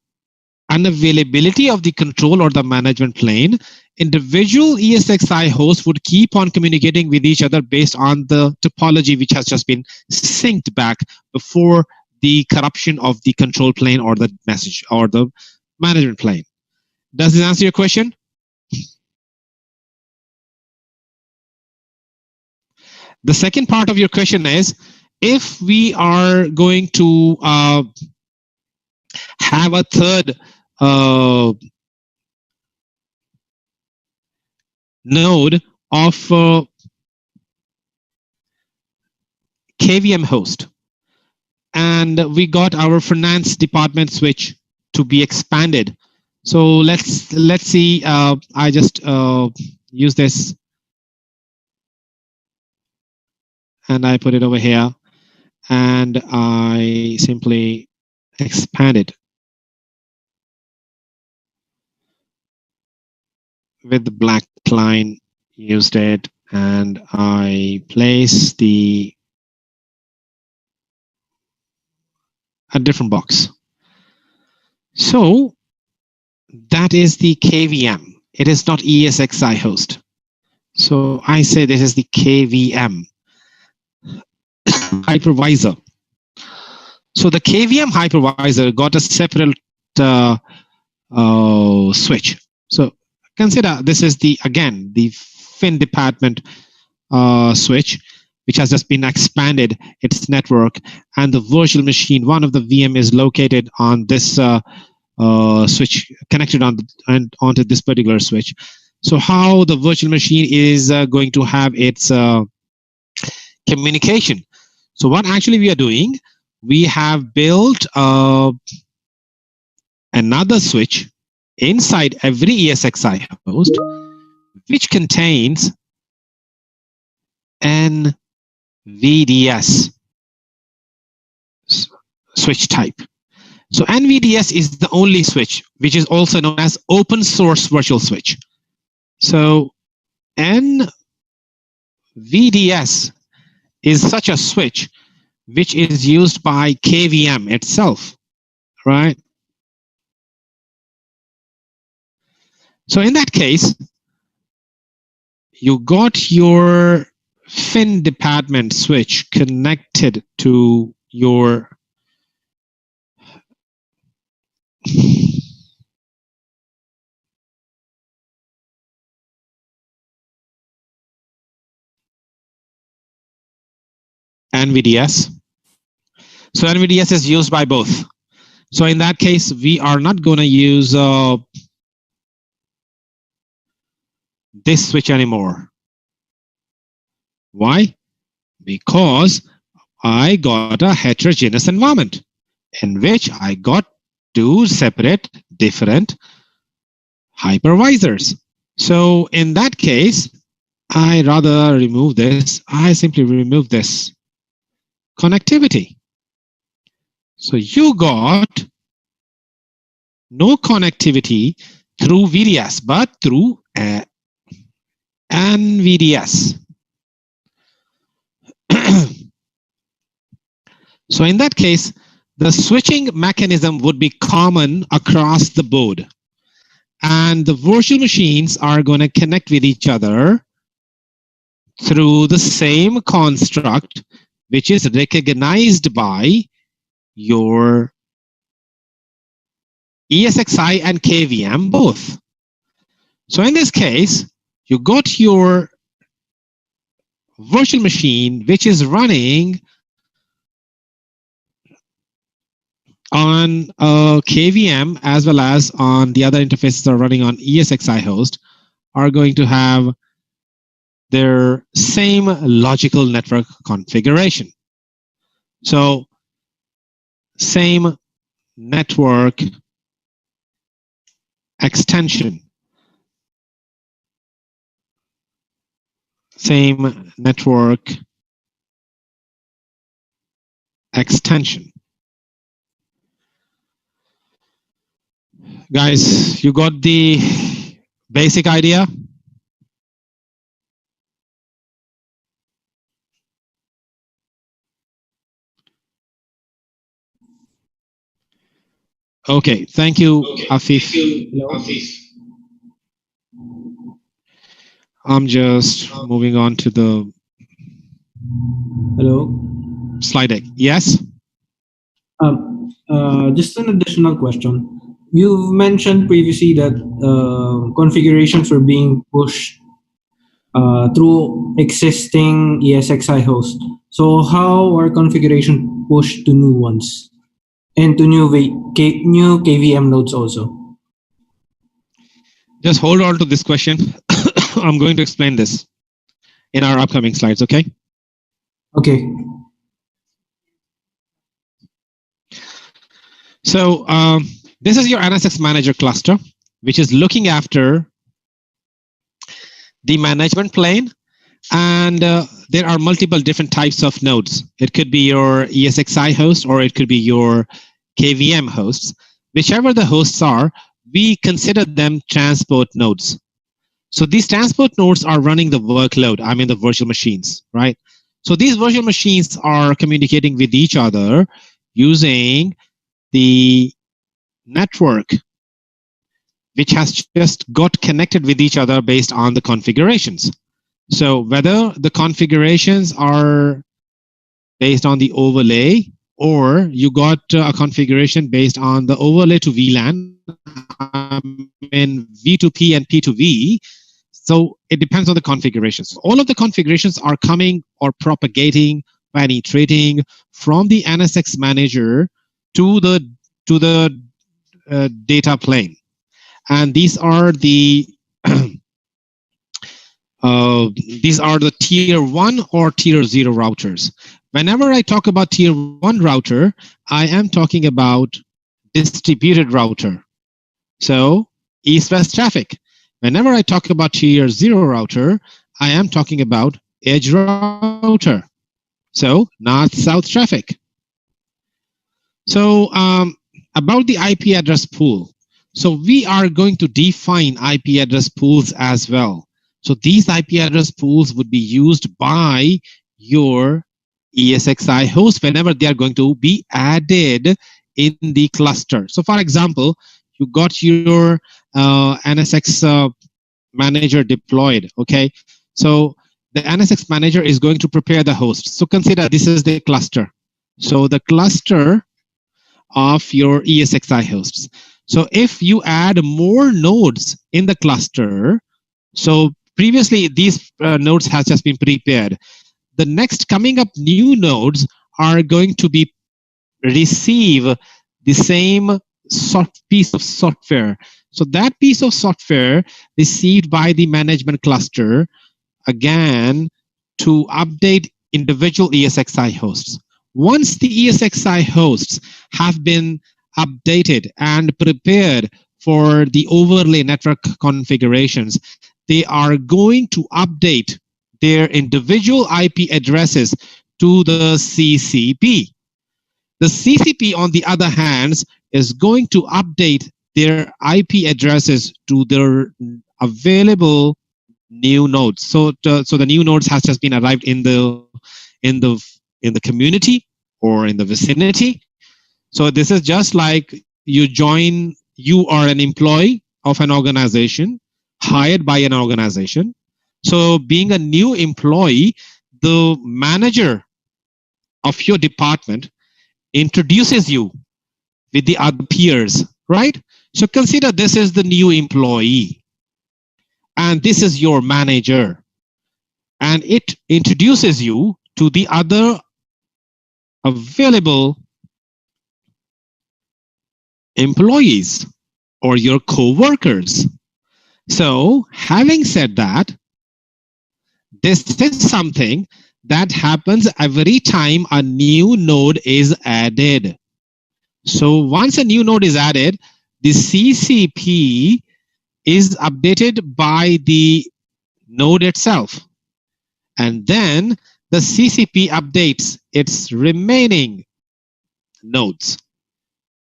unavailability of the control or the management plane, individual ESXi hosts would keep on communicating with each other based on the topology which has just been synced back before the corruption of the control plane or the message or the management plane. Does this answer your question? The second part of your question is, if we are going to have a third node of KVM host, and we got our finance department switch to be expanded. So let's see. I just use this and I put it over here, and I simply expand it with the black line. Used it, and I place a different box. So that is the KVM. It is not ESXi host. So I say this is the KVM hypervisor. So the KVM hypervisor got a separate switch. So consider this is the fin department switch, which has just been expanded its network, and the virtual machine, one of the VM is located on this switch, connected onto this particular switch. So how the virtual machine is going to have its communication? So what actually we are doing, we have built another switch inside every ESXi host, which contains NVDS switch type. So NVDS is the only switch, which is also known as open source virtual switch. So NVDS is such a switch which is used by KVM itself, right? So in that case, you got your fin department switch connected to your NVDS. So NVDS is used by both. So in that case, we are not going to use this switch anymore. Why? Because I got a heterogeneous environment in which I got two separate different hypervisors. So in that case, I rather remove this. I simply remove this connectivity. So you got no connectivity through VDS, but through NVDS. So in that case, the switching mechanism would be common across the board. And the virtual machines are going to connect with each other through the same construct, which is recognized by your ESXi and KVM both. So in this case, you got your virtual machine, which is running on KVM as well as on the other interfaces that are running on ESXi host, are going to have their same logical network configuration. So same network extension. Same network extension. Guys, you got the basic idea? Okay, thank you, Afif. I'm just moving on to the slide deck. Yes?
Just an additional question. You mentioned previously that configurations were being pushed through existing ESXi hosts. So how are configuration pushed to new ones and to new new KVM nodes also?
Just hold on to this question. I'm going to explain this in our upcoming slides, okay?
Okay.
So this is your NSX manager cluster, which is looking after the management plane. And there are multiple different types of nodes. It could be your ESXi host, or it could be your KVM hosts. Whichever the hosts are, we consider them transport nodes. So these transport nodes are running the workload, I mean the virtual machines, right? So these virtual machines are communicating with each other using the network, which has just got connected with each other based on the configurations. So whether the configurations are based on the overlay, or you got a configuration based on the overlay to VLAN, in V2P and P2V. So it depends on the configurations. All of the configurations are coming or propagating, penetrating from the NSX manager to the data plane, and these are the tier 1 or tier 0 routers. Whenever I talk about tier 1 router, I am talking about distributed router. So east-west traffic. Whenever I talk about tier 0 router, I am talking about edge router. So north-south traffic. So about the IP address pool. So we are going to define IP address pools as well. So these IP address pools would be used by your ESXi host whenever they are going to be added in the cluster. So for example, you got your NSX manager deployed, okay? So the NSX manager is going to prepare the host. So consider this is the cluster. So the cluster of your ESXi hosts. So if you add more nodes in the cluster, so previously these nodes has just been prepared. The next coming up new nodes are going to be receive the same piece of software. So that piece of software received by the management cluster, again, to update individual ESXi hosts. Once the ESXi hosts have been updated and prepared for the overlay network configurations, they are going to update their individual IP addresses to the CCP. The CCP, on the other hand, is going to update their IP addresses to their available new nodes. So the new nodes has just been arrived in the community or in the vicinity. So this is just like you are an employee of an organization hired by an organization. So being a new employee, the manager of your department introduces you with the other peers, right? So consider this is the new employee and this is your manager, and it introduces you to the other available employees or your co-workers. So having said that, this is something that happens every time a new node is added. So once a new node is added, the CCP is updated by the node itself, and then the CCP updates its remaining nodes.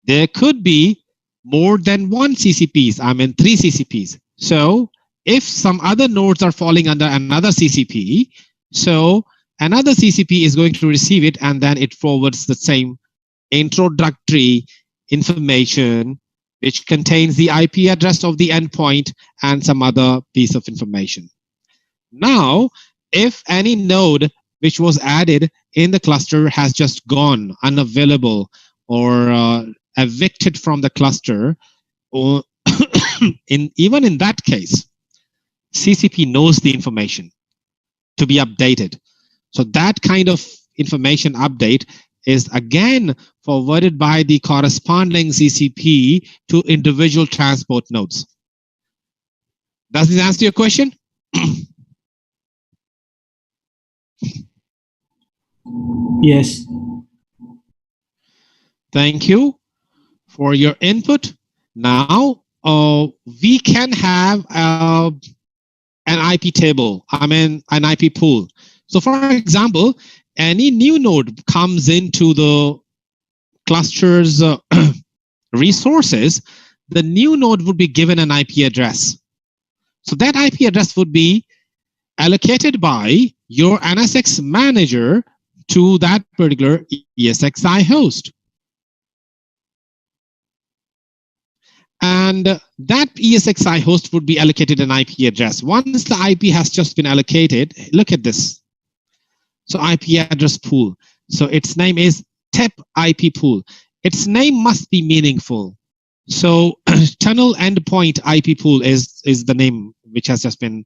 There could be more than one CCPs, I mean 3 CCPs. So if some other nodes are falling under another CCP, so another CCP is going to receive it, and then it forwards the same introductory information which contains the IP address of the endpoint and some other piece of information. Now, if any node which was added in the cluster has just gone unavailable or evicted from the cluster, or even in that case, CCP knows the information to be updated. So that kind of information update is again forwarded by the corresponding CCP to individual transport nodes. Does this answer your question?
Yes.
Thank you for your input. Now, we can have an IP table, I mean an IP pool. So for example, any new node comes into the cluster's resources, the new node would be given an IP address. So that IP address would be allocated by your NSX manager to that particular ESXi host. And that ESXi host would be allocated an IP address. Once the IP has just been allocated, look at this. So IP address pool. So its name is TEP IP pool. Its name must be meaningful. So tunnel endpoint IP pool is the name which has just been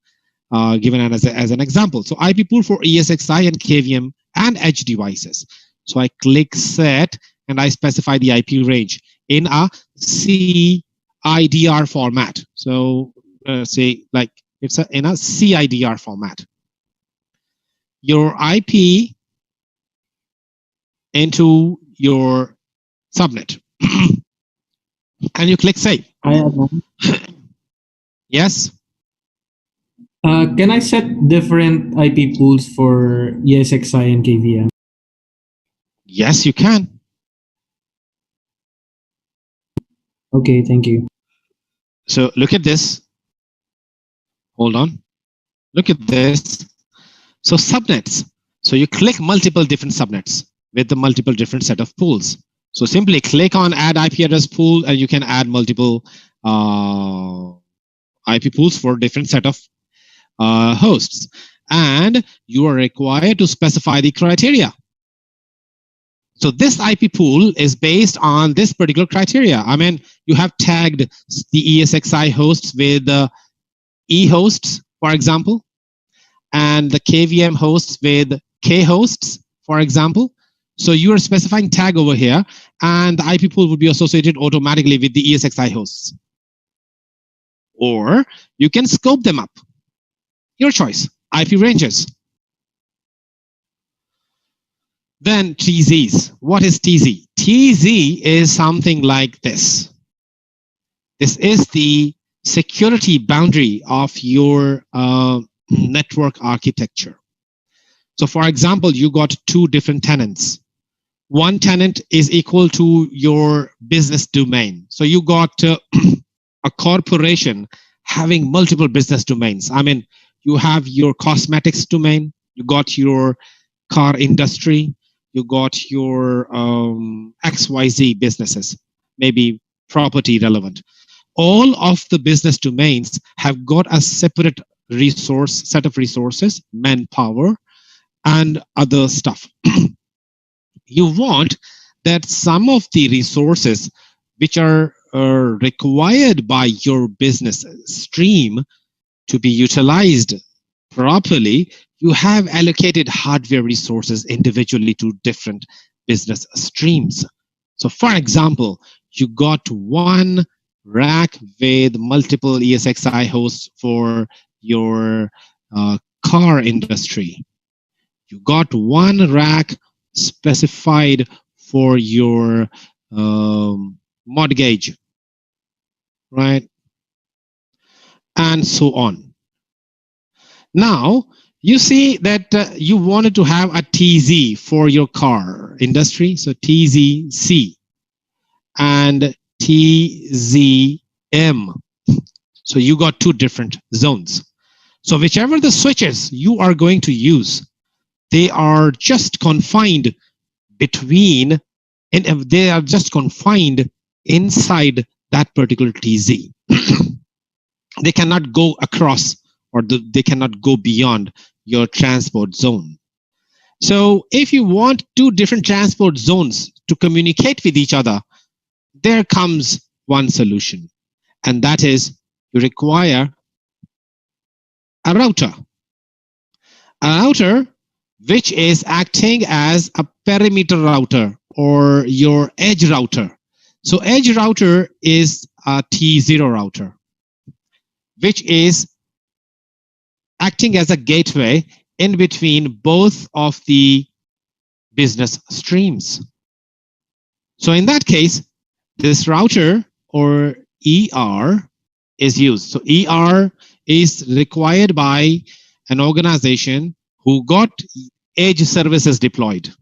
given as an example. So IP pool for ESXi and KVM and edge devices. So I click set and I specify the IP range in a CIDR format. So say like it's in a CIDR format. Your IP into your subnet. And you click save. Yes.
Can I set different IP pools for ESXi and KVM?
Yes, you can.
Okay, thank you.
So look at this. Hold on. Look at this. So subnets. So you click multiple different subnets with the multiple different set of pools. So simply click on add IP address pool and you can add multiple IP pools for different set of hosts. And you are required to specify the criteria. So this IP pool is based on this particular criteria. I mean, you have tagged the ESXi hosts with E hosts, for example, and the KVM hosts with K hosts, for example. So you are specifying tag over here, and the IP pool will be associated automatically with the ESXi hosts. Or you can scope them up. Your choice. IP ranges. Then TZs. What is TZ? TZ is something like this. This is the security boundary of your network architecture. So for example, you got two different tenants. One tenant is equal to your business domain. So you got a corporation having multiple business domains. I mean, you have your cosmetics domain, you got your car industry, you got your XYZ businesses, maybe property relevant. All of the business domains have got a separate resource, set of resources, manpower, and other stuff. You want that some of the resources which are required by your business stream to be utilized properly, you have allocated hardware resources individually to different business streams. So for example, you got one rack with multiple ESXi hosts for your car industry. You got one rack specified for your mortgage, right? and so on. Now, you see that you wanted to have a TZ for your car industry. So TZC and TZM. So you got two different zones. So whichever the switches you are going to use, they are just confined between, and they are just confined inside that particular TZ. They cannot go across, or they cannot go beyond your transport zone. So if you want two different transport zones to communicate with each other, there comes one solution, and that is you require a router. A router which is acting as a perimeter router or your edge router. So edge router is a T0 router, which is acting as a gateway in between both of the business streams. So in that case, this router or ER is used. So ER is required by an organization who got edge services deployed.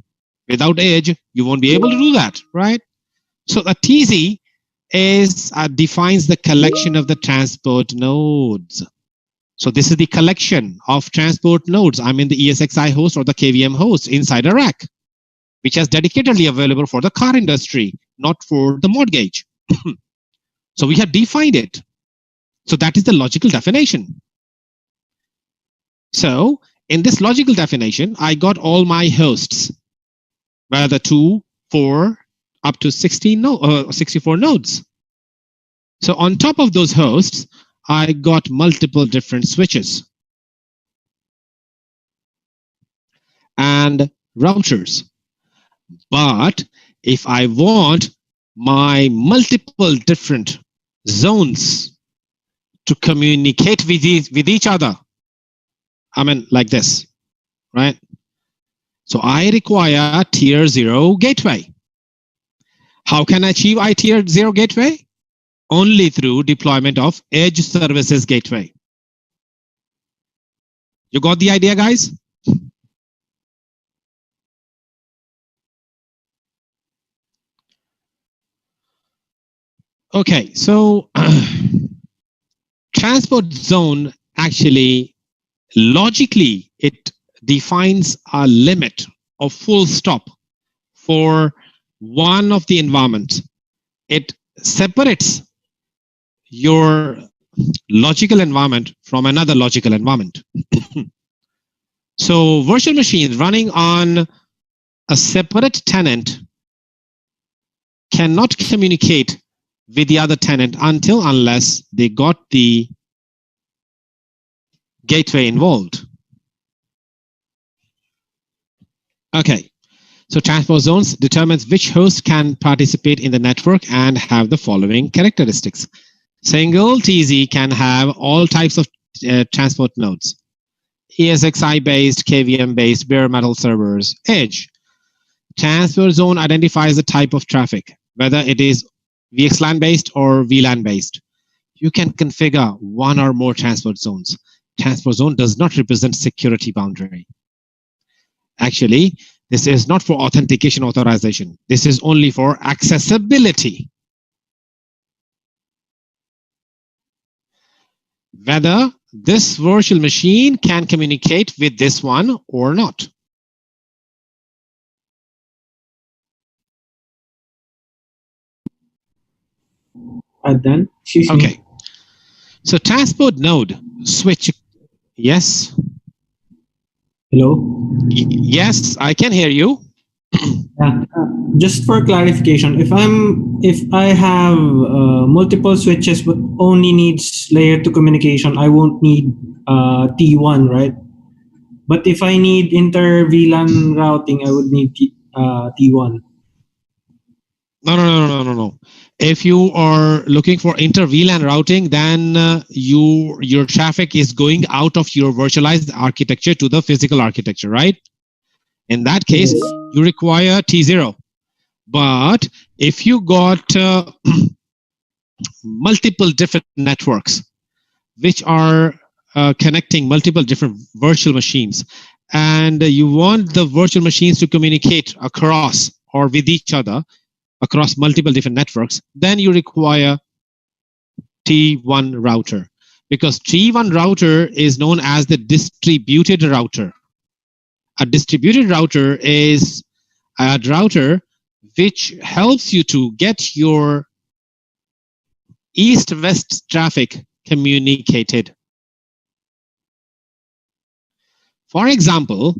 Without edge, you won't be able to do that, right? So a TZ is defines the collection of the transport nodes. So this is the collection of transport nodes. I'm in the ESXi host or the KVM host inside a rack, which is dedicatedly available for the car industry, not for the mortgage. So we have defined it. So that is the logical definition. So in this logical definition, I got all my hosts, whether 2, 4, up to 64 nodes. So on top of those hosts, I got multiple different switches and routers. But if I want my multiple different zones to communicate with each other, I mean like this, right? So I require tier 0 gateway. How can I achieve tier 0 gateway? Only through deployment of edge services gateway. You got the idea, guys? Okay, so transport zone actually, logically, it defines a limit of full stop for one of the environments. It separates your logical environment from another logical environment. So virtual machines running on a separate tenant cannot communicate with the other tenant unless they got the gateway involved. Okay, so transport zones determines which host can participate in the network and have the following characteristics. Single TZ can have all types of transport nodes. ESXi-based, KVM-based, bare metal servers, edge. Transport zone identifies the type of traffic, whether it is VXLAN-based or VLAN-based. You can configure one or more transport zones. Transport zone does not represent security boundary. Actually, this is not for authentication authorization. This is only for accessibility. Whether this virtual machine can communicate with this one or not.
Adnan?
Okay. So transport node switch. Yes.
Hello?
Yes, I can hear you.
Yeah. Just for clarification, if I have multiple switches but only needs layer 2 communication, I won't need T1, right? But if I need inter VLAN routing, I would need T1.
No. If you are looking for inter VLAN routing, then your traffic is going out of your virtualized architecture to the physical architecture, right? In that case, you require T0. But if you got multiple different networks, which are connecting multiple different virtual machines, and you want the virtual machines to communicate across or with each other across multiple different networks, then you require T1 router, because T1 router is known as the distributed router. A distributed router is a router which helps you to get your east-west traffic communicated. For example,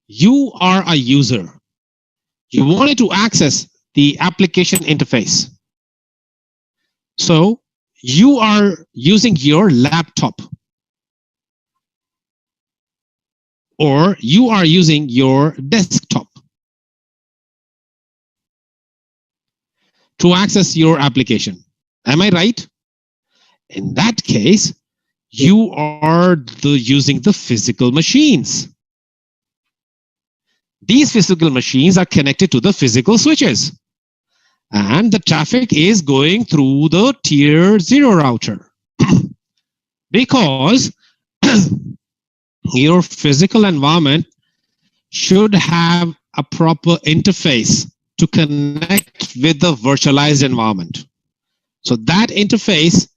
you are a user. You wanted to access the application interface. So you are using your laptop, or you are using your desktop to access your application. Am I right? In that case, you are using the physical machines. These physical machines are connected to the physical switches, and the traffic is going through the tier 0 router because your physical environment should have a proper interface to connect with the virtualized environment. So that interface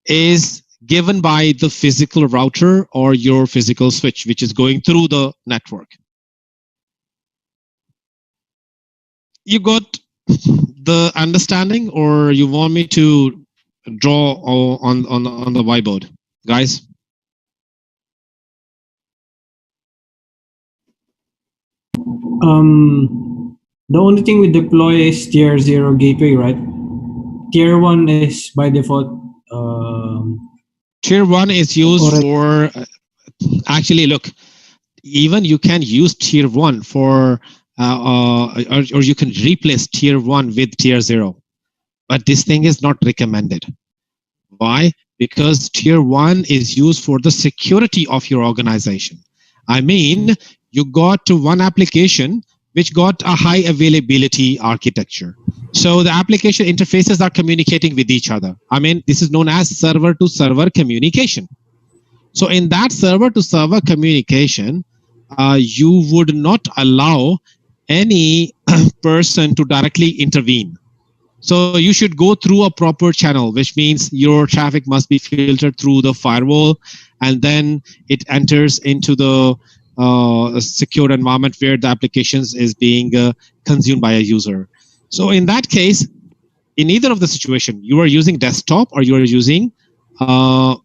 is given by the physical router or your physical switch, which is going through the network. You got the understanding, or you want me to draw on the whiteboard, guys?
The only thing we deploy is tier 0 gateway, right? Tier 1 is by default.
Tier 1 is used for, actually, look, even you can use tier 1 for, or you can replace tier 1 with tier 0. But this thing is not recommended. Why? Because tier 1 is used for the security of your organization. I mean, you got one application which got a high availability architecture. So the application interfaces are communicating with each other. I mean, this is known as server to server communication. So in that server to server communication, you would not allow any person to directly intervene. So you should go through a proper channel, which means your traffic must be filtered through the firewall, and then it enters into the secure environment where the applications is being consumed by a user. So in that case, in either of the situation, you are using desktop or you are using a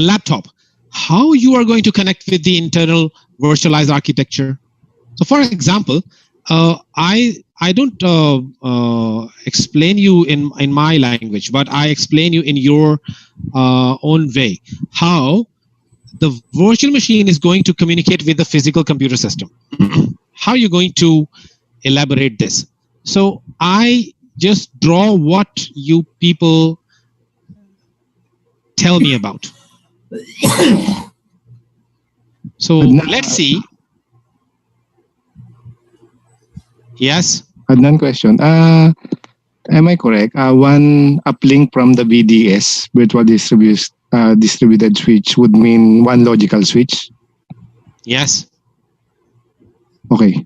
laptop, how you are going to connect with the internal virtualized architecture? So for example, I don't explain you in my language, but I explain you in your own way how the virtual machine is going to communicate with the physical computer system. How are you going to elaborate this? So I just draw what you people tell me about. So let's see. Yes?
Adnan question. Am I correct? One uplink from the BDS, virtual distributed switch, would mean one logical switch?
Yes.
Okay.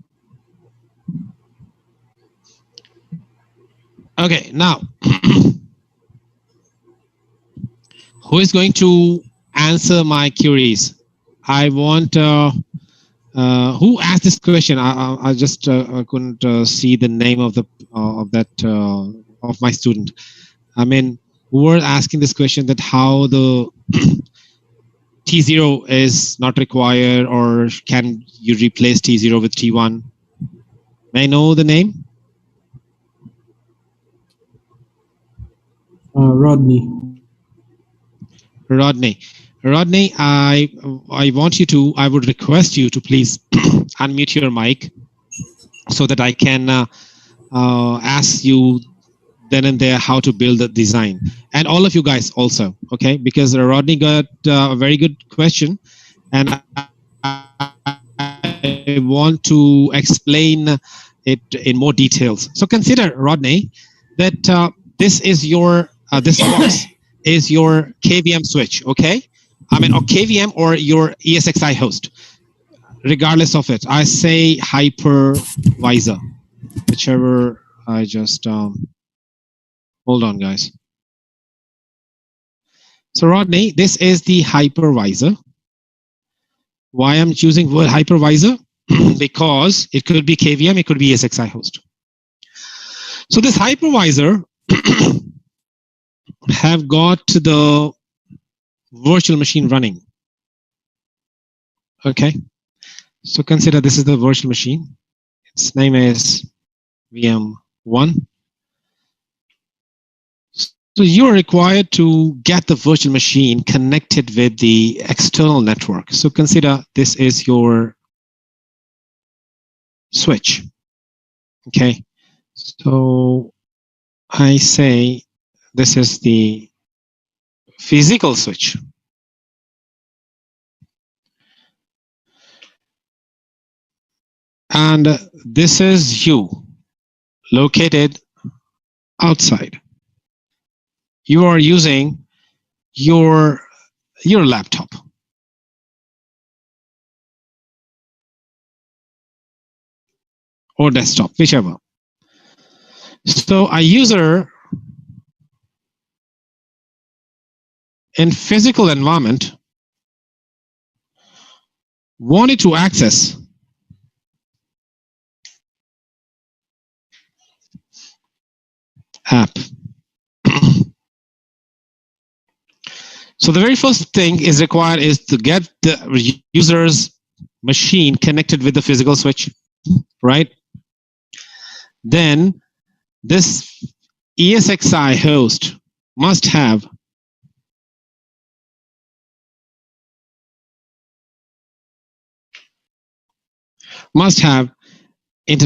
Okay, now, who is going to answer my queries? I want, who asked this question? I just couldn't see the name of my student. I mean, who were asking this question that how the T0 is not required, or can you replace T0 with T1? May I know the name?
Rodney.
Rodney, I would request you to please unmute your mic so that I can ask you then and there how to build the design. And all of you guys also, okay? Because Rodney got a very good question, and I want to explain it in more details. So consider, Rodney, that this is your this box is your KVM switch, okay? I mean, or KVM or your ESXi host. Regardless of it, I say hypervisor, whichever I just, hold on, guys. So Rodney, this is the hypervisor. Why I'm choosing word hypervisor? Because it could be KVM, it could be ESXi host. So this hypervisor have got the virtual machine running. Okay. So consider this is the virtual machine. Its name is VM1. So you are required to get the virtual machine connected with the external network. So consider this is your switch. Okay. So I say this is the physical switch. And this is you located outside. You are using your laptop. Or desktop, whichever. So a user in physical environment wanted to access app. So the very first thing is required is to get the user's machine connected with the physical switch, right? Then this ESXi host must have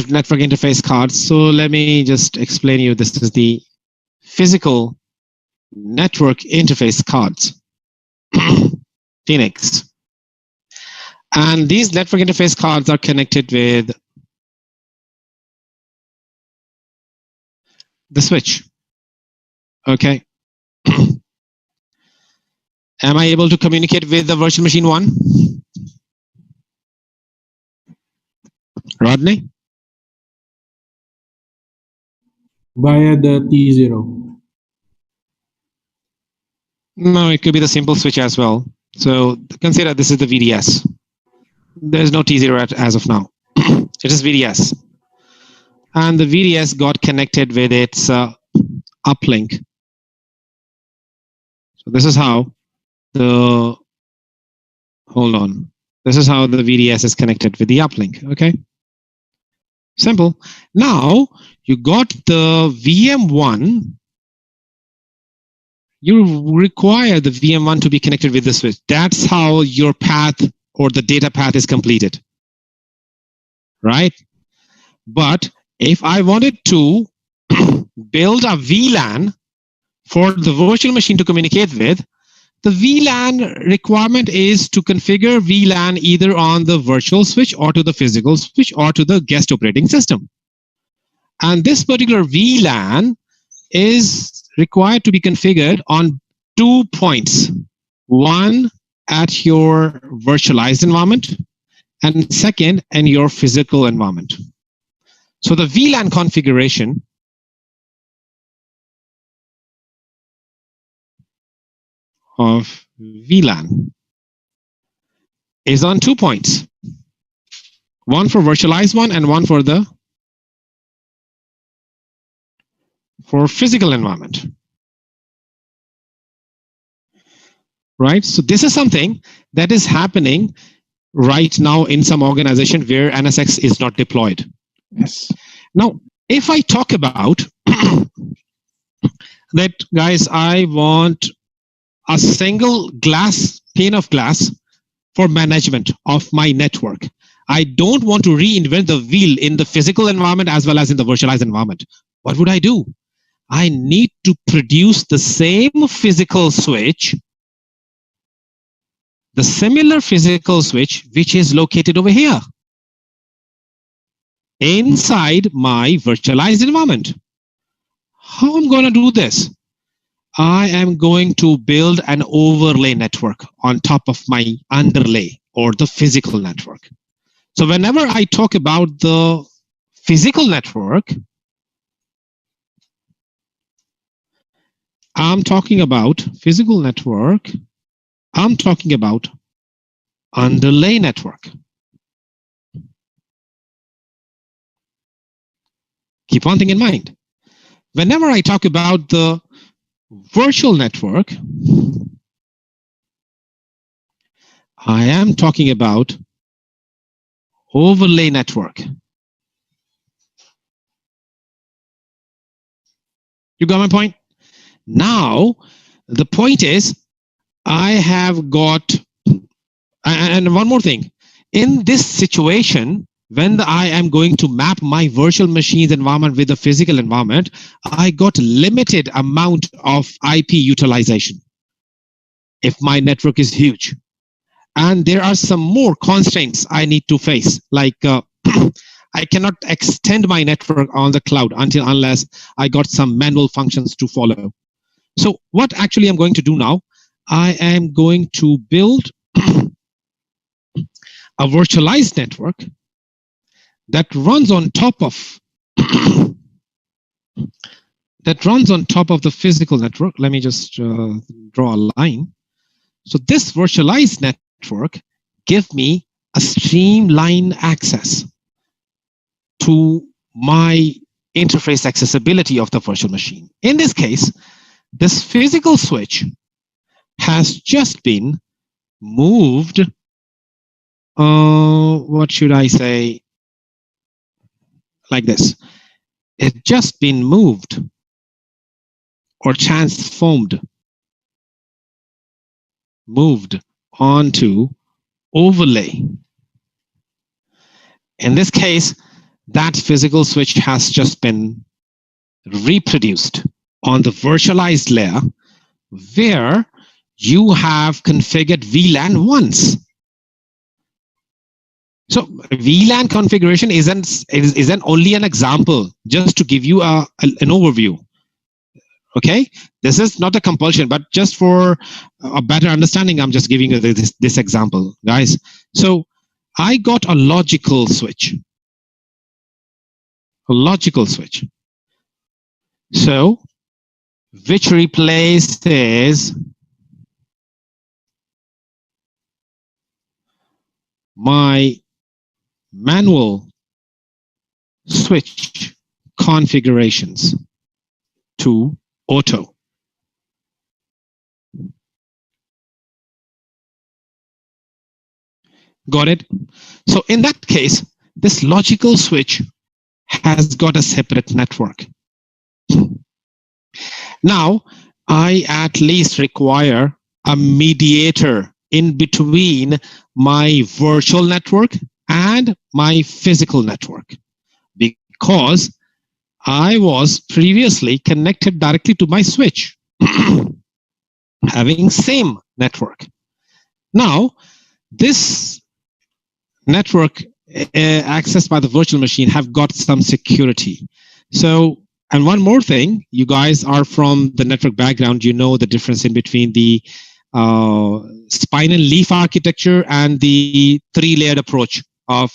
network interface cards. So let me just explain you. This is the physical network interface cards, Phoenix. And these network interface cards are connected with the switch. Okay. Am I able to communicate with the virtual machine 1? Rodney?
Via the T0.
No, it could be the simple switch as well. So consider this is the VDS. There's no T0 as of now. It is VDS. And the VDS got connected with its uplink. So this is how the, hold on. This is how the VDS is connected with the uplink, okay? Simple. Now, you got the VM1. You require the VM1 to be connected with the switch. That's how your path or the data path is completed, right? But if I wanted to build a VLAN for the virtual machine to communicate with, the VLAN requirement is to configure VLAN either on the virtual switch or to the physical switch or to the guest operating system. And this particular VLAN is required to be configured on 2 points. One at your virtualized environment and second in your physical environment. So the VLAN configuration of VLAN is on 2 points. One for virtualized one and one for physical environment. Right? So this is something that is happening right now in some organization where NSX is not deployed. Yes. Now, if I talk about that, guys, I want a single pane of glass for management of my network. I don't want to reinvent the wheel in the physical environment as well as in the virtualized environment. What would I do? I need to produce the same physical switch, the similar physical switch, which is located over here inside my virtualized environment. How I'm going to do this? I am going to build an overlay network on top of my underlay or the physical network. So whenever I talk about the physical network, I'm talking about physical network. I'm talking about underlay network. Keep one thing in mind. Whenever I talk about the virtual network, I am talking about overlay network. You got my point? Now, the point is, I have got, and one more thing, in this situation, when I am going to map my virtual machines environment with the physical environment, I got limited amount of IP utilization if my network is huge. And there are some more constraints I need to face, like I cannot extend my network on the cloud unless I got some manual functions to follow. So what actually I'm going to do now, I am going to build a virtualized network that runs on top of the physical network. Let me just draw a line. So this virtualized network give me a streamline access to my interface accessibility of the virtual machine. In this case, this physical switch has just been moved. What should I say? Like this. It's just been moved or transformed, moved onto overlay. In this case, that physical switch has just been reproduced on the virtualized layer where you have configured VLAN once. So VLAN configuration isn't only an example, just to give you an overview. Okay, this is not a compulsion, but just for a better understanding, I'm just giving you this example, guys. So I got a logical switch. A logical switch. So which replaces my manual switch configurations to auto. Got it? So in that case, this logical switch has got a separate network. Now, I at least require a mediator in between my virtual network and my physical network, because I was previously connected directly to my switch, having same network. Now, this network accessed by the virtual machine have got some security. So, and one more thing, you guys are from the network background, you know the difference in between the spine and leaf architecture and the three-layered approach of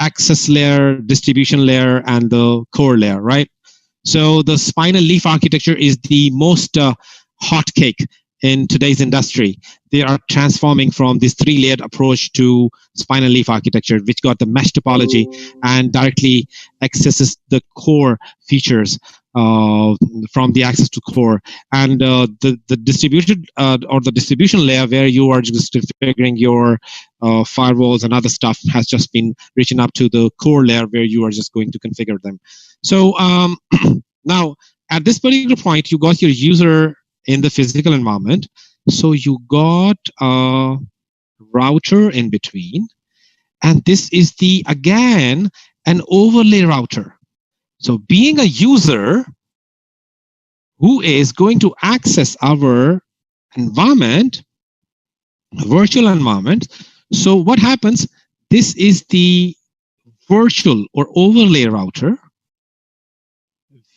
access layer, distribution layer, and the core layer, right? So the spine and leaf architecture is the most hot cake in today's industry. They are transforming from this three-layered approach to spine and leaf architecture, which got the mesh topology and directly accesses the core features from the access to core. And the distributed or the distribution layer, where you are just configuring your firewalls and other stuff, has just been reaching up to the core layer where you are just going to configure them. So now, at this particular point, you got your user in the physical environment. So you got a router in between. And this is again, an overlay router. So being a user who is going to access our environment, virtual environment. So what happens? This is the virtual or overlay router,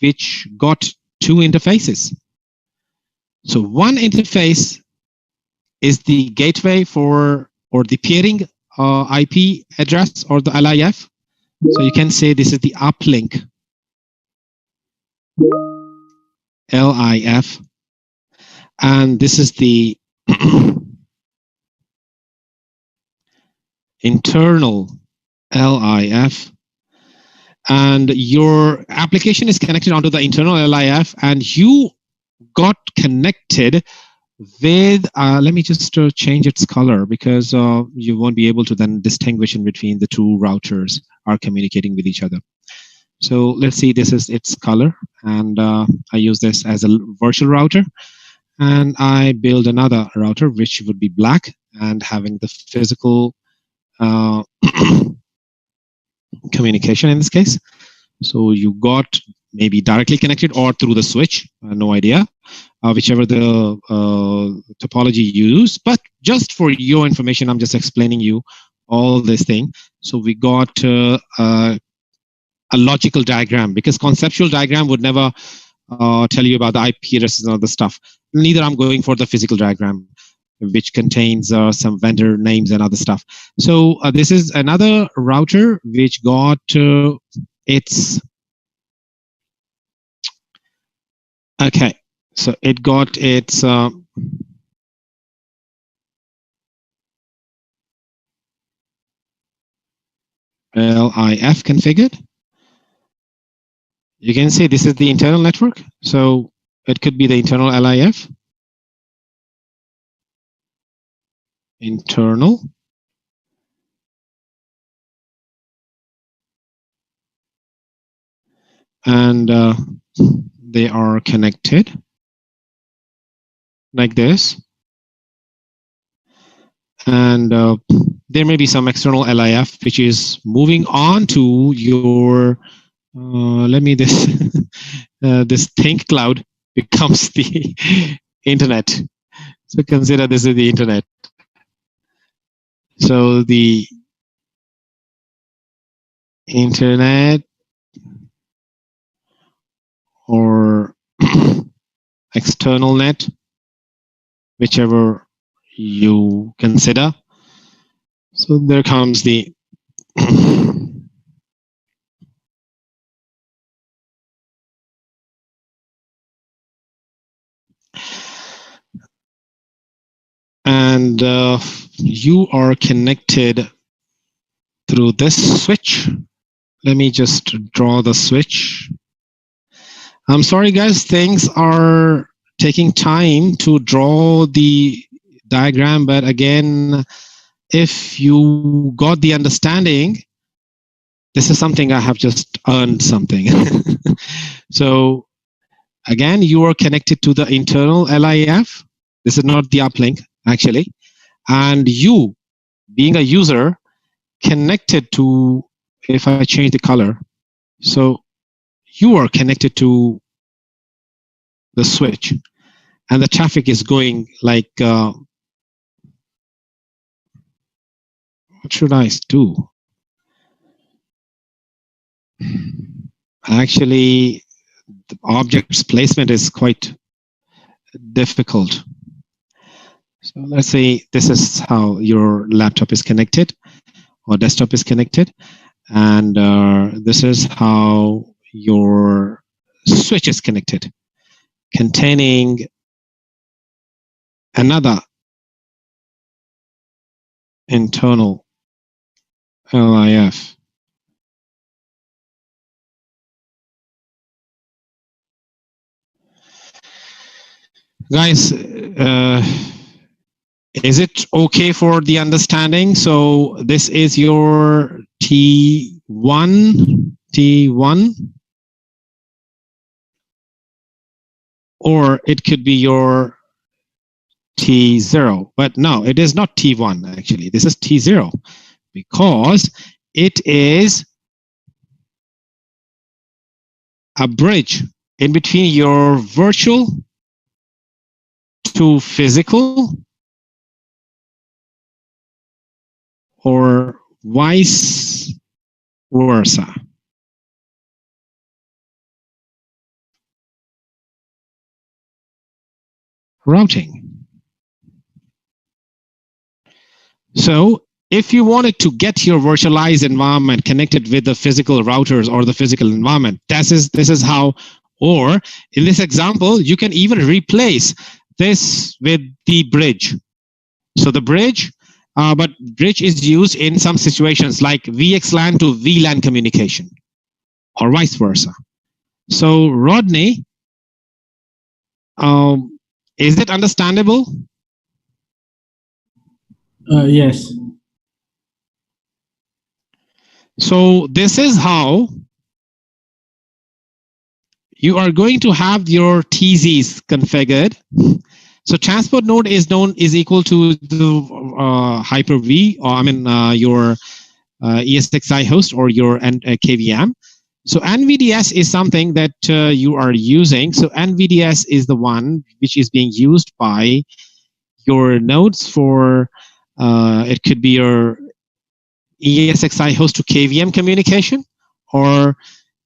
which got two interfaces. So one interface is the gateway for or the peering IP address or the LIF. So you can say this is the uplink LIF, and this is the internal LIF, and your application is connected onto the internal LIF, and you got connected with, let me just change its color, because you won't be able to then distinguish in between the two routers are communicating with each other. So let's see, this is its color, and I use this as a virtual router, and I build another router which would be black and having the physical communication in this case. So you got maybe directly connected or through the switch, no idea, whichever the topology you use. But just for your information, I'm just explaining you all this thing. So we got a logical diagram, because conceptual diagram would never tell you about the IP addresses and other stuff. Neither I'm going for the physical diagram, which contains some vendor names and other stuff. So this is another router which got its, okay, so it got its LIF configured. You can see this is the internal network. So it could be the internal LIF. Internal. And they are connected like this. And there may be some external LIF which is moving on to your, let me this, this think cloud becomes the internet. So consider this is the internet. So the internet or external net, whichever you consider. So there comes the and you are connected through this switch. Let me just draw the switch. I'm sorry, guys, things are taking time to draw the diagram, but again, if you got the understanding, this is something I have just earned something. So again, you are connected to the internal LIF. This is not the uplink, actually. And you, being a user, connected to, if I change the color, so you are connected to the switch, and the traffic is going like, what should I do? Actually, the object's placement is quite difficult. So let's say this is how your laptop is connected or desktop is connected, and this is how your switch is connected, containing another internal LIF. Guys, is it okay for the understanding? So this is your T1, or it could be your T0, but no, it is not T1 actually. This is T0 because it is a bridge in between your virtual to physical or vice versa. routing. So if you wanted to get your virtualized environment connected with the physical routers or the physical environment, this is how, or in this example, you can even replace this with the bridge. So the bridge, but bridge is used in some situations like VXLAN to VLAN communication or vice versa. So Rodney, is it understandable?
Yes.
So this is how you are going to have your TZs configured. So transport node is equal to the Hyper-V, or your ESXi host or your KVM. So NVDS is something that you are using. So NVDS is the one which is being used by your nodes for, it could be your ESXi host to KVM communication, or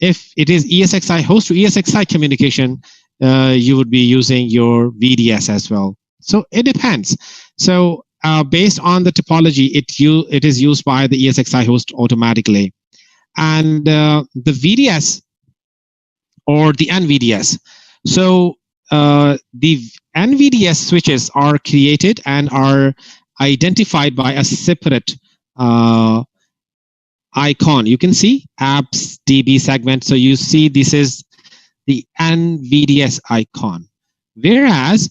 if it is ESXi host to ESXi communication, you would be using your VDS as well. So it depends. So based on the topology, it is used by the ESXi host automatically. And the VDS or the NVDS. So the NVDS switches are created and are identified by a separate icon. You can see apps DB segment. So you see this is the NVDS icon. Whereas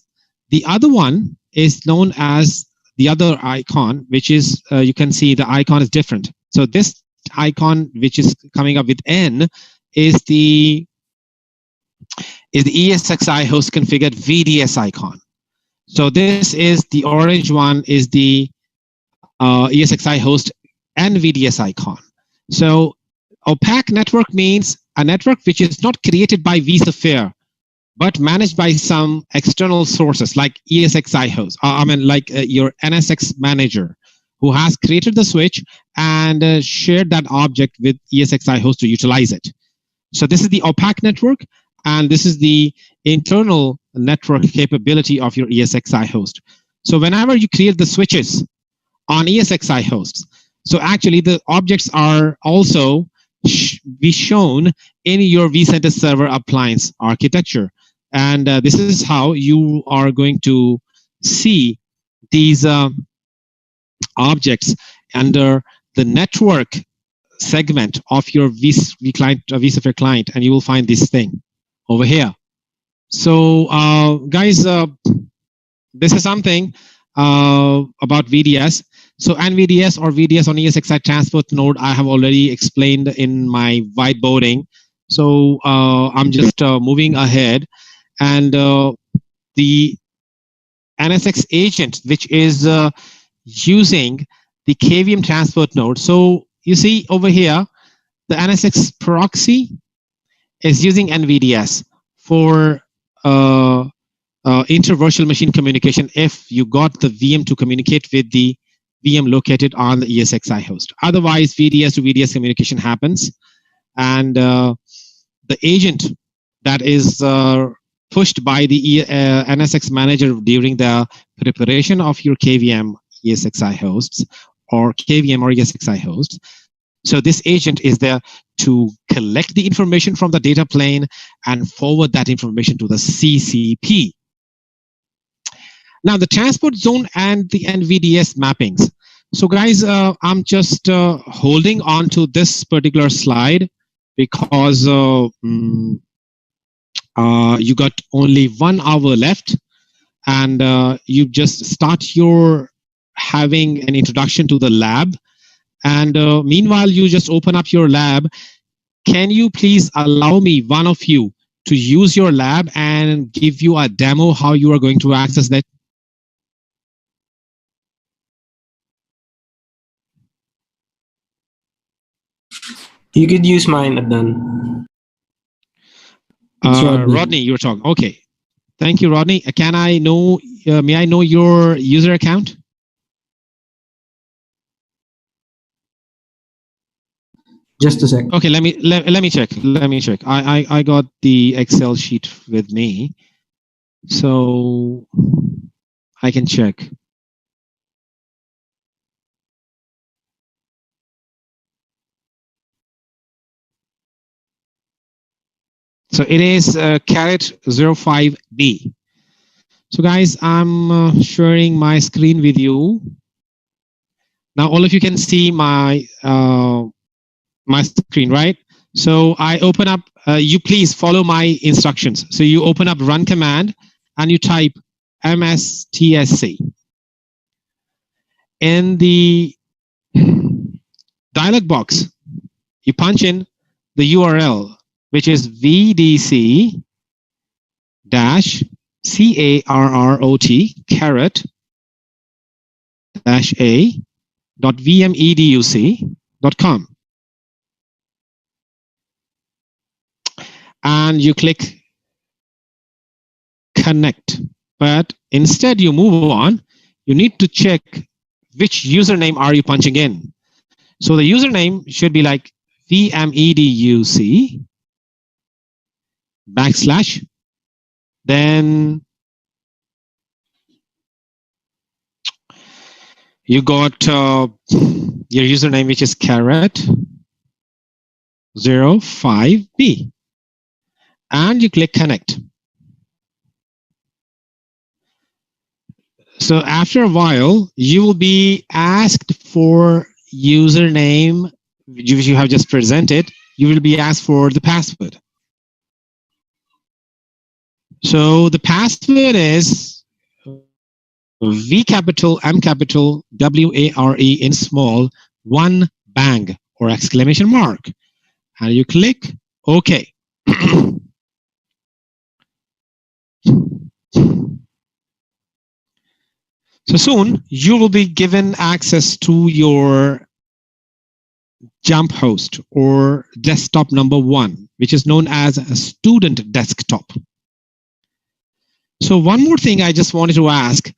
the other one is known as the other icon, which is, you can see the icon is different. So this icon, which is coming up with N, is the ESXi host configured VDS icon. So this is the orange one is the ESXi host NVDS icon. So opaque network means a network which is not created by vSphere, but managed by some external sources like ESXi host, your NSX manager, who has created the switch and shared that object with ESXi host to utilize it. So this is the opaque network, and this is the internal network capability of your ESXi host. So whenever you create the switches on ESXi hosts, so actually the objects are also be shown in your vCenter server appliance architecture. And this is how you are going to see these objects under the network segment of your vSphere client, and you will find this thing over here. So guys, this is something about VDS. So NVDS or VDS on ESXi transport node, I have already explained in my whiteboarding. So I'm just moving ahead, and the NSX agent, which is using the KVM transport node. So you see over here, the NSX proxy is using NVDS for inter-virtual machine communication if you got the VM to communicate with the VM located on the ESXi host. Otherwise, VDS to VDS communication happens, and the agent that is pushed by the NSX manager during the preparation of your KVM ESXi hosts or KVM or ESXi hosts. So this agent is there to collect the information from the data plane and forward that information to the CCP. Now the transport zone and the NVDS mappings. So guys, I'm just holding on to this particular slide because you got only 1 hour left, and you just start your having an introduction to the lab. And meanwhile, you just open up your lab. Can you please allow me, one of you, to use your lab and give you a demo how you are going to access that?
You could use mine, Adnan.
Rodney, you're talking. Okay. Thank you, Rodney. Can I know, may I know your user account?
Just a sec.
Okay, let me check. Let me check. I got the Excel sheet with me. So I can check. So it is caret 05B. So guys, I'm sharing my screen with you. Now all of you can see my screen, right? So I open up, you please follow my instructions. So you open up run command and you type mstsc. In the dialog box, you punch in the URL, which is vdc dash carrot caret dash a dot vmeduc.com, and you click connect. But instead you move on, you need to check which username are you punching in. So the username should be like vmeduc backslash, then you got your username, which is caret 05B, and you click connect. So after a while, you will be asked for username which you have just presented. You will be asked for the password. So the password is V capital, M capital, WARE in small, one bang or exclamation mark. And you click OK. So soon you will be given access to your jump host or desktop number 1, which is known as a student desktop. So one more thing I just wanted to ask,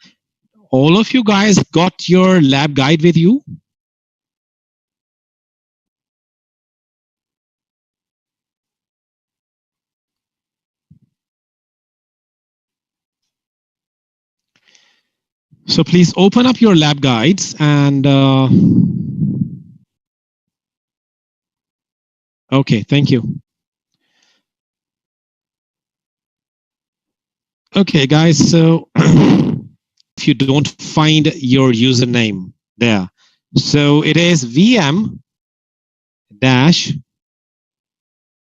all of you guys got your lab guide with you? So please open up your lab guides and okay, thank you. Okay, guys, so if you don't find your username there, so it is VM dash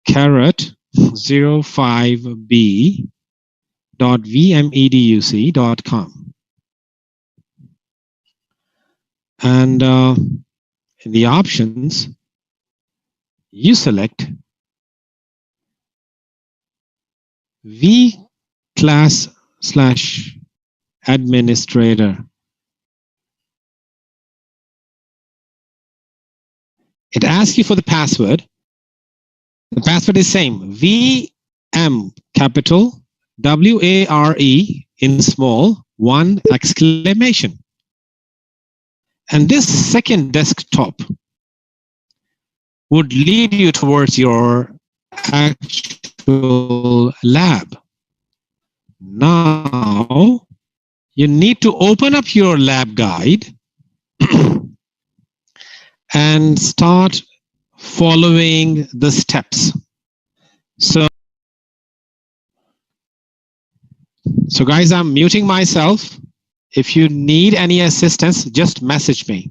caret 05B dot vmeduc.com. And in the options, you select V class slash administrator. It asks you for the password. The password is same, VM capital WARE in small, one exclamation. And this second desktop would lead you towards your actual lab. Now, you need to open up your lab guide and start following the steps. So guys, I'm muting myself. If you need any assistance, just message me.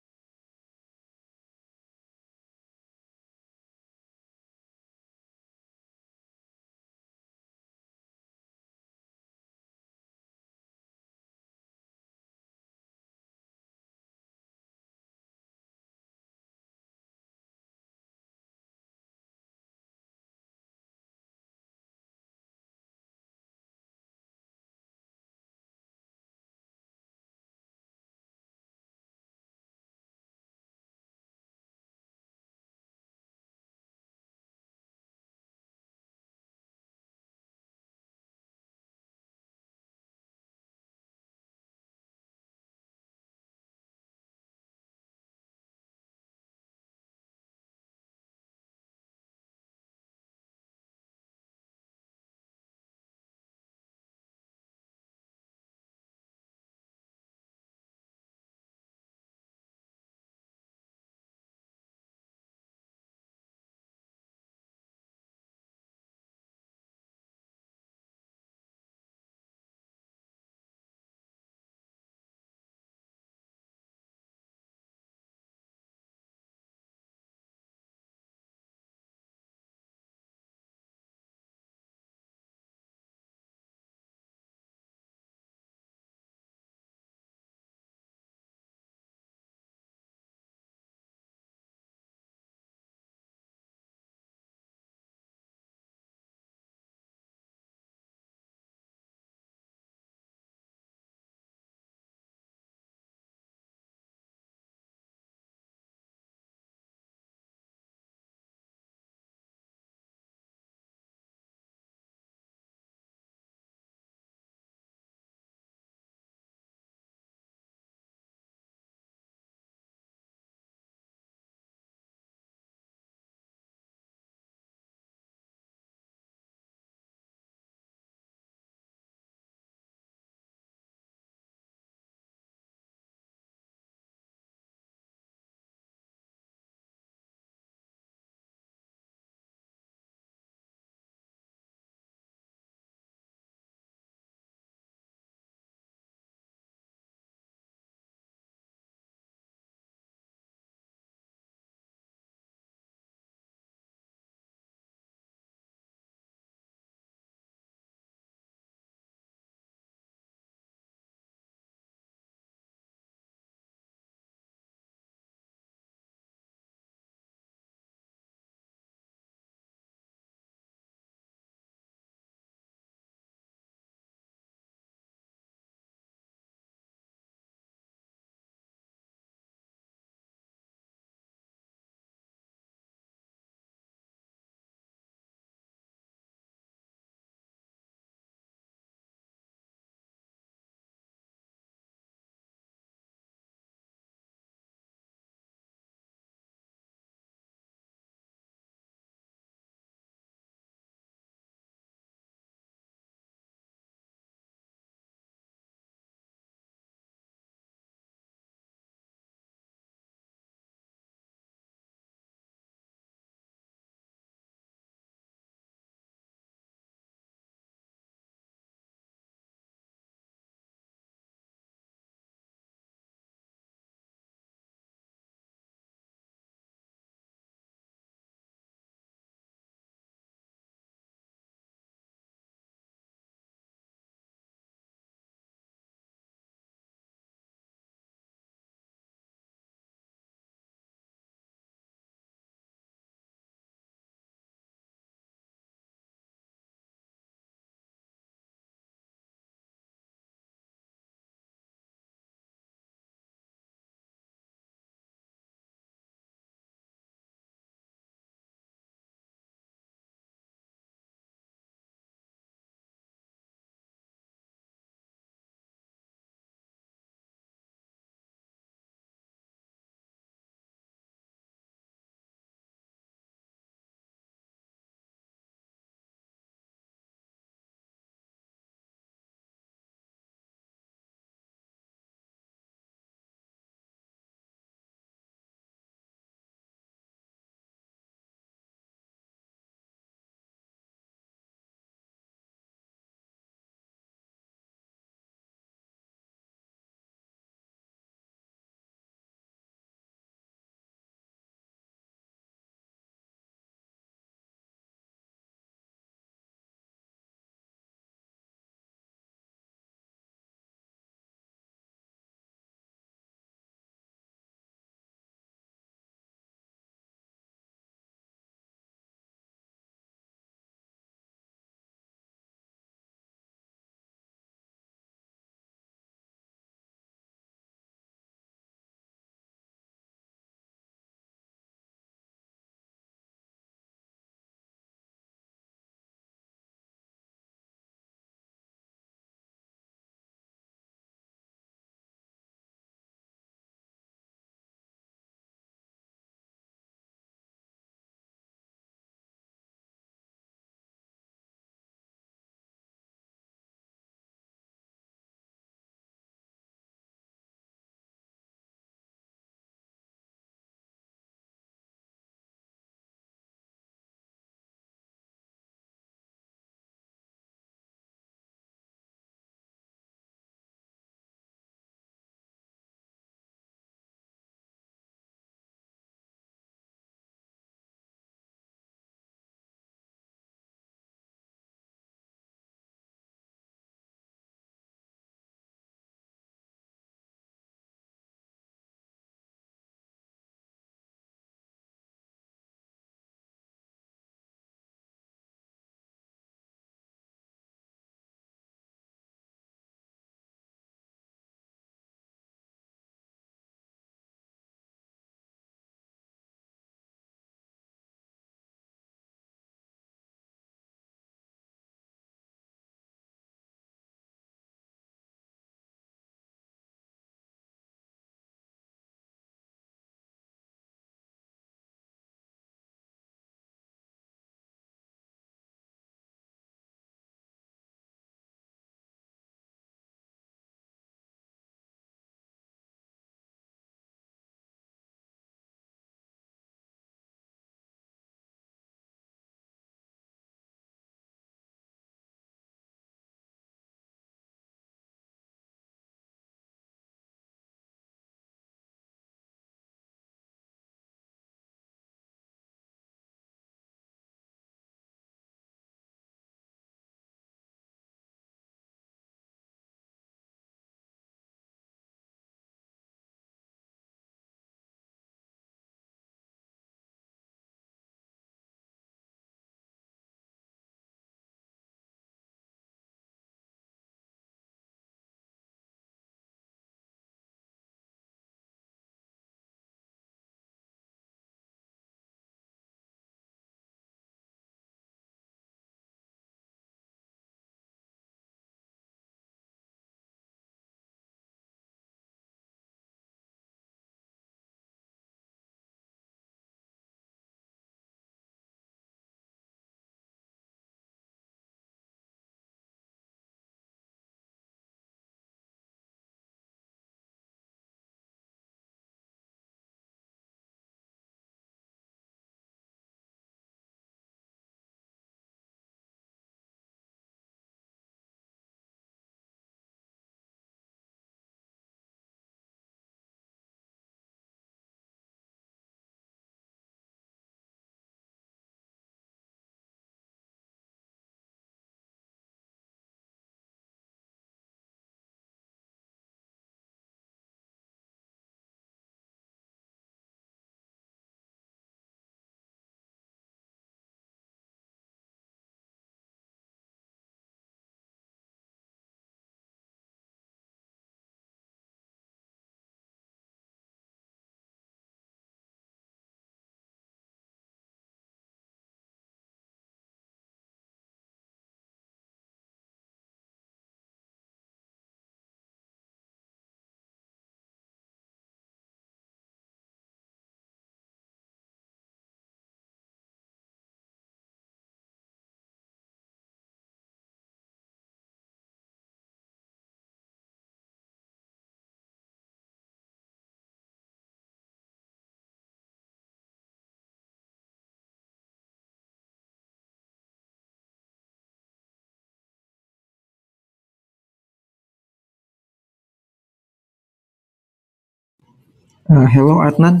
Hello, Adnan.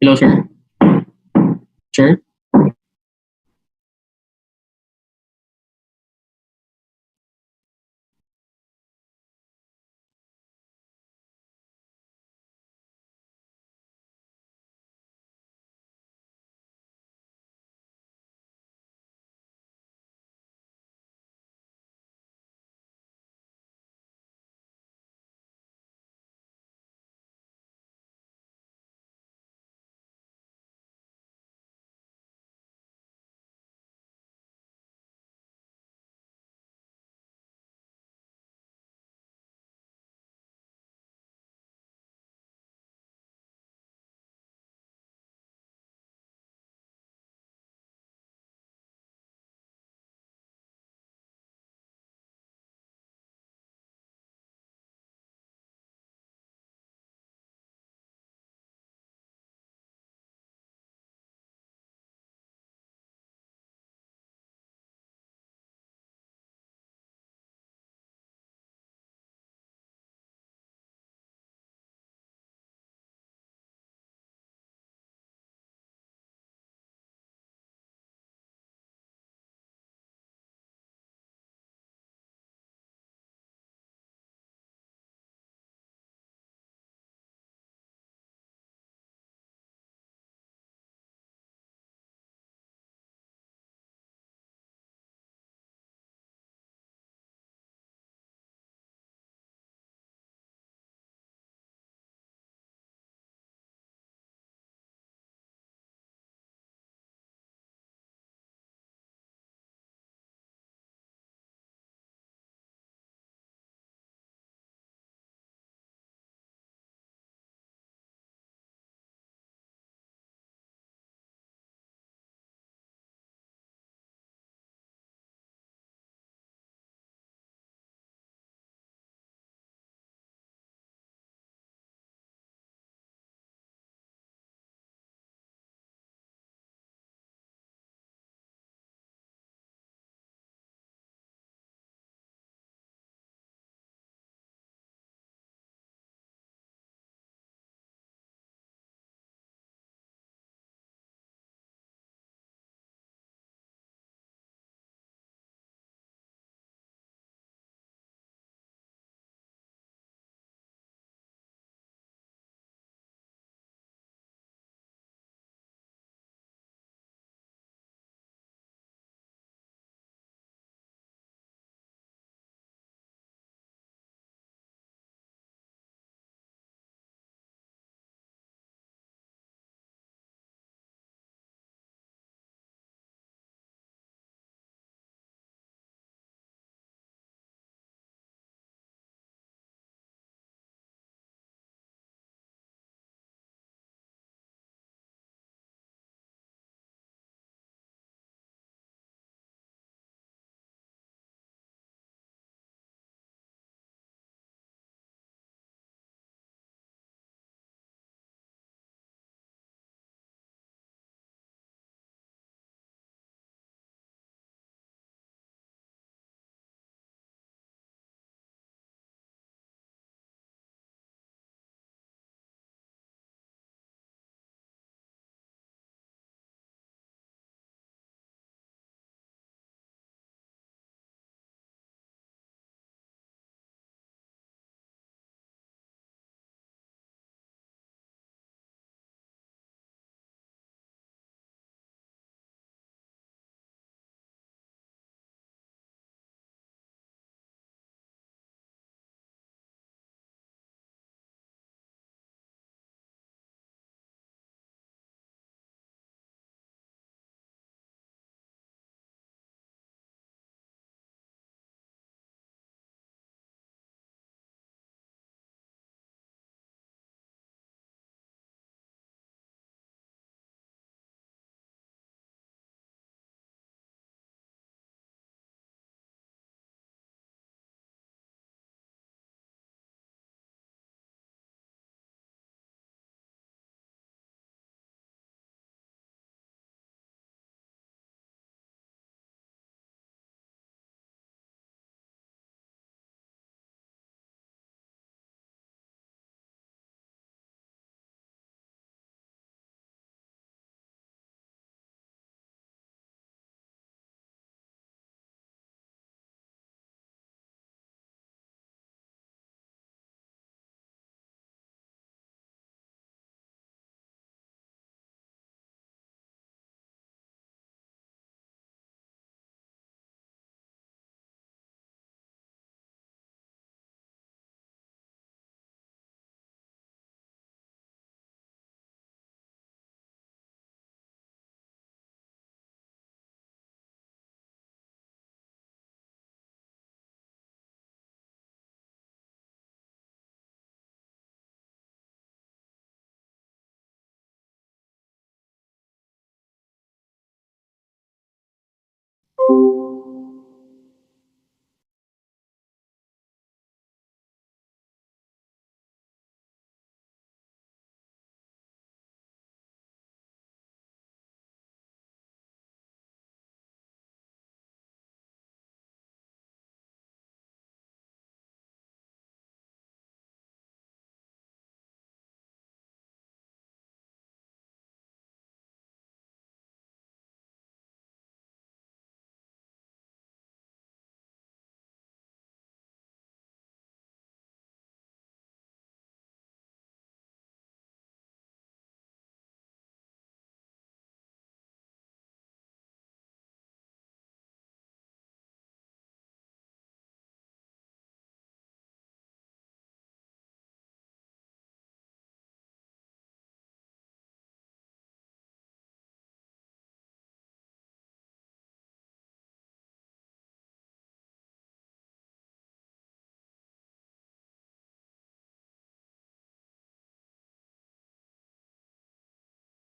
Hello, sir. Sir?